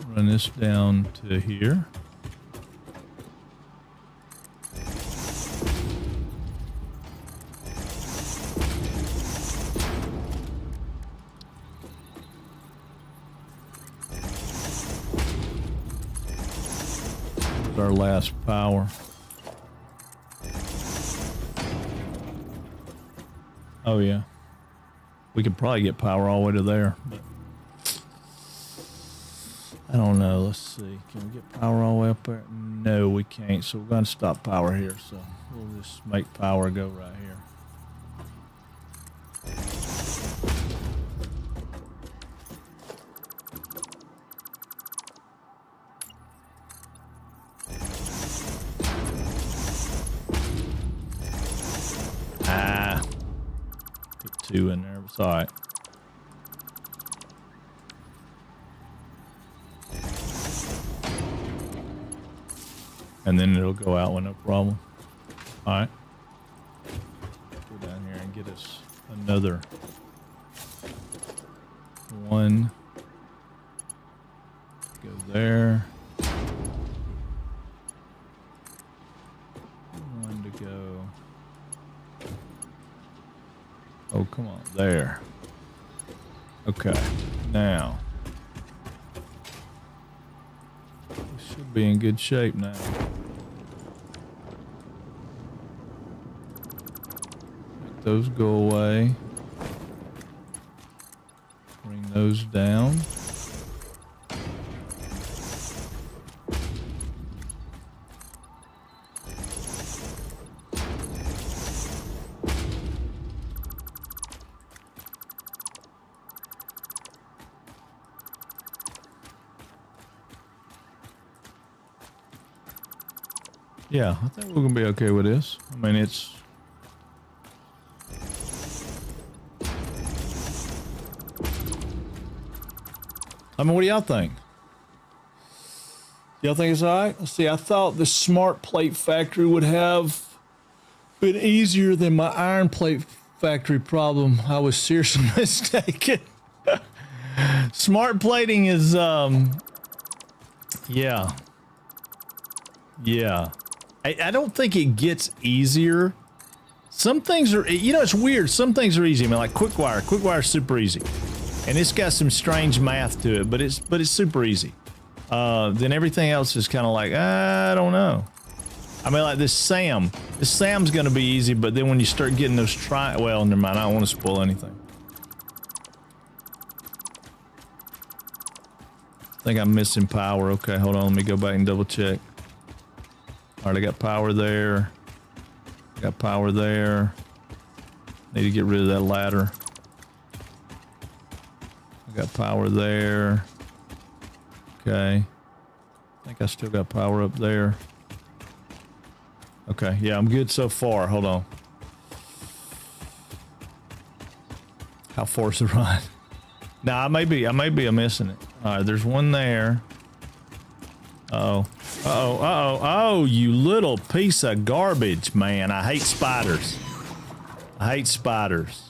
Run this down to here. There's our last power. Oh yeah, we could probably get power all the way to there, but I don't know. Let's see. Can we get power all the way up there? No, we can't. So we're going to stop power here. So we'll just make power go right here. Put 2 in there. It's all right. And then it'll go out with no problem. All right. Go down here and get us another one. Go there. One to go. Oh, come on, there. Okay, now. We should be in good shape now. Let those go away. Bring those down. Yeah, I think we're gonna be okay with this. I mean, it's what do y'all think? Y'all think it's all right? Let's see, I thought the smart plate factory would have been easier than my iron plate factory problem. I was seriously mistaken. Smart plating is, yeah. I don't think it gets easier. Some things are, you know, it's weird. Some things are easy. I mean, like quick wire. Quick wire is super easy. And it's got some strange math to it, but it's super easy. Then everything else is kind of like, I don't know. I mean, like this SAM. This SAM's going to be easy, but then when you start getting those well, never mind. I don't want to spoil anything. I think I'm missing power. Okay, hold on. Let me go back and double check. All right, I got power there. I got power there. Need to get rid of that ladder. I got power there. Okay. I think I still got power up there. Okay, yeah, I'm good so far. Hold on. How far's the run? Nah, I may be missing it. All right, there's one there. Oh, you little piece of garbage, man. I hate spiders. I hate spiders.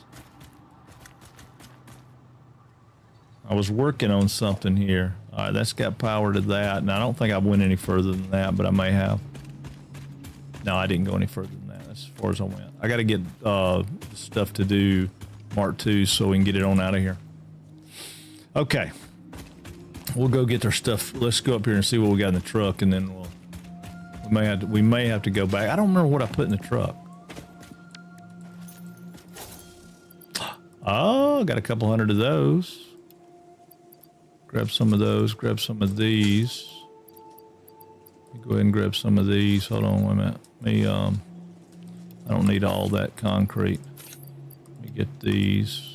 I was working on something here. All right, that's got power to that. And I don't think I went any further than that, but I may have. No, I didn't go any further than that. That's as far as I went. I got to get stuff to do Mark II so we can get it on out of here. Okay. We'll go get their stuff. Let's go up here and see what we got in the truck, and then we may have to go back. I don't remember what I put in the truck. Oh, got a couple hundred of those. Grab some of those. Grab some of these. Go ahead and grab some of these. Hold on, wait a minute. I don't need all that concrete. Let me get these.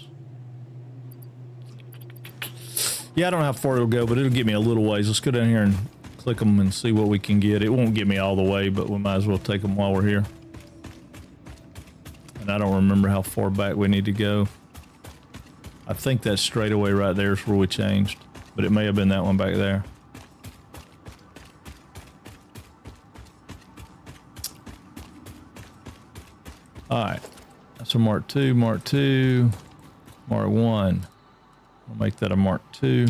Yeah, I don't know how far it'll go, but it'll get me a little ways. Let's go down here and click them and see what we can get. It won't get me all the way, but we might as well take them while we're here. And I don't remember how far back we need to go. I think that straightaway right there is where we changed, but it may have been that one back there. All right, that's a Mark II, Mark II, Mark I. We'll make that a Mark II.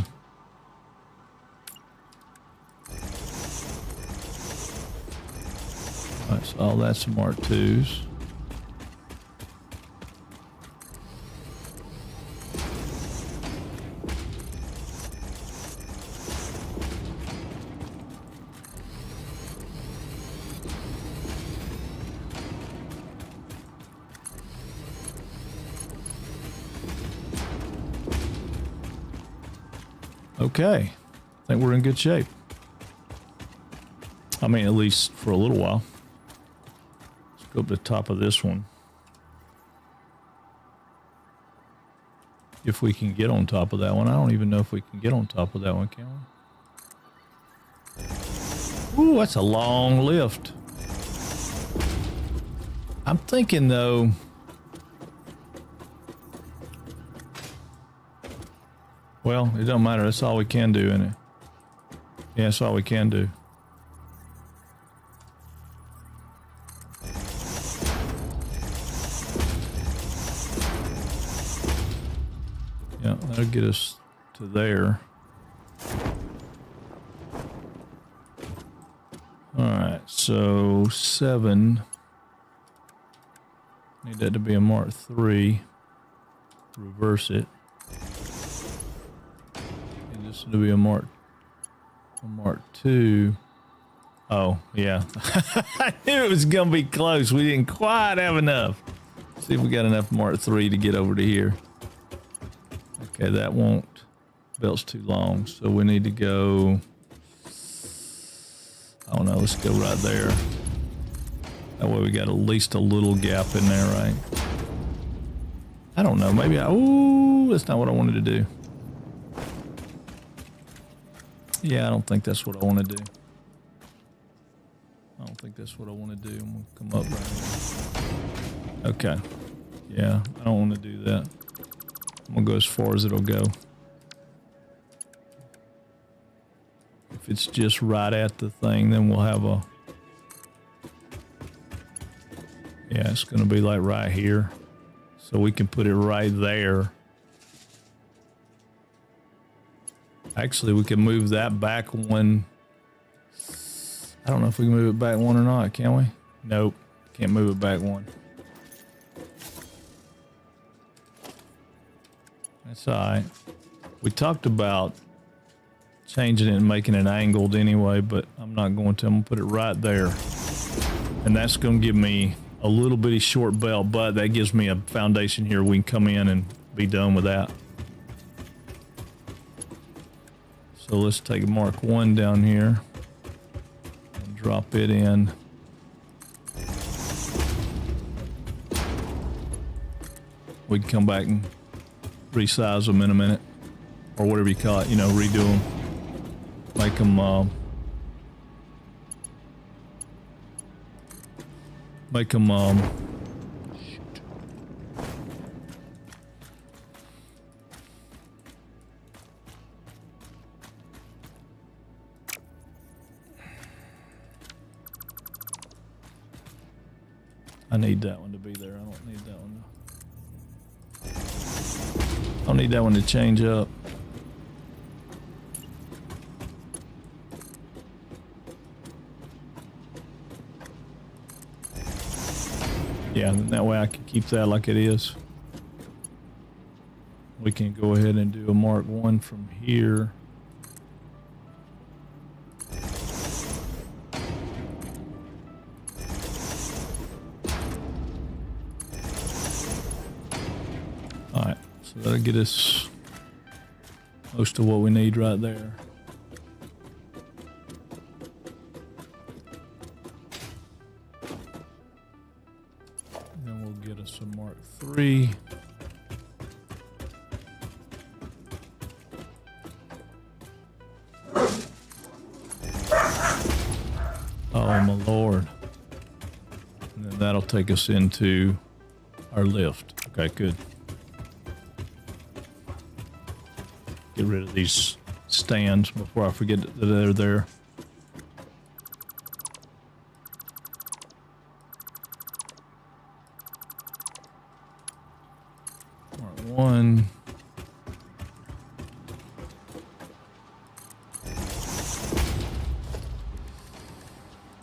That's all. That's Mark IIs. Okay, I think we're in good shape. I mean, at least for a little while. Let's go up to the top of this one. If we can get on top of that one. I don't even know if we can get on top of that one, can we? Ooh, that's a long lift. I'm thinking, though... Well, it don't matter. That's all we can do, isn't it? Yeah, that's all we can do. That'll get us to there. All right, so 7. Need that to be a Mark 3. Reverse it. And this to be a Mark 2. Oh, yeah. I knew it was going to be close. We didn't quite have enough. See if we got enough Mark 3 to get over to here. Okay, that won't. Belt's too long, so we need to go. I don't know. Let's go right there. That way we got at least a little gap in there, right? I don't know. Maybe ooh, that's not what I wanted to do. Yeah, I don't think that's what I want to do. I don't think that's what I want to do. I'm going to come up right here. Okay. Yeah, I don't want to do that. I'm going to go as far as it'll go. If it's just right at the thing, then we'll have a... Yeah, it's going to be like right here. So we can put it right there. Actually, we can move that back one. I don't know if we can move it back one or not, can we? Nope. Can't move it back one. That's all right. We talked about changing it and making it angled anyway, but I'm not going to. I'm going to put it right there. And that's going to give me a little bitty short belt, but that gives me a foundation here. We can come in and be done with that. So let's take Mark 1 down here and drop it in. We can come back and resize them in a minute, or whatever you call it, you know, redo them. Make them, shoot. I need that one to be there. I don't need that one to... I don't need that one to change up. Yeah, that way I can keep that like it is. We can go ahead and do a Mark 1 from here. All right, so that'll get us most of what we need right there. Then we'll get us some Mark 3. Oh my Lord. And then that'll take us into our lift. Okay, good. Get rid of these stands before I forget that they're there. Mark 1.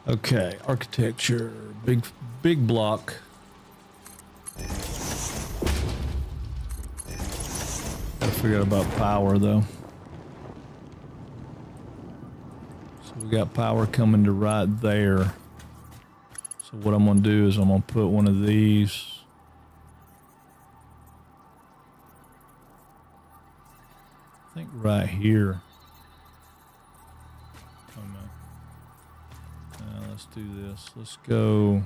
Okay, architecture, big block. Gotta figure out about power though. So we got power coming to right there. So what I'm gonna do is I'm gonna put one of these. I think right here. Let's do this. Let's go.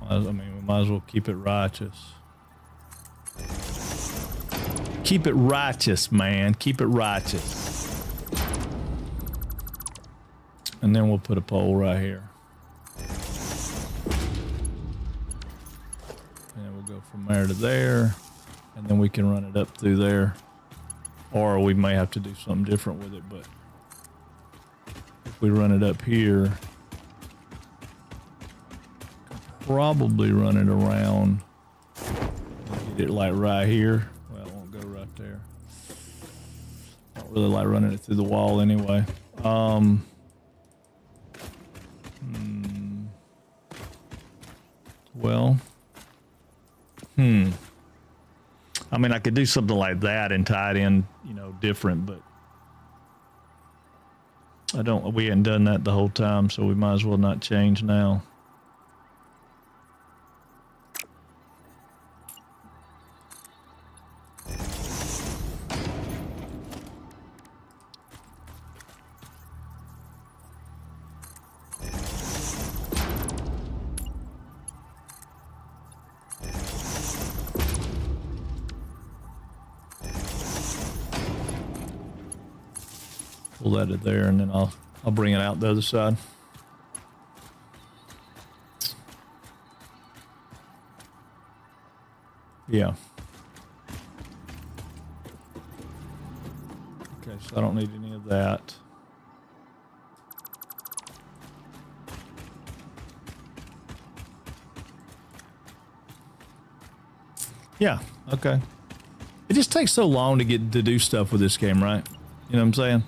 I mean, we might as well keep it righteous. Keep it righteous, man. Keep it righteous. And then we'll put a pole right here. And then we'll go from there to there. And then we can run it up through there. Or we may have to do something different with it, but if we run it up here, probably run it around Get it like right here. Well, it won't go right there. Don't really like running it through the wall anyway. Well, I mean, I could do something like that and tie it in, you know, different, but we hadn't done that the whole time, so we might as well not change now. Pull that to there, and then I'll bring it out the other side. Yeah. Okay, so I don't need any of that. Yeah, okay. It just takes so long to get to do stuff with this game, right? You know what I'm saying?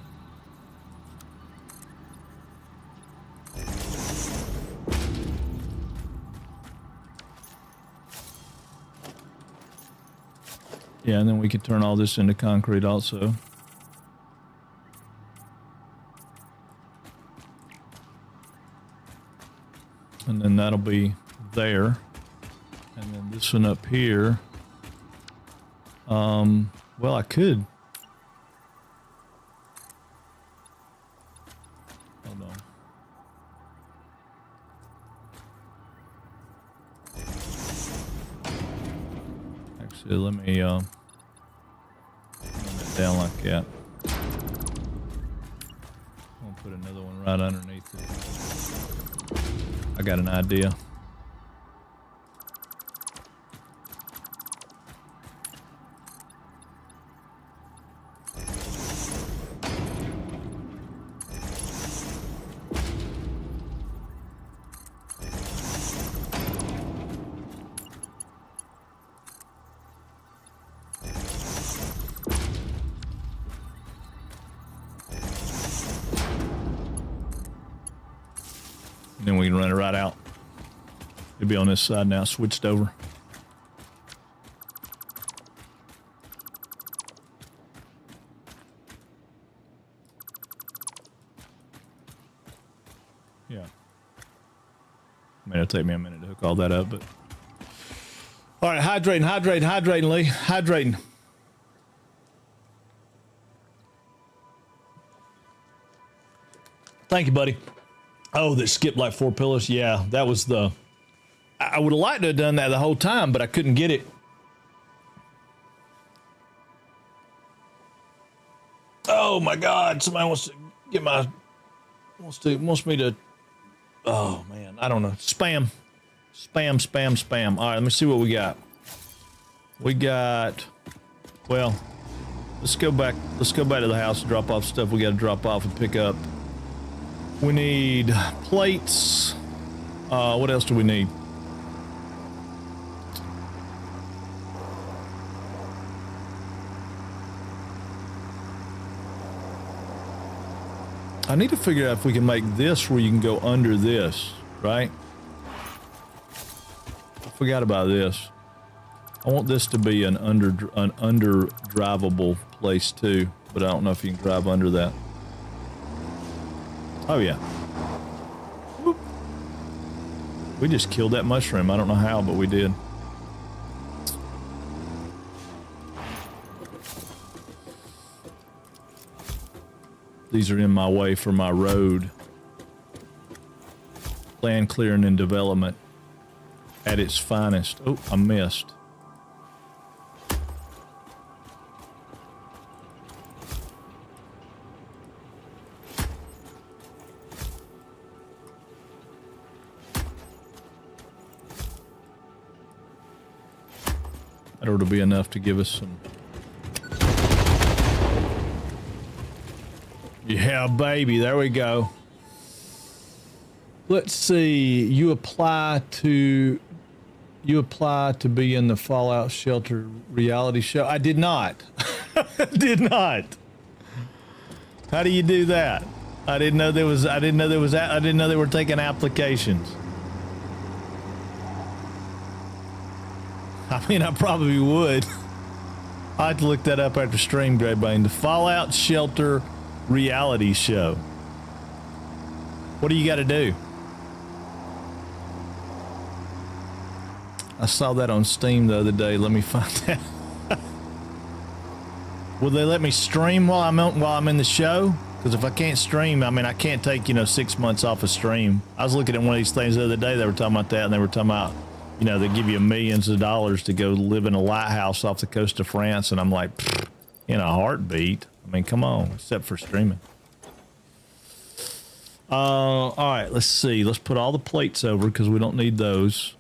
Yeah, and then we could turn all this into concrete also. And then that'll be there. And then this one up here. Well, I could. Hold on. Actually, let me run it down like that. I'll put another one right underneath it. I got an idea. And then we can run it right out. It'll be on this side now, switched over. Yeah. I mean, it'll take me a minute to hook all that up, but. All right, hydrating, Lee. Hydrating. Thank you, buddy. Oh, that skipped like 4 pillars. Yeah, that was the... I would have liked to have done that the whole time, but I couldn't get it. Oh my God! Somebody wants to get my... Wants me to... Oh man, I don't know. Spam. All right, let me see what we got. We got... Well, let's go back to the house and drop off stuff we got to drop off and pick up. We need plates. What else do we need? I need to figure out if we can make this where you can go under this, right? I forgot about this. I want this to be an under drivable place too, but I don't know if you can drive under that. Oh yeah. Whoop. We just killed that mushroom. I don't know how, but we did. These are in my way for my road. Land clearing and development at its finest. Oh, I missed. That ought to be enough to give us some. Yeah, baby, there we go. Let's see, you apply to you apply to be in the Fallout Shelter reality show? I did not. Did not. How do you do that? I didn't know there was. I didn't know they were taking applications. I mean, I probably would. I have to look that up after stream, Grey Bane. The Fallout Shelter reality show. What do you got to do? I saw that on Steam the other day. Let me find out. Will they let me stream while I'm in the show? Because if I can't stream, I mean, I can't take 6 months off a stream. I was looking at one of these things the other day. They were talking about that, and they were talking about, they give you millions of dollars to go live in a lighthouse off the coast of France, and I'm like, in a heartbeat. I mean, come on, except for streaming. All right, let's see. Let's put all the plates over because we don't need those.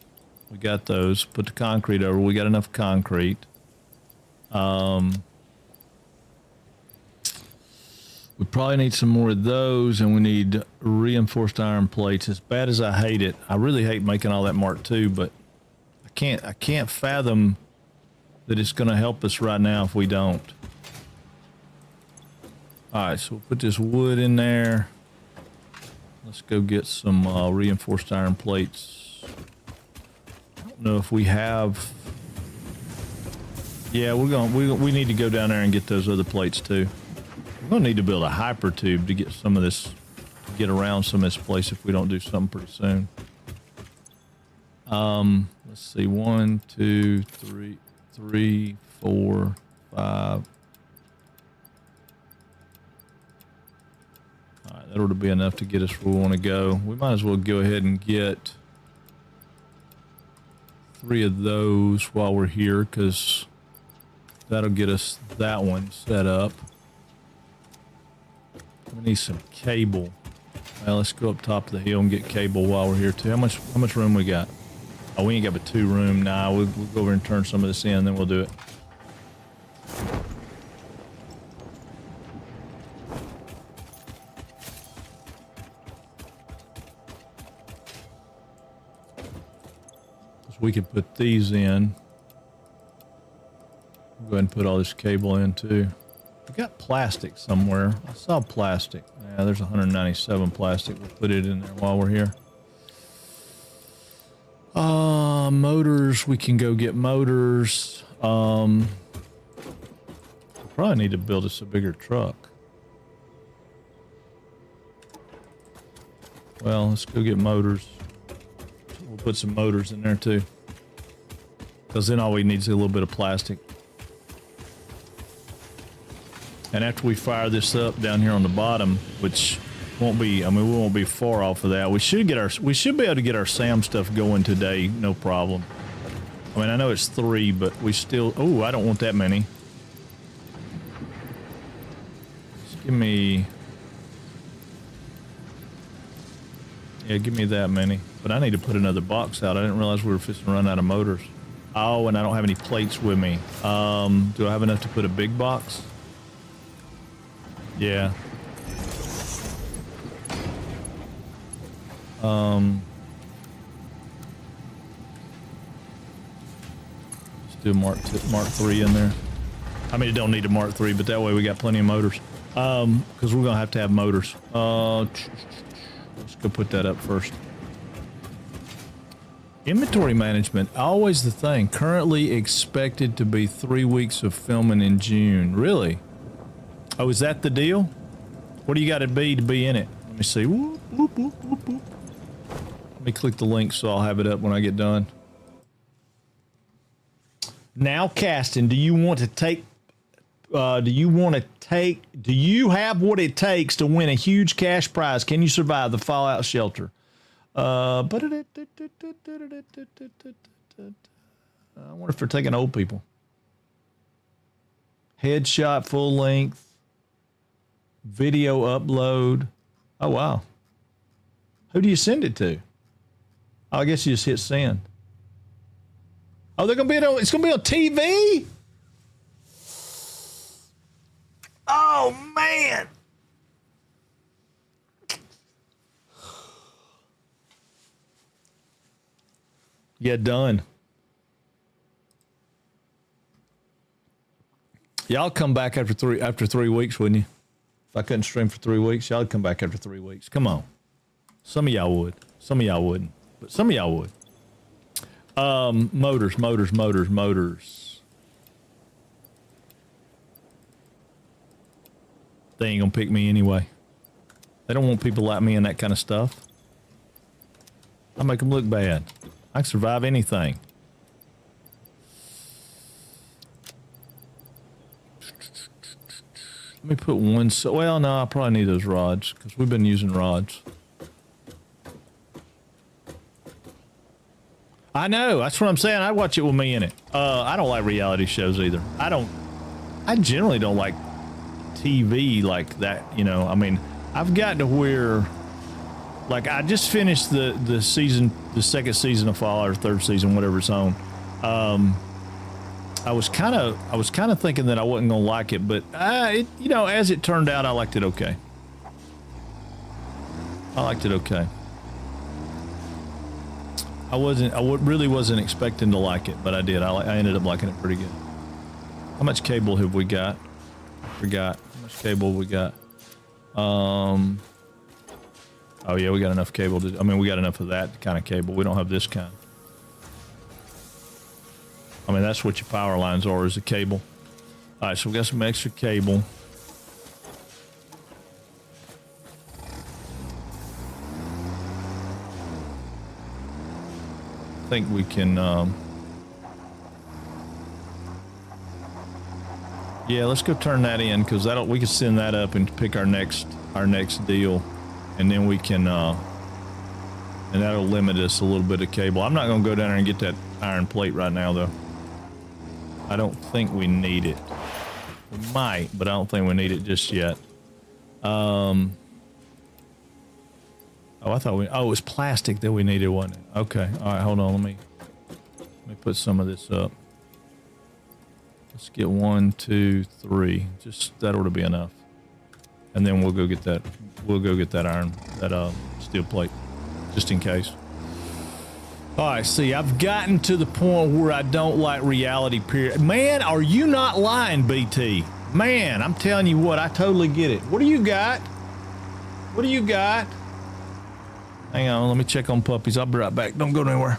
We got those. Put the concrete over. We got enough concrete. We probably need some more of those, and we need reinforced iron plates. As bad as I hate it, I really hate making all that Mark II, but I can't fathom that it's going to help us right now if we don't. All right, so we'll put this wood in there. Let's go get some reinforced iron plates. I don't know if we have. Yeah, we need to go down there and get those other plates too. We're gonna need to build a hyper tube to get some of this, to get around some of this place if we don't do something pretty soon. Let's see, 1, 2, 3, 4, 5. All right, that ought to be enough to get us where we want to go. We might as well go ahead and get 3 of those while we're here, because that'll get us that one set up. We need some cable. Well, let's go up top of the hill and get cable while we're here too. How much room we got? Oh, we ain't got but 2 room. Nah, we'll go over and turn some of this in, then we'll do it. We could put these in. Go ahead and put all this cable in too. We got plastic somewhere. I saw plastic. Yeah, there's 197 plastic. We'll put it in there while we're here. Motors. We can go get motors. We probably need to build us a bigger truck. Well, let's go get motors. We'll put some motors in there too, because then all we need is a little bit of plastic. And after we fire this up down here on the bottom, which won't be, I mean, we won't be far off of that. We should be able to get our SAM stuff going today, no problem. I mean, I know it's 3, but we still, oh, I don't want that many. Just give me, yeah, give me that many. But I need to put another box out. I didn't realize we were fixing to run out of motors. Oh, and I don't have any plates with me. Do I have enough to put a big box? Yeah. Let's do Mark 3 in there. I mean, it don't need a Mark 3, but that way we got plenty of motors. Because we're gonna have to have motors. Let's go put that up first. Inventory management, always the thing. Currently expected to be 3 weeks of filming in June. Really? Oh, is that the deal? What do you got to be in it? Let me see. Whoop, whoop, whoop, whoop, whoop. Let me click the link so I'll have it up when I get done. Now casting, do you want to take, do you have what it takes to win a huge cash prize? Can you survive the Fallout Shelter? I wonder if they're taking old people. Headshot, full length, video upload. Oh wow. Who do you send it to? Oh, I guess you just hit send. Oh, they're gonna be on. It's gonna be on TV. Oh man. Yeah, done. Y'all come back after 3 weeks, wouldn't you? If I couldn't stream for 3 weeks, y'all would come back after 3 weeks. Come on. Some of y'all would. Some of y'all wouldn't. But some of y'all would. Motors. They ain't gonna pick me anyway. They don't want people like me and that kind of stuff. I make them look bad. I can survive anything. Let me put one. Well, no, I probably need those rods because we've been using rods. I know. That's what I'm saying. I watch it with me in it. I don't like reality shows either. I generally don't like TV like that. You know, I mean, I've gotten to where, like, I just finished the second season of Fall, or third season, whatever it's on. I was kind of thinking that I wasn't gonna like it, but you know, as it turned out, I liked it okay. I really wasn't expecting to like it, but I did. I ended up liking it pretty good. How much cable have we got? Forgot. How much cable we got? Oh yeah, we got enough cable. We got enough of that kind of cable. We don't have this kind. I mean, that's what your power lines are, is a cable. All right, so we got some extra cable. I think we can, yeah, let's go turn that in, because we can send that up and pick our next deal, and then we can, and that'll limit us a little bit of cable. I'm not going to go down there and get that iron plate right now, though. I don't think we need it. We might, but I don't think we need it just yet. Oh, I thought it was plastic that we needed, wasn't it? Okay. All right, hold on. Let me put some of this up. Let's get 1, 2, 3. Just that ought to be enough. And then we'll go get that. We'll go get that iron, that steel plate, just in case. All right. See, I've gotten to the point where I don't like reality. Period. Man, are you not lying, BT? Man, I'm telling you what. I totally get it. What do you got? What do you got? Hang on, let me check on puppies. I'll be right back. Don't go anywhere.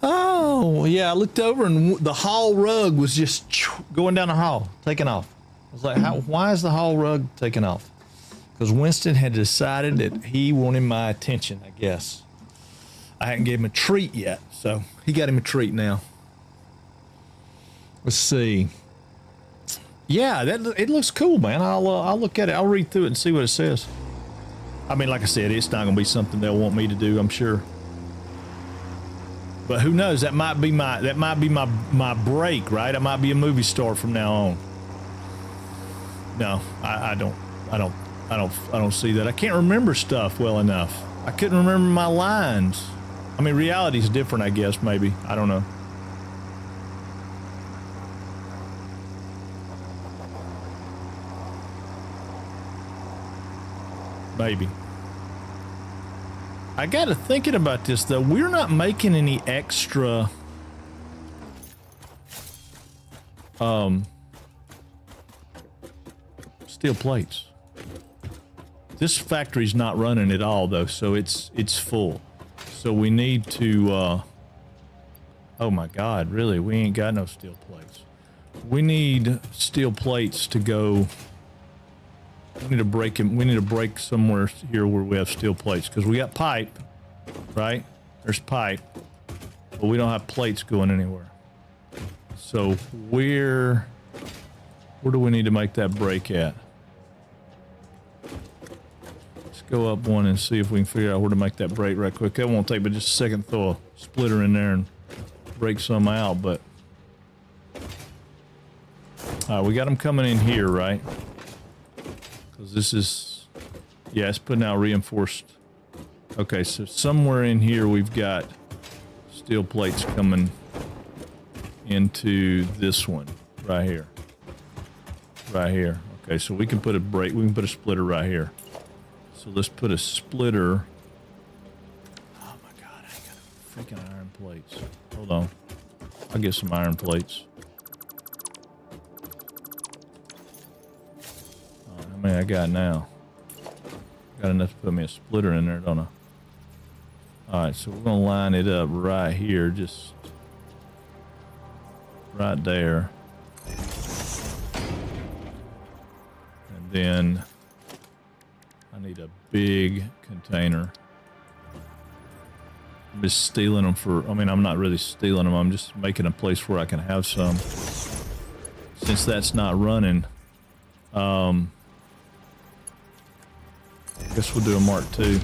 Oh, yeah, I looked over and the hall rug was just going down the hall, taking off. I was like, why is the hall rug taking off? Because Winston had decided that he wanted my attention, I guess. I hadn't gave him a treat yet, so he got him a treat now. Let's see. Yeah, it looks cool, man. I'll look at it. I'll read through it and see what it says. I mean, like I said, it's not gonna be something they'll want me to do, I'm sure. But who knows? That might be my break, right? I might be a movie star from now on. No, I don't see that. I can't remember stuff well enough. I couldn't remember my lines. I mean, reality's different, I guess, maybe. I don't know. Maybe. I got to thinking about this, though. We're not making any extra steel plates. This factory's not running at all, though, so it's full. So we need to oh my God, really? We ain't got no steel plates. We need steel plates to go. We need to break him. We need to break somewhere here where we have steel plates, because we got pipe, right? There's pipe, but we don't have plates going anywhere. So where do we need to make that break at? Let's go up one and see if we can figure out where to make that break right quick. That won't take but just a second. Throw a splitter in there and break some out. But all right, we got them coming in here, right? Because this is, yeah, it's putting out reinforced. Okay, so somewhere in here we've got steel plates coming into this one right here. Right here. Okay, so we can put a break, we can put a splitter right here. So let's put a splitter. Oh my God, I ain't got freaking iron plates. Hold on. I'll get some iron plates. How many I got now? Got enough to put me a splitter in there, don't I? Alright, so we're gonna line it up right here, just right there. And then I need a big container. I'm just stealing them for, I mean, I'm not really stealing them, I'm just making a place where I can have some. Since that's not running, I guess we'll do a Mark II.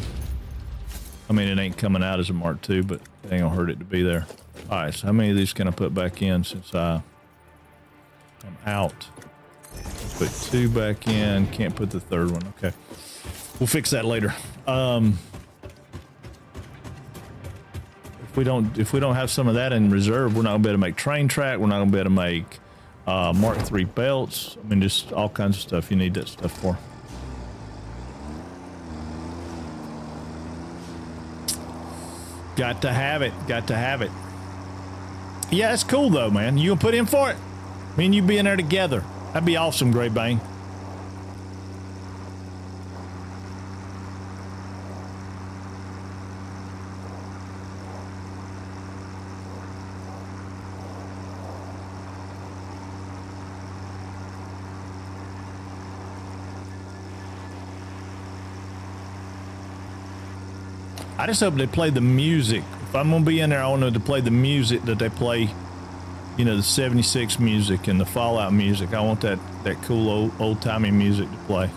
I mean, it ain't coming out as a Mark II, but it ain't gonna hurt it to be there. All right, so how many of these can I put back in since I'm out? I'll put 2 back in, can't put the 3rd one, okay. We'll fix that later. If we don't have some of that in reserve, we're not gonna be able to make train track, we're not gonna be able to make Mark III belts. I mean, just all kinds of stuff you need that stuff for. Got to have it. Got to have it. Yeah, it's cool though, man. You gonna put in for it? Me and you be in there together. That'd be awesome, Grey Bane. I just hope they play the music. If I'm gonna be in there, I want them to play the music that they play, you know, the 76 music and the Fallout music. I want that cool old-timey music to play.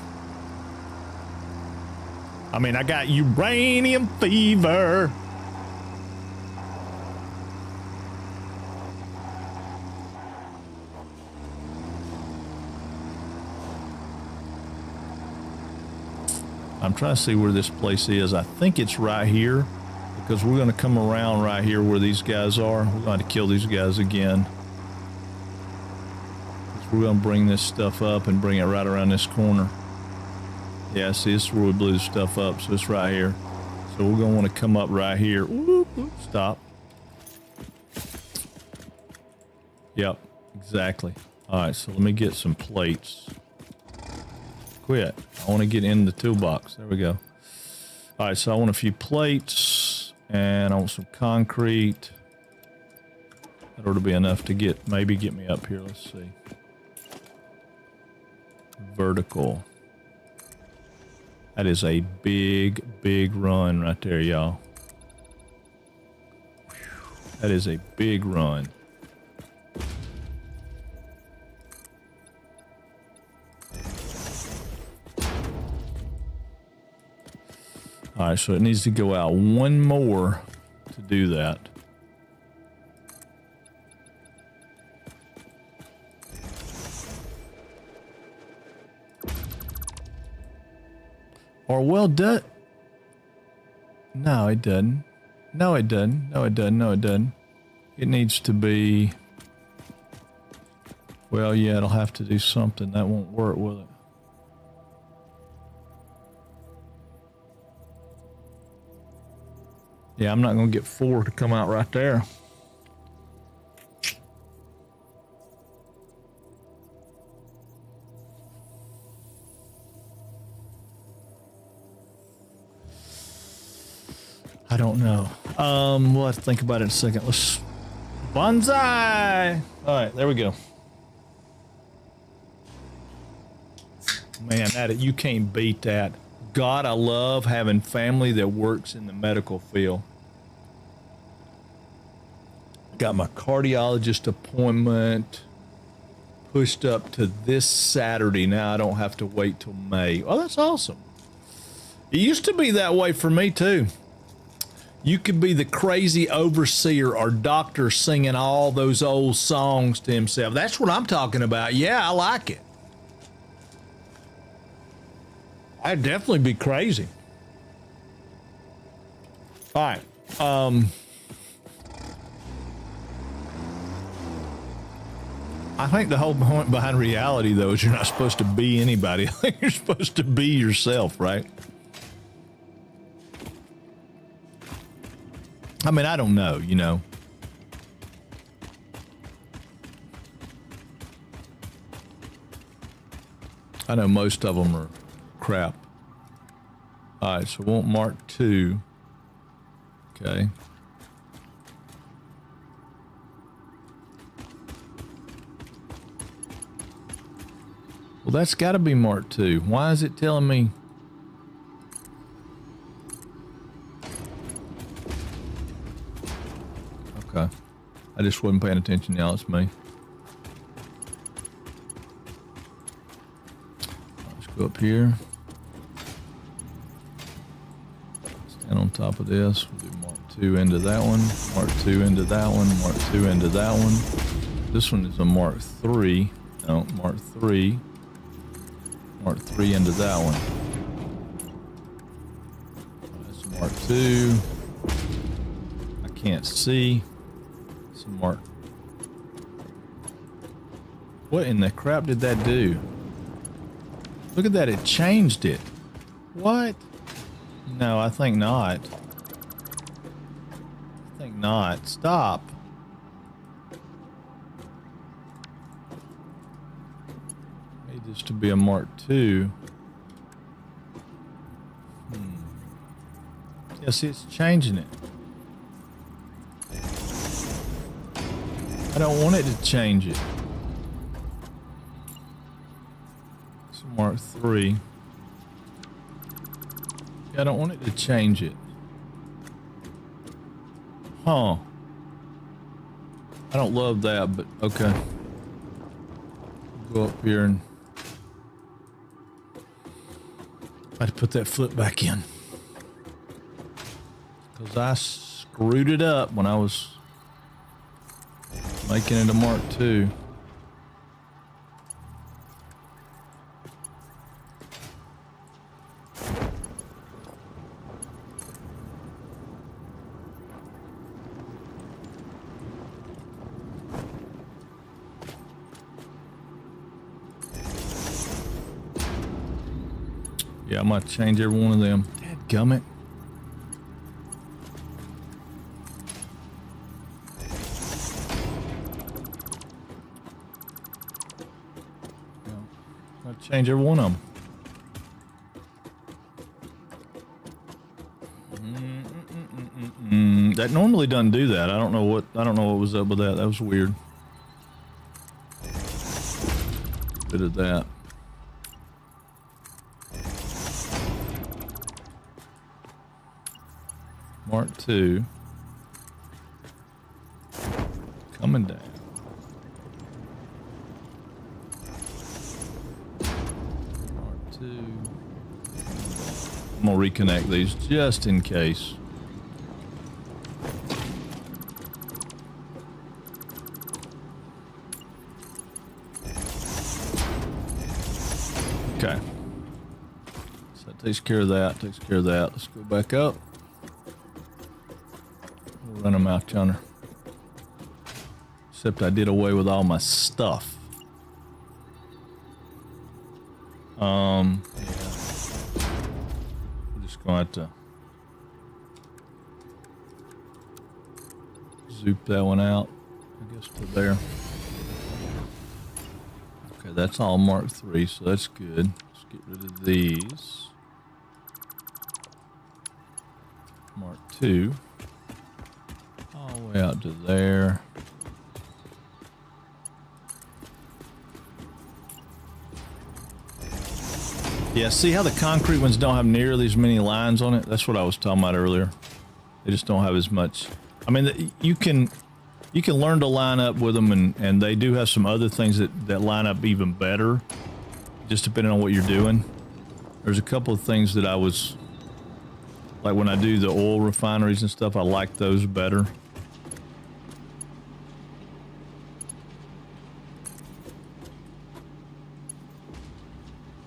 I mean, I got uranium fever. I'm trying to see where this place is. I think it's right here, because we're going to come around right here where these guys are. We're going to kill these guys again. We're going to bring this stuff up and bring it right around this corner. Yeah, see, this is where we blew the stuff up, so it's right here. So we're going to want to come up right here. Whoop, whoop, stop. Yep, exactly. All right, so let me get some plates. Quit. I want to get in the toolbox. There we go. All right, so I want a few plates and I want some concrete. That ought to be enough to maybe get me up here. Let's see. Vertical. That is a big, big run right there, y'all. That is a big run. All right, so it needs to go out one more to do that. Or well done. No, it doesn't. No, it doesn't. No, it doesn't. No, it doesn't. It needs to be... Well, yeah, it'll have to do something. That won't work, will it? Yeah, I'm not going to get 4 to come out right there. I don't know. We'll have to think about it in a second. Let's... Bonsai! All right, there we go. Man, you can't beat that. God, I love having family that works in the medical field. Got my cardiologist appointment pushed up to this Saturday. Now I don't have to wait till May. Oh, that's awesome. It used to be that way for me too. You could be the crazy overseer or doctor singing all those old songs to himself. That's what I'm talking about. Yeah, I like it. I'd definitely be crazy. All right. I think the whole point behind reality, though, is you're not supposed to be anybody. I think you're supposed to be yourself, right? I mean, I don't know, you know. I know most of them are crap. All right, so we want Mark II. Okay. Well, that's got to be Mark II. Why is it telling me? Okay. I just wasn't paying attention. Now it's me. Let's go up here. Stand on top of this. We'll do Mark II into that one. Mark II into that one. Mark II into that one. This one is a Mark III. No, Mark III. Mark III into that one. That's Mark II. I can't see. It's Mark. What in the crap did that do? Look at that, it changed it. What? No, I think not. I think not. Stop. This to be a Mark II. Yeah, see, it's changing it. I don't want it to change it. It's a Mark III. Yeah, I don't want it to change it. Huh. I don't love that, but okay. Go up here and I had to put that foot back in because I screwed it up when I was making it a Mark II. Yeah, I might change every one of them. Dadgummit. I'll change every one of them. That normally doesn't do that. I don't know what was up with that. That was weird. Bit of that. Mark II. coming down. Mark 2. I'm gonna reconnect these just in case. Okay. So that takes care of that, takes care of that. Let's go back up. We'll run them out yonder. Except I did away with all my stuff. Yeah. We're just gonna have to zoop that one out, I guess, to there. Okay, that's all Mark 3, so that's good. Let's get rid of these. Mark 2. All the way out to there. Yeah, see how the concrete ones don't have nearly as many lines on it? That's what I was talking about earlier. They just don't have as much. I mean, you can learn to line up with them, and they do have some other things that line up even better, just depending on what you're doing. There's a couple of things that I was, like when I do the oil refineries and stuff, I like those better.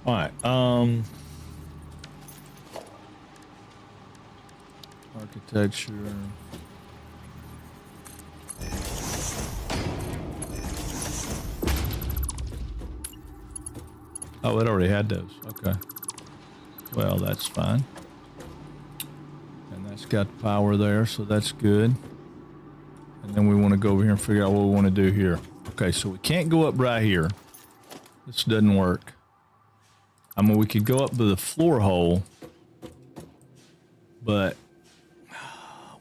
All right, architecture. Oh, it already had those. Okay. Well, that's fine. And that's got power there, so that's good. And then we want to go over here and figure out what we want to do here. Okay, so we can't go up right here. This doesn't work. I mean, we could go up to the floor hole, but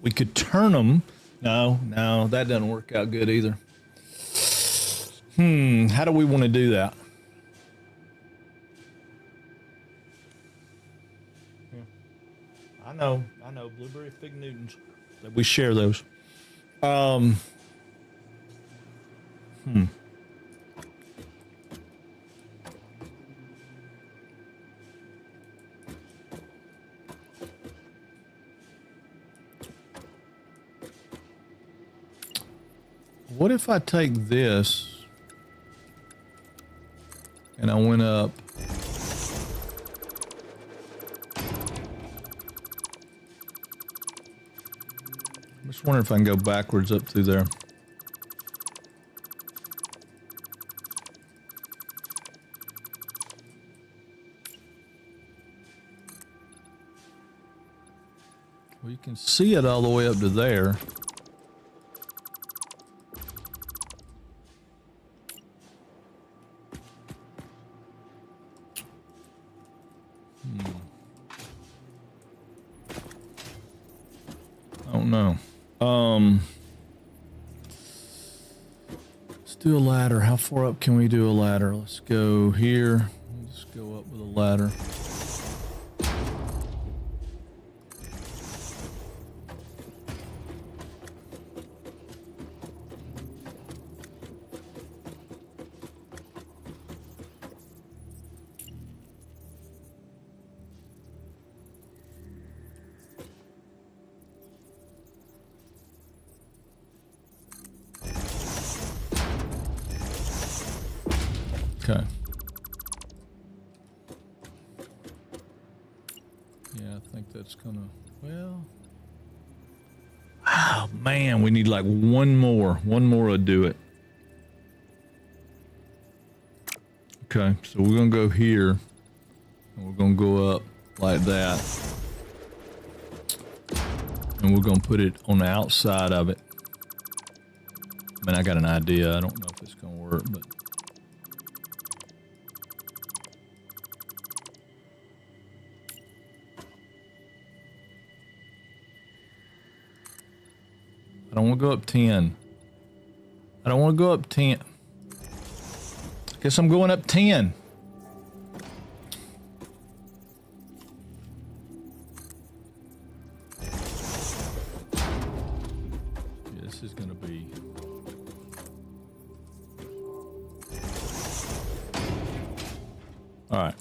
we could turn them. No, that doesn't work out good either. How do we want to do that? I know, blueberry fig Newtons. We share those. What if I take this and I went up? I'm just wondering if I can go backwards up through there. Well, you can see it all the way up to there. I don't know. Let's do a ladder. How far up can we do a ladder? Let's go here. Let's go up with a ladder. Okay. Yeah, I think that's gonna, well. Oh man, we need like one more to do it. Okay, so we're gonna go here and we're gonna go up like that. And we're gonna put it on the outside of it. I mean, I got an idea. I don't know if it's gonna work, but. I don't want to go up 10. I don't want to go up 10. Guess I'm going up 10. Yeah, this is going to be All right.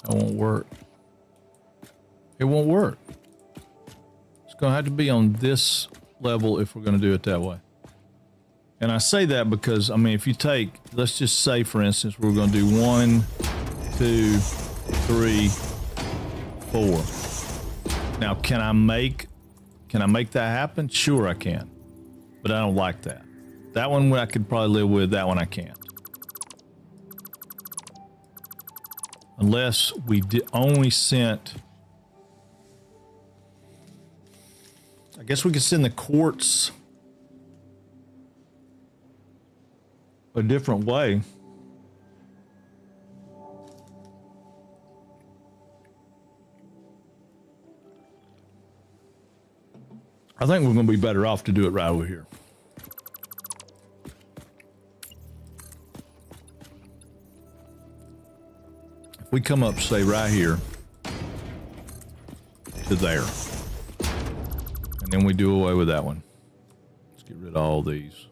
That won't work. It won't work. It's going to have to be on this level if we're going to do it that way. And I say that because, I mean, if you take, let's just say, for instance, we're going to do 1, 2, 3, 4. Now, can I make that happen? Sure, I can. But I don't like that. That one I could probably live with. That one I can't. Unless we only sent... I guess we could send the quartz a different way. I think we're going to be better off to do it right over here. If we come up, say, right here to there, and then we do away with that one. Let's get rid of all these.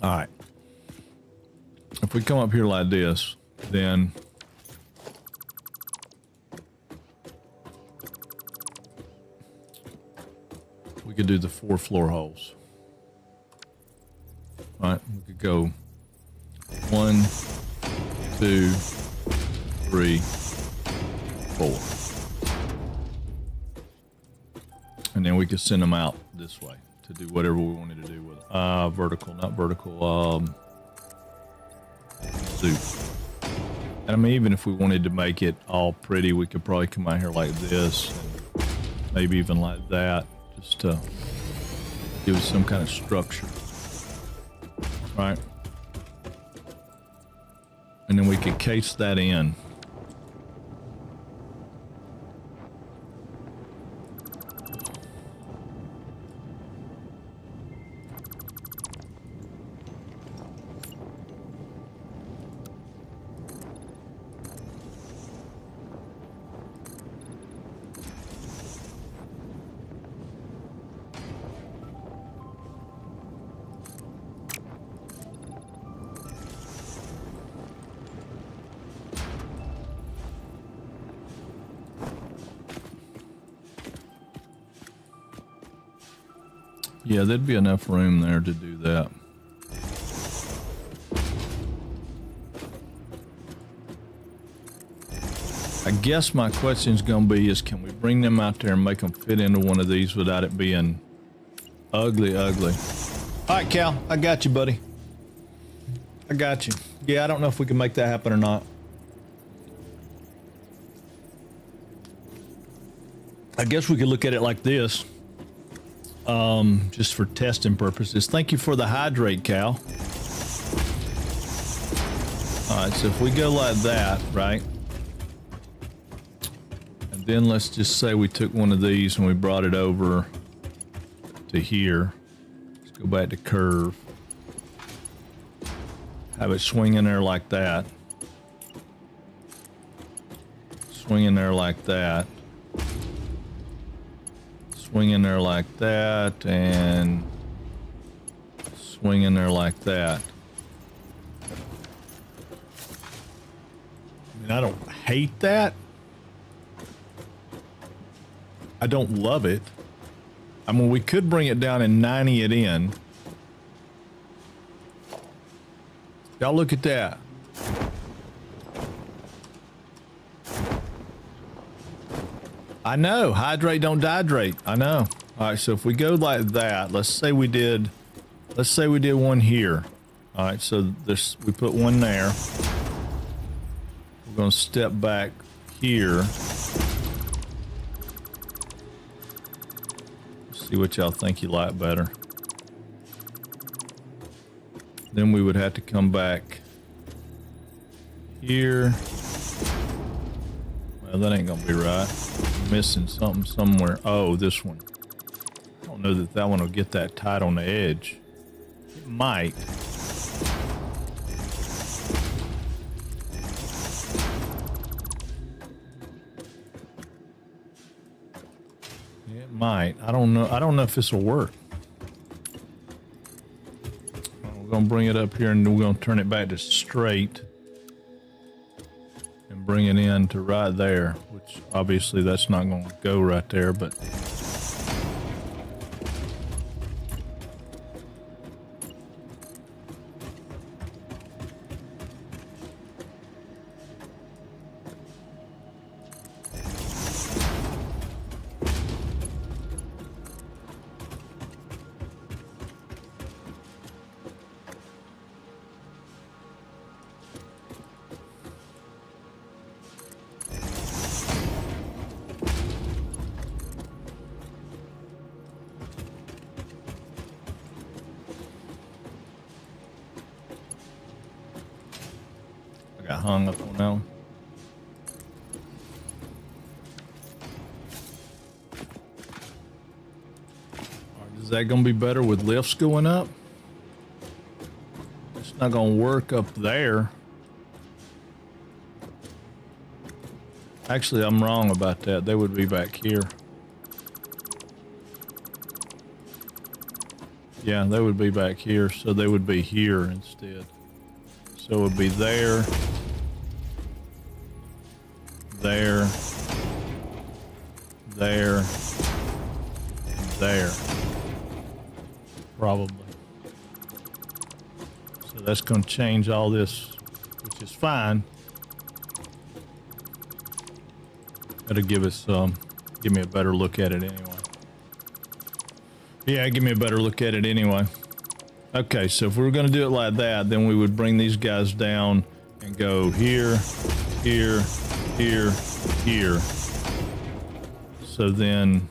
All right. If we come up here like this, then we could do the 4 floor holes. All right, we could go 1, 2, 3, 4. And then we could send them out this way to do whatever we wanted to do with them. Vertical, not vertical. Zoom. And I mean, even if we wanted to make it all pretty, we could probably come out here like this, and maybe even like that, just to give it some kind of structure. Right? And then we could case that in. Yeah, there'd be enough room there to do that. I guess my question's gonna be is, can we bring them out there and make them fit into one of these without it being ugly? All right, Cal, I got you, buddy. I got you. Yeah, I don't know if we can make that happen or not. I guess we could look at it like this. Just for testing purposes. Thank you for the hydrate, Cal. All right, so if we go like that, right? And then let's just say we took one of these and we brought it over to here. Let's go back to curve. Have it swing in there like that. Swing in there like that. Swing in there like that, and swing in there like that. I mean, I don't hate that. I don't love it. I mean, we could bring it down and 90 it in. Y'all look at that. I know, hydrate don't dihydrate. I know. All right, so if we go like that, let's say we did one here. All right, so this, we put one there. We're gonna step back here. See what y'all think you like better. Then we would have to come back here. Well, that ain't gonna be right. Missing something somewhere. Oh, this one. I don't know that that one will get that tight on the edge. It might. might. I don't know. I don't know if this will work. We're gonna bring it up here and we're gonna turn it back to straight and bring it in to right there, which obviously that's not gonna go right there, but I got hung up on that one. Is that gonna be better with lifts going up? It's not gonna work up there. Actually, I'm wrong about that. They would be back here. Yeah, they would be back here, so they would be here instead. So it would be there, there, there, and there. Probably. So that's going to change all this, which is fine. That'll give us, give me a better look at it anyway. Yeah, give me a better look at it anyway. Okay, so if we were going to do it like that, then we would bring these guys down and go here, here, here, here. So then,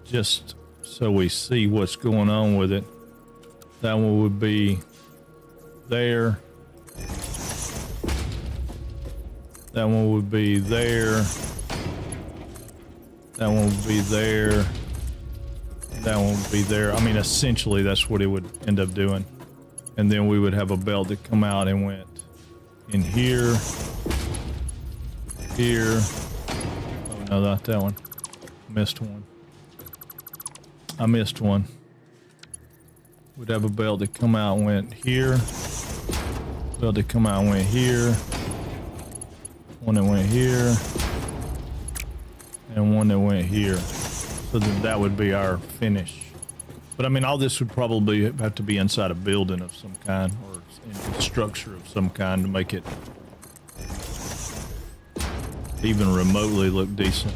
just so we see what's going on with it, that one would be there. That one would be there. That one would be there. That one would be there. I mean, essentially, that's what it would end up doing. And then we would have a belt that come out and went in here, here. Oh, no, not that one. Missed one. I missed one. We'd have a belt that come out and went here. Belt that come out and went here. One that went here. And one that went here. So then that would be our finish. But I mean, all this would probably have to be inside a building of some kind or in a structure of some kind to make it even remotely look decent.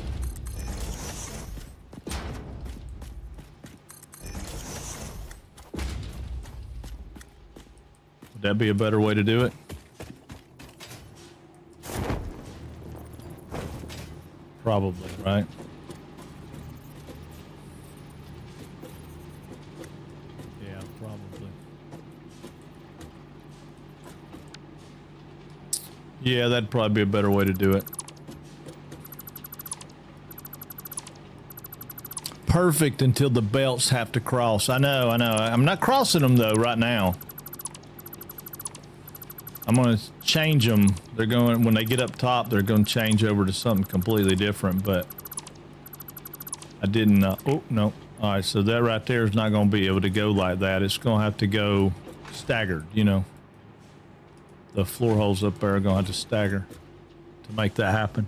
Would that be a better way to do it? Probably, right? Yeah, probably. Yeah, that'd probably be a better way to do it. Perfect until the belts have to cross. I know. I'm not crossing them though right now. I'm going to change them. They're going, when they get up top, they're going to change over to something completely different, but I didn't, oh, no. All right, so that right there is not going to be able to go like that. It's going to have to go staggered, you know. The floor holes up there are going to have to stagger to make that happen.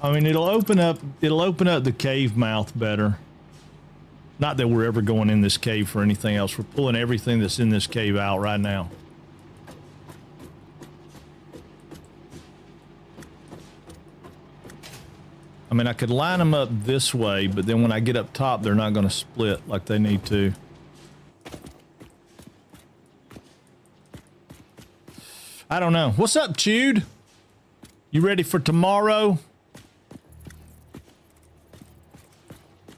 I mean, it'll open up the cave mouth better. Not that we're ever going in this cave for anything else. We're pulling everything that's in this cave out right now. I mean, I could line them up this way, but then when I get up top, they're not going to split like they need to. I don't know. What's up, Chewed? You ready for tomorrow?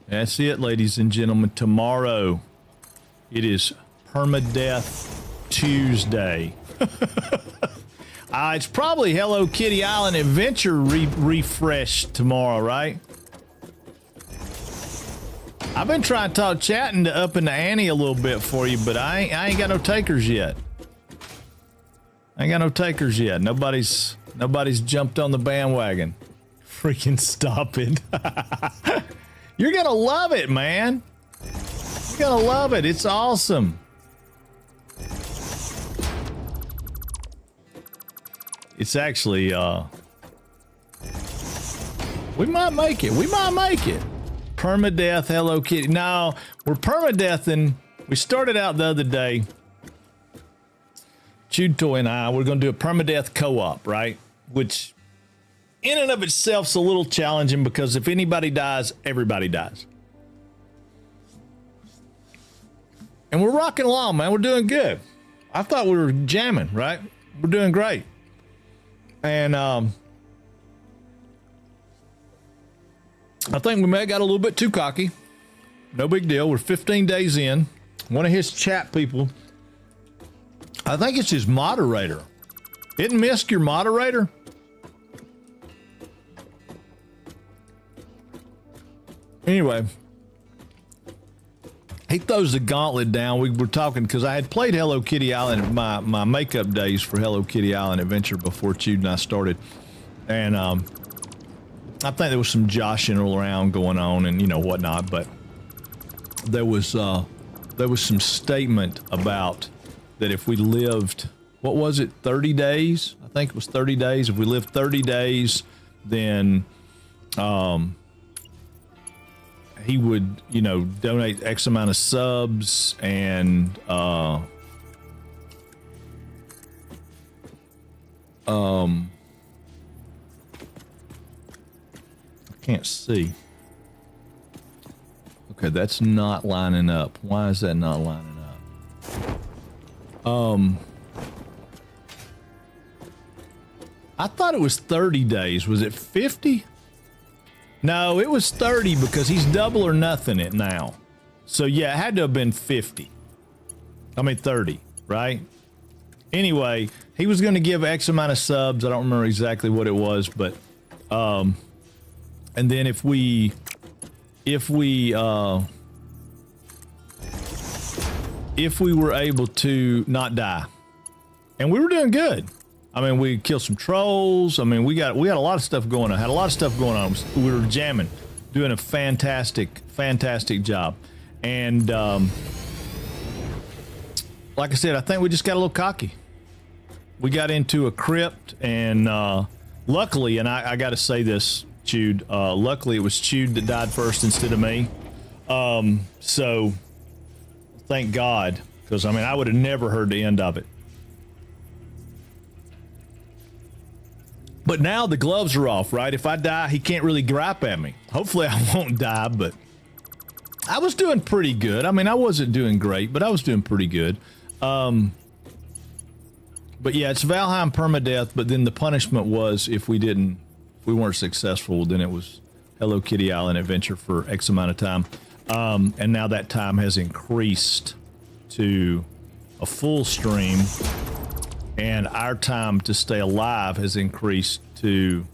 That's it, ladies and gentlemen. Tomorrow, it is Permadeath Tuesday. It's probably Hello Kitty Island Adventure refreshed tomorrow, right? I've been trying to talk chatting to up in the ante a little bit for you, but I ain't got no takers yet. I ain't got no takers yet. Nobody's jumped on the bandwagon. Freaking stop it. You're gonna love it, man. You're gonna love it. It's awesome. It's actually, we might make it. We might make it. Permadeath Hello Kitty. No, we're permadeathing. We started out the other day. Chewed Toy and I, we're going to do a permadeath co-op, right? Which, in and of itself, is a little challenging because if anybody dies, everybody dies. And we're rocking along, man. We're doing good. I thought we were jamming, right? We're doing great. And I think we may have got a little bit too cocky. No big deal. We're 15 days in. One of his chat people, I think it's his moderator. Isn't Misk your moderator? Anyway, he throws the gauntlet down. We were talking because I had played Hello Kitty Island, my makeup days for Hello Kitty Island Adventure before Chewed and I started. And I think there was some joshing around going on and, you know, whatnot, but there was some statement about that if we lived, what was it, 30 days? I think it was 30 days. If we lived 30 days, then he would, you know, donate X amount of subs and I can't see. Okay, that's not lining up. Why is that not lining up? I thought it was 30 days. Was it 50? No, it was 30 because he's double or nothing it now. So yeah, it had to have been 50. I mean 30, right? Anyway, he was going to give X amount of subs. I don't remember exactly what it was, but and then if we were able to not die, and we were doing good. I mean, we killed some trolls. I mean, we got a lot of stuff going on. Had a lot of stuff going on. We were jamming, doing a fantastic job. And like I said, I think we just got a little cocky. We got into a crypt, and luckily, and I got to say this, Chewed. Luckily, it was Chewed that died first instead of me. So thank God, because I mean, I would have never heard the end of it. But now the gloves are off, right? If I die, he can't really gripe at me. Hopefully I won't die, but I was doing pretty good. I mean, I wasn't doing great, but I was doing pretty good. But yeah, it's Valheim permadeath, but then the punishment was if we weren't successful, then it was Hello Kitty Island Adventure for X amount of time. And now that time has increased to a full stream. And our time to stay alive has increased to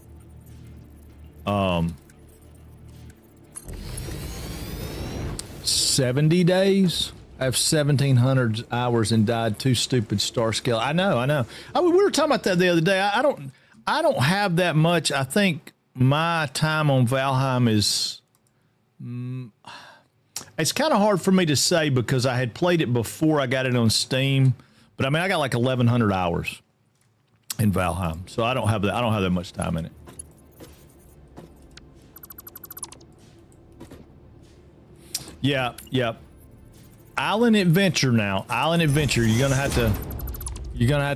70 days. I have 1,700 hours and died 2 stupid star scale. I know. I mean, we were talking about that the other day. I don't have that much. I think my time on Valheim is it's kind of hard for me to say because I had played it before I got it on Steam. But I mean, I got like 1,100 hours in Valheim, so I don't have that much time in it. Yeah. Island Adventure now. Island Adventure. You're gonna have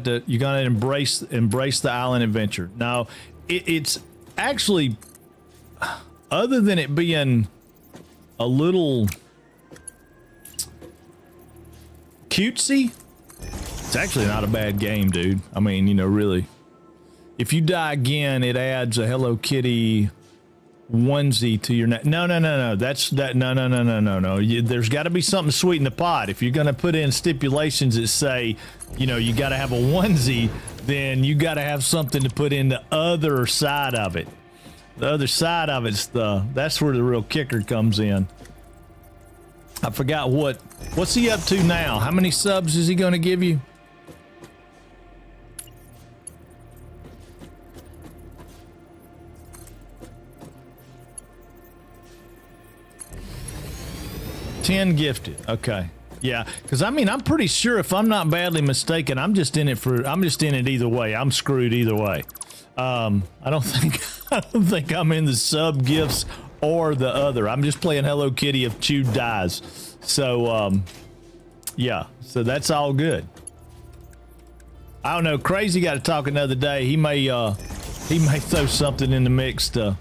to embrace the Island Adventure. Now, it's actually, other than it being a little cutesy, it's actually not a bad game, dude. I mean, you know, really. If you die again, it adds a Hello Kitty onesie to your neck. No. That's that. No. There's got to be something sweet in the pot. If you're going to put in stipulations that say, you know, you got to have a onesie, then you got to have something to put in the other side of it. The other side of it's that's where the real kicker comes in. I forgot what's he up to now? How many subs is he going to give you? 10 gifted. Okay. Yeah, because I mean, I'm pretty sure if I'm not badly mistaken, I'm just in it either way. I'm screwed either way. I don't think I'm in the sub gifts or the other. I'm just playing Hello Kitty of chewed dies. So, yeah, so that's all good. I don't know. Crazy got to talk another day. He may throw something in the mix to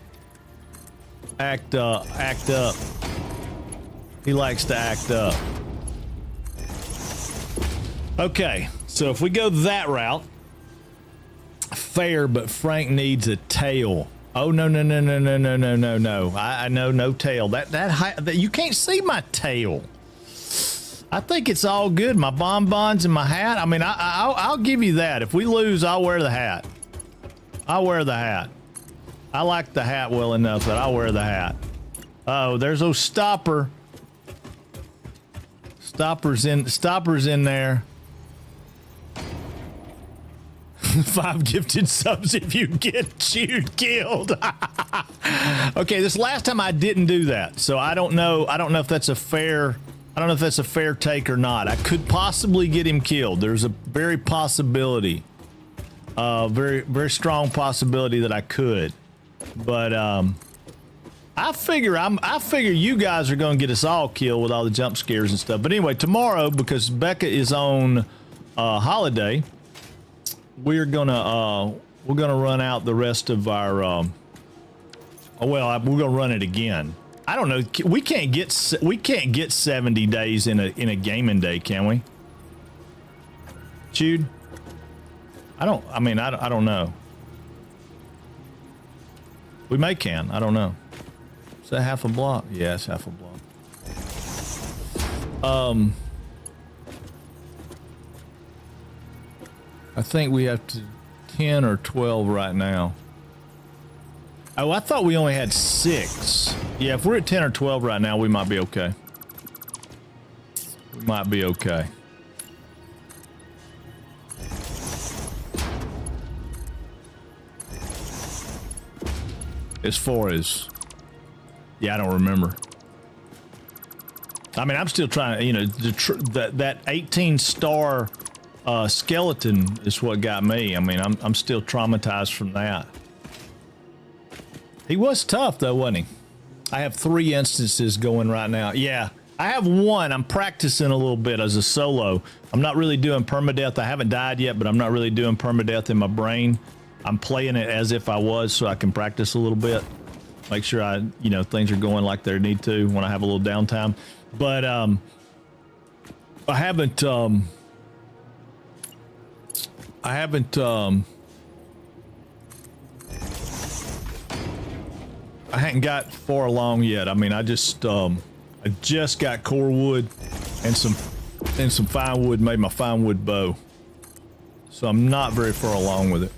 act up. He likes to act up. Okay, so if we go that route, fair, but Frank needs a tail. Oh no. I know no tail. That you can't see my tail. I think it's all good. My bonbons and my hat. I mean, I'll give you that. If we lose, I'll wear the hat. I'll wear the hat. I like the hat well enough that I'll wear the hat. Oh, there's those stopper. Stoppers in there. 5 gifted subs if you get killed. Okay, this last time I didn't do that, so I don't know if that's a fair take or not. I could possibly get him killed. There's a very very strong possibility that I could. But I figure you guys are going to get us all killed with all the jump scares and stuff. But anyway, tomorrow, because Becca is on holiday, we're gonna run out the rest of our we're gonna run it again. I don't know. We can't get 70 days in a gaming day, can we? Chewed? I don't know. We can. I don't know. Is that half a block? Yeah, it's half a block. I think we have to 10 or 12 right now. Oh, I thought we only had 6. Yeah, if we're at 10 or 12 right now, we might be okay. We might be okay. As far as, yeah, I don't remember. I mean, I'm still trying to, that 18 star skeleton is what got me. I mean, I'm still traumatized from that. He was tough though, wasn't he? I have 3 instances going right now. Yeah, I have 1. I'm practicing a little bit as a solo. I'm not really doing permadeath. I haven't died yet, but I'm not really doing permadeath in my brain. I'm playing it as if I was, so I can practice a little bit. Make sure things are going like they need to when I have a little downtime. But I haven't got far along yet. I mean, I just got core wood and some fine wood, made my fine wood bow. So I'm not very far along with it.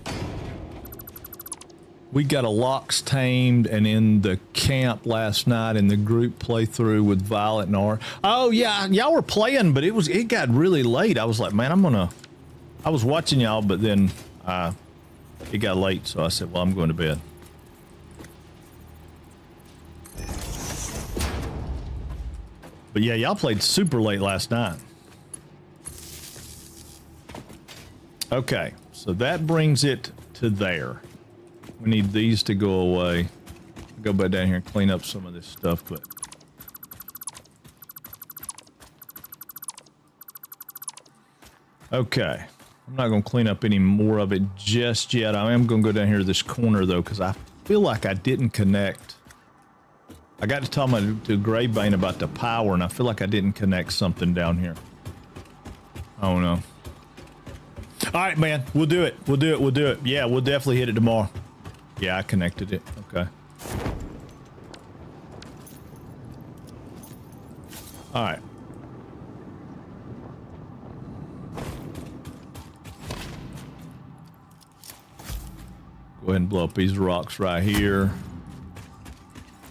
We got a locks tamed and in the camp last night in the group playthrough with Violet and R. Oh yeah, y'all were playing, but it got really late. I was like, man, I was watching y'all, but then it got late, so I said, well, I'm going to bed. But yeah, y'all played super late last night. Okay, so that brings it to there. We need these to go away. Go back down here and clean up some of this stuff, but okay. I'm not going to clean up any more of it just yet. I am going to go down here to this corner though, because I feel like I didn't connect. I got to talk to Graybane about the power, and I feel like I didn't connect something down here. I don't know. All right, man. We'll do it. We'll do it. Yeah, we'll definitely hit it tomorrow. Yeah, I connected it. Okay. All right. Go ahead and blow up these rocks right here.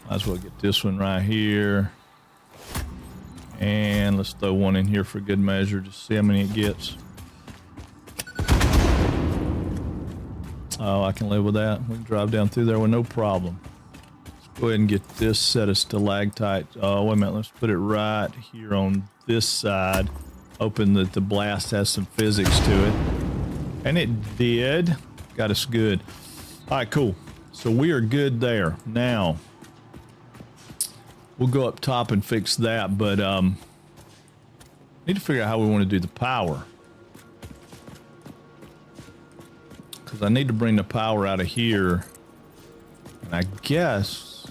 Might as well get this one right here. And let's throw one in here for good measure. Just see how many it gets. Oh, I can live with that. We can drive down through there with no problem. Let's Go ahead and get this set of stalactites. Oh, wait a minute. Let's put it right here on this side. Hoping that the blast has some physics to it. And it did. Got us good. All right, cool. So we are good there. Now, we'll go up top and fix that, but need to figure out how we want to do the power. Because I need to bring the power out of here. And I guess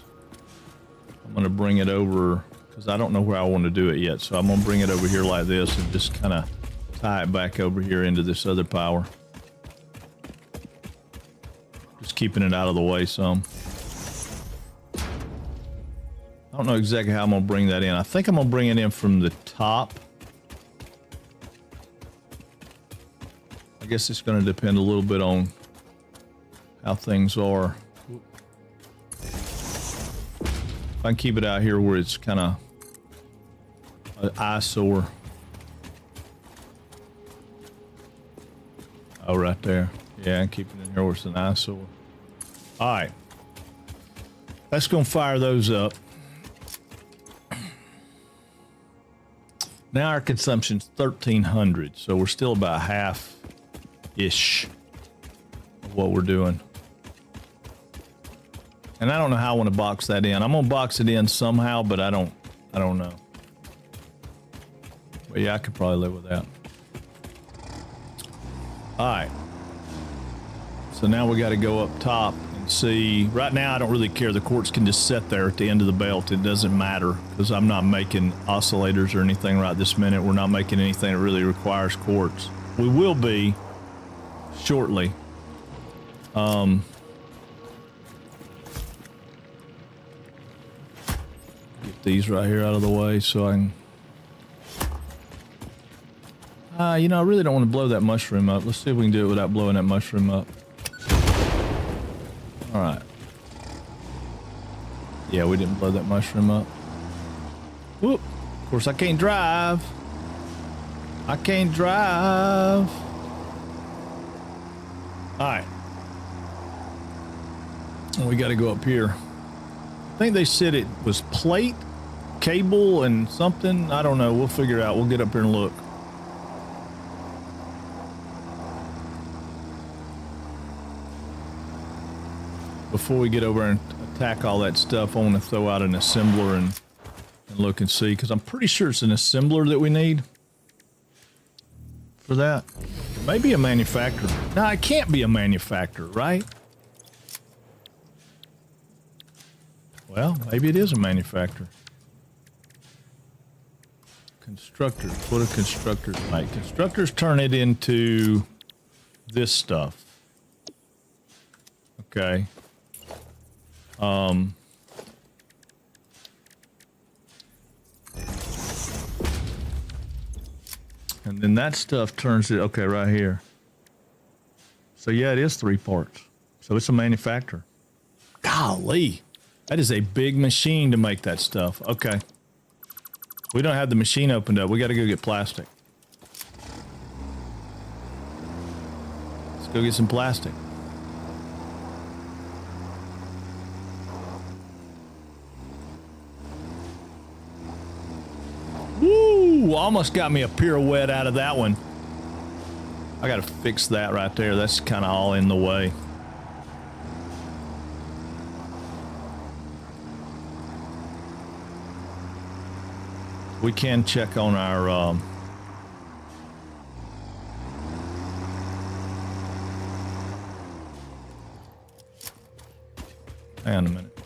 I'm going to bring it over, because I don't know where I want to do it yet. So I'm going to bring it over here like this and just kind of tie it back over here into this other power. Just keeping it out of the way some. I don't know exactly how I'm going to bring that in. I think I'm going to bring it in from the top. I guess it's going to depend a little bit on how things are. If I can keep it out here where it's kind of an eyesore. Oh, right there. Yeah, and keep it in here where it's an eyesore. All right. Let's go fire those up. Now our consumption's 1,300, so we're still about half-ish of what we're doing. And I don't know how I want to box that in. I'm gonna box it in somehow, but I don't know. But yeah, I could probably live with that. All right. So now we got to go up top and see. Right now, I don't really care. The quartz can just sit there at the end of the belt. It doesn't matter because I'm not making oscillators or anything right this minute. We're not making anything that really requires quartz. We will be shortly. Get these right here out of the way so I can. You know, I really don't want to blow that mushroom up. Let's see if we can do it without blowing that mushroom up. All right. Yeah, we didn't blow that mushroom up. Whoop. Of course, I can't drive. I can't drive. All right. We got to go up here. I think they said it was plate, cable, and something. I don't know. We'll figure it out. We'll get up here and look. Before we get over and attack all that stuff, I want to throw out an assembler and look and see, because I'm pretty sure it's an assembler that we need for that. Maybe a manufacturer. No, it can't be a manufacturer, right? Well, maybe it is a manufacturer. Constructors. What do constructors make? Constructors turn it into this stuff. Okay. And then that stuff turns it, okay, right here. So yeah, it is 3 parts. So it's a manufacturer. Golly, that is a big machine to make that stuff. Okay. We don't have the machine opened up. We got to go get plastic. Let's go get some plastic. Woo! Almost got me a pirouette out of that one. I gotta fix that right there. That's kind of all in the way. We can check on our hang on a minute.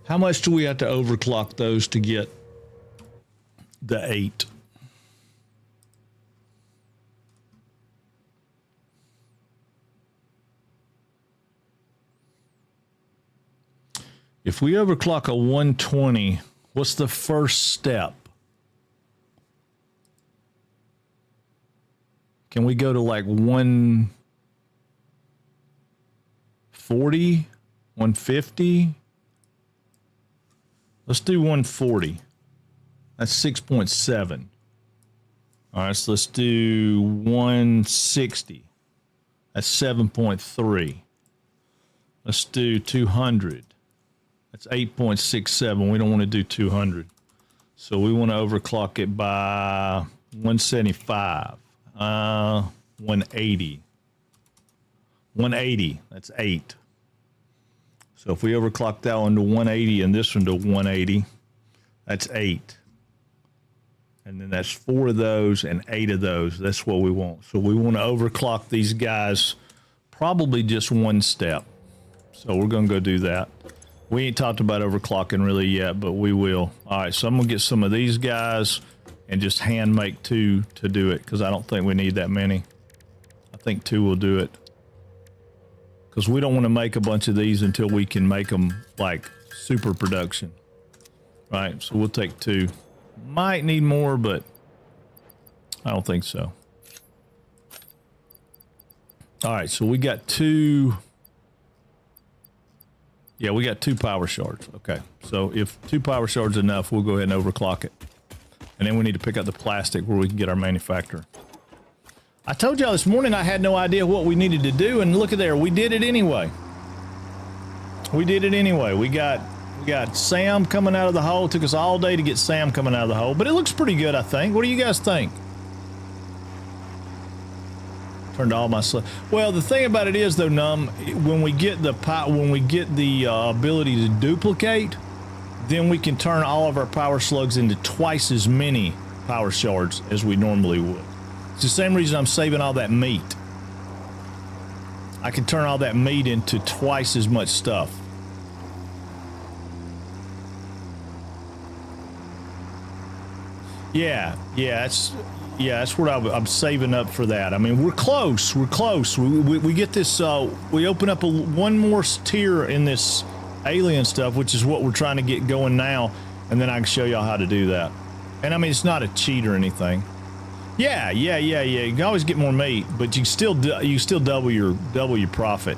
How much do we have to overclock those to get the 8? If we overclock a 120, what's the first step? Can we go to like 140, 150? Let's do 140. That's 6.7. All right, so let's do 160. That's 7.3. Let's do 200. That's 8.67. We don't want to do 200. So we want to overclock it by 175. 180. 180. That's 8. So if we overclock that one to 180 and this one to 180, that's 8. And then that's 4 of those and 8 of those. That's what we want. So we want to overclock these guys probably just 1 step. So we're going to go do that. We ain't talked about overclocking really yet, but we will. All right, so I'm going to get some of these guys and just hand make 2 to do it because I don't think we need that many. I think 2 will do it. Because we don't want to make a bunch of these until we can make them like super production. Right, so we'll take 2. Might need more, but I don't think so. All right, so we got 2. Yeah, we got 2 power shards. Okay, so if 2 power shards enough, we'll go ahead and overclock it. And then we need to pick up the plastic where we can get our manufacturer. I told y'all this morning I had no idea what we needed to do, and look at there, we did it anyway. We did it anyway. We got Sam coming out of the hole. It took us all day to get Sam coming out of the hole, but it looks pretty good, I think. What do you guys think? Turned all my slugs. Well, the thing about it is, though, Num, when we get the ability to duplicate, then we can turn all of our power slugs into twice as many power shards as we normally would. It's the same reason I'm saving all that meat. I can turn all that meat into twice as much stuff. Yeah, that's what I'm saving up for that. I mean, we're close. We get this. We open up one more tier in this alien stuff, which is what we're trying to get going now, and then I can show y'all how to do that. And I mean, it's not a cheat or anything. Yeah. You can always get more meat, but you still double your profit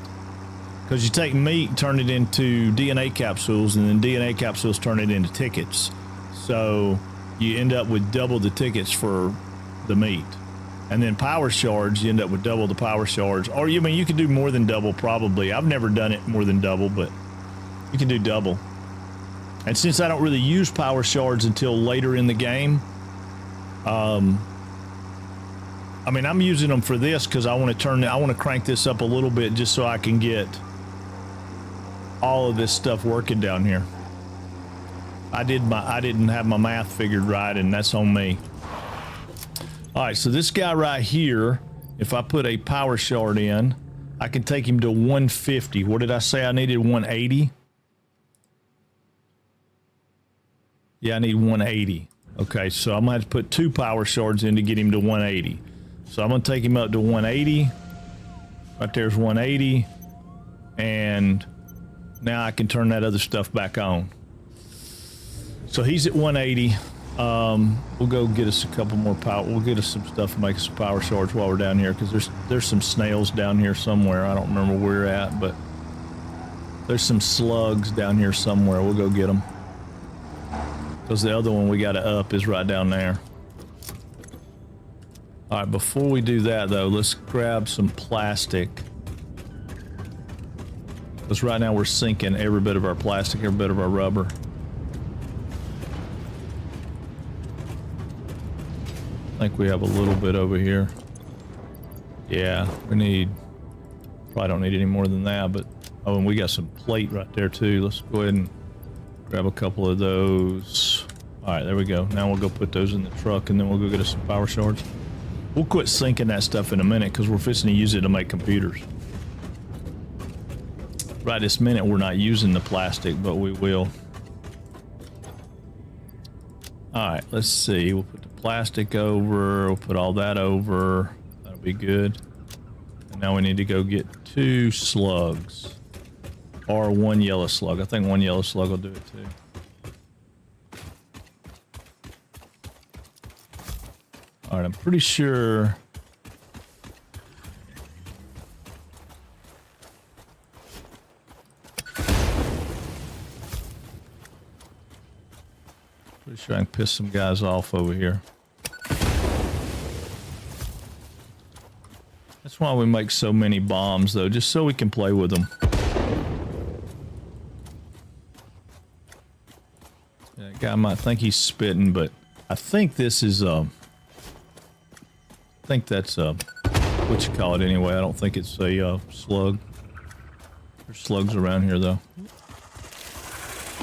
because you take meat and turn it into DNA capsules, and then DNA capsules turn it into tickets. So you end up with double the tickets for the meat. And then power shards, you end up with double the power shards. Or you can do more than double probably. I've never done it more than double, but you can do double. And since I don't really use power shards until later in the game, I'm using them for this because I want to crank this up a little bit just so I can get all of this stuff working down here. I didn't have my math figured right, and that's on me. All right, so this guy right here, if I put a power shard in, I can take him to 150. What did I say? I needed 180. Yeah, I need 180. Okay, so I'm gonna have to put 2 power shards in to get him to 180. So I'm gonna take him up to 180. Right there's 180, and now I can turn that other stuff back on. So he's at 180. We'll go get us a couple more power. We'll get us some stuff to make us some power shards while we're down here, because there's some snails down here somewhere. I don't remember where we're at, but there's some slugs down here somewhere. We'll go get them, because the other one we got to up is right down there. All right, before we do that though, let's grab some plastic, because right now we're sinking every bit of our plastic, every bit of our rubber. I think we have a little bit over here. Yeah, probably don't need any more than that, but oh, and we got some plate right there too. Let's go ahead and grab a couple of those. All right, there we go. Now we'll go put those in the truck, and then we'll go get us some power shards. We'll quit sinking that stuff in a minute because we're fixing to use it to make computers. Right this minute we're not using the plastic, but we will. All right, let's see. We'll put the plastic over. We'll put all that over. That'll be good. And now we need to go get 2 slugs. Or 1 yellow slug. I think 1 yellow slug will do it too. All right, I'm pretty sure. Pretty sure I can piss some guys off over here. That's why we make so many bombs, though, just so we can play with them. That guy might think he's spitting, but I think this is, I think that's, what you call it anyway. I don't think it's a, slug. There's slugs around here, though.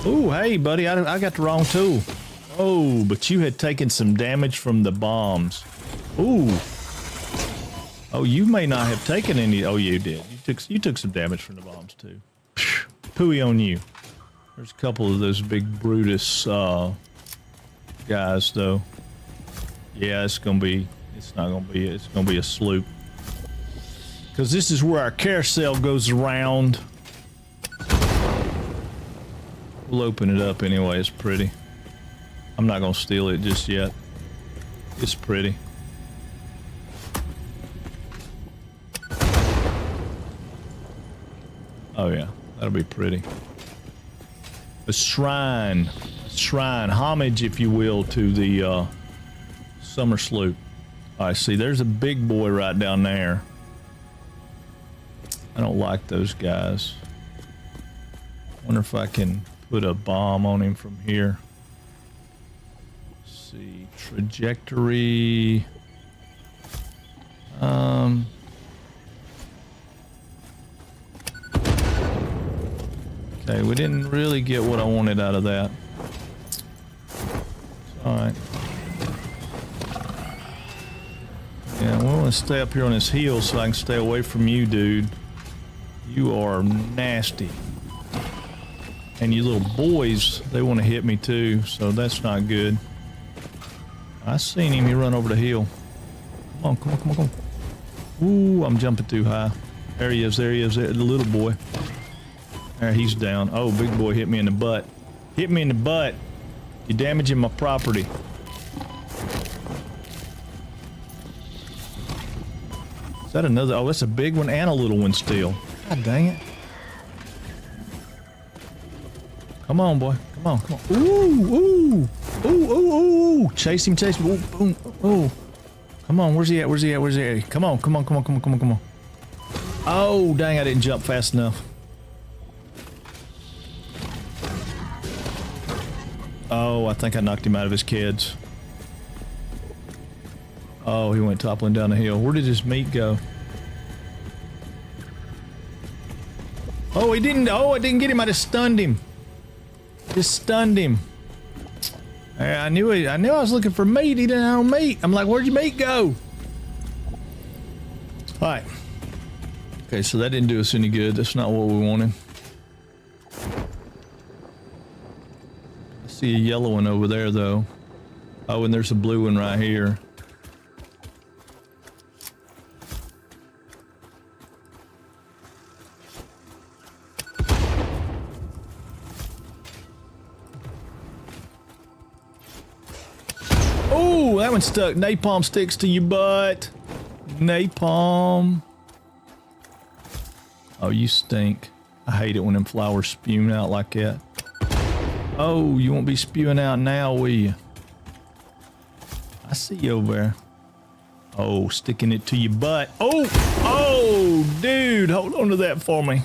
Oh, hey, buddy, I got the wrong tool. Oh, but you had taken some damage from the bombs. Ooh. Oh, you may not have taken any. Oh, you did. You took some damage from the bombs, too. Pooey on you. There's a couple of those big Brutus guys, though. Yeah, it's not gonna be, it's gonna be a sloop. Because this is where our carousel goes around. We'll open it up anyway, it's pretty. I'm not gonna steal it just yet. It's pretty. Oh yeah, that'll be pretty. A shrine, homage, if you will, to the summer sloop. All right, see, there's a big boy right down there. I don't like those guys. Wonder if I can put a bomb on him from here. Let's see, trajectory. Okay, we didn't really get what I wanted out of that. All right. Yeah, we want to stay up here on this hill so I can stay away from you, dude. You are nasty. And you little boys, they want to hit me too, so that's not good. I seen him, he run over the hill. Come on, come on, come on, come on. Ooh, I'm jumping too high. There he is, there he is, the little boy. There, he's down. Oh, big boy hit me in the butt. Hit me in the butt. You're damaging my property. Is that another? Oh, that's a big one and a little one still. God dang it. Come on, boy. Come on, come on. Ooh, ooh. Ooh, ooh, ooh. Chase him, chase him. Ooh, boom. Ooh. Come on, where's he at? Where's he at? Where's he at? Come on, come on, come on, come on, come on, come on. Oh, dang, I didn't jump fast enough. Oh, I think I knocked him out of his kids. Oh, he went toppling down the hill. Where did his meat go? Oh, he didn't. Oh, I didn't get him. I just stunned him. Just stunned him. I knew I was looking for meat. He didn't have meat. I'm like, where'd your meat go? All right. Okay, so that didn't do us any good. That's not what we wanted. I see a yellow one over there, though. Oh, and there's a blue one right here. Oh, that one stuck. Napalm sticks to your butt. Napalm. Oh, you stink. I hate it when them flowers spewing out like that. Oh, you won't be spewing out now, will you? I see you over there. Oh, sticking it to your butt. Oh, oh, dude, hold on to that for me.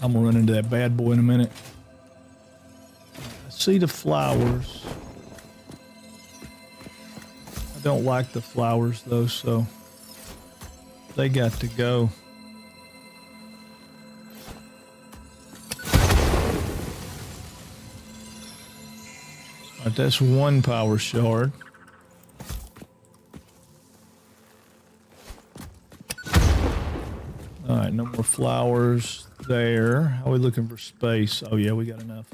I'm gonna run into that bad boy in a minute. I see the flowers. I don't like the flowers though, so they got to go. All right, that's one power shard. All right, no more flowers there. How are we looking for space? Oh yeah, we got enough.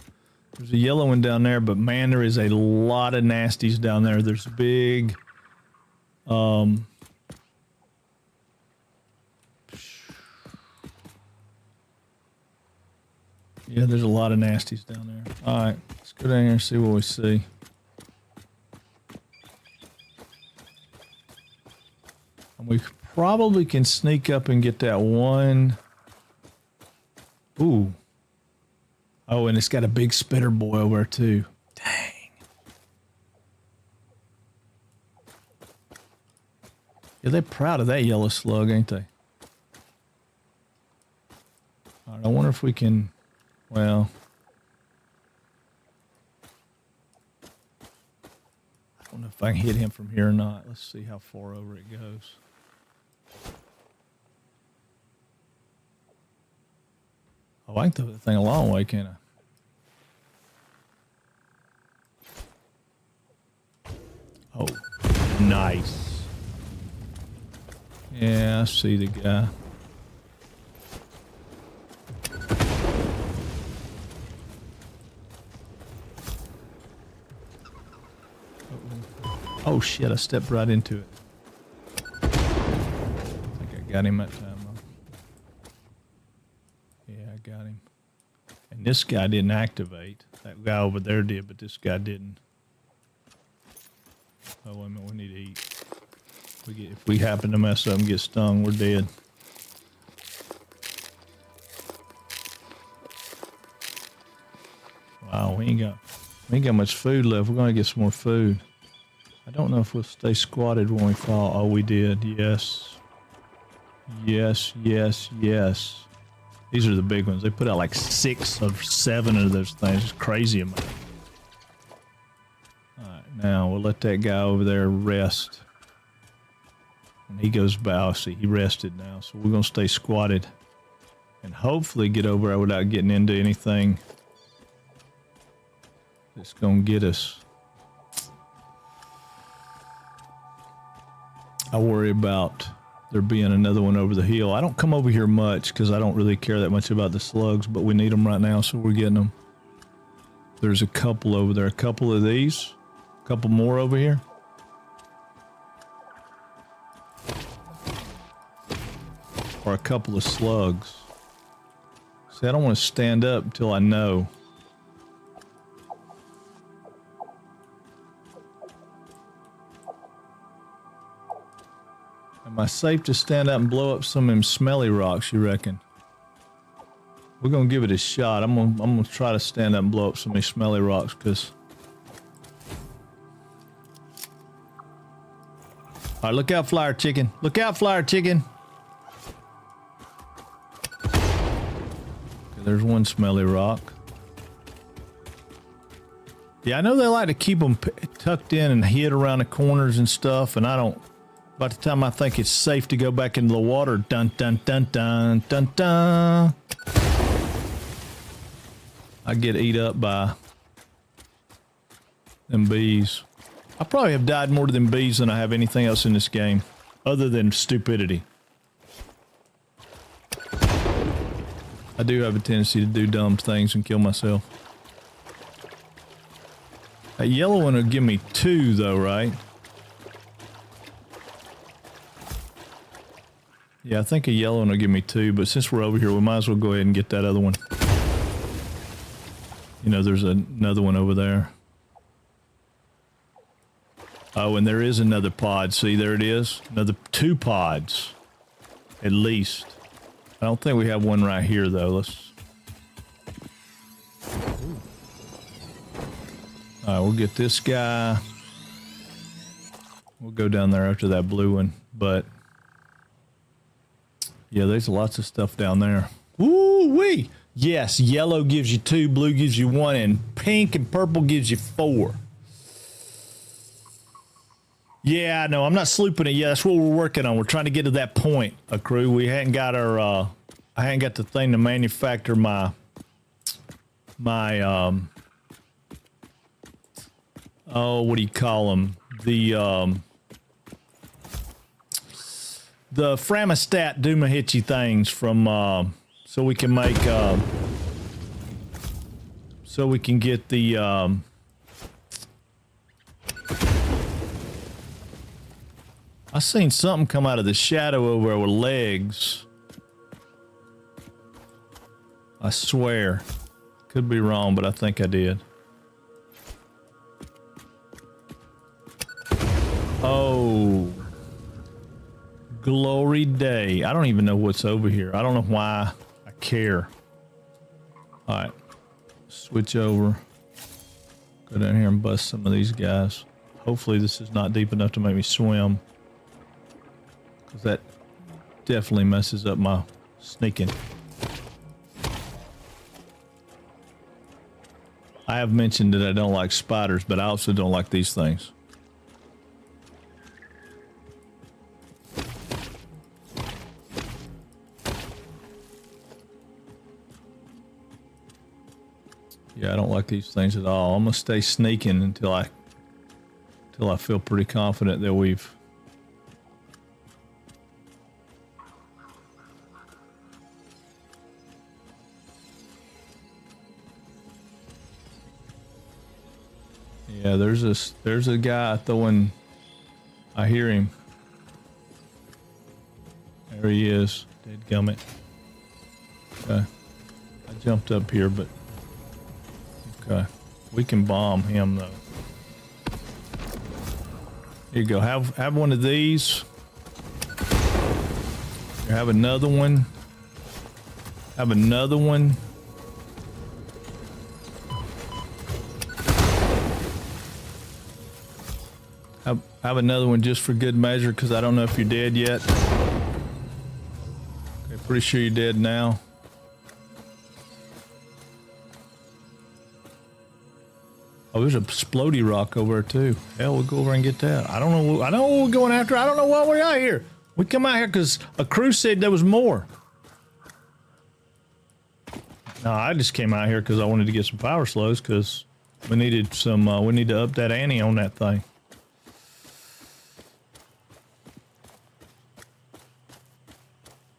There's a yellow one down there, but man, there is a lot of nasties down there. There's a big, yeah, there's a lot of nasties down there. All right, let's go down here and see what we see. And we probably can sneak up and get that one. Ooh. Oh, and it's got a big spitter boy over there too. Dang. Yeah, they're proud of that yellow slug, ain't they? All right, I wonder if we can, well, I don't know if I can hit him from here or not. Let's see how far over it goes. Oh, I can throw that thing a long way, can't I? Oh, nice. Yeah, I see the guy. Oh shit, I stepped right into it. I think I got him that time though. Yeah, I got him. And this guy didn't activate. That guy over there did, but this guy didn't. Oh, wait a minute, we need to eat. If we happen to mess up and get stung, we're dead. Wow, we ain't got much food left. We're gonna get some more food. I don't know if we'll stay squatted when we fall. Oh, we did. Yes. Yes, yes, yes. These are the big ones. They put out like 6 or 7 of those things. It's crazy amount. Alright, now we'll let that guy over there rest. When he goes by, see, he rested now. So we're going to stay squatted. And hopefully get over there without getting into anything that's going to get us. I worry about there being another one over the hill. I don't come over here much because I don't really care that much about the slugs, but we need them right now, so we're getting them. There's a couple over there. A couple of these. A couple more over here. Or a couple of slugs. See, I don't want to stand up until I know. Am I safe to stand up and blow up some of them smelly rocks, you reckon? We're gonna give it a shot. I'm gonna try to stand up and blow up some of these smelly rocks, because alright, look out, flyer chicken. Look out, flyer chicken. Okay, there's one smelly rock. Yeah, I know they like to keep them tucked in and hid around the corners and stuff, and I don't. By the time I think it's safe to go back into the water, dun dun dun dun dun dun, I get eat up by them bees. I probably have died more to them bees than I have anything else in this game, other than stupidity. I do have a tendency to do dumb things and kill myself. That yellow one will give me 2 though, right? Yeah, I think a yellow one will give me 2, but since we're over here, we might as well go ahead and get that other one. You know, there's another one over there. Oh, and there is another pod. See, there it is. Another 2 pods. At least. I don't think we have one right here, though. Let's... Alright, we'll get this guy. We'll go down there after that blue one, but... Yeah, there's lots of stuff down there. Woo-wee! Yes, yellow gives you 2, blue gives you 1, and pink and purple gives you 4. Yeah, no, I'm not slooping it yet. That's what we're working on. We're trying to get to that point, crew. We hadn't got our, I hadn't got the thing to manufacture my oh, what do you call them? The Framistat Doomahichi things from, so we can make, so we can get the, I seen something come out of the shadow over there with legs. I swear. Could be wrong, but I think I did. Oh. Glory day. I don't even know what's over here. I don't know why I care. Alright. Switch over. Go down here and bust some of these guys. Hopefully this is not deep enough to make me swim. because that definitely messes up my sneaking. I have mentioned that I don't like spiders, but I also don't like these things. Yeah, I don't like these things at all. I'm gonna stay sneaking until I feel pretty confident that we've. Yeah, there's a guy throwing. I hear him. There he is. Dadgummit. Okay. I jumped up here, but okay. We can bomb him though. Here you go. Have one of these. Here, have another one. Have another one. Have another one just for good measure, because I don't know if you're dead yet. Okay, pretty sure you're dead now. Oh, there's a splody rock over there too. Hell, we'll go over and get that. I don't know. I know what we're going after. I don't know why we're out here. We come out here because a crew said there was more. No, I just came out here because I wanted to get some power slows, because we needed some. We need to up that ante on that thing.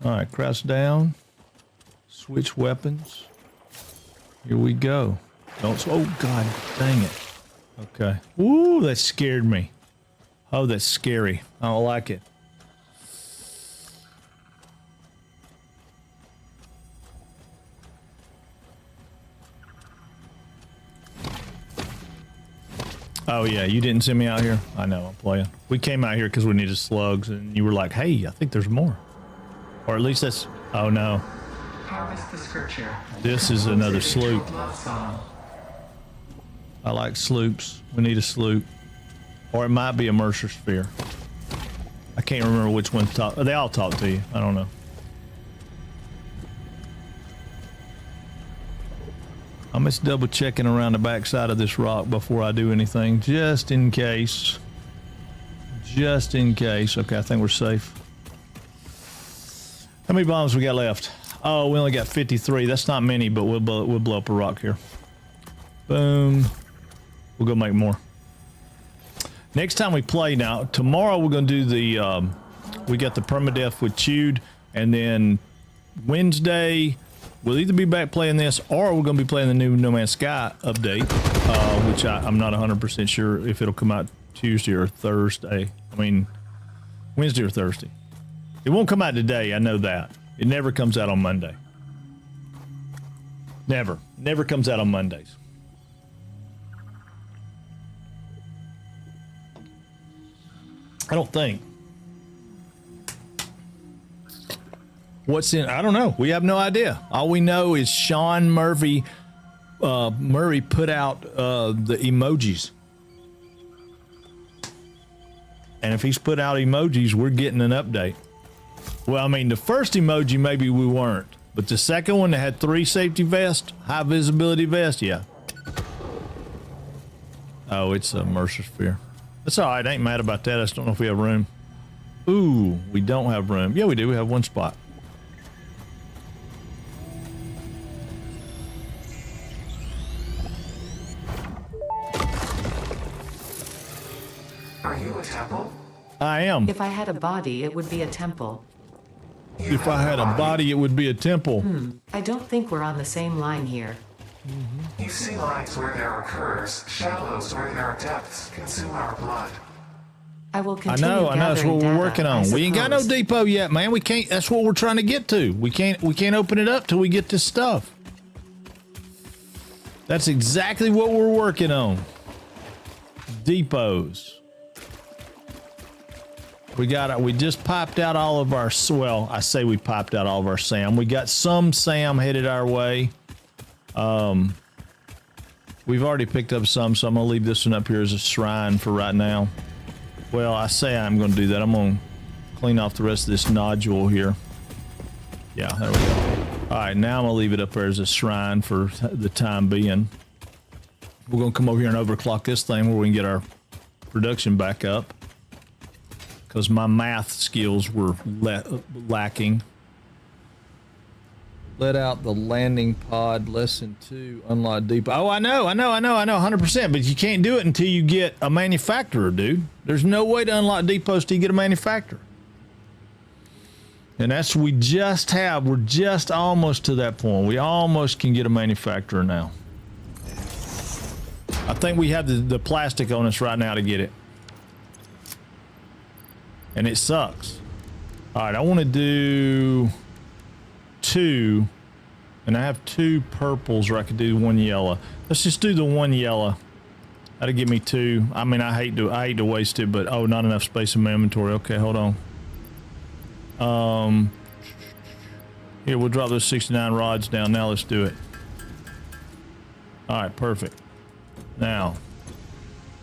All right, crouch down. Switch weapons. Here we go. Don't. Oh God, dang it. Okay. Ooh, that scared me. Oh, that's scary. I don't like it. Oh yeah, you didn't send me out here? I know, I'm playing. We came out here because we needed slugs, and you were like, hey, I think there's more. Or at least that's... Oh no. Harvest the scripture. This is another sloop. I like sloops. We need a sloop. Or it might be a Mercer sphere. I can't remember which ones talk. They all talk to you. I don't know. I'm just double checking around the backside of this rock before I do anything, just in case. Just in case. Okay, I think we're safe. How many bombs we got left? Oh, we only got 53. That's not many, but we'll blow up a rock here. Boom. We'll go make more. Next time we play now, tomorrow we're going to do the, we got the permadeath with Chewed, and then Wednesday we'll either be back playing this, or we're going to be playing the new No Man's Sky update, which I'm not 100% sure if it'll come out Tuesday or Thursday. I mean, Wednesday or Thursday. It won't come out today, I know that. It never comes out on Monday. Never. Never comes out on Mondays. I don't think. What's in? I don't know. We have no idea. All we know is Sean Murray put out the emojis. And if he's put out emojis, we're getting an update. Well, I mean, the first emoji, maybe we weren't. But the second one that had 3 safety vests, high visibility vest, yeah. Oh, it's a Mercer sphere. That's all right. I ain't mad about that. I just don't know if we have room. Ooh, we don't have room. Yeah, we do. We have one spot. Are you a temple? I am. If I had a body, it would be a temple. If I had a body, it would be a temple. I don't think we're on the same line here. You see lines where there are curves, shallows where there are depths, consume our blood. I will I continue know. That's what we're gathering working data, on. I We ain't got no suppose. depot yet, man. We can't. That's what we're trying to get to. We can't open it up till we get this stuff. That's exactly what we're working on. Depots. We just popped out all of our, well, I say we popped out all of our SAM. We got some SAM headed our way. We've already picked up some, so I'm gonna leave this one up here as a shrine for right now. Well, I say I'm gonna do that. I'm gonna clean off the rest of this nodule here. Yeah, there we go. All right, now I'm gonna leave it up there as a shrine for the time being. We're gonna come over here and overclock this thing where we can get our production back up, because my math skills were lacking. Let out the landing pod, lesson 2, unlock depot. Oh, I know, 100%, but you can't do it until you get a manufacturer, dude. There's no way to unlock depots till you get a manufacturer. And that's what we're just almost to that point. We almost can get a manufacturer now. I think we have the plastic on us right now to get it. And it sucks. All right, I want to do 2, and I have 2 purples, or I could do 1 yellow. Let's just do the 1 yellow. That'll give me 2. I mean, I hate to waste it, but oh, not enough space in my inventory. Okay, hold on. Here, we'll drop those 69 rods down. Now let's do it. All right, perfect. Now,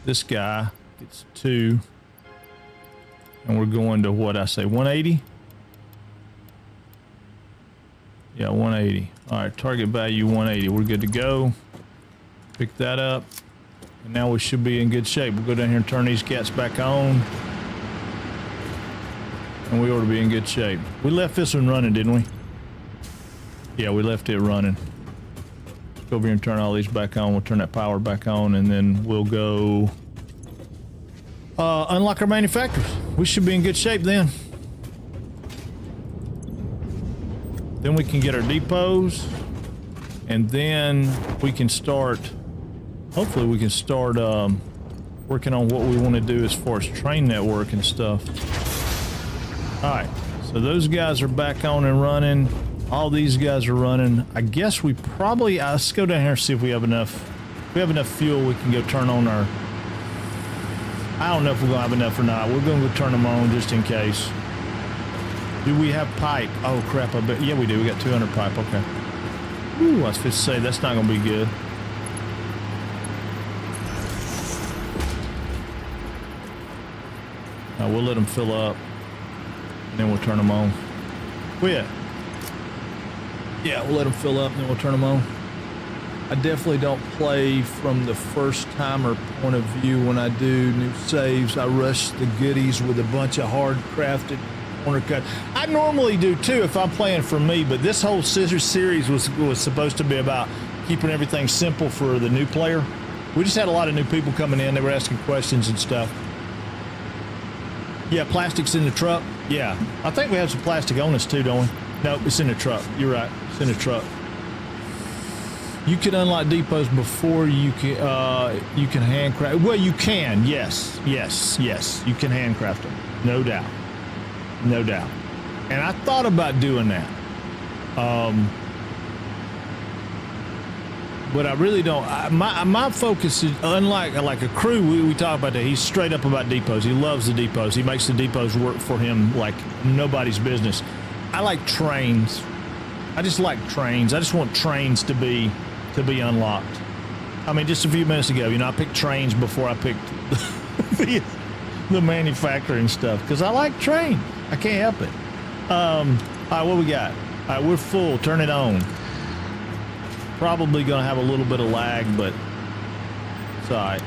this guy gets 2, and we're going to what I say, 180. Yeah, 180. All right, target value 180. We're good to go. Pick that up. And now we should be in good shape. We'll go down here and turn these cats back on. And we ought to be in good shape. We left this one running, didn't we? Yeah, we left it running. Let's go over here and turn all these back on. We'll turn that power back on, and then we'll go unlock our manufacturers. We should be in good shape then. Then we can get our depots, and then we can start, hopefully we can start working on what we want to do as far as train network and stuff. All right, so those guys are back on and running. All these guys are running. I guess we probably, let's go down here and see if we have enough. If we have enough fuel, we can go turn on our, I don't know if we're gonna have enough or not. We're gonna go turn them on just in case. Do we have pipe? Oh crap, I bet, yeah we do, we got 200 pipe, okay. Ooh, I was supposed to say, that's not gonna be good. Now we'll let them fill up, and then we'll turn them on. Where? Yeah, we'll let them fill up, and then we'll turn them on. I definitely don't play from the first timer point of view when I do new saves. I rush the goodies with a bunch of hard crafted corner cut. I normally do too if I'm playing for me, but this whole scissor series was supposed to be about keeping everything simple for the new player. We just had a lot of new people coming in. They were asking questions and stuff. Yeah, plastic's in the truck. Yeah, I think we have some plastic on us too, don't we? No, it's in the truck. You're right. It's in the truck. You can unlock depots before you can handcraft. Well, you can. Yes. You can handcraft them. No doubt. No doubt. And I thought about doing that. But I really don't. My focus is, unlike like a crew, we talk about that. He's straight up about depots. He loves the depots. He makes the depots work for him like nobody's business. I like trains. I just like trains. I just want trains to be unlocked. I mean, just a few minutes ago, you know, I picked trains before I picked the manufacturing stuff because I like trains. I can't help it. All right, what we got? All right, we're full. Turn it on. Probably gonna have a little bit of lag, but it's all right.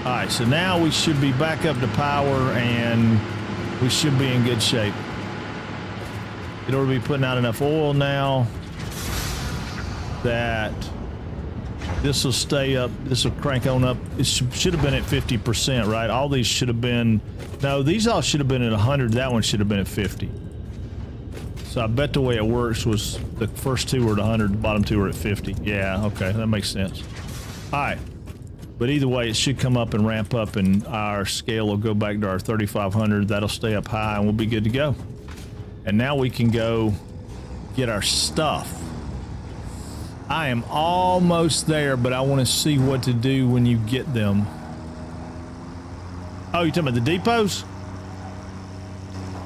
All right, so now we should be back up to power, and we should be in good shape. It ought to be putting out enough oil now that this will stay up. This will crank on up. It should have been at 50%, right? All these should have been, no, these all should have been at 100. That one should have been at 50. So I bet the way it works was the first two were at 100, the bottom two were at 50. Yeah, okay, that makes sense. All right, but either way, it should come up and ramp up, and our scale will go back to our 3,500. That'll stay up high, and we'll be good to go. And now we can go get our stuff. I am almost there, but I want to see what to do when you get them. Oh, you're talking about the depots?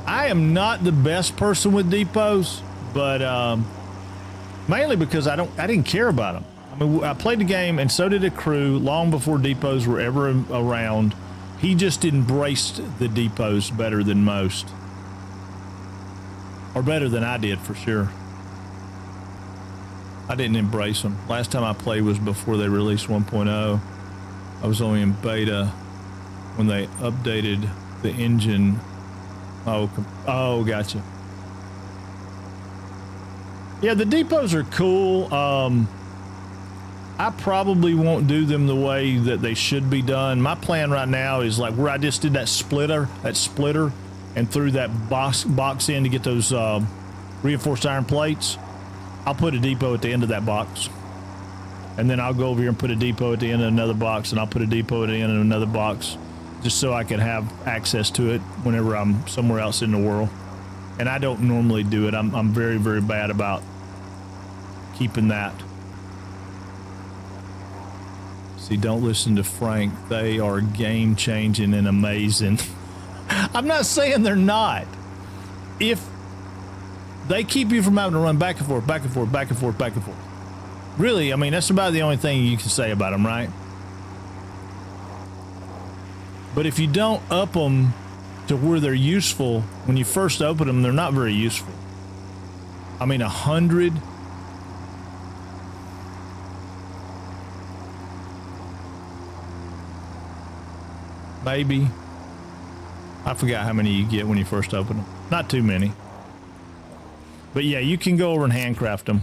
I am not the best person with depots, but mainly because I didn't care about them. I mean, I played the game, and so did a crew long before depots were ever around. He just embraced the depots better than most. Or better than I did, for sure. I didn't embrace them. Last time I played was before they released 1.0. I was only in beta when they updated the engine. Oh, gotcha. Yeah, the depots are cool. I probably won't do them the way that they should be done. My plan right now is like where I just did that splitter, and threw that box in to get those reinforced iron plates. I'll put a depot at the end of that box. And then I'll go over here and put a depot at the end of another box, and I'll put a depot at the end of another box, just so I can have access to it whenever I'm somewhere else in the world. And I don't normally do it. I'm very, very bad about keeping that. See, don't listen to Frank. They are game-changing and amazing. I'm not saying they're not. If they keep you from having to run back and forth, back and forth, back and forth, back and forth. Really, I mean, that's about the only thing you can say about them, right? But if you don't up them to where they're useful, when you first open them, they're not very useful. I mean, 100... maybe. I forgot how many you get when you first open them. Not too many. But yeah, you can go over and handcraft them.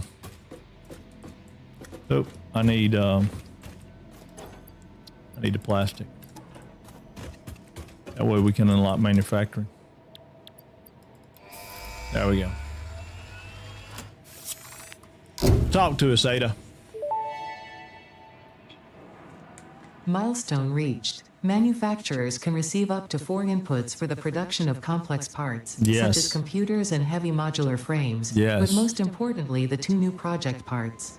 Oh, I need the plastic. That way we can unlock manufacturing. There we go. Talk to us, Ada. Milestone reached. Manufacturers can receive up to 4 inputs for the production of complex parts, Yes. such as computers and heavy modular frames, Yes. but most importantly, the 2 new project parts.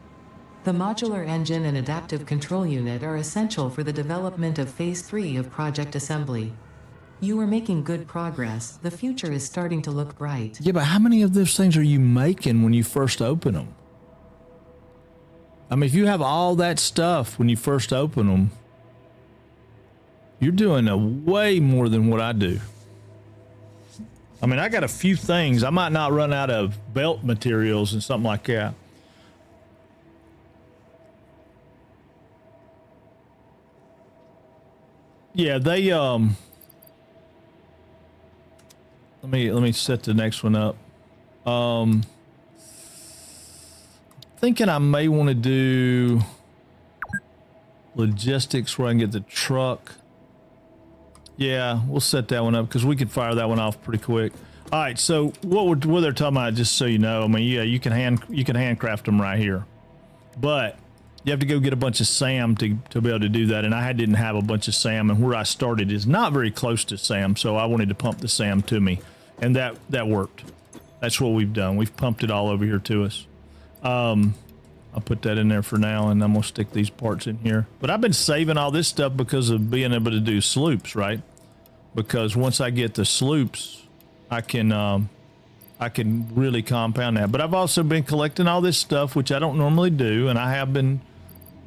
The modular engine and adaptive control unit are essential for the development of Phase 3 of project assembly. You are making good progress. The future is starting to look bright. Yeah, but how many of those things are you making when you first open them? I mean, if you have all that stuff when you first open them, you're doing a way more than what I do. I mean, I got a few things. I might not run out of belt materials and something like that. Yeah, they let me set the next one up. Thinking I may want to do logistics where I can get the truck. Yeah, we'll set that one up because we could fire that one off pretty quick. All right, so what they're talking about, just so you know, I mean, yeah, you can handcraft them right here, but you have to go get a bunch of SAM to be able to do that. And I didn't have a bunch of SAM, and where I started is not very close to SAM, so I wanted to pump the SAM to me, and that worked. That's what we've done. We've pumped it all over here to us. I'll put that in there for now, and I'm gonna stick these parts in here. But I've been saving all this stuff because of being able to do sloops, right? Because once I get the sloops, I can really compound that. But I've also been collecting all this stuff, which I don't normally do, and I have been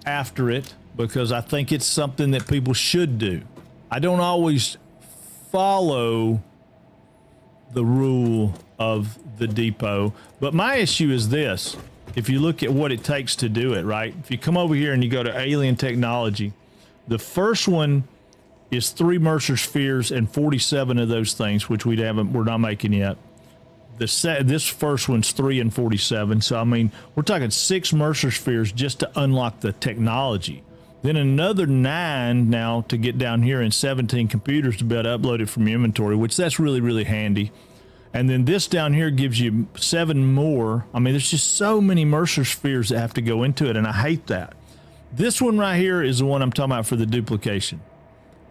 after it because I think it's something that people should do. I don't always follow the rule of the depot, but my issue is this. If you look at what it takes to do it, right? If you come over here and you go to alien technology, the first one is 3 Mercer spheres and 47 of those things, which we're not making yet. This first one's 3 and 47. So, I mean, we're talking 6 Mercer spheres just to unlock the technology. Then another 9 now to get down here, and 17 computers to be able to upload it from your inventory, which that's really, really handy. And then this down here gives you 7 more. I mean, there's just so many Mercer spheres that have to go into it, and I hate that. This one right here is the one I'm talking about for the duplication.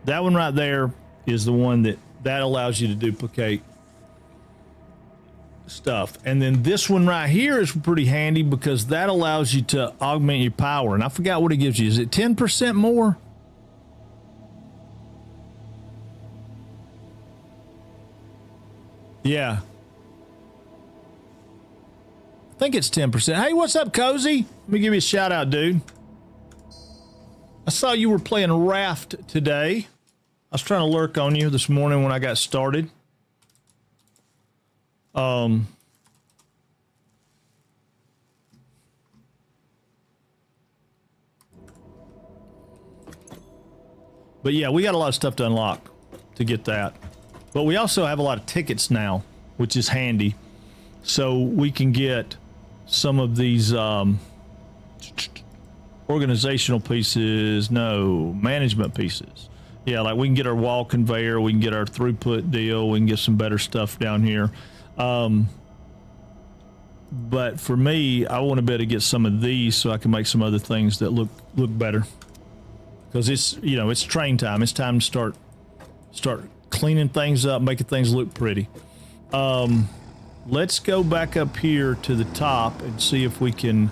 That one right there is the one that allows you to duplicate stuff. And then this one right here is pretty handy because that allows you to augment your power. And I forgot what it gives you. Is it 10% more? Yeah. I think it's 10%. Hey, what's up, Cozy? Let me give you a shout out, dude. I saw you were playing Raft today. I was trying to lurk on you this morning when I got started. But yeah, we got a lot of stuff to unlock to get that. But we also have a lot of tickets now, which is handy. So we can get some of these organizational pieces, no, management pieces. Yeah, like we can get our wall conveyor, we can get our throughput deal, we can get some better stuff down here. But for me, I want to be able to get some of these so I can make some other things that look better. Because it's, you know, it's train time. It's time to start cleaning things up, making things look pretty. Let's go back up here to the top and see if we can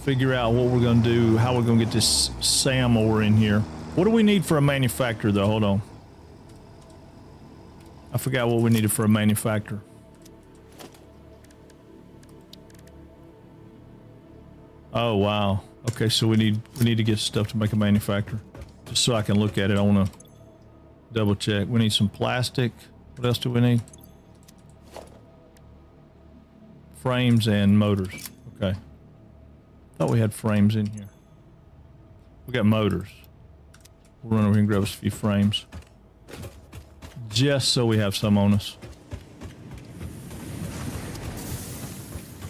figure out what we're going to do, how we're going to get this SAM ore in here. What do we need for a manufacturer, though? Hold on. I forgot what we needed for a manufacturer. Oh, wow. Okay, so we need to get stuff to make a manufacturer. Just so I can look at it, I want to double check. We need some plastic. What else do we need? Frames and motors. Okay. Thought we had frames in here. We got motors. We'll run over here and grab us a few frames. Just so we have some on us.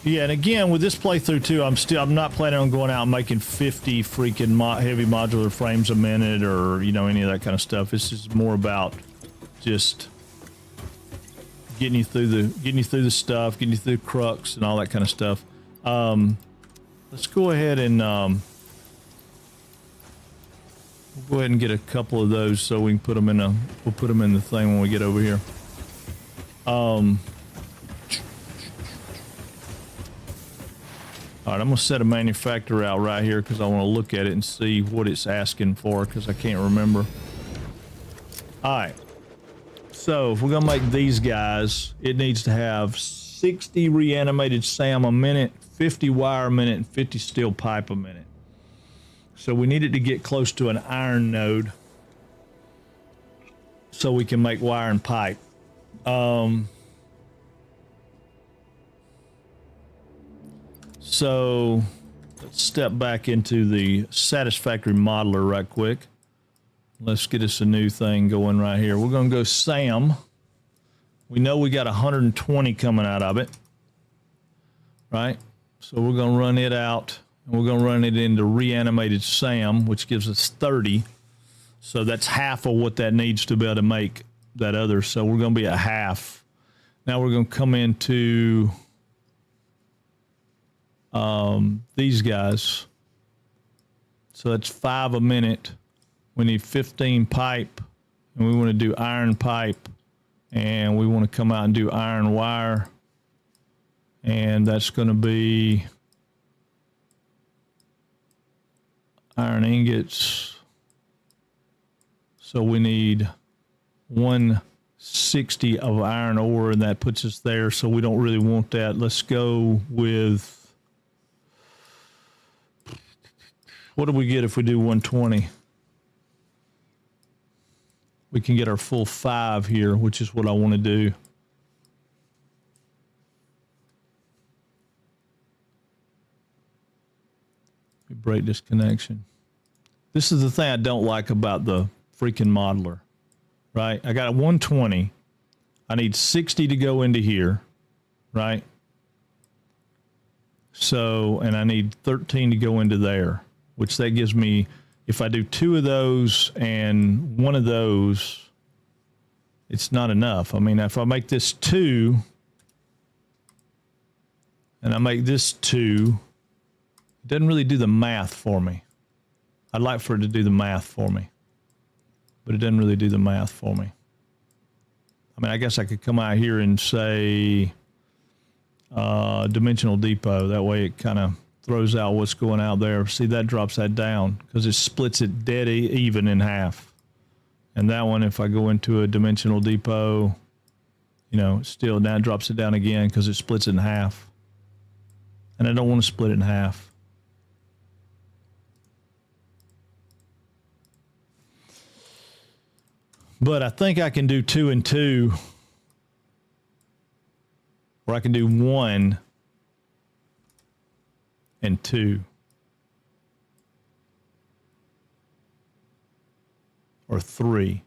Yeah, and again, with this playthrough too, I'm not planning on going out and making 50 freaking heavy modular frames a minute or, you know, any of that kind of stuff. This is more about just getting you through the stuff, getting you through the crux and all that kind of stuff. Let's go ahead and we'll go ahead and get a couple of those so we can put them in we'll put them in the thing when we get over here. All right, I'm gonna set a manufacturer out right here because I want to look at it and see what it's asking for because I can't remember. All right, so if we're gonna make these guys, it needs to have 60 reanimated SAM a minute, 50 wire a minute, and 50 steel pipe a minute. So we need it to get close to an iron node so we can make wire and pipe. So let's step back into the Satisfactory modeler right quick. Let's get us a new thing going right here. We're going to go SAM. We know we got 120 coming out of it, right? So we're going to run it out, and we're going to run it into reanimated SAM, which gives us 30. So that's half of what that needs to be able to make that other. So we're going to be at half. Now we're going to come into these guys. So that's 5 a minute. We need 15 pipe, and we want to do iron pipe, and we want to come out and do iron wire, and that's going to be iron ingots. So we need 160 of iron ore, and that puts us there. So we don't really want that. Let's go with, what do we get if we do 120? We can get our full 5 here, which is what I want to do. Let me break this connection. This is the thing I don't like about the freaking modeler, right? I got a 120. I need 60 to go into here, right? So, and I need 13 to go into there, which that gives me, if I do 2 of those and 1 of those, it's not enough. I mean, if I make this 2 and I make this 2, it doesn't really do the math for me. I'd like for it to do the math for me, but it doesn't really do the math for me. I mean, I guess I could come out here and say dimensional depot. That way it kind of throws out what's going out there. See, that drops that down because it splits it dead even in half. And that one, if I go into a dimensional depot, you know, still now drops it down again because it splits it in half. And I don't want to split it in half. But I think I can do 2 and 2. Or I can do 1 and 2. or 3,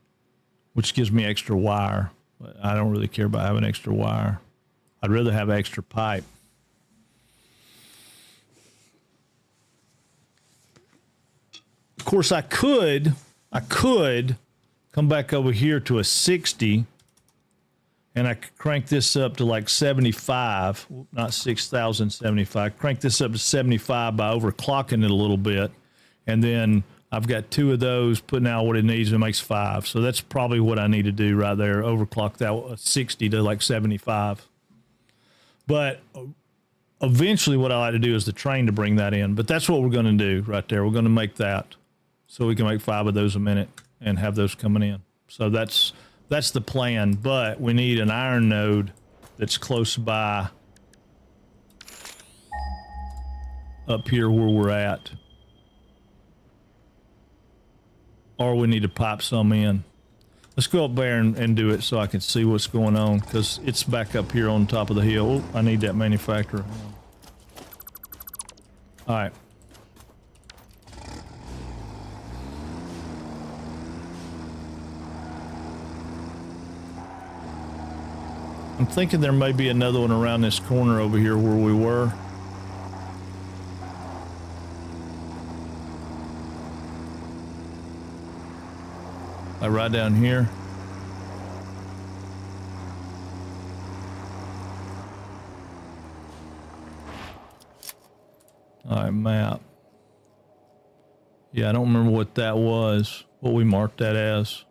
which gives me extra wire. But I don't really care about having extra wire. I'd rather have extra pipe. Of course, I could come back over here to a 60, and I could crank this up to like 75, not 6,075. Crank this up to 75 by overclocking it a little bit, and then I've got 2 of those putting out what it needs, and it makes 5. So that's probably what I need to do right there, overclock that 60 to like 75. But eventually what I like to do is the train to bring that in. But that's what we're going to do right there. We're going to make that so we can make 5 of those a minute and have those coming in. So that's the plan. But we need an iron node that's close by up here where we're at. Or we need to pipe some in. Let's go up there and do it so I can see what's going on, because it's back up here on top of the hill. Oh, I need that manufacturer. All right. I'm thinking there may be another one around this corner over here where we were. Like right down here. All right, map. Yeah, I don't remember what that was, what we marked that as.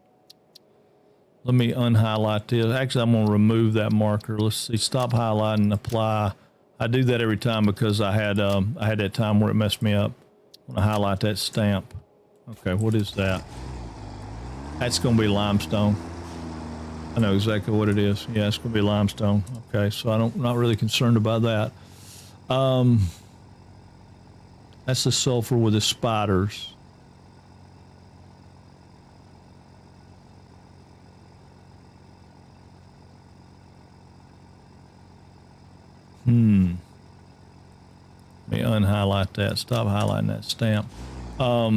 Let me unhighlight this. Actually, I'm going to remove that marker. Let's see. Stop highlighting and apply. I do that every time because I had that time where it messed me up. I'm going to highlight that stamp. Okay, what is that? That's going to be limestone. I know exactly what it is. Yeah, it's going to be limestone. Okay, so I'm not really concerned about that. That's the sulfur with the spiders. Let me unhighlight that. Stop highlighting that stamp. All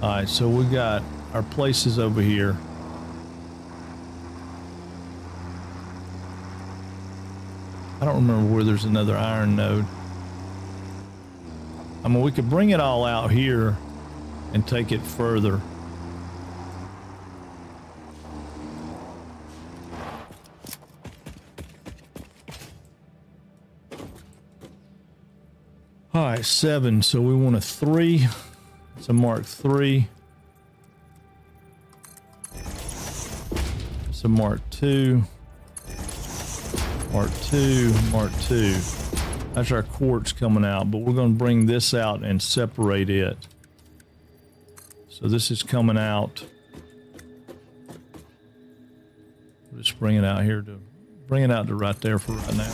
right, so we got our places over here. I don't remember where there's another iron node. I mean, we could bring it all out here and take it further. All right, 7. So we want a 3. It's a Mark 3. It's a Mark 2. Mark 2. Mark 2. That's our quartz coming out, but we're going to bring this out and separate it. So this is coming out. We'll just bring it out here to bring it out to right there for right now.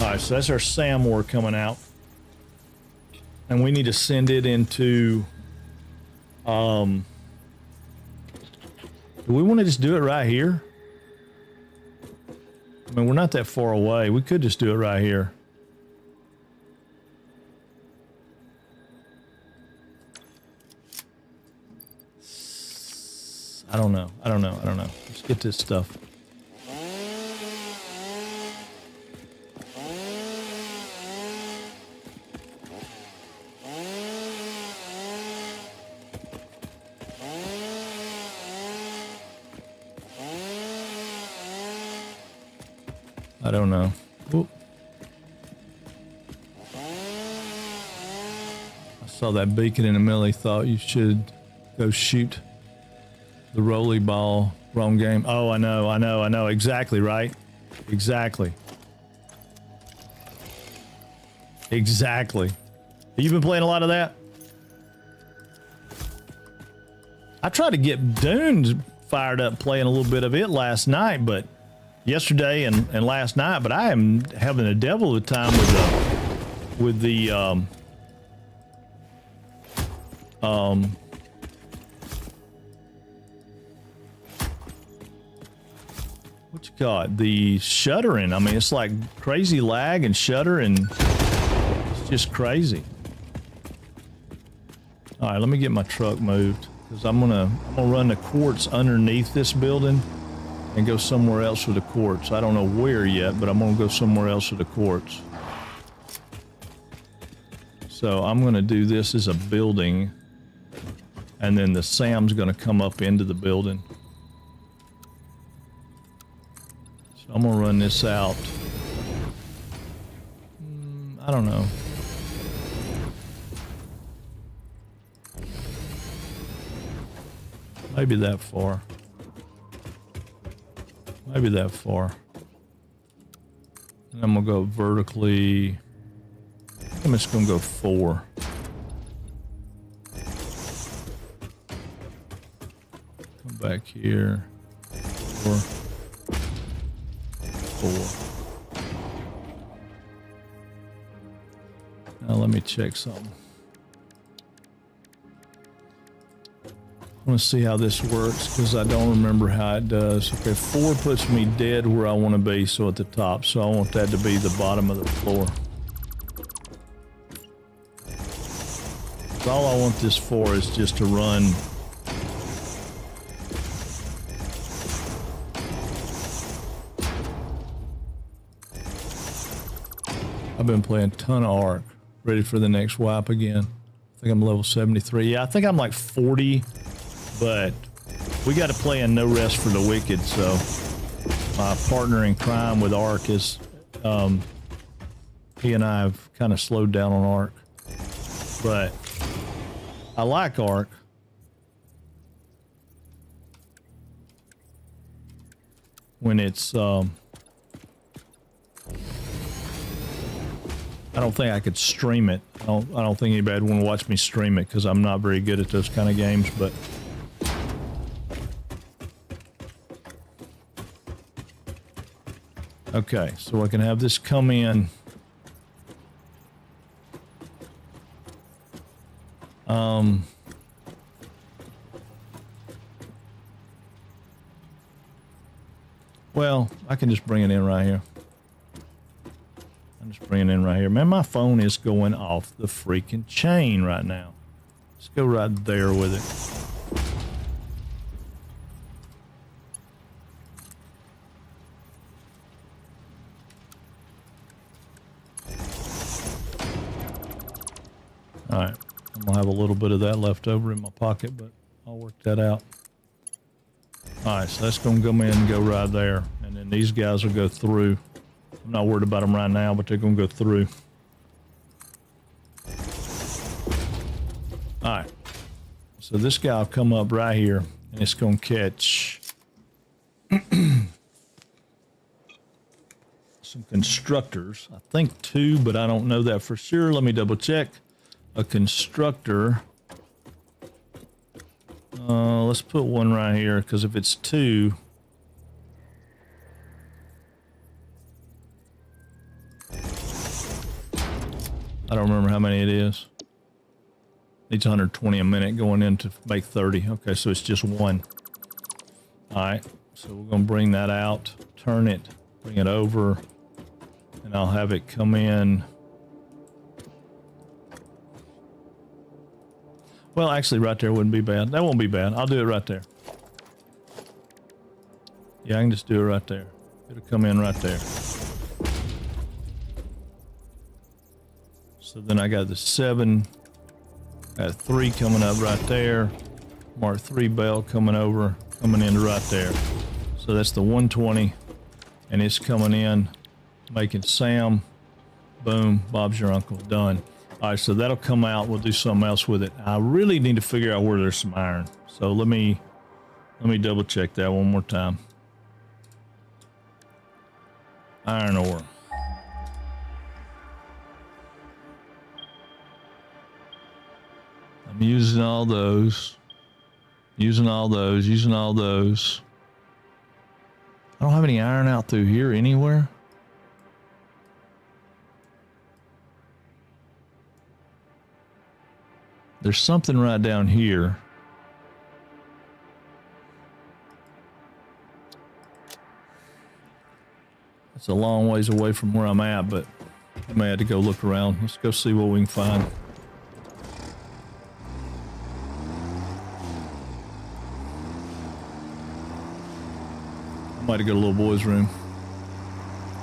All right, so that's our SAM ore coming out. And we need to send it into, do we want to just do it right here? I mean, we're not that far away. We could just do it right here. I don't know. Let's get this stuff. I don't know. Whoop. I saw that beacon in the middle. He thought you should go shoot the rolly ball. Wrong game. Oh, I know. Exactly, right? Exactly. Have you been playing a lot of that? I tried to get Dunes fired up playing a little bit of it last night, but yesterday and last night, but I am having a devil of a time with the what you call it? The shuddering. I mean, it's like crazy lag and shutter, and it's just crazy. All right, let me get my truck moved. because I'm gonna run the quartz underneath this building and go somewhere else with the quartz. I don't know where yet, but I'm gonna go somewhere else with the quartz. So I'm gonna do this as a building, and then the Sam's gonna come up into the building. So I'm gonna run this out. I don't know. Maybe that far. Maybe that far. And I'm gonna go vertically. I'm just gonna go 4. Come back here. 4. 4. Now let me check something. I want to see how this works because I don't remember how it does. Okay, 4 puts me dead where I want to be, so at the top. So I want that to be the bottom of the floor. All I want this for is just to run. I've been playing a ton of Ark, ready for the next wipe again. I think I'm level 73. Yeah, I think I'm like 40. But we got to play in No Rest for the Wicked, so my partner in crime with Ark is, he and I have kind of slowed down on Ark. But I like Ark. When it's, I don't think I could stream it. I don't think anybody would want to watch me stream it because I'm not very good at those kind of games, but okay, so I can have this come in. Well, I can just bring it in right here. I'm just bringing it in right here. Man, my phone is going off the freaking chain right now. Let's go right there with it. All right, I'm gonna have a little bit of that left over in my pocket, but I'll work that out. All right, so that's gonna come in and go right there, and then these guys will go through. I'm not worried about them right now, but they're gonna go through. All right, so this guy will come up right here, and it's gonna catch some constructors. I think 2, but I don't know that for sure. Let me double check. A constructor. Let's put 1 right here, because if it's 2, I don't remember how many it is. Needs 120 a minute going in to make 30. Okay, so it's just 1. All right, so we're going to bring that out, turn it, bring it over, and I'll have it come in. Well, actually, right there wouldn't be bad. That won't be bad. I'll do it right there. Yeah, I can just do it right there. It'll come in right there. So then I got the 7. Got 3 coming up right there. Mark 3 bell coming over, coming in right there. So that's the 120. And it's coming in, making Sam. Boom, Bob's your uncle. Done. All right, so that'll come out. We'll do something else with it. I really need to figure out where there's some iron. So let me double check that one more time. Iron ore. I'm using all those. Using all those. Using all those. I don't have any iron out through here anywhere. There's something right down here. It's a long ways away from where I'm at, but I may have to go look around. Let's go see what we can find. Somebody go to little boy's room.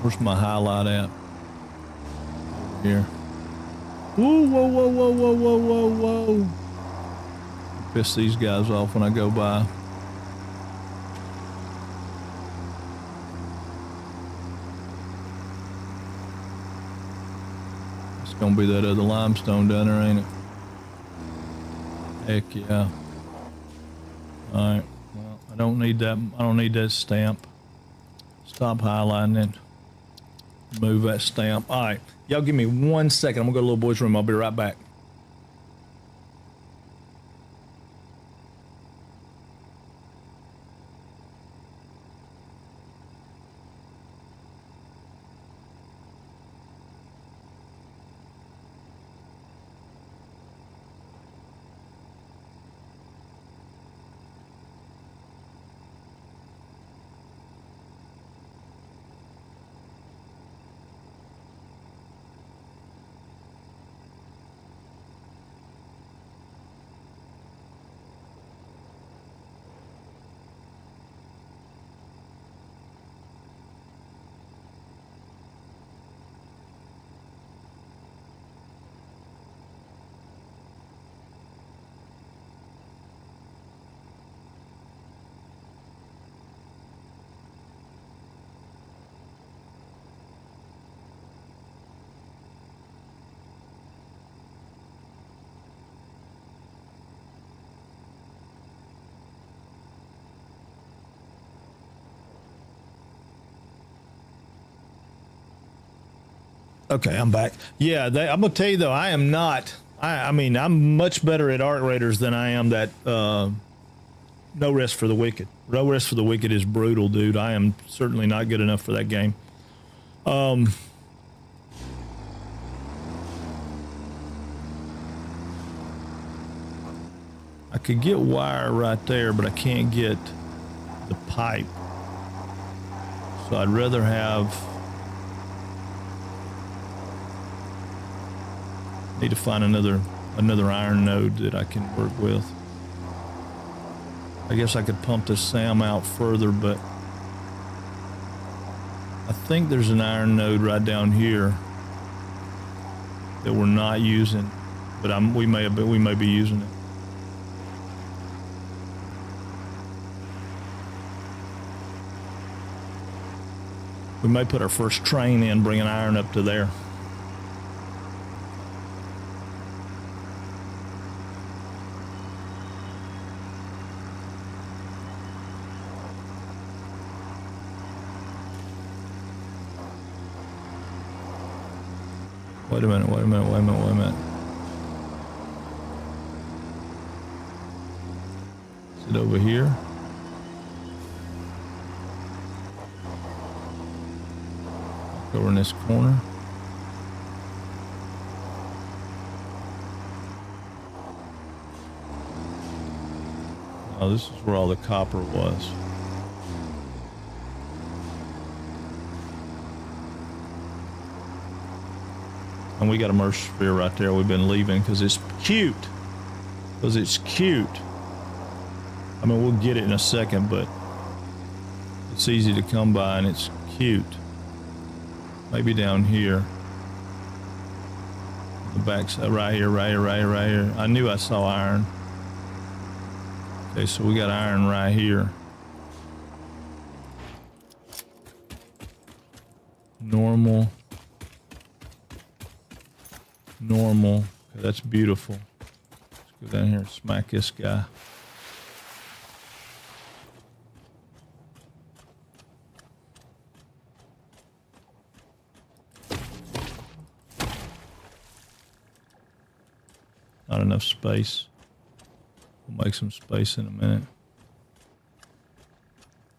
Where's my highlight at? Over here. Whoa, whoa, whoa, whoa, whoa, whoa, whoa, whoa. Piss these guys off when I go by. It's gonna be that other limestone down there, ain't it? Heck yeah. Alright, well, I don't need that stamp. Stop highlighting it. Move that stamp. Alright, y'all give me 1 second. I'm gonna go to little boy's room. I'll be right back. Okay, I'm back. Yeah, I'm gonna tell you though, I am not. I mean, I'm much better at Arc Raiders than I am that No Rest for the Wicked. No Rest for the Wicked is brutal, dude. I am certainly not good enough for that game. I could get wire right there, but I can't get the pipe. So I'd rather have. Need to find another iron node that I can work with. I guess I could pump this SAM out further, but I think there's an iron node right down here that we're not using, but we may be using it. We may put our first train in, bring an iron up to there. Wait a minute. Is it over here? Over in this corner. Oh, this is where all the copper was. And we got a merge sphere right there we've been leaving because it's cute. I mean, we'll get it in a second, but it's easy to come by and it's cute. Maybe down here. The backside, right here. I knew I saw iron. Okay, so we got iron right here. Normal. Okay, that's beautiful. Let's go down here and smack this guy. Not enough space. We'll make some space in a minute.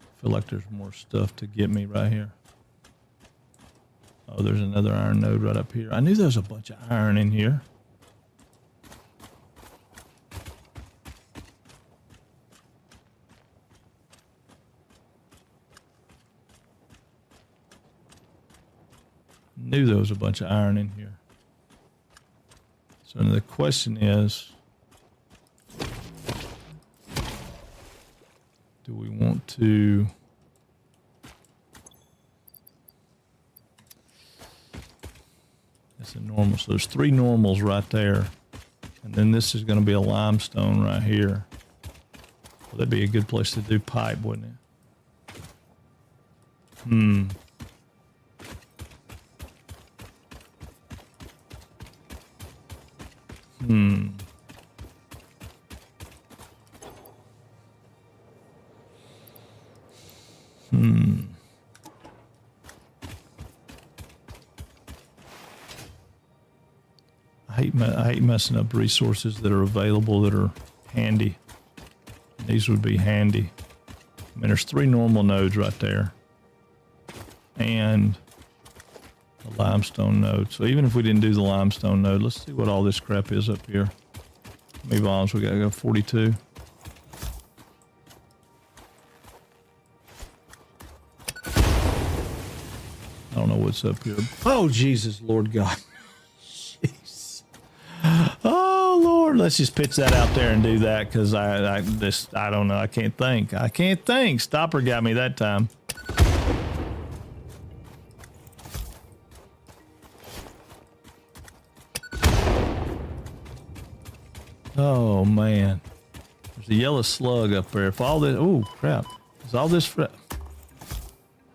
I feel like there's more stuff to get me right here. Oh, there's another iron node right up here. I knew there was a bunch of iron in here. Knew there was a bunch of iron in here. So the question is, do we want to the normal. So there's 3 normals right there. And then this is going to be a limestone right here. Well, that'd be a good place to do pipe, wouldn't it? I hate messing up resources that are available that are handy. These would be handy. I mean, there's 3 normal nodes right there. And a limestone node. So even if we didn't do the limestone node, let's see what all this crap is up here. How many volumes we got? 42. I don't know what's up here. Oh, Jesus, Lord God. Jeez. Oh, Lord. Let's just pitch that out there and do that because I don't know. I can't think. I can't think. Stopper got me that time. Oh, man. There's a yellow slug up there. If all this... Oh, crap. Is all this...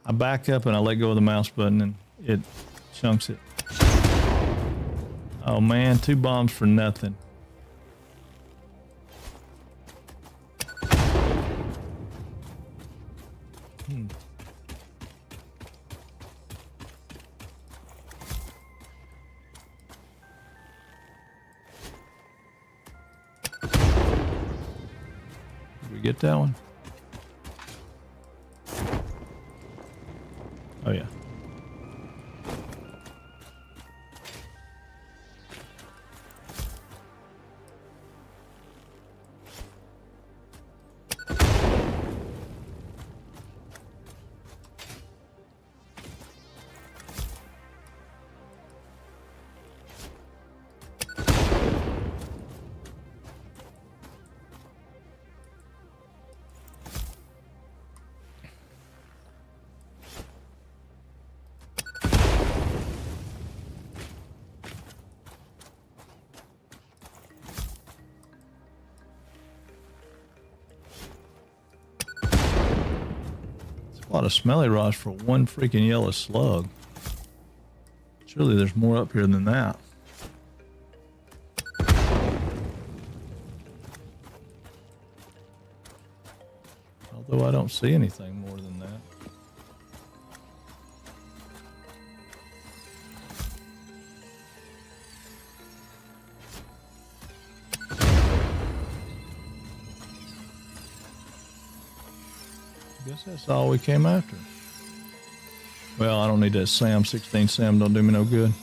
I back up and I let go of the mouse button and it chunks it. Oh, man. 2 bombs for nothing. Get that one? Oh yeah. A lot of smelly rods for one freaking yellow slug. Surely there's more up here than that. Although I don't see anything more than that. I guess that's all we came after. Well, I don't need that SAM. 16 SAM don't do me no good.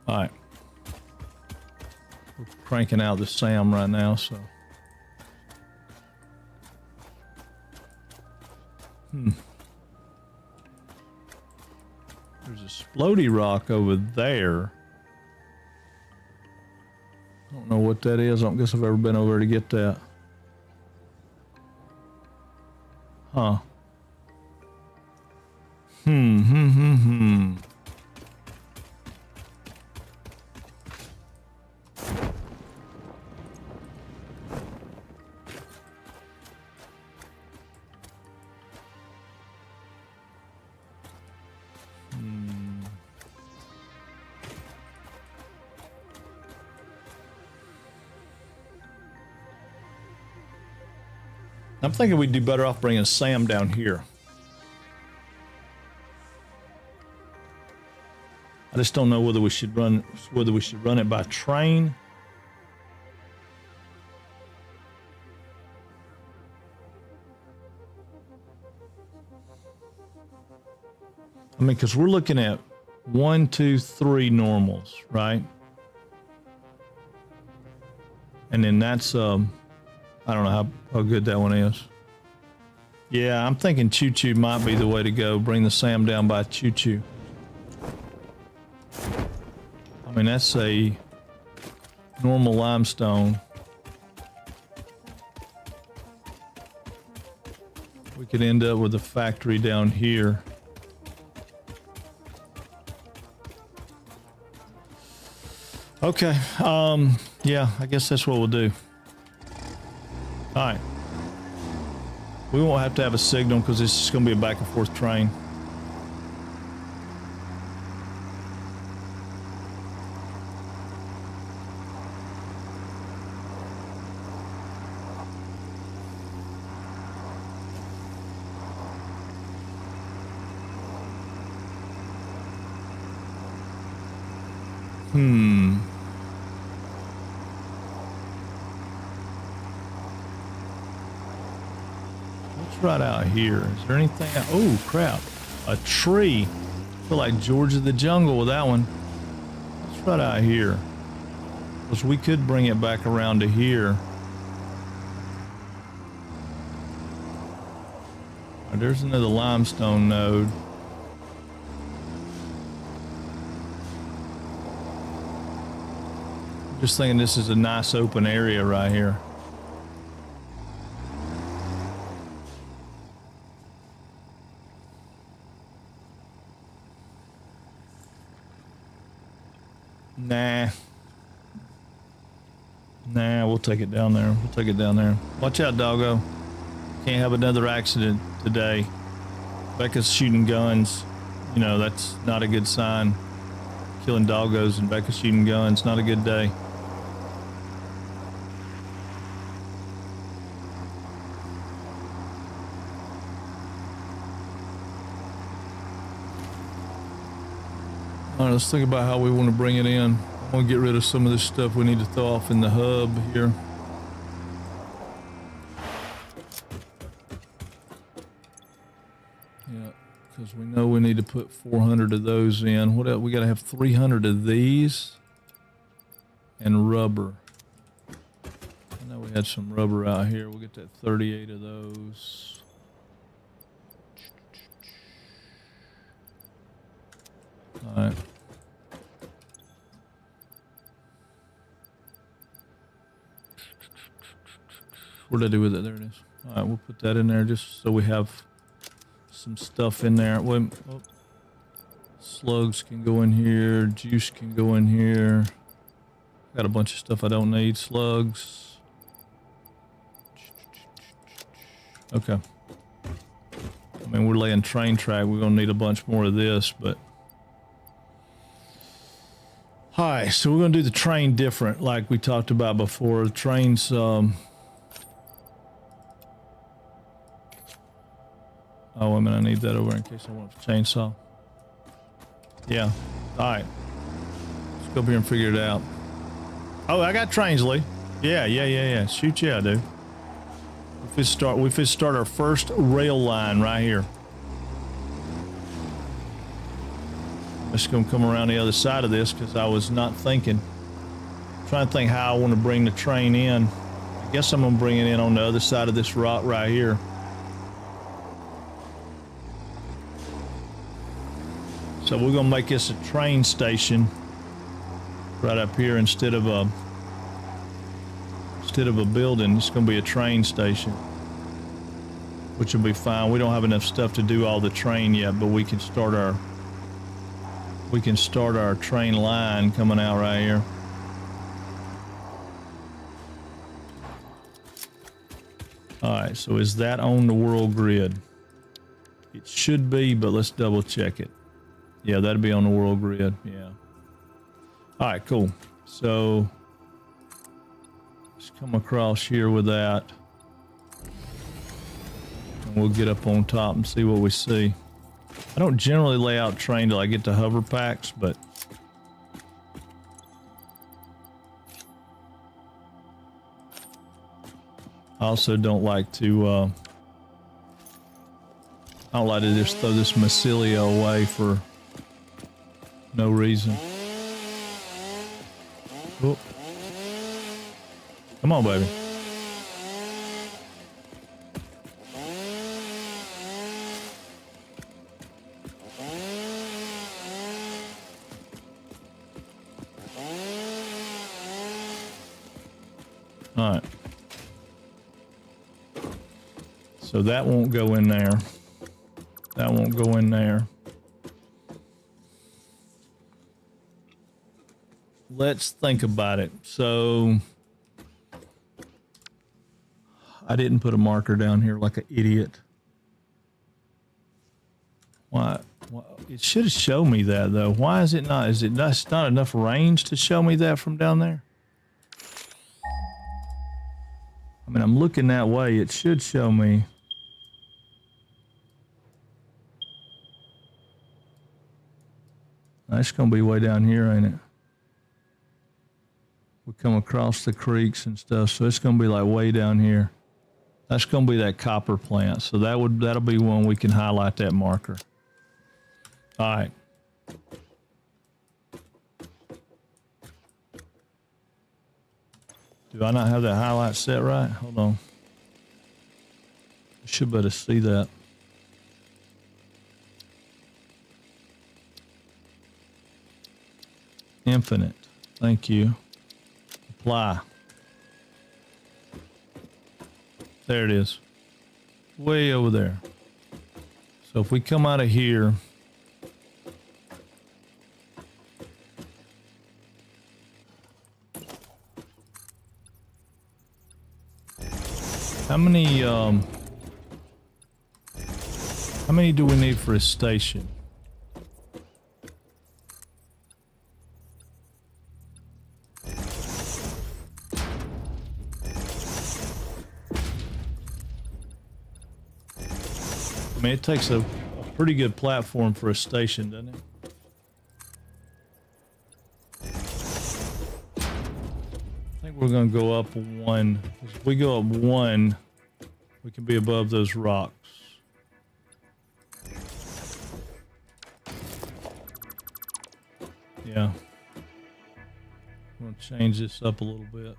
All right. We're cranking out the SAM right now, so. There's a splody rock over there. I don't know what that is. I don't guess I've ever been over there to get that. Huh. I'm thinking we'd do better off bringing Sam down here. I just don't know whether we should run it by train. I mean, because we're looking at 1, 2, 3 normals, right? And then that's I don't know how good that one is. Yeah, I'm thinking Choo Choo might be the way to go. Bring the SAM down by Choo Choo. I mean, that's a normal limestone. We could end up with a factory down here. Okay. Yeah, I guess that's what we'll do. All right. We won't have to have a signal because this is going to be a back and forth train. What's right out here? Is there anything? Oh, crap. A tree. I feel like George of the Jungle with that one. What's right out here? Because we could bring it back around to here. Oh, there's another limestone node. Just thinking this is a nice open area right here. Nah, we'll take it down there. We'll take it down there. Watch out, doggo. Can't have another accident today. Becca's shooting guns. You know, that's not a good sign. Killing doggos and Becca's shooting guns. Not a good day. All right, let's think about how we want to bring it in. I want to get rid of some of this stuff we need to throw off in the hub here. Yeah, because we know we need to put 400 of those in. What else? We got to have 300 of these and rubber. I know we had some rubber out here. We'll get that 38 of those. All right. What did I do with it? There it is. All right, we'll put that in there just so we have some stuff in there. Wait, oh. Slugs can go in here. Juice can go in here. Got a bunch of stuff I don't need. Slugs. Okay. I mean, we're laying train track. We're going to need a bunch more of this, but... All right, so we're going to do the train different like we talked about before. The train's... Oh, wait a minute, I need that over in case I want a chainsaw. Yeah. All right. Let's go up here and figure it out. Oh, I got trains, Lee. Yeah. Shoot, yeah, dude. We could start our first rail line right here. I'm just gonna come around the other side of this because I was not thinking. I'm trying to think how I want to bring the train in. I guess I'm gonna bring it in on the other side of this rock right here. So we're gonna make this a train station right up here instead of a building. It's gonna be a train station, which will be fine. We don't have enough stuff to do all the train yet, but we can start our train line coming out right here. All right, so is that on the world grid? It should be, but let's double check it. Yeah, that'd be on the world grid. Yeah. All right, cool. So let's come across here with that. And we'll get up on top and see what we see. I don't generally lay out train till I get to hover packs, but I also don't like to just throw this mycelia away for no reason. Oh. Come on, baby. All right. So that won't go in there. That won't go in there. let's think about it. So I didn't put a marker down here like an idiot. Why? It should have shown me that though. Why is it not? Is it not enough range to show me that from down there? I mean, I'm looking that way. It should show me. That's going to be way down here, ain't it? We come across the creeks and stuff, so it's going to be like way down here. That's going to be that copper plant. So that'll be one we can highlight that marker. All right. Do I not have that highlight set right? Hold on. I should better see that. Infinite. Thank you. Apply. There it is. Way over there. So if we come out of here, how many do we need for a station? I mean, it takes a pretty good platform for a station, doesn't it? I think we're going to go up one. If we go up one, we can be above those rocks. Yeah. I'm going to change this up a little bit.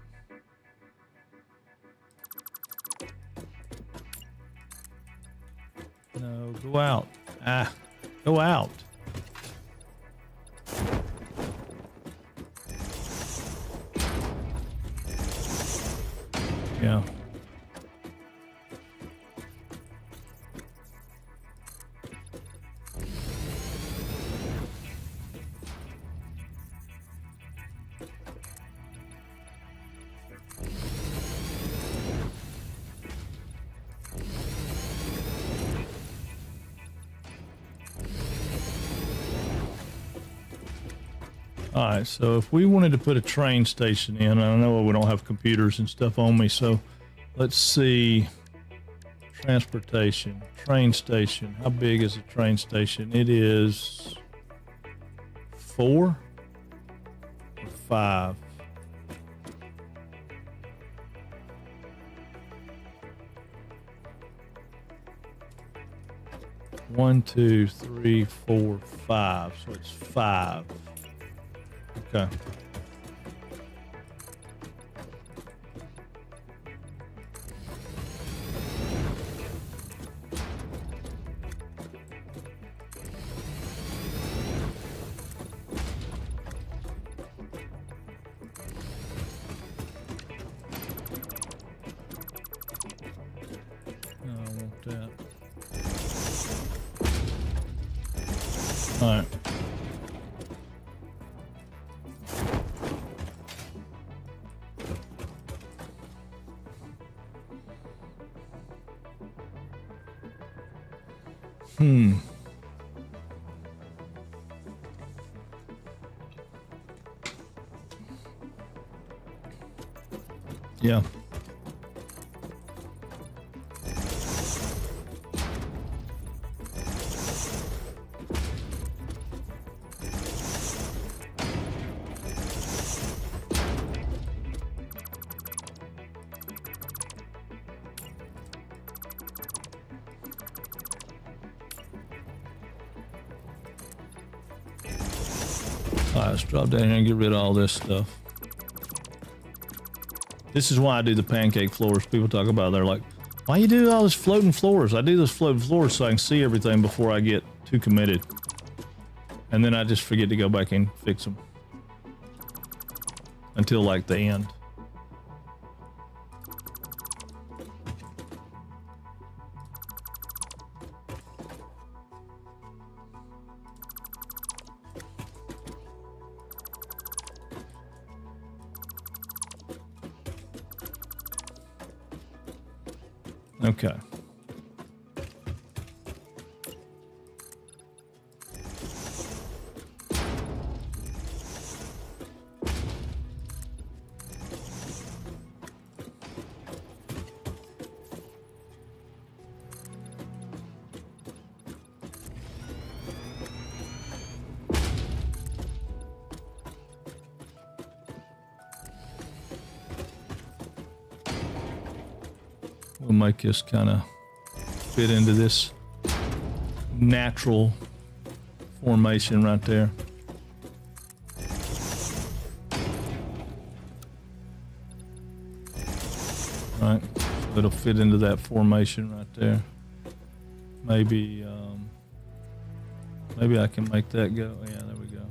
No, go out. Go out. Yeah. All right, so if we wanted to put a train station in, I know we don't have computers and stuff on me, so let's see. Transportation, train station. How big is a train station? It is 4 or 5. One, 2, 3, 4, 5. So it's 5. Okay. No, I want that. All right. Yeah. All right, let's drop down here and get rid of all this stuff. This is why I do the pancake floors. People talk about it. They're like, why you do all this floating floors? I do those floating floors so I can see everything before I get too committed. And then I just forget to go back and fix them. Until like the end. Okay. We'll make this kind of fit into this natural formation right there. Right, so it'll fit into that formation right there. Maybe, maybe I can make that go. Yeah, there we go.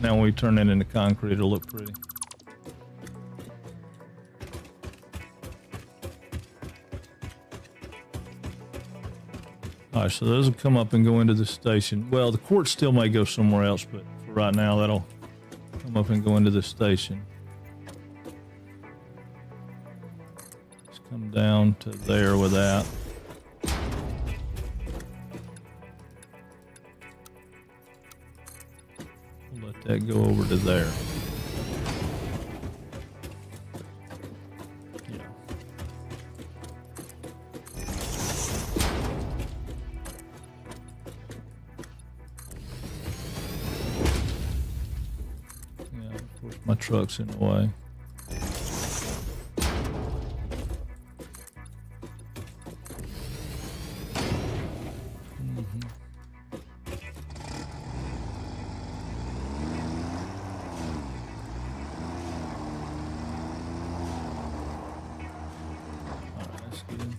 Now when we turn it into concrete, it'll look pretty. All right, so those will come up and go into the station. Well, the quartz still may go somewhere else, but for right now, that'll come up and go into the station. Let's come down to there with that. We'll let that go over to there. My truck's in the way. All right, that's good.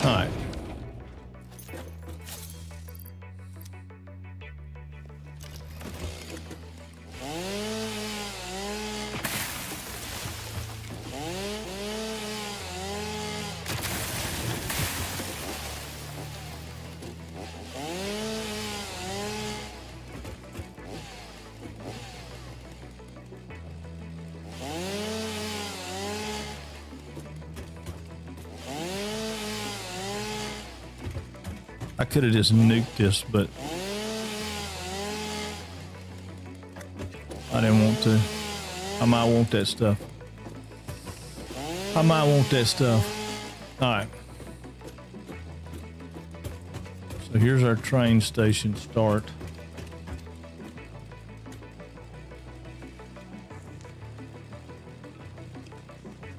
All right. I could have just nuked this, but I didn't want to. I might want that stuff. I might want that stuff. All right. So here's our train station start.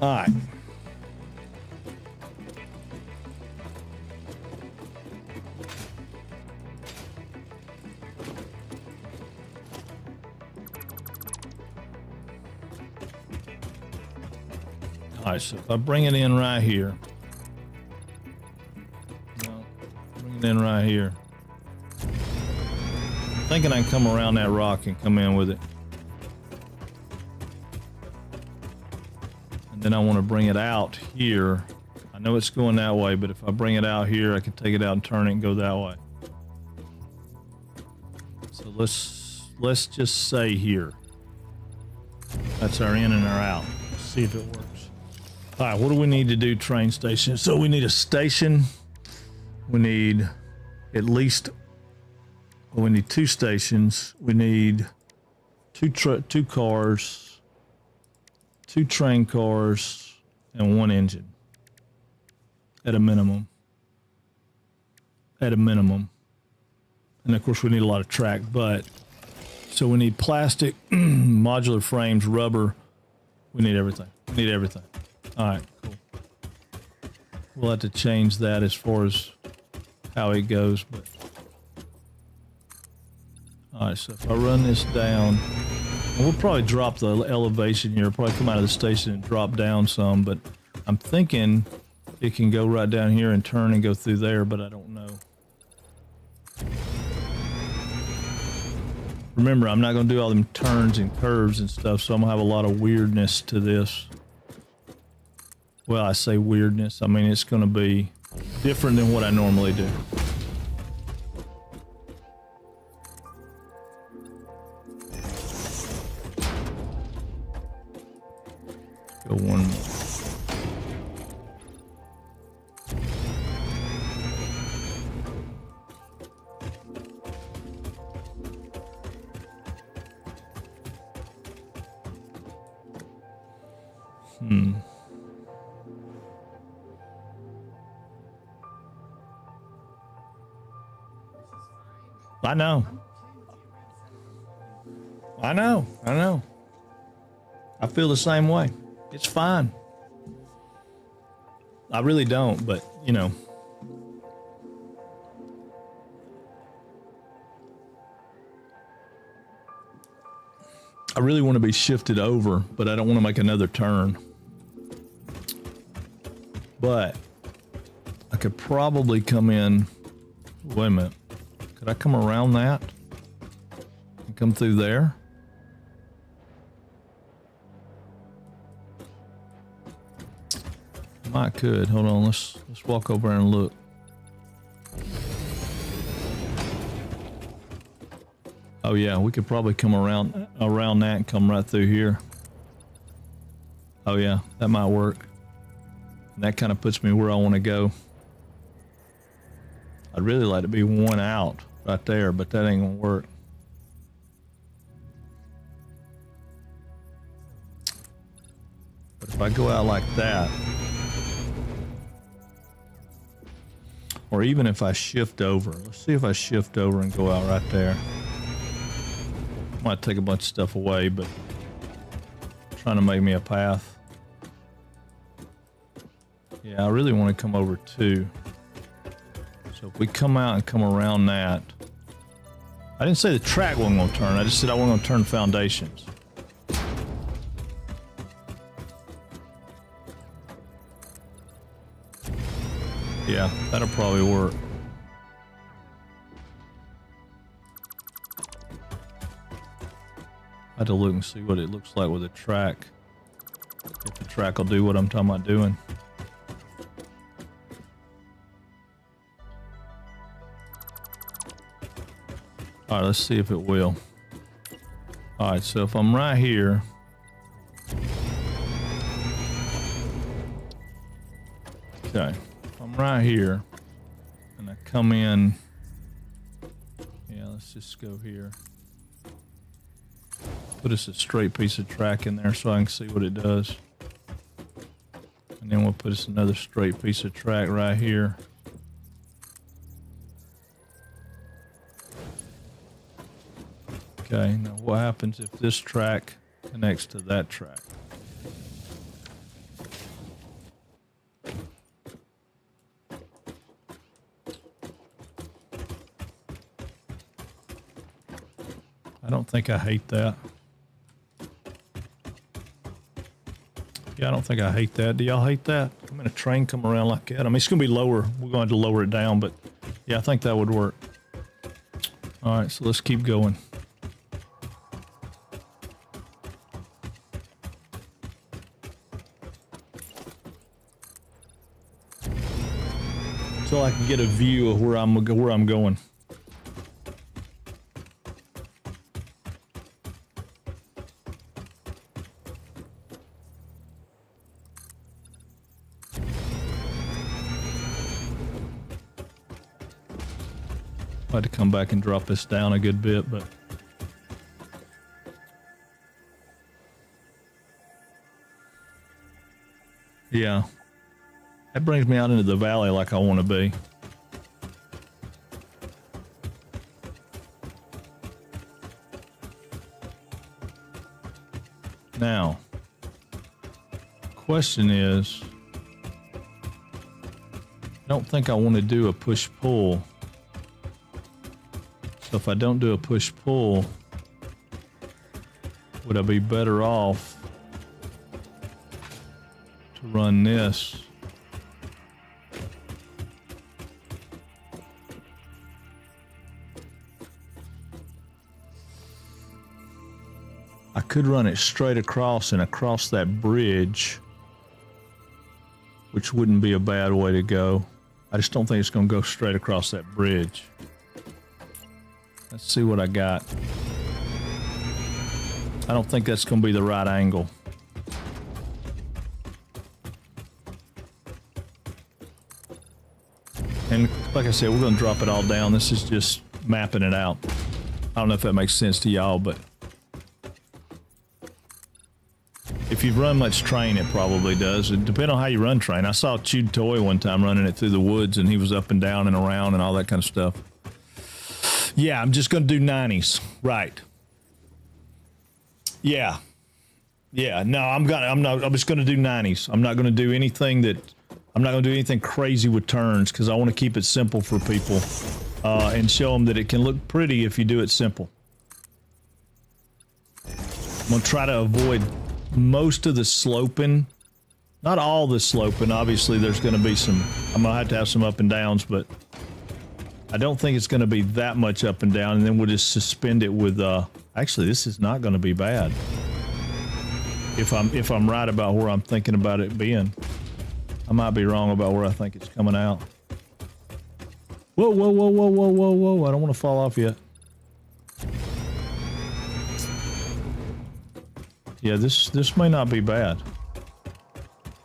All right. All right, so if I bring it in right here, no, bring it in right here. I'm thinking I can come around that rock and come in with it. And then I want to bring it out here. I know it's going that way, but if I bring it out here, I can take it out and turn it and go that way. So let's just say here. That's our in and our out. Let's see if it works. All right, what do we need to do, train station? So we need a station. We need at least, well, we need 2 stations. We need 2 cars, 2 train cars, and 1 engine at a minimum. At a minimum. And of course we need a lot of track, but so we need plastic, modular frames, rubber. We need everything. We need everything. All right, cool. We'll have to change that as far as how it goes, but all right, so if I run this down, and we'll probably drop the elevation here, probably come out of the station and drop down some, but I'm thinking it can go right down here and turn and go through there, but I don't know. Remember, I'm not going to do all them turns and curves and stuff, so I'm going to have a lot of weirdness to this. Well, I say weirdness. I mean, it's going to be different than what I normally do. Go one more. I know. I know. I know. I feel the same way. It's fine. I really don't, but you know. I really want to be shifted over, but I don't want to make another turn. But I could probably come in. Wait a minute. Could I come around that and come through there? Might could. Hold on. Let's walk over and look. Oh yeah, we could probably come around that and come right through here. Oh yeah, that might work. And that kind of puts me where I want to go. I'd really like to be one out right there, but that ain't gonna work. But if I go out like that, or even if I shift over, let's see if I shift over and go out right there. Might take a bunch of stuff away, but trying to make me a path. Yeah, I really want to come over too. So if we come out and come around that, I didn't say the track wasn't going to turn. I just said I wasn't going to turn foundations. Yeah, that'll probably work. I had to look and see what it looks like with the track. If the track will do what I'm talking about doing. All right, let's see if it will. All right, so if I'm right here, okay, if I'm right here and I come in, yeah, let's just go here. Put us a straight piece of track in there so I can see what it does. And then we'll put us another straight piece of track right here. Okay, now what happens if this track connects to that track? I don't think I hate that. Yeah, I don't think I hate that. Do y'all hate that? I mean, a train come around like that. I mean, it's going to be lower. We're going to lower it down, but yeah, I think that would work. All right, so let's keep going. So I can get a view of where I'm going. I had to come back and drop this down a good bit, but yeah, that brings me out into the valley like I want to be. Now, question is, I don't think I want to do a push-pull. So if I don't do a push-pull, would I be better off to run this? I could run it straight across and across that bridge, which wouldn't be a bad way to go. I just don't think it's going to go straight across that bridge. Let's see what I got. I don't think that's going to be the right angle. and like I said, we're going to drop it all down. This is just mapping it out. I don't know if that makes sense to y'all, but if you've run much train, it probably does. It depends on how you run train. I saw Chewed Toy one time running it through the woods, and he was up and down and around and all that kind of stuff. Yeah, I'm just going to do 90s. Right. Yeah. Yeah. No, I'm just going to do 90s. I'm not going to do anything crazy with turns because I want to keep it simple for people and show them that it can look pretty if you do it simple. I'm going to try to avoid most of the sloping. Not all the sloping. Obviously, there's going to be some, I'm going to have some up and downs, but I don't think it's going to be that much up and down. And then we'll just suspend it with, actually, this is not going to be bad. If I'm right about where I'm thinking about it being. I might be wrong about where I think it's coming out. Whoa, whoa, whoa, whoa, whoa, whoa, whoa. I don't want to fall off yet. Yeah, this may not be bad.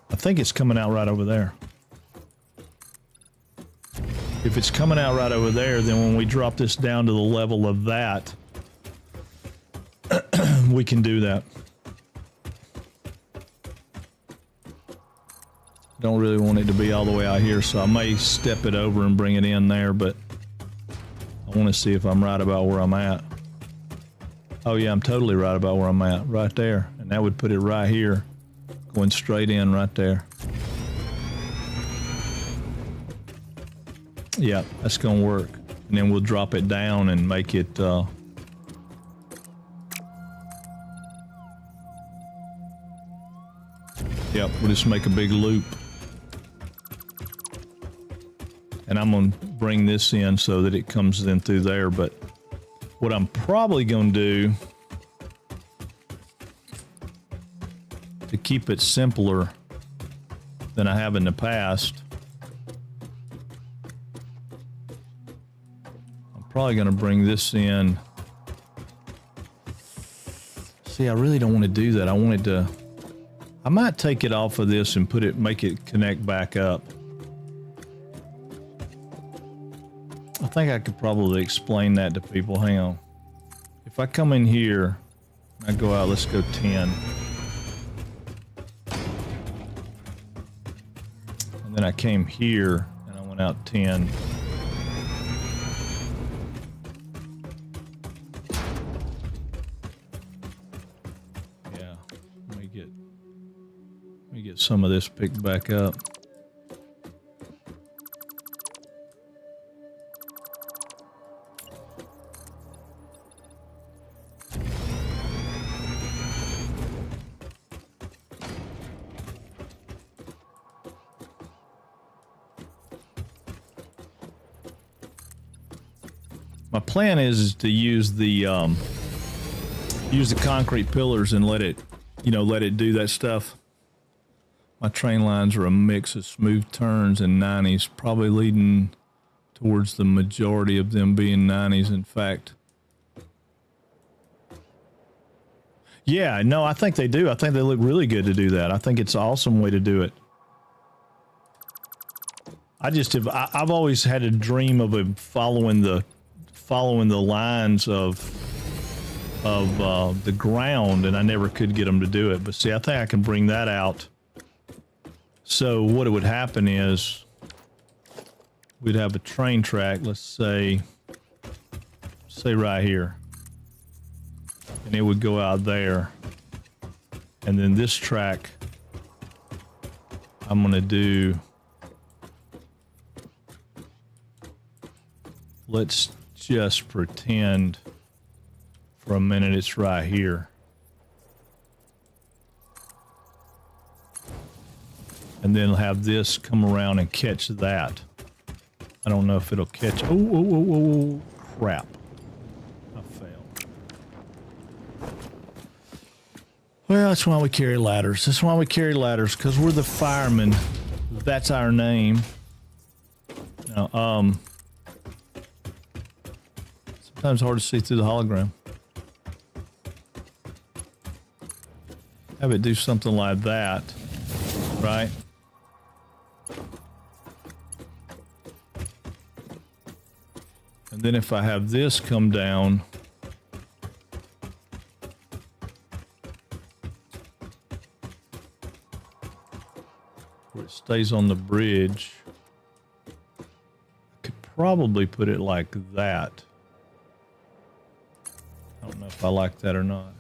I think it's coming out right over there. If it's coming out right over there, then when we drop this down to the level of that, we can do that. Don't really want it to be all the way out here, so I may step it over and bring it in there, but I want to see if I'm right about where I'm at. Oh yeah, I'm totally right about where I'm at, right there. And that would put it right here, going straight in right there. Yeah, that's gonna work. And then we'll drop it down and make it, yep, we'll just make a big loop. And I'm going to bring this in so that it comes in through there. But what I'm probably going to do to keep it simpler than I have in the past, I'm probably going to bring this in. See, I really don't want to do that. I might take it off of this and make it connect back up. I think I could probably explain that to people. Hang on. If I come in here, I go out, let's go 10. And then I came here and I went out 10. Yeah, let me get some of this picked back up. My plan is to use the concrete pillars and let it do that stuff. My train lines are a mix of smooth turns and 90s, probably leading towards the majority of them being 90s. In fact, yeah, no, I think they do. I think they look really good to do that. I think it's an awesome way to do it. I've always had a dream of following the lines of the ground, and I never could get them to do it. But see, I think I can bring that out. So what would happen is we'd have a train track, let's say right here, and it would go out there, and then this track I'm gonna do, let's just pretend for a minute it's right here. And then have this come around and catch that. I don't know if it'll catch. Oh, crap. I failed. Well, that's why we carry ladders. That's why we carry ladders, because we're the firemen. That's our name. Now, sometimes hard to see through the hologram. Have it do something like that, right? then if I have this come down, where it stays on the bridge, I could probably put it like that. I don't know if I like that or not.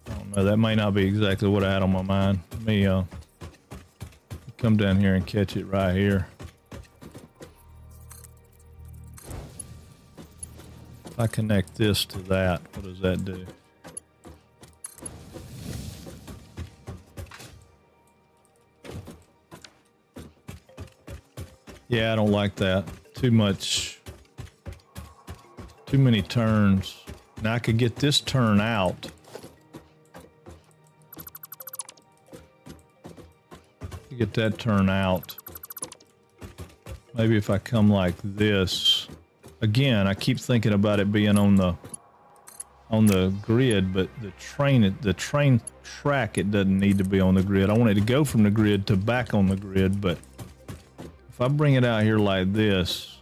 I don't know. That may not be exactly what I had on my mind. Let me come down here and catch it right here. If I connect this to that, what does that do? Yeah, I don't like that. Too many turns. Now I could get this turn out. Get that turn out. Maybe if I come like this. Again, I keep thinking about it being on the grid, but the train track, it doesn't need to be on the grid. I want it to go from the grid to back on the grid, but if I bring it out here like this,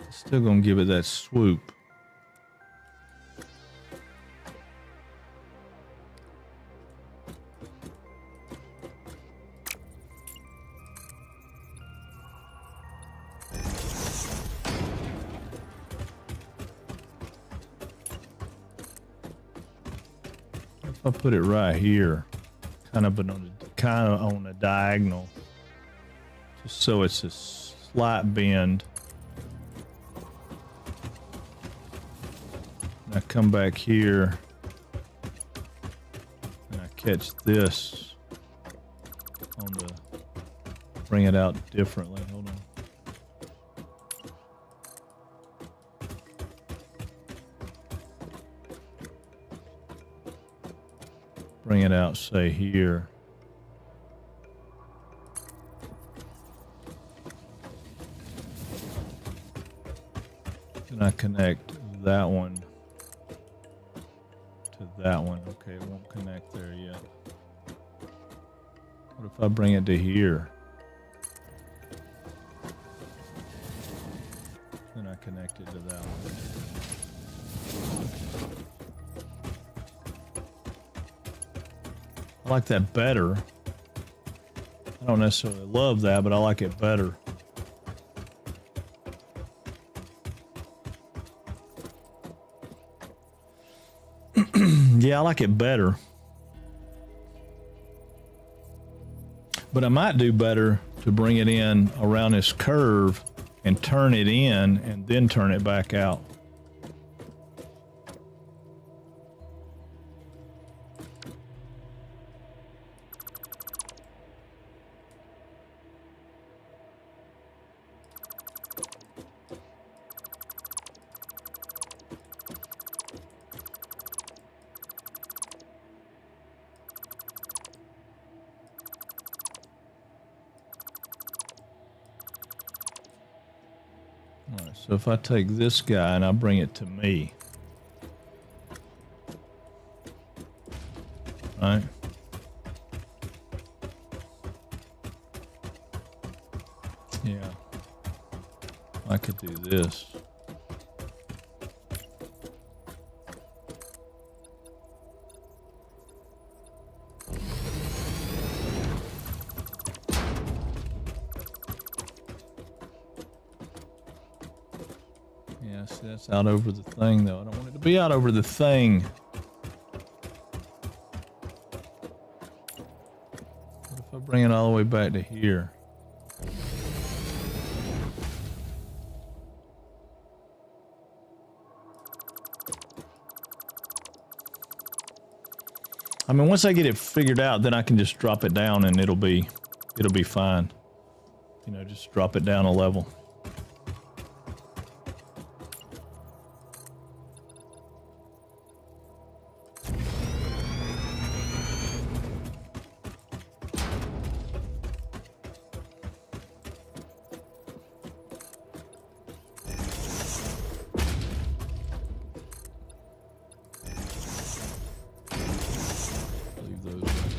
it's still gonna give it that swoop. I'll put it right here, kind of on a diagonal, just so it's a slight bend. And I come back here and I catch this on the, bring it out differently. Hold on. Bring it out, say here. Then I connect that one to that one. Okay, it won't connect there yet. What if I bring it to here? Then I connect it to that one. I like that better. I don't necessarily love that, but I like it better. Yeah, I like it better. But I might do better to bring it in around this curve and turn it in and then turn it back out. All right, so if I take this guy and I bring it to me, right? Yeah, I could do this. Yeah, see, that's out over the thing, though. I don't want it to be out over the thing. What if I bring it all the way back to here? I mean, once I get it figured out, then I can just drop it down and it'll be fine. You know, just drop it down a level.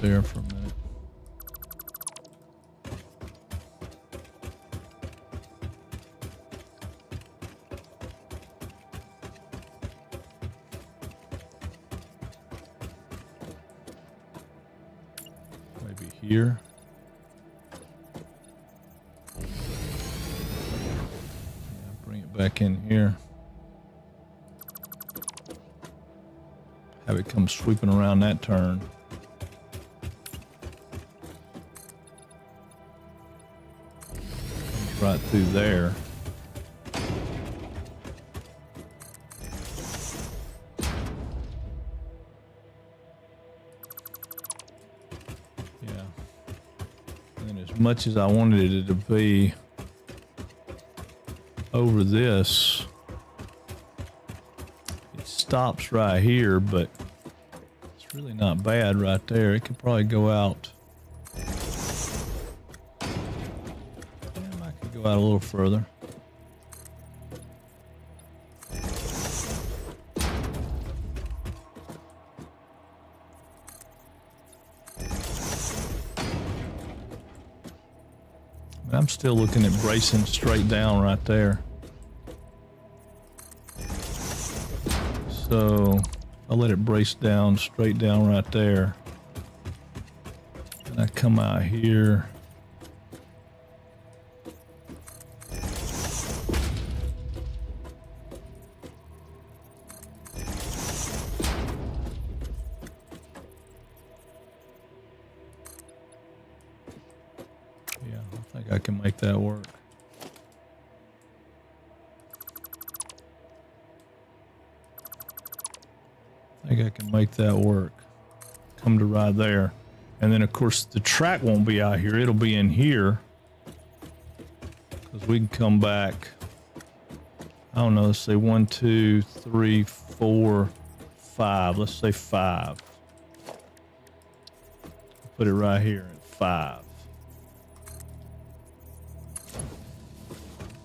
there for a minute. Maybe here. Yeah, bring it back in here. Have it come sweeping around that turn. Comes right through there. Yeah. And as much as I wanted it to be over this, stops right here, but it's really not bad right there. It could probably go out. I could go out a little further. I'm still looking at bracing straight down right there. So I'll let it brace down, straight down right there. And I come out here. Yeah, I think I can make that work. I think I can make that work. Come to right there. And then of course the track won't be out here. It'll be in here. Because we can come back. I don't know, let's say 1, 2, 3, 4, 5. Let's say 5. Put it right here at 5.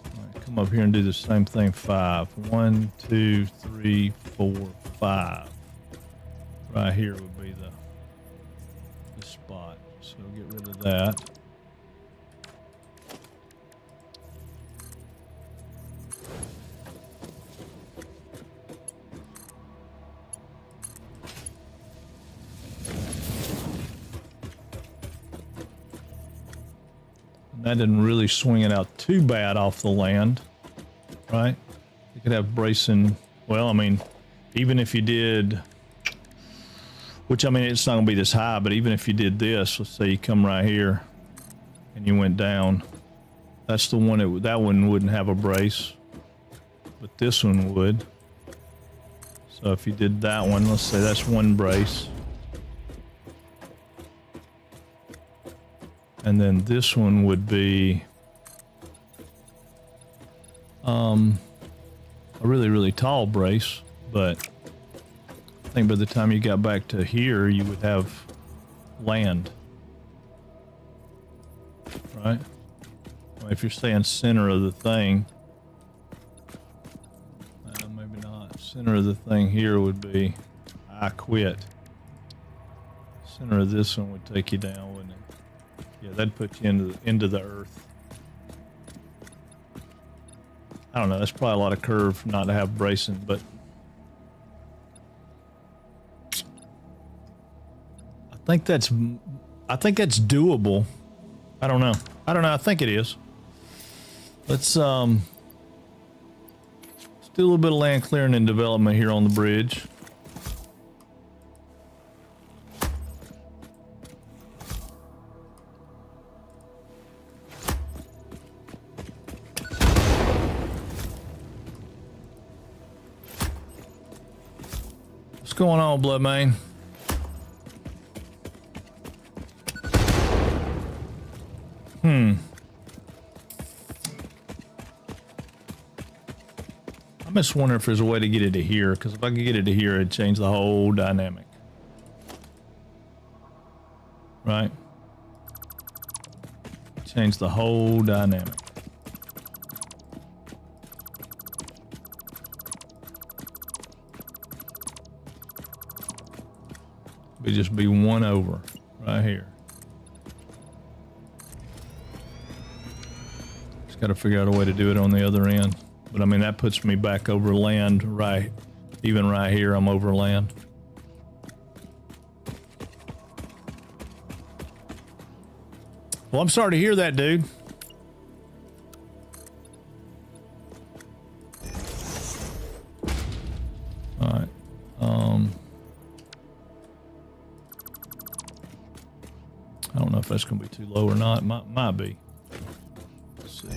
All right, come up here and do the same thing. 5. 1, 2, 3, 4, 5. Right here would be the spot. So get rid of that. And that didn't really swing it out too bad off the land, right? You could have bracing. Well, I mean, even if you did, which I mean, it's not gonna be this high, but even if you did this, let's say you come right here and you went down, that's the one that one wouldn't have a brace, but this one would. So if you did that one, let's say that's one brace. And then this one would be a really, really tall brace, but I think by the time you got back to here, you would have land, right? Well, if you're staying center of the thing, maybe not. Center of the thing here would be, I quit. Center of this one would take you down, wouldn't it? Yeah, that'd put you into the earth. I don't know. That's probably a lot of curve not to have bracing, but I think that's doable. I don't know. I think it is. Let's do a little bit of land clearing and development here on the bridge. What's going on, Bloodmane? I'm just wondering if there's a way to get it to here, because if I could get it to here, it'd change the whole dynamic. Right? Change the whole dynamic. It'd just be one over. right here. Just got to figure out a way to do it on the other end. But I mean, that puts me back over land, right? Even right here, I'm over land. Well, I'm sorry to hear that, dude. All right. I don't know if that's going to be too low or not. Might be. Let's see.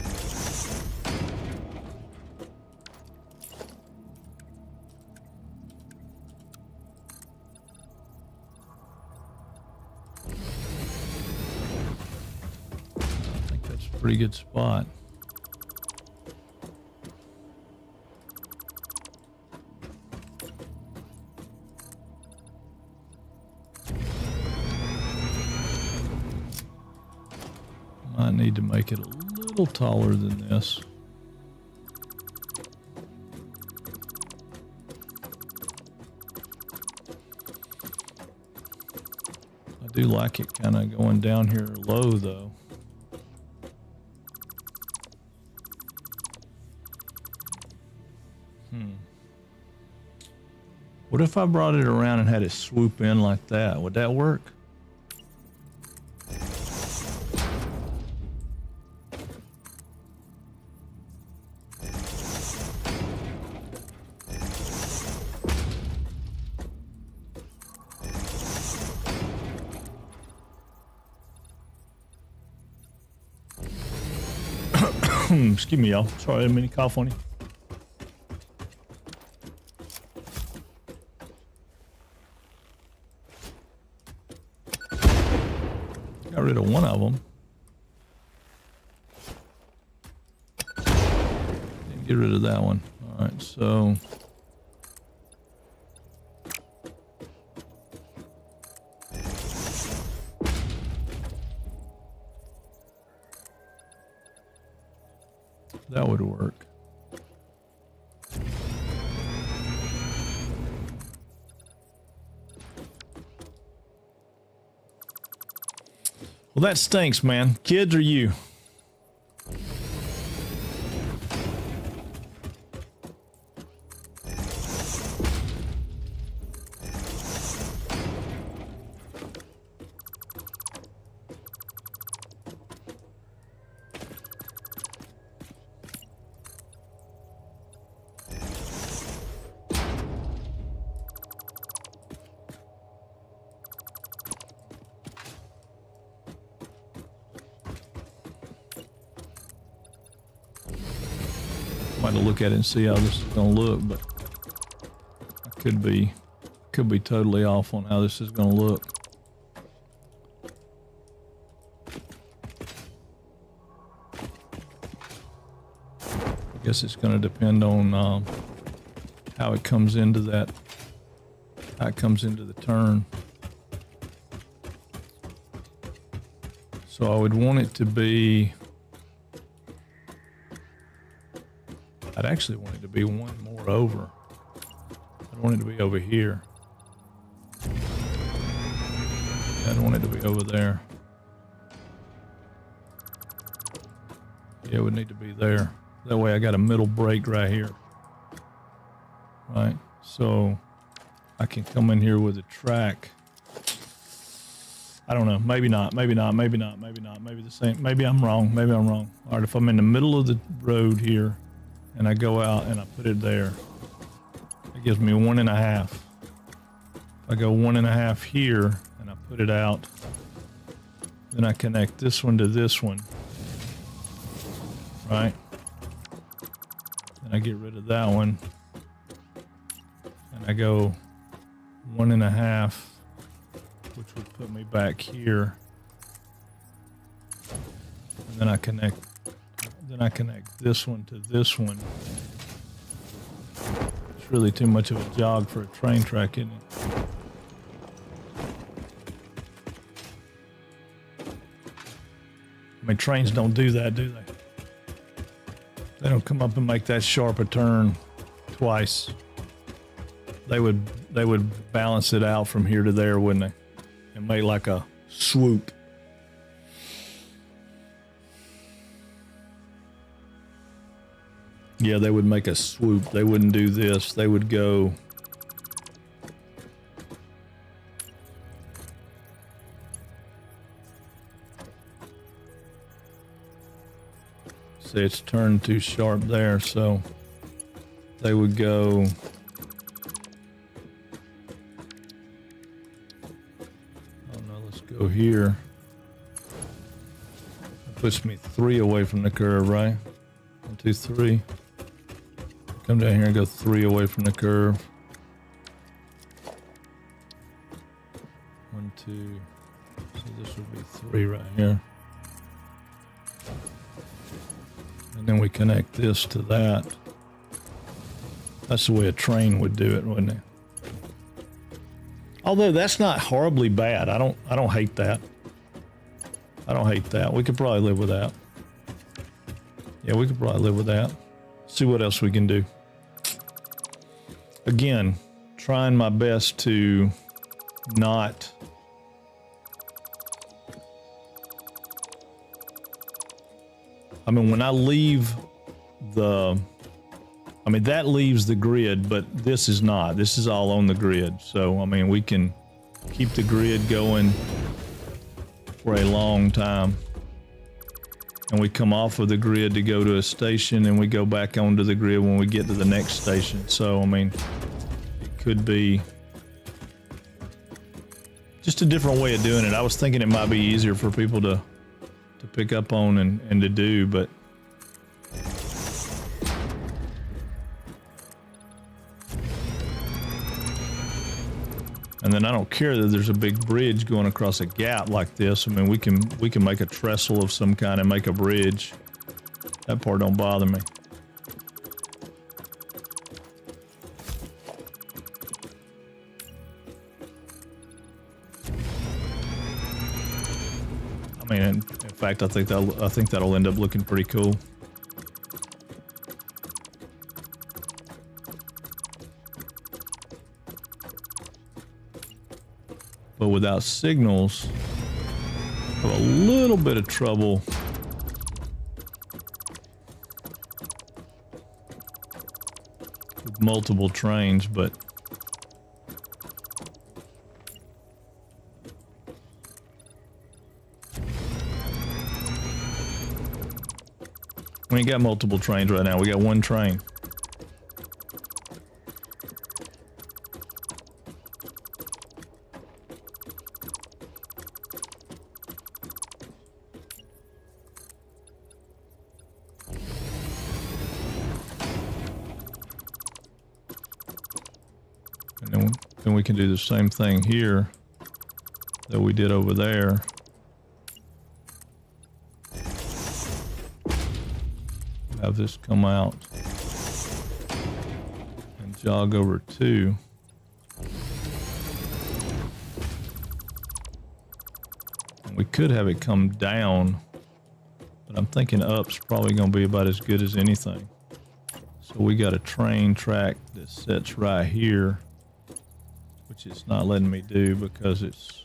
I think that's a pretty good spot. I need to make it a little taller than this. I do like it kind of going down here low though. What if I brought it around and had it swoop in like that? Would that work? Excuse me, y'all. Sorry, I didn't mean to cough on you. Got rid of one of them. Didn't get rid of that one. All right, so that would work. Well, that stinks, man. Kids or you? Might look at it and see how this is gonna look, but I could be totally off on how this is gonna look. I guess it's gonna depend on how it comes into that, how it comes into the turn. So I would want it to be, I'd actually want it to be one more over. I want it to be over here. I don't want it to be over there. Yeah, it would need to be there. That way I got a middle break right here. Right? So I can come in here with a track. I don't know. Maybe not. Maybe not. Maybe not. Maybe not. Maybe the same. Maybe I'm wrong. Maybe I'm wrong. All right. If I'm in the middle of the road here and I go out and I put it there, it gives me 1.5. If I go 1.5 here and I put it out, then I connect this one to this one. Right? Then I get rid of that one. And I go 1.5. Which would put me back here, and then I connect this one to this one. It's really too much of a jog for a train track, isn't it? I mean, trains don't do that, do they? They don't come up and make that sharp a turn twice. They would balance it out from here to there, wouldn't they? And make like a swoop. Yeah, they would make a swoop. They wouldn't do this. They would go. See, it's turned too sharp there, so they would go. Oh no, let's go here. That puts me 3 away from the curve, right? 1, 2, 3. Come down here and go 3 away from the curve. 1, 2. So this would be 3 right here. And then we connect this to that. That's the way a train would do it, wouldn't it? Although that's not horribly bad. I don't hate that. I don't hate that. We could probably live with that. Yeah, we could probably live with that. See what else we can do. Again, trying my best to not I mean, when I leave the, I mean, that leaves the grid, but this is not. This is all on the grid. So, I mean, we can keep the grid going for a long time. And we come off of the grid to go to a station, and we go back onto the grid when we get to the next station. So, I mean, it could be just a different way of doing it. I was thinking it might be easier for people to pick up on and to do, but and then I don't care that there's a big bridge going across a gap like this. I mean, we can make a trestle of some kind and make a bridge. That part don't bother me. I mean, in fact, I think that'll end up looking pretty cool. But without signals, I have a little bit of trouble with multiple trains, but we ain't got multiple trains right now. We got one train. And then we can do the same thing here that we did over there. Have this come out and jog over 2. And we could have it come down, but I'm thinking up's probably going to be about as good as anything. So we got a train track that sits right here, which it's not letting me do because it's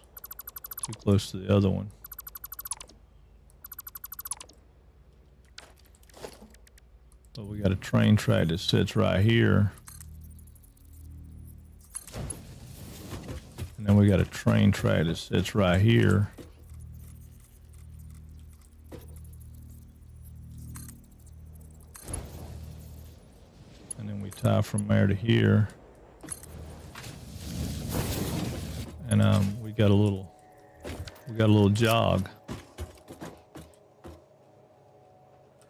too close to the other one. So we got a train track that sits right here. And then we got a train track that sits right here. And then we tie from there to here. And we got a little jog.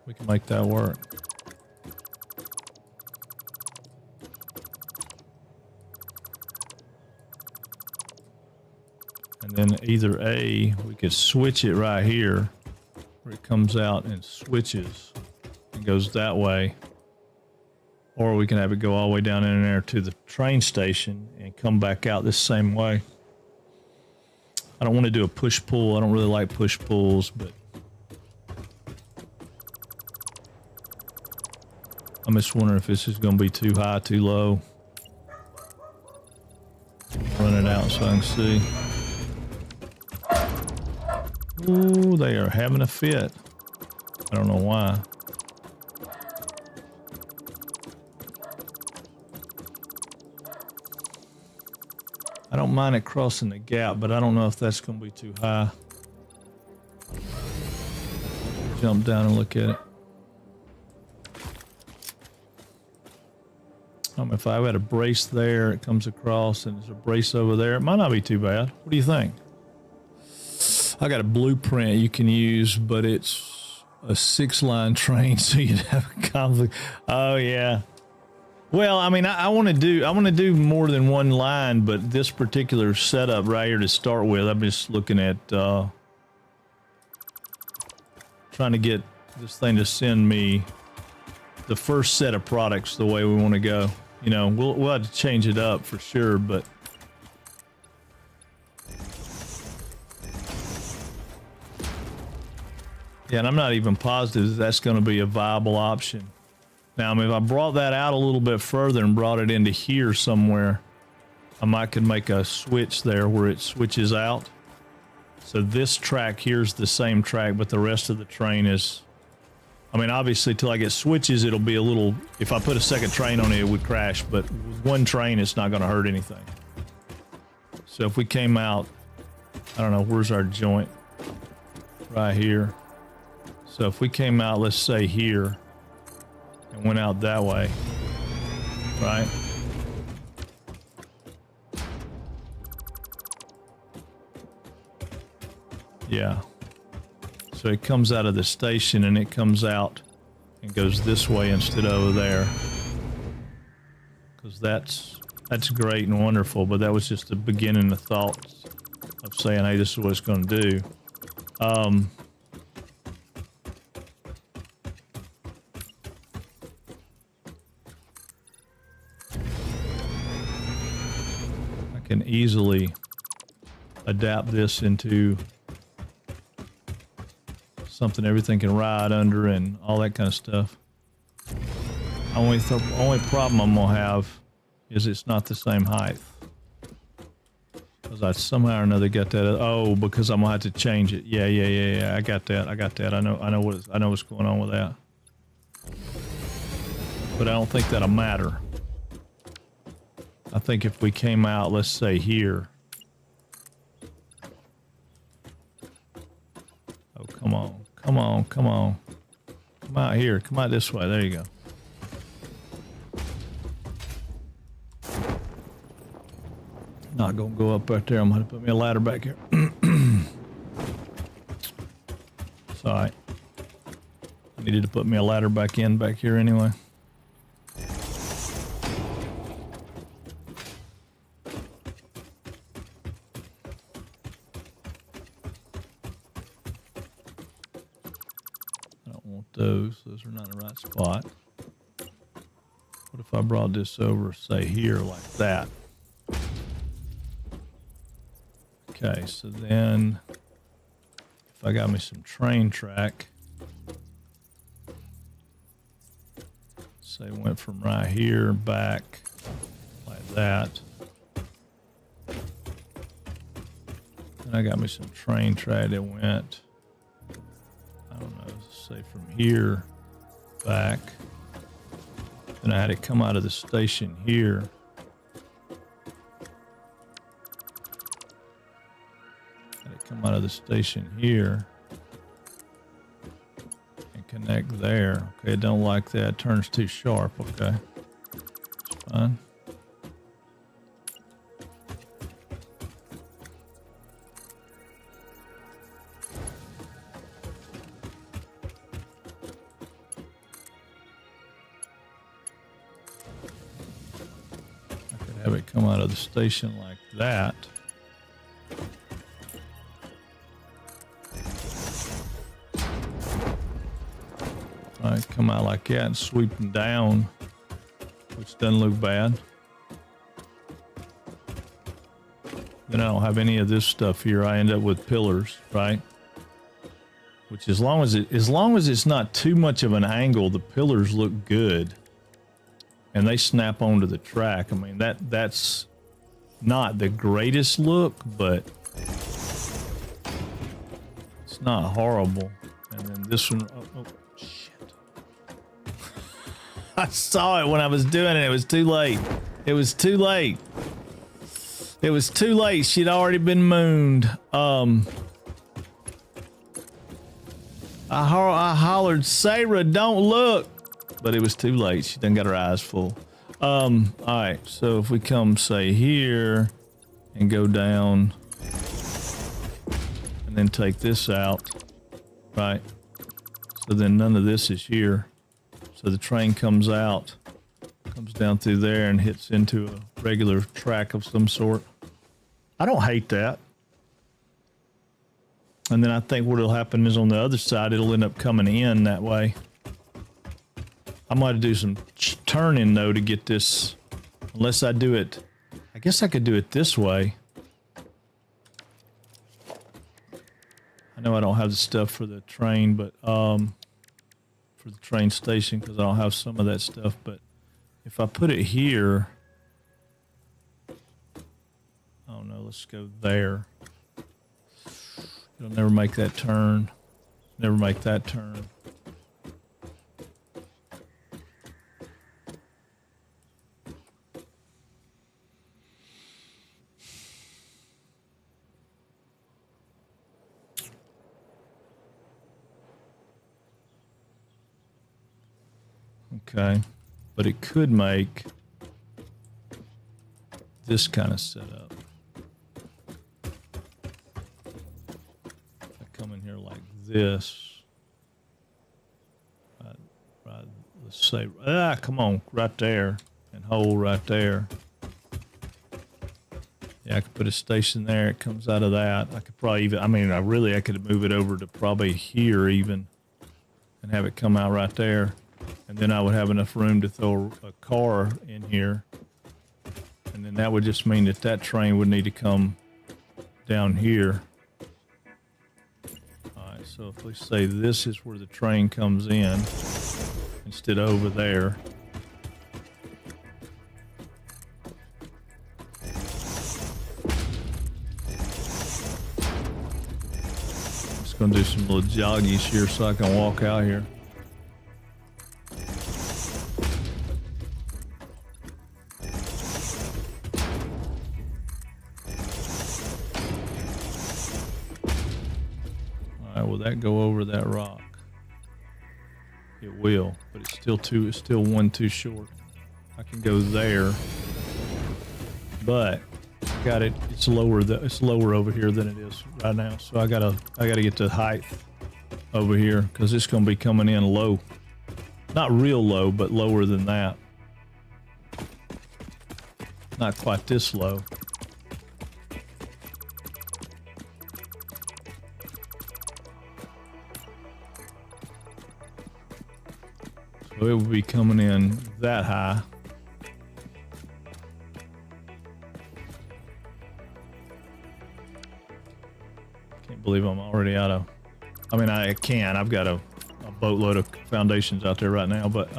We can make that work. And then either A, we could switch it right here, where it comes out and switches and goes that way. Or we can have it go all the way down in there to the train station and come back out this same way. I don't want to do a push-pull. I don't really like push-pulls, but I'm just wondering if this is going to be too high, too low. Run it out so I can see. Ooh, they are having a fit. I don't know why. I don't mind it crossing the gap, but I don't know if that's going to be too high. Jump down and look at it. If I had a brace there, it comes across, and there's a brace over there. It might not be too bad. What do you think? I got a blueprint you can use, but it's a 6-line train, so you'd have a conflict. Oh yeah. Well, I mean, I want to do more than one line, but this particular setup right here to start with, I'm just looking at trying to get this thing to send me the first set of products the way we want to go. You know, we'll have to change it up for sure, but yeah, and I'm not even positive that's going to be a viable option. Now, I mean, if I brought that out a little bit further and brought it into here somewhere, I could make a switch there where it switches out. So this track here's the same track, but the rest of the train is, I mean, obviously till I get switches, it'll be a little, if I put a second train on it, it would crash, but with one train, it's not going to hurt anything. So if we came out, I don't know, where's our joint? Right here. So if we came out, let's say here, and went out that way, right? Yeah. So it comes out of the station and it comes out and goes this way instead of over there. Because that's great and wonderful, but that was just the beginning of thoughts of saying, hey, this is what it's going to do. I can easily adapt this into something everything can ride under and all that kind of stuff. Only problem I'm gonna have is it's not the same height. Because I somehow or another got that. Oh, because I'm gonna have to change it. Yeah. I got that. I know what's going on with that. But I don't think that'll matter. I think if we came out, let's say here. Oh, come on. Come out here. Come out this way. There you go. Not gonna go up right there. I'm gonna put me a ladder back here. Sorry. I needed to put me a ladder back here anyway. Those are not in the right spot. What if I brought this over, say here, like that? Okay, so then if I got me some train track, say went from right here back like that. Then I got me some train track that went, I don't know, say from here back. Then I had it come out of the station here. Had it come out of the station here and connect there. Okay, don't like that. Turns too sharp. Okay, it's fine. Have it come out of the station like that. All right, come out like that and sweep them down, which doesn't look bad. Then I don't have any of this stuff here. I end up with pillars, right? Which as long as it's not too much of an angle, the pillars look good. And they snap onto the track. I mean, that's not the greatest look, but it's It's not horrible. And then this one, oh shit. I saw it when I was doing it. It was too late. It was too late. It was too late. She'd already been mooned. I hollered, Sarah, don't look. But it was too late. She done got her eyes full. All right. So if we come, say, here and go down and then take this out, right? So then none of this is here. So the train comes out, comes down through there and hits into a regular track of some sort. I don't hate that. And then I think what'll happen is on the other side, it'll end up coming in that way. I might do some turning though to get this, unless I do it. I guess I could do it this way. I know I don't have the stuff for the train, but for the train station, because I don't have some of that stuff. But if I put it here, oh no, let's go there. It'll never make that turn. Never make that turn. Okay, but it could make this kind of setup. I come in here like this. Right, let's say, come on, right there, and hold right there. Yeah, I could put a station there. It comes out of that. I could probably even, I could move it over to probably here even and have it come out right there. And then I would have enough room to throw a car in here. And then that would just mean that that train would need to come down here. All right, so if we say this is where the train comes in instead of over there. Just gonna do some little joggies here so I can walk out here. That go over that rock? It will, but it's still one too short. I can go there, but I got it. It's lower over here than it is right now. So I gotta get the height over here because it's gonna be coming in low, not real low, but lower than that. Not quite this low. So it would be coming in that high. Can't believe I'm already out of, I can. I've got a boatload of foundations out there right now, but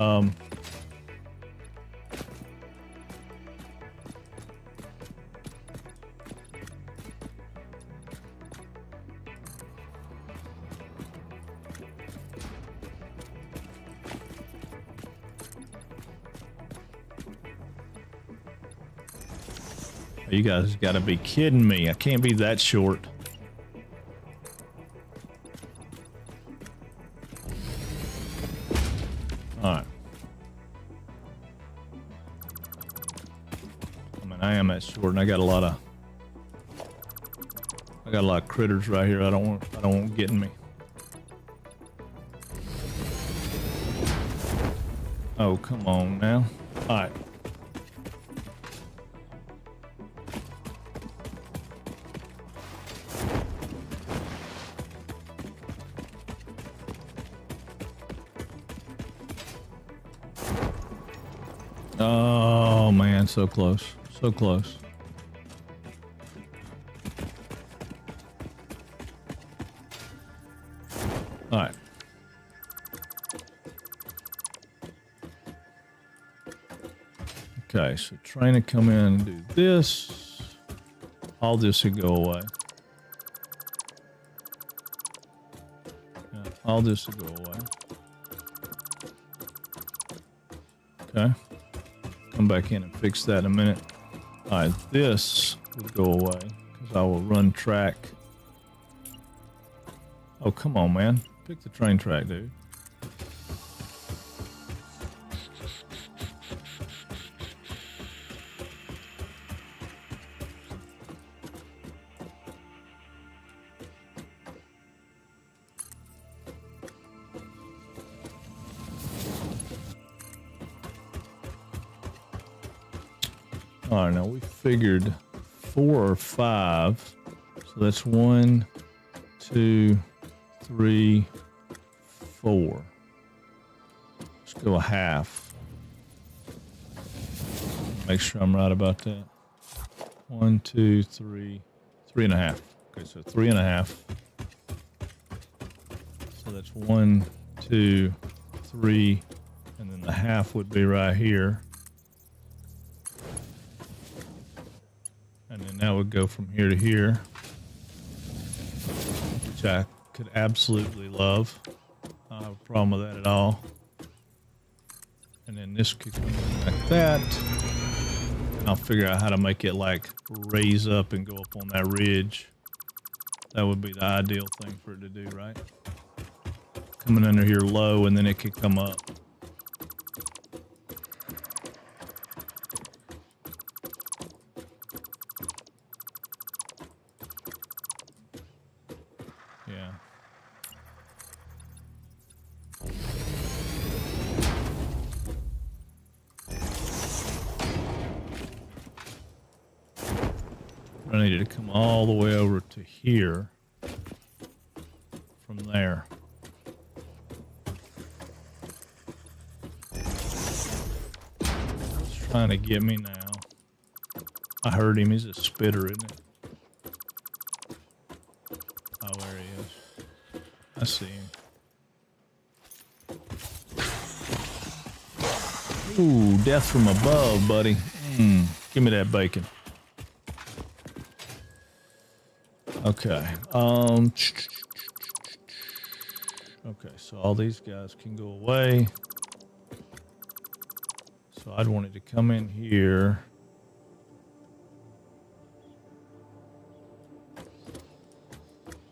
you guys got to be kidding me. I can't be that short. All right. I am that short, and I got a lot of critters right here. I don't want getting me. Oh, come on now. All right. Oh man, so close. So close. All right. Okay, so trying to come in and do this. All this would go away. All this will go away. Okay. Come back in and fix that in a minute. All right, this will go away because I will run track. Oh, come on, man. Pick the train track, dude. All right, now we figured 4 or 5. So that's 1, 2, 3, 4. Let's go a half. Make sure I'm right about that. 1, 2, 3, 3.5. Okay, so 3.5. So that's 1, 2, 3, and then the half would be right here. And then that would go from here to here, which I could absolutely love. I don't have a problem with that at all. And then this could come in like that. And I'll figure out how to make it like raise up and go up on that ridge. That would be the ideal thing for it to do, right? Coming under here low, and then it could come up. Yeah. I needed to come all the way over to here from there. He's trying to get me now. I heard him. He's a spitter, isn't it? Oh, there he is. I see him. Ooh, death from above, buddy. Give me that bacon. Okay. Okay, so all these guys can go away. So I'd want it to come in here.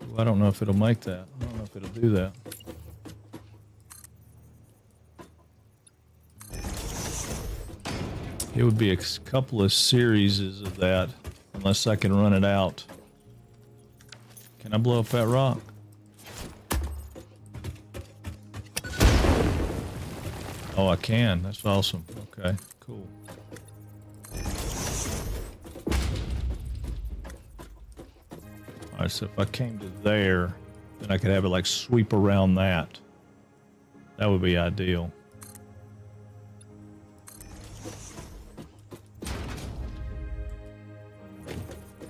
Ooh, I don't know if it'll make that. I don't know if it'll do that. It would be a couple of series of that, unless I can run it out. Can I blow up that rock? Oh, I can. That's awesome. Okay, cool. All right, so if I came to there, then I could have it like sweep around that. That would be ideal.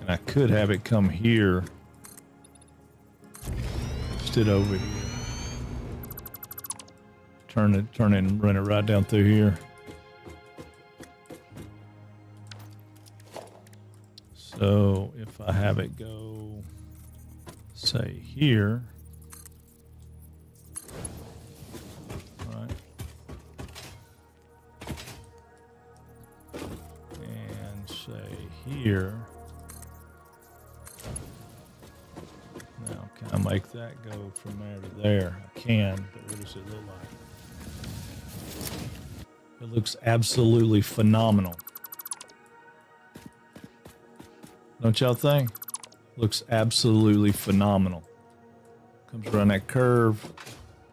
And I could have it come here. Instead over here. Turn it and run it right down through here. So if I have it go, say here, right, and say here. Now, can I make that go from there to there? I can, but what does it look like? It looks absolutely phenomenal. Don't y'all think? Looks absolutely phenomenal. Comes around that curve,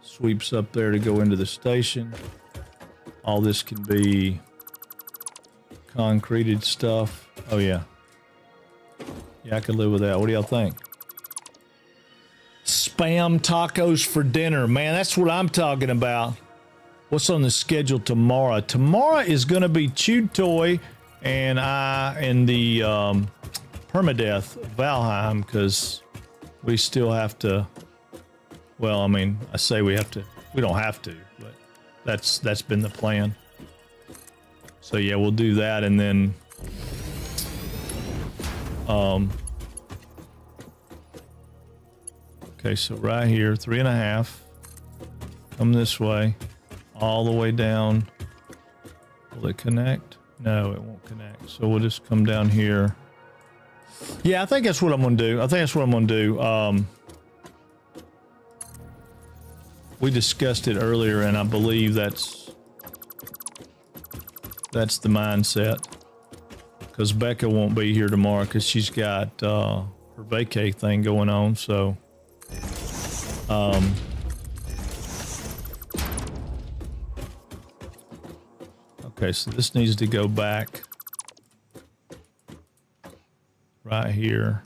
sweeps up there to go into the station. All this can be concreted stuff. Oh yeah. Yeah, I could live with that. What do y'all think? Spam tacos for dinner. Man, that's what I'm talking about. What's on the schedule tomorrow? Tomorrow is going to be Chewed Toy and the permadeath Valheim, because we still have to. Well, I mean, I say we have to. We don't have to, but that's been the plan. So yeah, we'll do that, and then okay. So right here, 3.5. come this way, all the way down. Will it connect? No, it won't connect. So we'll just come down here. Yeah, I think that's what I'm going to do. We discussed it earlier, and I believe that's the mindset. Because Becca won't be here tomorrow because she's got her vacay thing going on. So, okay, so this needs to go back right here.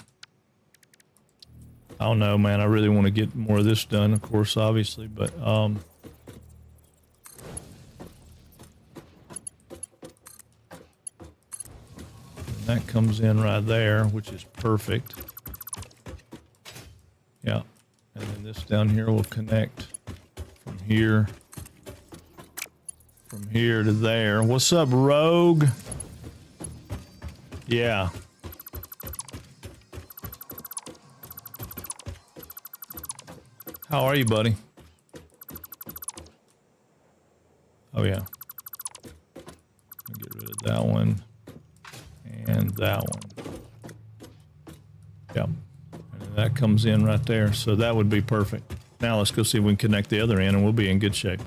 I don't know, man. I really want to get more of this done, of course, obviously, but that comes in right there, which is perfect. Yeah, and then this down here will connect from here to there. What's up, Rogue? Yeah. How are you, buddy? Oh, yeah. Get rid of that one and that one. Yep. And then that comes in right there. So that would be perfect. Now let's go see if we can connect the other end and we'll be in good shape.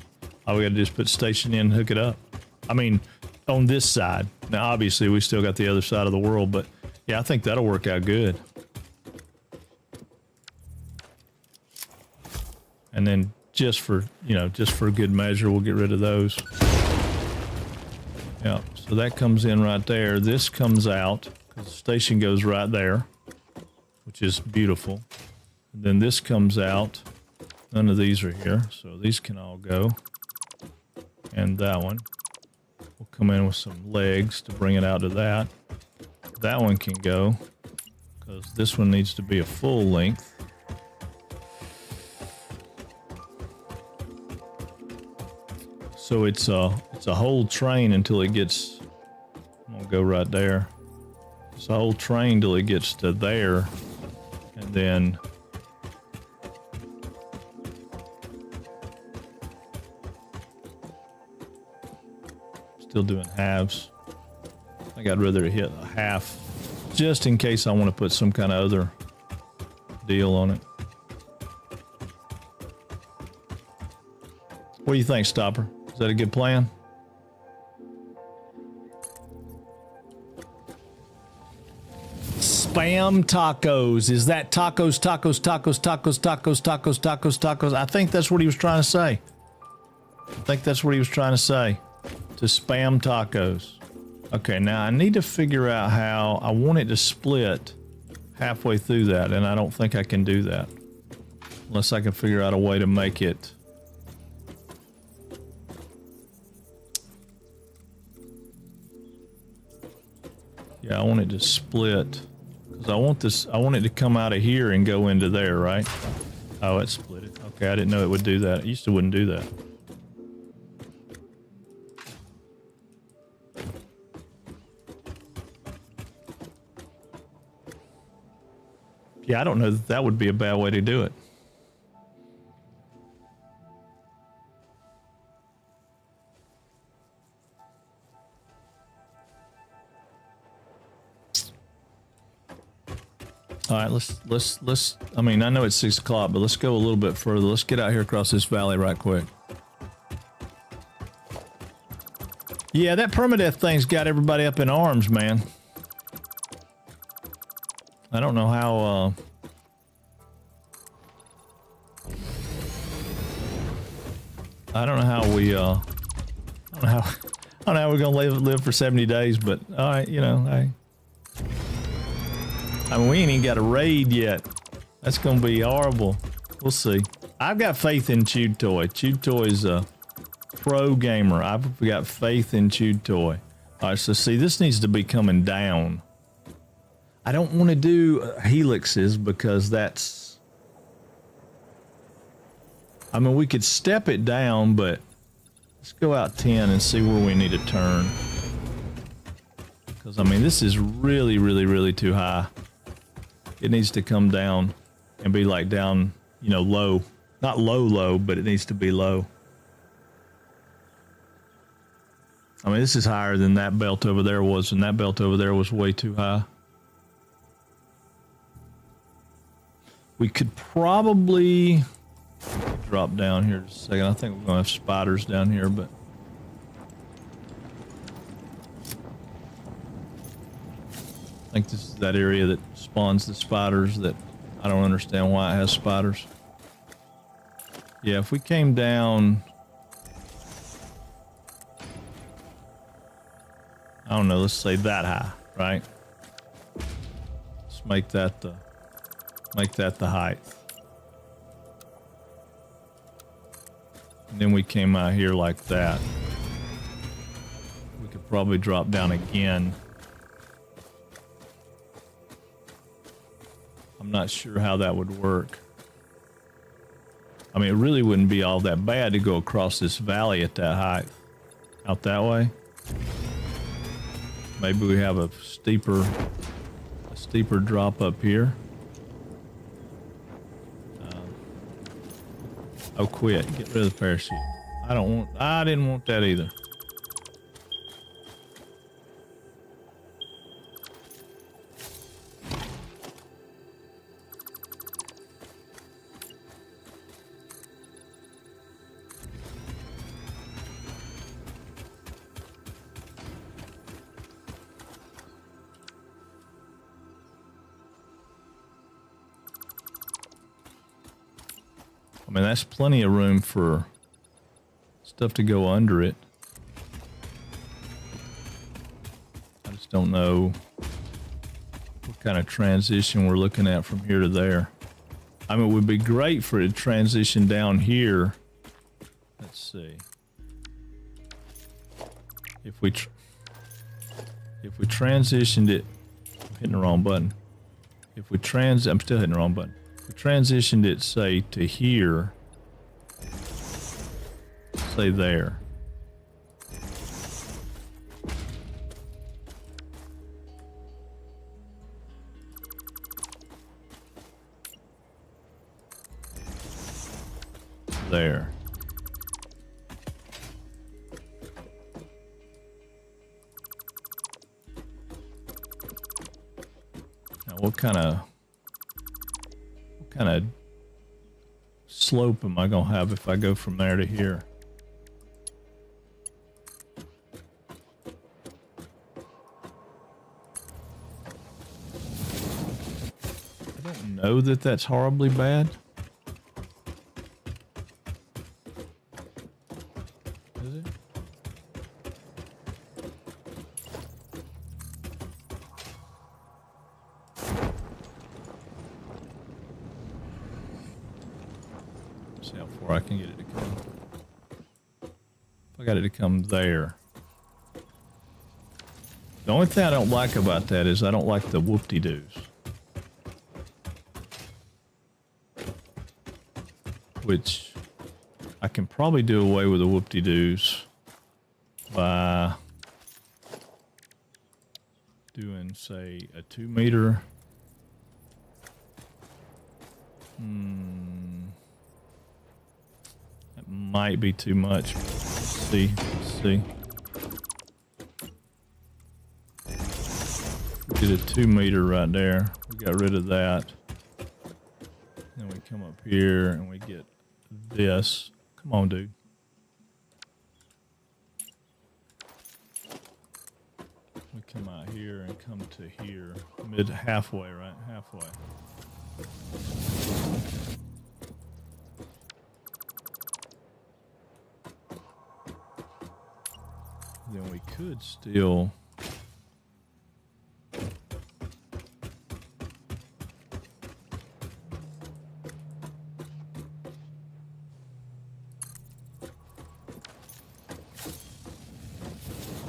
All we got to do is put station in and hook it up. I mean, on this side. Now, obviously, we still got the other side of the world, but yeah, I think that'll work out good. And then just for good measure, we'll get rid of those. Yeah, so that comes in right there. This comes out because the station goes right there, which is beautiful. And then this comes out. None of these are here, so these can all go. And that one. We'll come in with some legs to bring it out to that. That one can go because this one needs to be a full length. So it's a whole train until it gets, I'm gonna go right there. It's a whole train till it gets to there, and then still doing halves. I think I'd rather hit a half just in case I want to put some kind of other deal on it. What do you think, Stopper? Is that a good plan? Spam tacos. Is that tacos? I think that's what he was trying to say. To spam tacos. Okay, now I need to figure out how I want it to split halfway through that, and I don't think I can do that. Unless I can figure out a way to make it. Yeah, I want it to split because I want it to come out of here and go into there, right? Oh, it split it. Okay, I didn't know it would do that. It used to wouldn't do that. Yeah, I don't know that that would be a bad way to do it. All right, let's. I mean, I know it's 6 o'clock, but let's go a little bit further. Let's get out here across this valley right quick. Yeah, that permadeath thing's got everybody up in arms, man. I don't know how. I don't know how we. I don't know how we're gonna live for 70 days, but all right, you know, I mean, we ain't even got a raid yet. That's gonna be horrible. We'll see. I've got faith in Chewed Toy. Chewed Toy is a pro gamer. I've got faith in Chewed Toy. All right, so see, this needs to be coming down. I don't want to do helixes because that's... I mean, we could step it down, but let's go out 10 and see where we need to turn. Because, I mean, this is really, really, really too high. It needs to come down and be like down, you know, low. Not low, low, but it needs to be low. I mean, this is higher than that belt over there was, and that belt over there was way too high. We could probably drop down here just a second. I think we're going to have spiders down here, but... I think this is that area that spawns the spiders that I don't understand why it has spiders. Yeah, if we came down... I don't know, let's say that high, right? Let's make that the height. And then we came out here like that. We could probably drop down again. I'm not sure how that would work. I mean, it really wouldn't be all that bad to go across this valley at that height. Out that way. Maybe we have a steeper drop up here. Oh, quit. Get rid of the parachute. I didn't want that either. I mean, that's plenty of room for stuff to go under it. I just don't know what kind of transition we're looking at from here to there. I mean, it would be great for it to transition down here. Let's see. If we transitioned it, I'm hitting the wrong button. I'm still hitting the wrong button. If we transitioned it, say, to here, say there. There. Now, what kind of slope am I gonna have if I go from there to here? I don't know that that's horribly bad. Is it? See how far I can get it to come. If I got it to come there. The only thing I don't like about that is I don't like the whoop-de-doos. Which I can probably do away with the whoop-de-doos by doing, say, a 2 meter. That might be too much. Let's see. We did a 2 meter right there. We got rid of that. Then we come up here and we get this. Come on, dude. We come out here and come to here. Halfway, right? Halfway. Then we could still...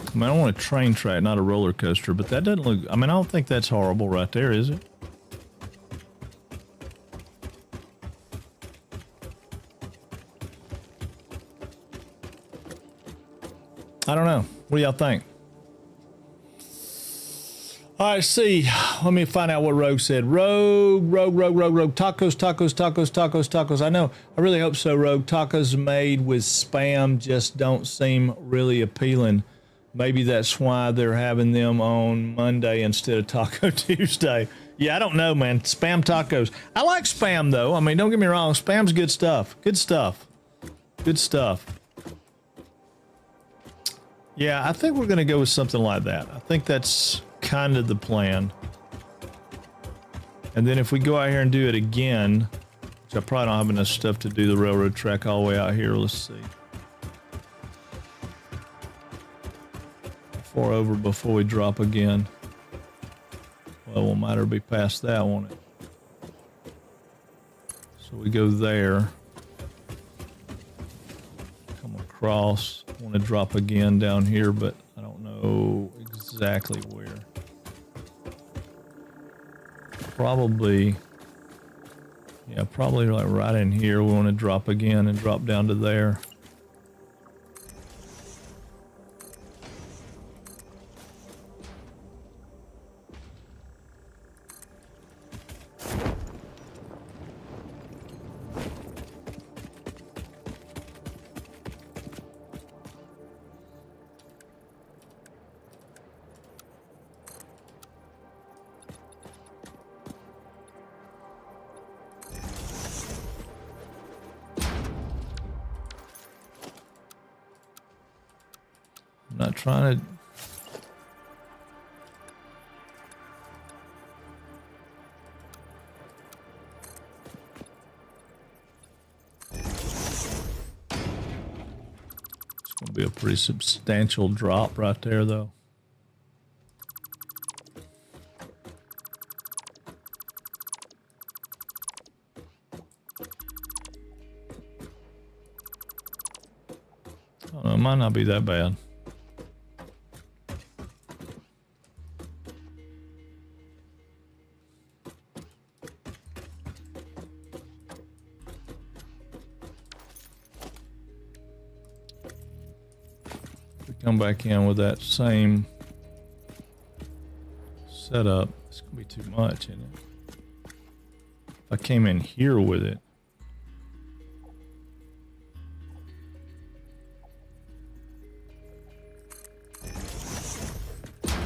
I mean, I want a train track, not a roller coaster, but that doesn't look... I mean, I don't think that's horrible right there, is it? I don't know. What do y'all think? All right, see. Let me find out what Rogue said. Rogue. Tacos. I know. I really hope so, Rogue. Tacos made with Spam just don't seem really appealing. Maybe that's why they're having them on Monday instead of Taco Tuesday. Yeah, I don't know, man. Spam tacos. I like spam, though. I mean, don't get me wrong. Spam's good stuff. Good stuff. Good stuff. Yeah, I think we're going to go with something like that. I think that's kind of the plan. And then if we go out here and do it again, which I probably don't have enough stuff to do the railroad track all the way out here. Let's see. 4 over before we drop again. Well, it won't matter, be past that, won't it? So we go there. Come across. I want to drop again down here, but I don't know exactly where. Probably, yeah, probably like right in here. We want to drop again and drop down to there. I'm not trying to. It's going to be a pretty substantial drop right there, though. I don't know, it might not be that bad. Come back in with that same setup. It's gonna be too much, isn't it? If I came in here with it,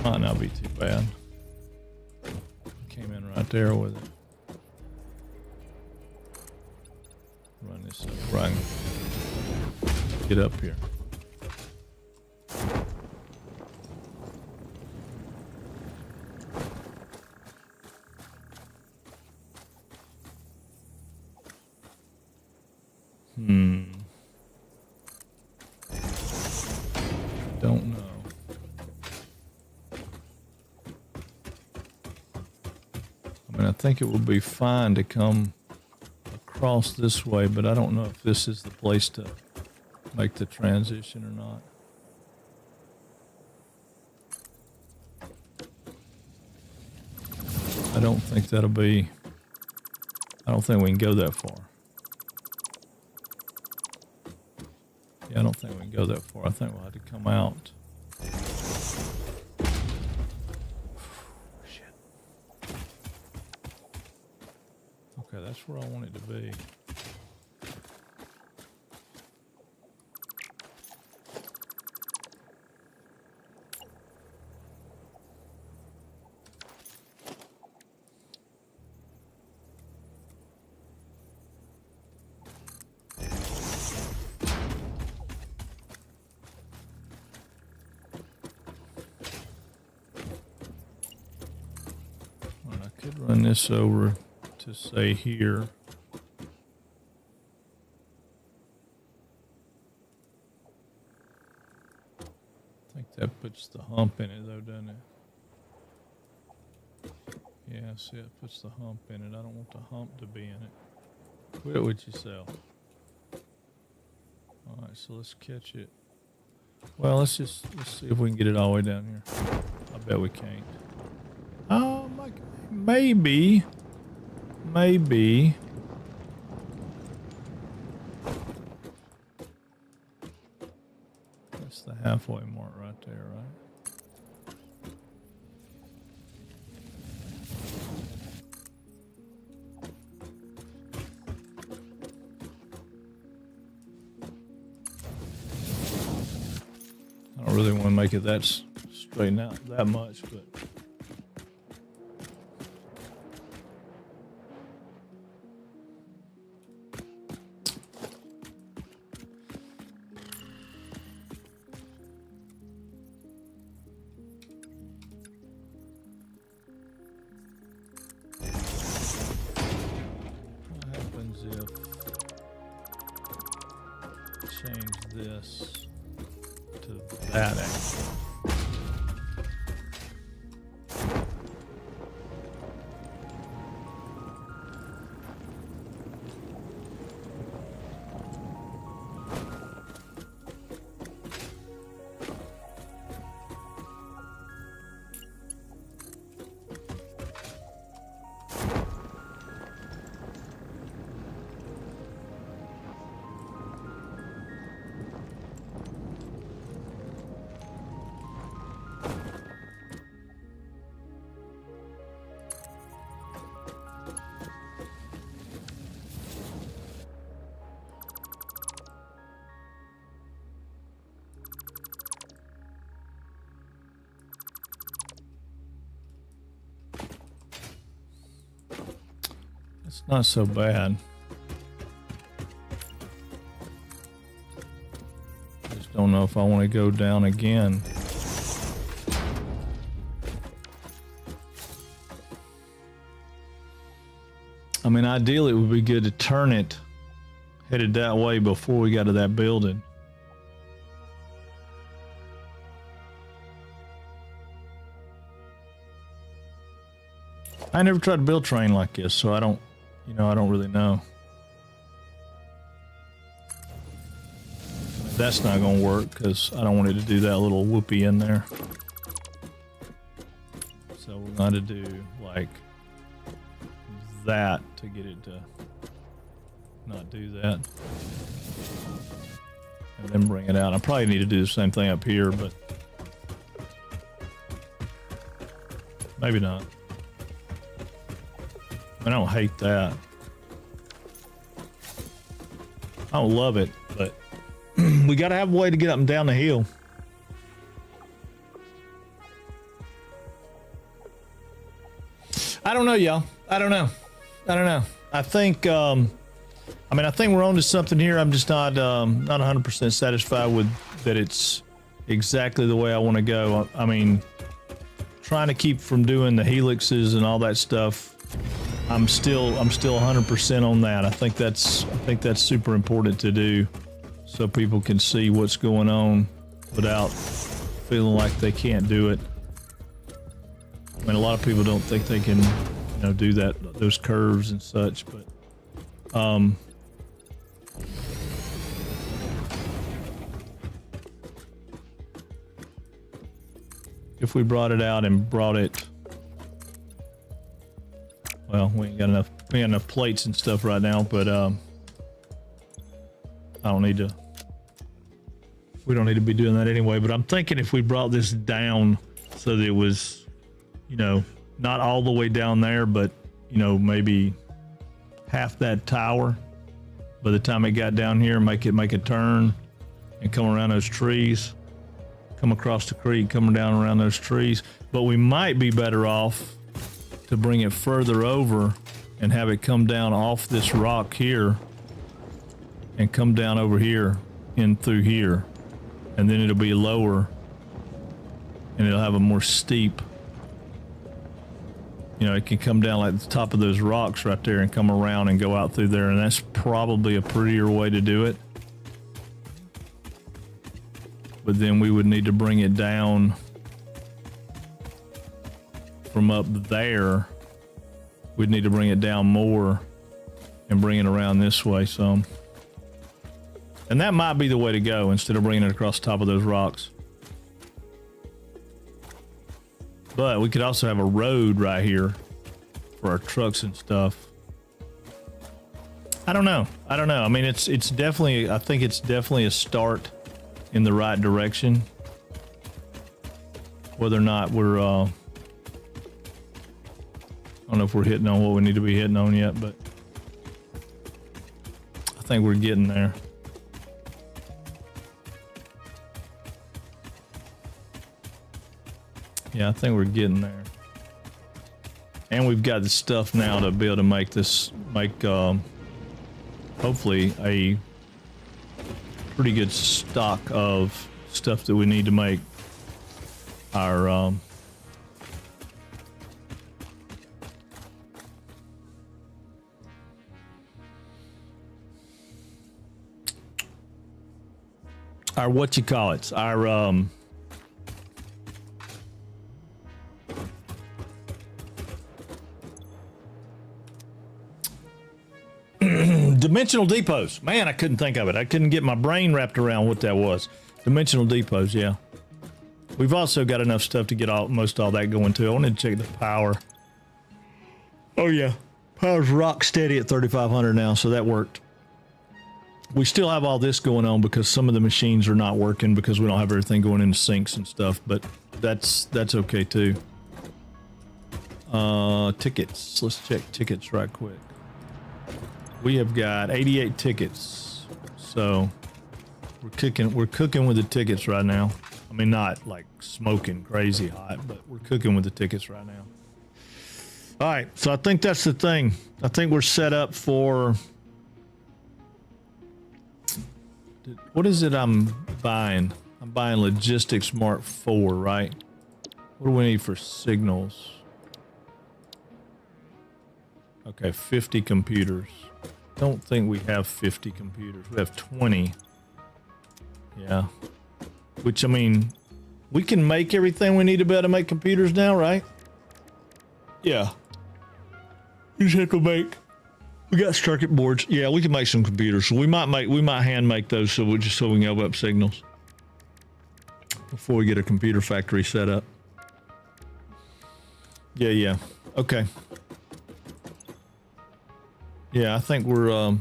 might not be too bad. Came in right there with it. Run this up, right? Get up here. Don't know. I mean, I think it would be fine to come across this way, but I don't know if this is the place to make the transition or not. I don't think that'll be, I don't think we can go that far. Yeah, I don't think we can go that far. I think we'll have to come out. Shit. Okay, that's where I want it to be. Run this over to say here. I think that puts the hump in it though, doesn't it? Yeah, see, it puts the hump in it. I don't want the hump to be in it. Quit with yourself. All right, so let's catch it. Well, let's see if we can get it all the way down here. I bet we can't. Oh my God. Maybe. That's the halfway mark right there, right? I don't really want to make it that straighten out that much, but. Change this to that angle. It's not so bad. Just don't know if I want to go down again. I mean, ideally it would be good to turn it headed that way before we got to that building. I never tried to build train like this, so I don't really know. That's not going to work because I don't want it to do that little whoopee in there. So we're going to do like that to get it to not do that. And then bring it out. I probably need to do the same thing up here, but maybe not. I don't hate that. I don't love it, but we got to have a way to get up and down the hill. I don't know, y'all. I don't know. I think, I think we're on to something here. I'm just not 100% satisfied with that it's exactly the way I want to go. I mean, trying to keep from doing the helixes and all that stuff. I'm still 100% on that. I think that's super important to do, so people can see what's going on without feeling like they can't do it. I mean, a lot of people don't think they can, do those curves and such, but if we brought it out and brought it. Well, we ain't got enough plates and stuff right now, but I don't need to. We don't need to be doing that anyway. But I'm thinking if we brought this down so that it was, not all the way down there, but maybe half that tower. By the time it got down here, make a turn and come around those trees, come across the creek, come down around those trees. But we might be better off to bring it further over and have it come down off this rock here and come down over here in through here, and then it'll be lower and it'll have a more steep, it can come down like the top of those rocks right there and come around and go out through there, and that's probably a prettier way to do it. But then we would need to bring it down from up there. We'd need to bring it down more and bring it around this way some. And that might be the way to go instead of bringing it across the top of those rocks. But we could also have a road right here for our trucks and stuff. I don't know. I mean, it's definitely, I think it's definitely a start in the right direction. Whether or not we're, I don't know if we're hitting on what we need to be hitting on yet, but I think we're getting there. Yeah, I think we're getting there. And we've got the stuff now to be able to make this, hopefully a pretty good stock of stuff that we need to make our, what you call it, our, dimensional depots. Man, I couldn't think of it. I couldn't get my brain wrapped around what that was. Dimensional depots, yeah. We've also got enough stuff to get most all that going too. I wanted to check the power. Oh yeah, power's rock steady at 3,500 now, so that worked. We still have all this going on because some of the machines are not working because we don't have everything going into sinks and stuff, but that's okay too. Tickets. Let's check tickets right quick. We have got 88 tickets, so we're cooking with the tickets right now. I mean, not like smoking crazy hot, but we're cooking with the tickets right now. All right, so I think that's the thing. I think we're set up for, what is it I'm buying? I'm buying Logistics Mark 4, right? What do we need for signals? Okay, 50 computers. Don't think we have 50 computers. We have 20. Yeah. Which, I mean, we can make everything we need to be able to make computers now, right? Yeah. You just have to make. We got circuit boards. Yeah, we can make some computers. So we might hand make those so we can open up signals before we get a computer factory set up. Yeah. Okay. Yeah, I think we're I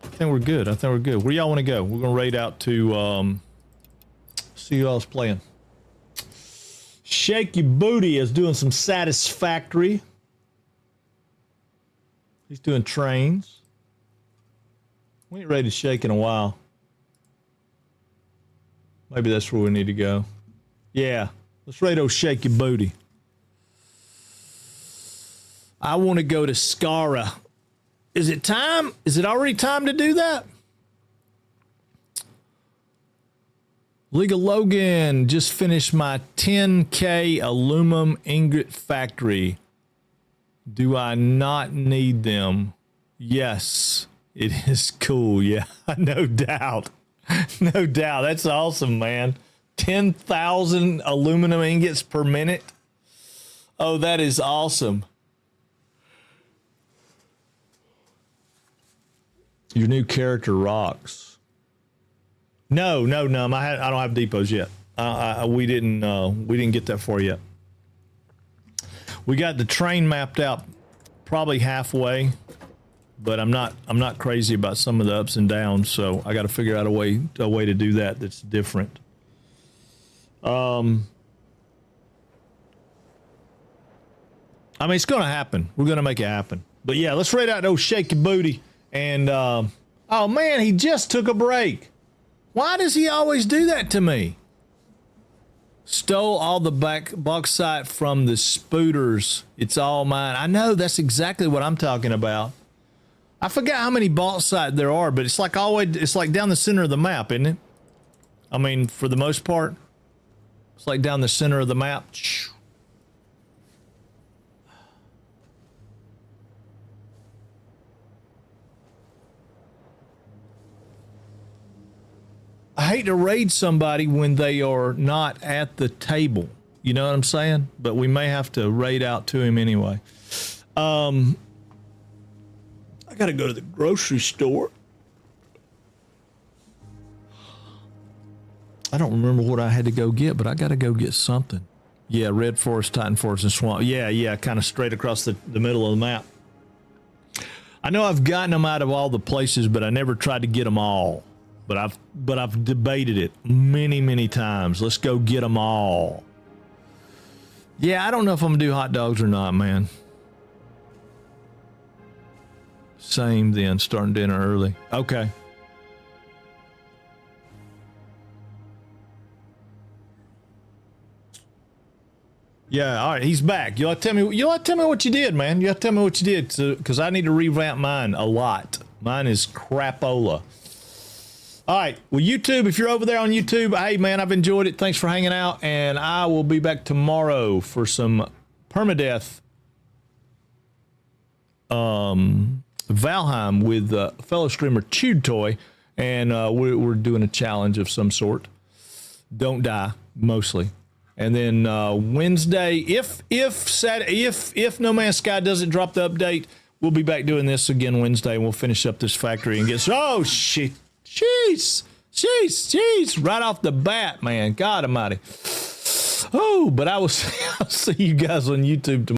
think we're good. Where y'all want to go? We're gonna raid out to see who else playing. Shake Your Booty is doing some Satisfactory. He's doing trains. We ain't ready to shake in a while. Maybe that's where we need to go. Yeah, let's raid old Shake Your Booty. I want to go to Skara. Is it time? Is it already time to do that? League of Logan, just finished my 10K aluminum ingot factory. Do I not need them? Yes, it is cool. Yeah, no doubt. No doubt. That's awesome, man. 10,000 aluminum ingots per minute. Oh, that is awesome. Your new character rocks. No. I don't have depots yet. We didn't get that far yet. We got the train mapped out probably halfway, but I'm not crazy about some of the ups and downs, so I got to figure out a way to do that that's different. I mean, it's gonna happen. We're gonna make it happen. But yeah, let's raid out those Shake Your Booty. And, oh man, he just took a break. Why does he always do that to me? Stole all the bauxite from the spooters. It's all mine. I know, that's exactly what I'm talking about. I forgot how many bauxite there are, but it's like always, it's like down the center of the map, isn't it? I mean, for the most part, it's like down the center of the map. I hate to raid somebody when they are not at the table. You know what I'm saying? But we may have to raid out to him anyway. I got to go to the grocery store. I don't remember what I had to go get, but I got to go get something. Yeah, Red Forest, Titan Forest, and Swamp. Yeah, kind of straight across the middle of the map. I know I've gotten them out of all the places, but I never tried to get them all. But I've debated it many times. Let's go get them all. Yeah, I don't know if I'm gonna do hot dogs or not, man. Same then, starting dinner early. Okay. Yeah, all right, he's back. You want to tell me? You want to tell me what you did, man? You have to tell me what you did, because I need to revamp mine a lot. Mine is crapola. All right, well, YouTube, if you're over there on YouTube, hey man, I've enjoyed it. Thanks for hanging out, and I will be back tomorrow for some permadeath Valheim with fellow streamer Chewed Toy, and we're doing a challenge of some sort. Don't die, mostly. And then Wednesday, if No Man's Sky doesn't drop the update, we'll be back doing this again Wednesday, and we'll finish up this factory and get. Oh shit! Jeez, right off the bat, man. God Almighty. Oh, but I'll see you guys on YouTube tomorrow.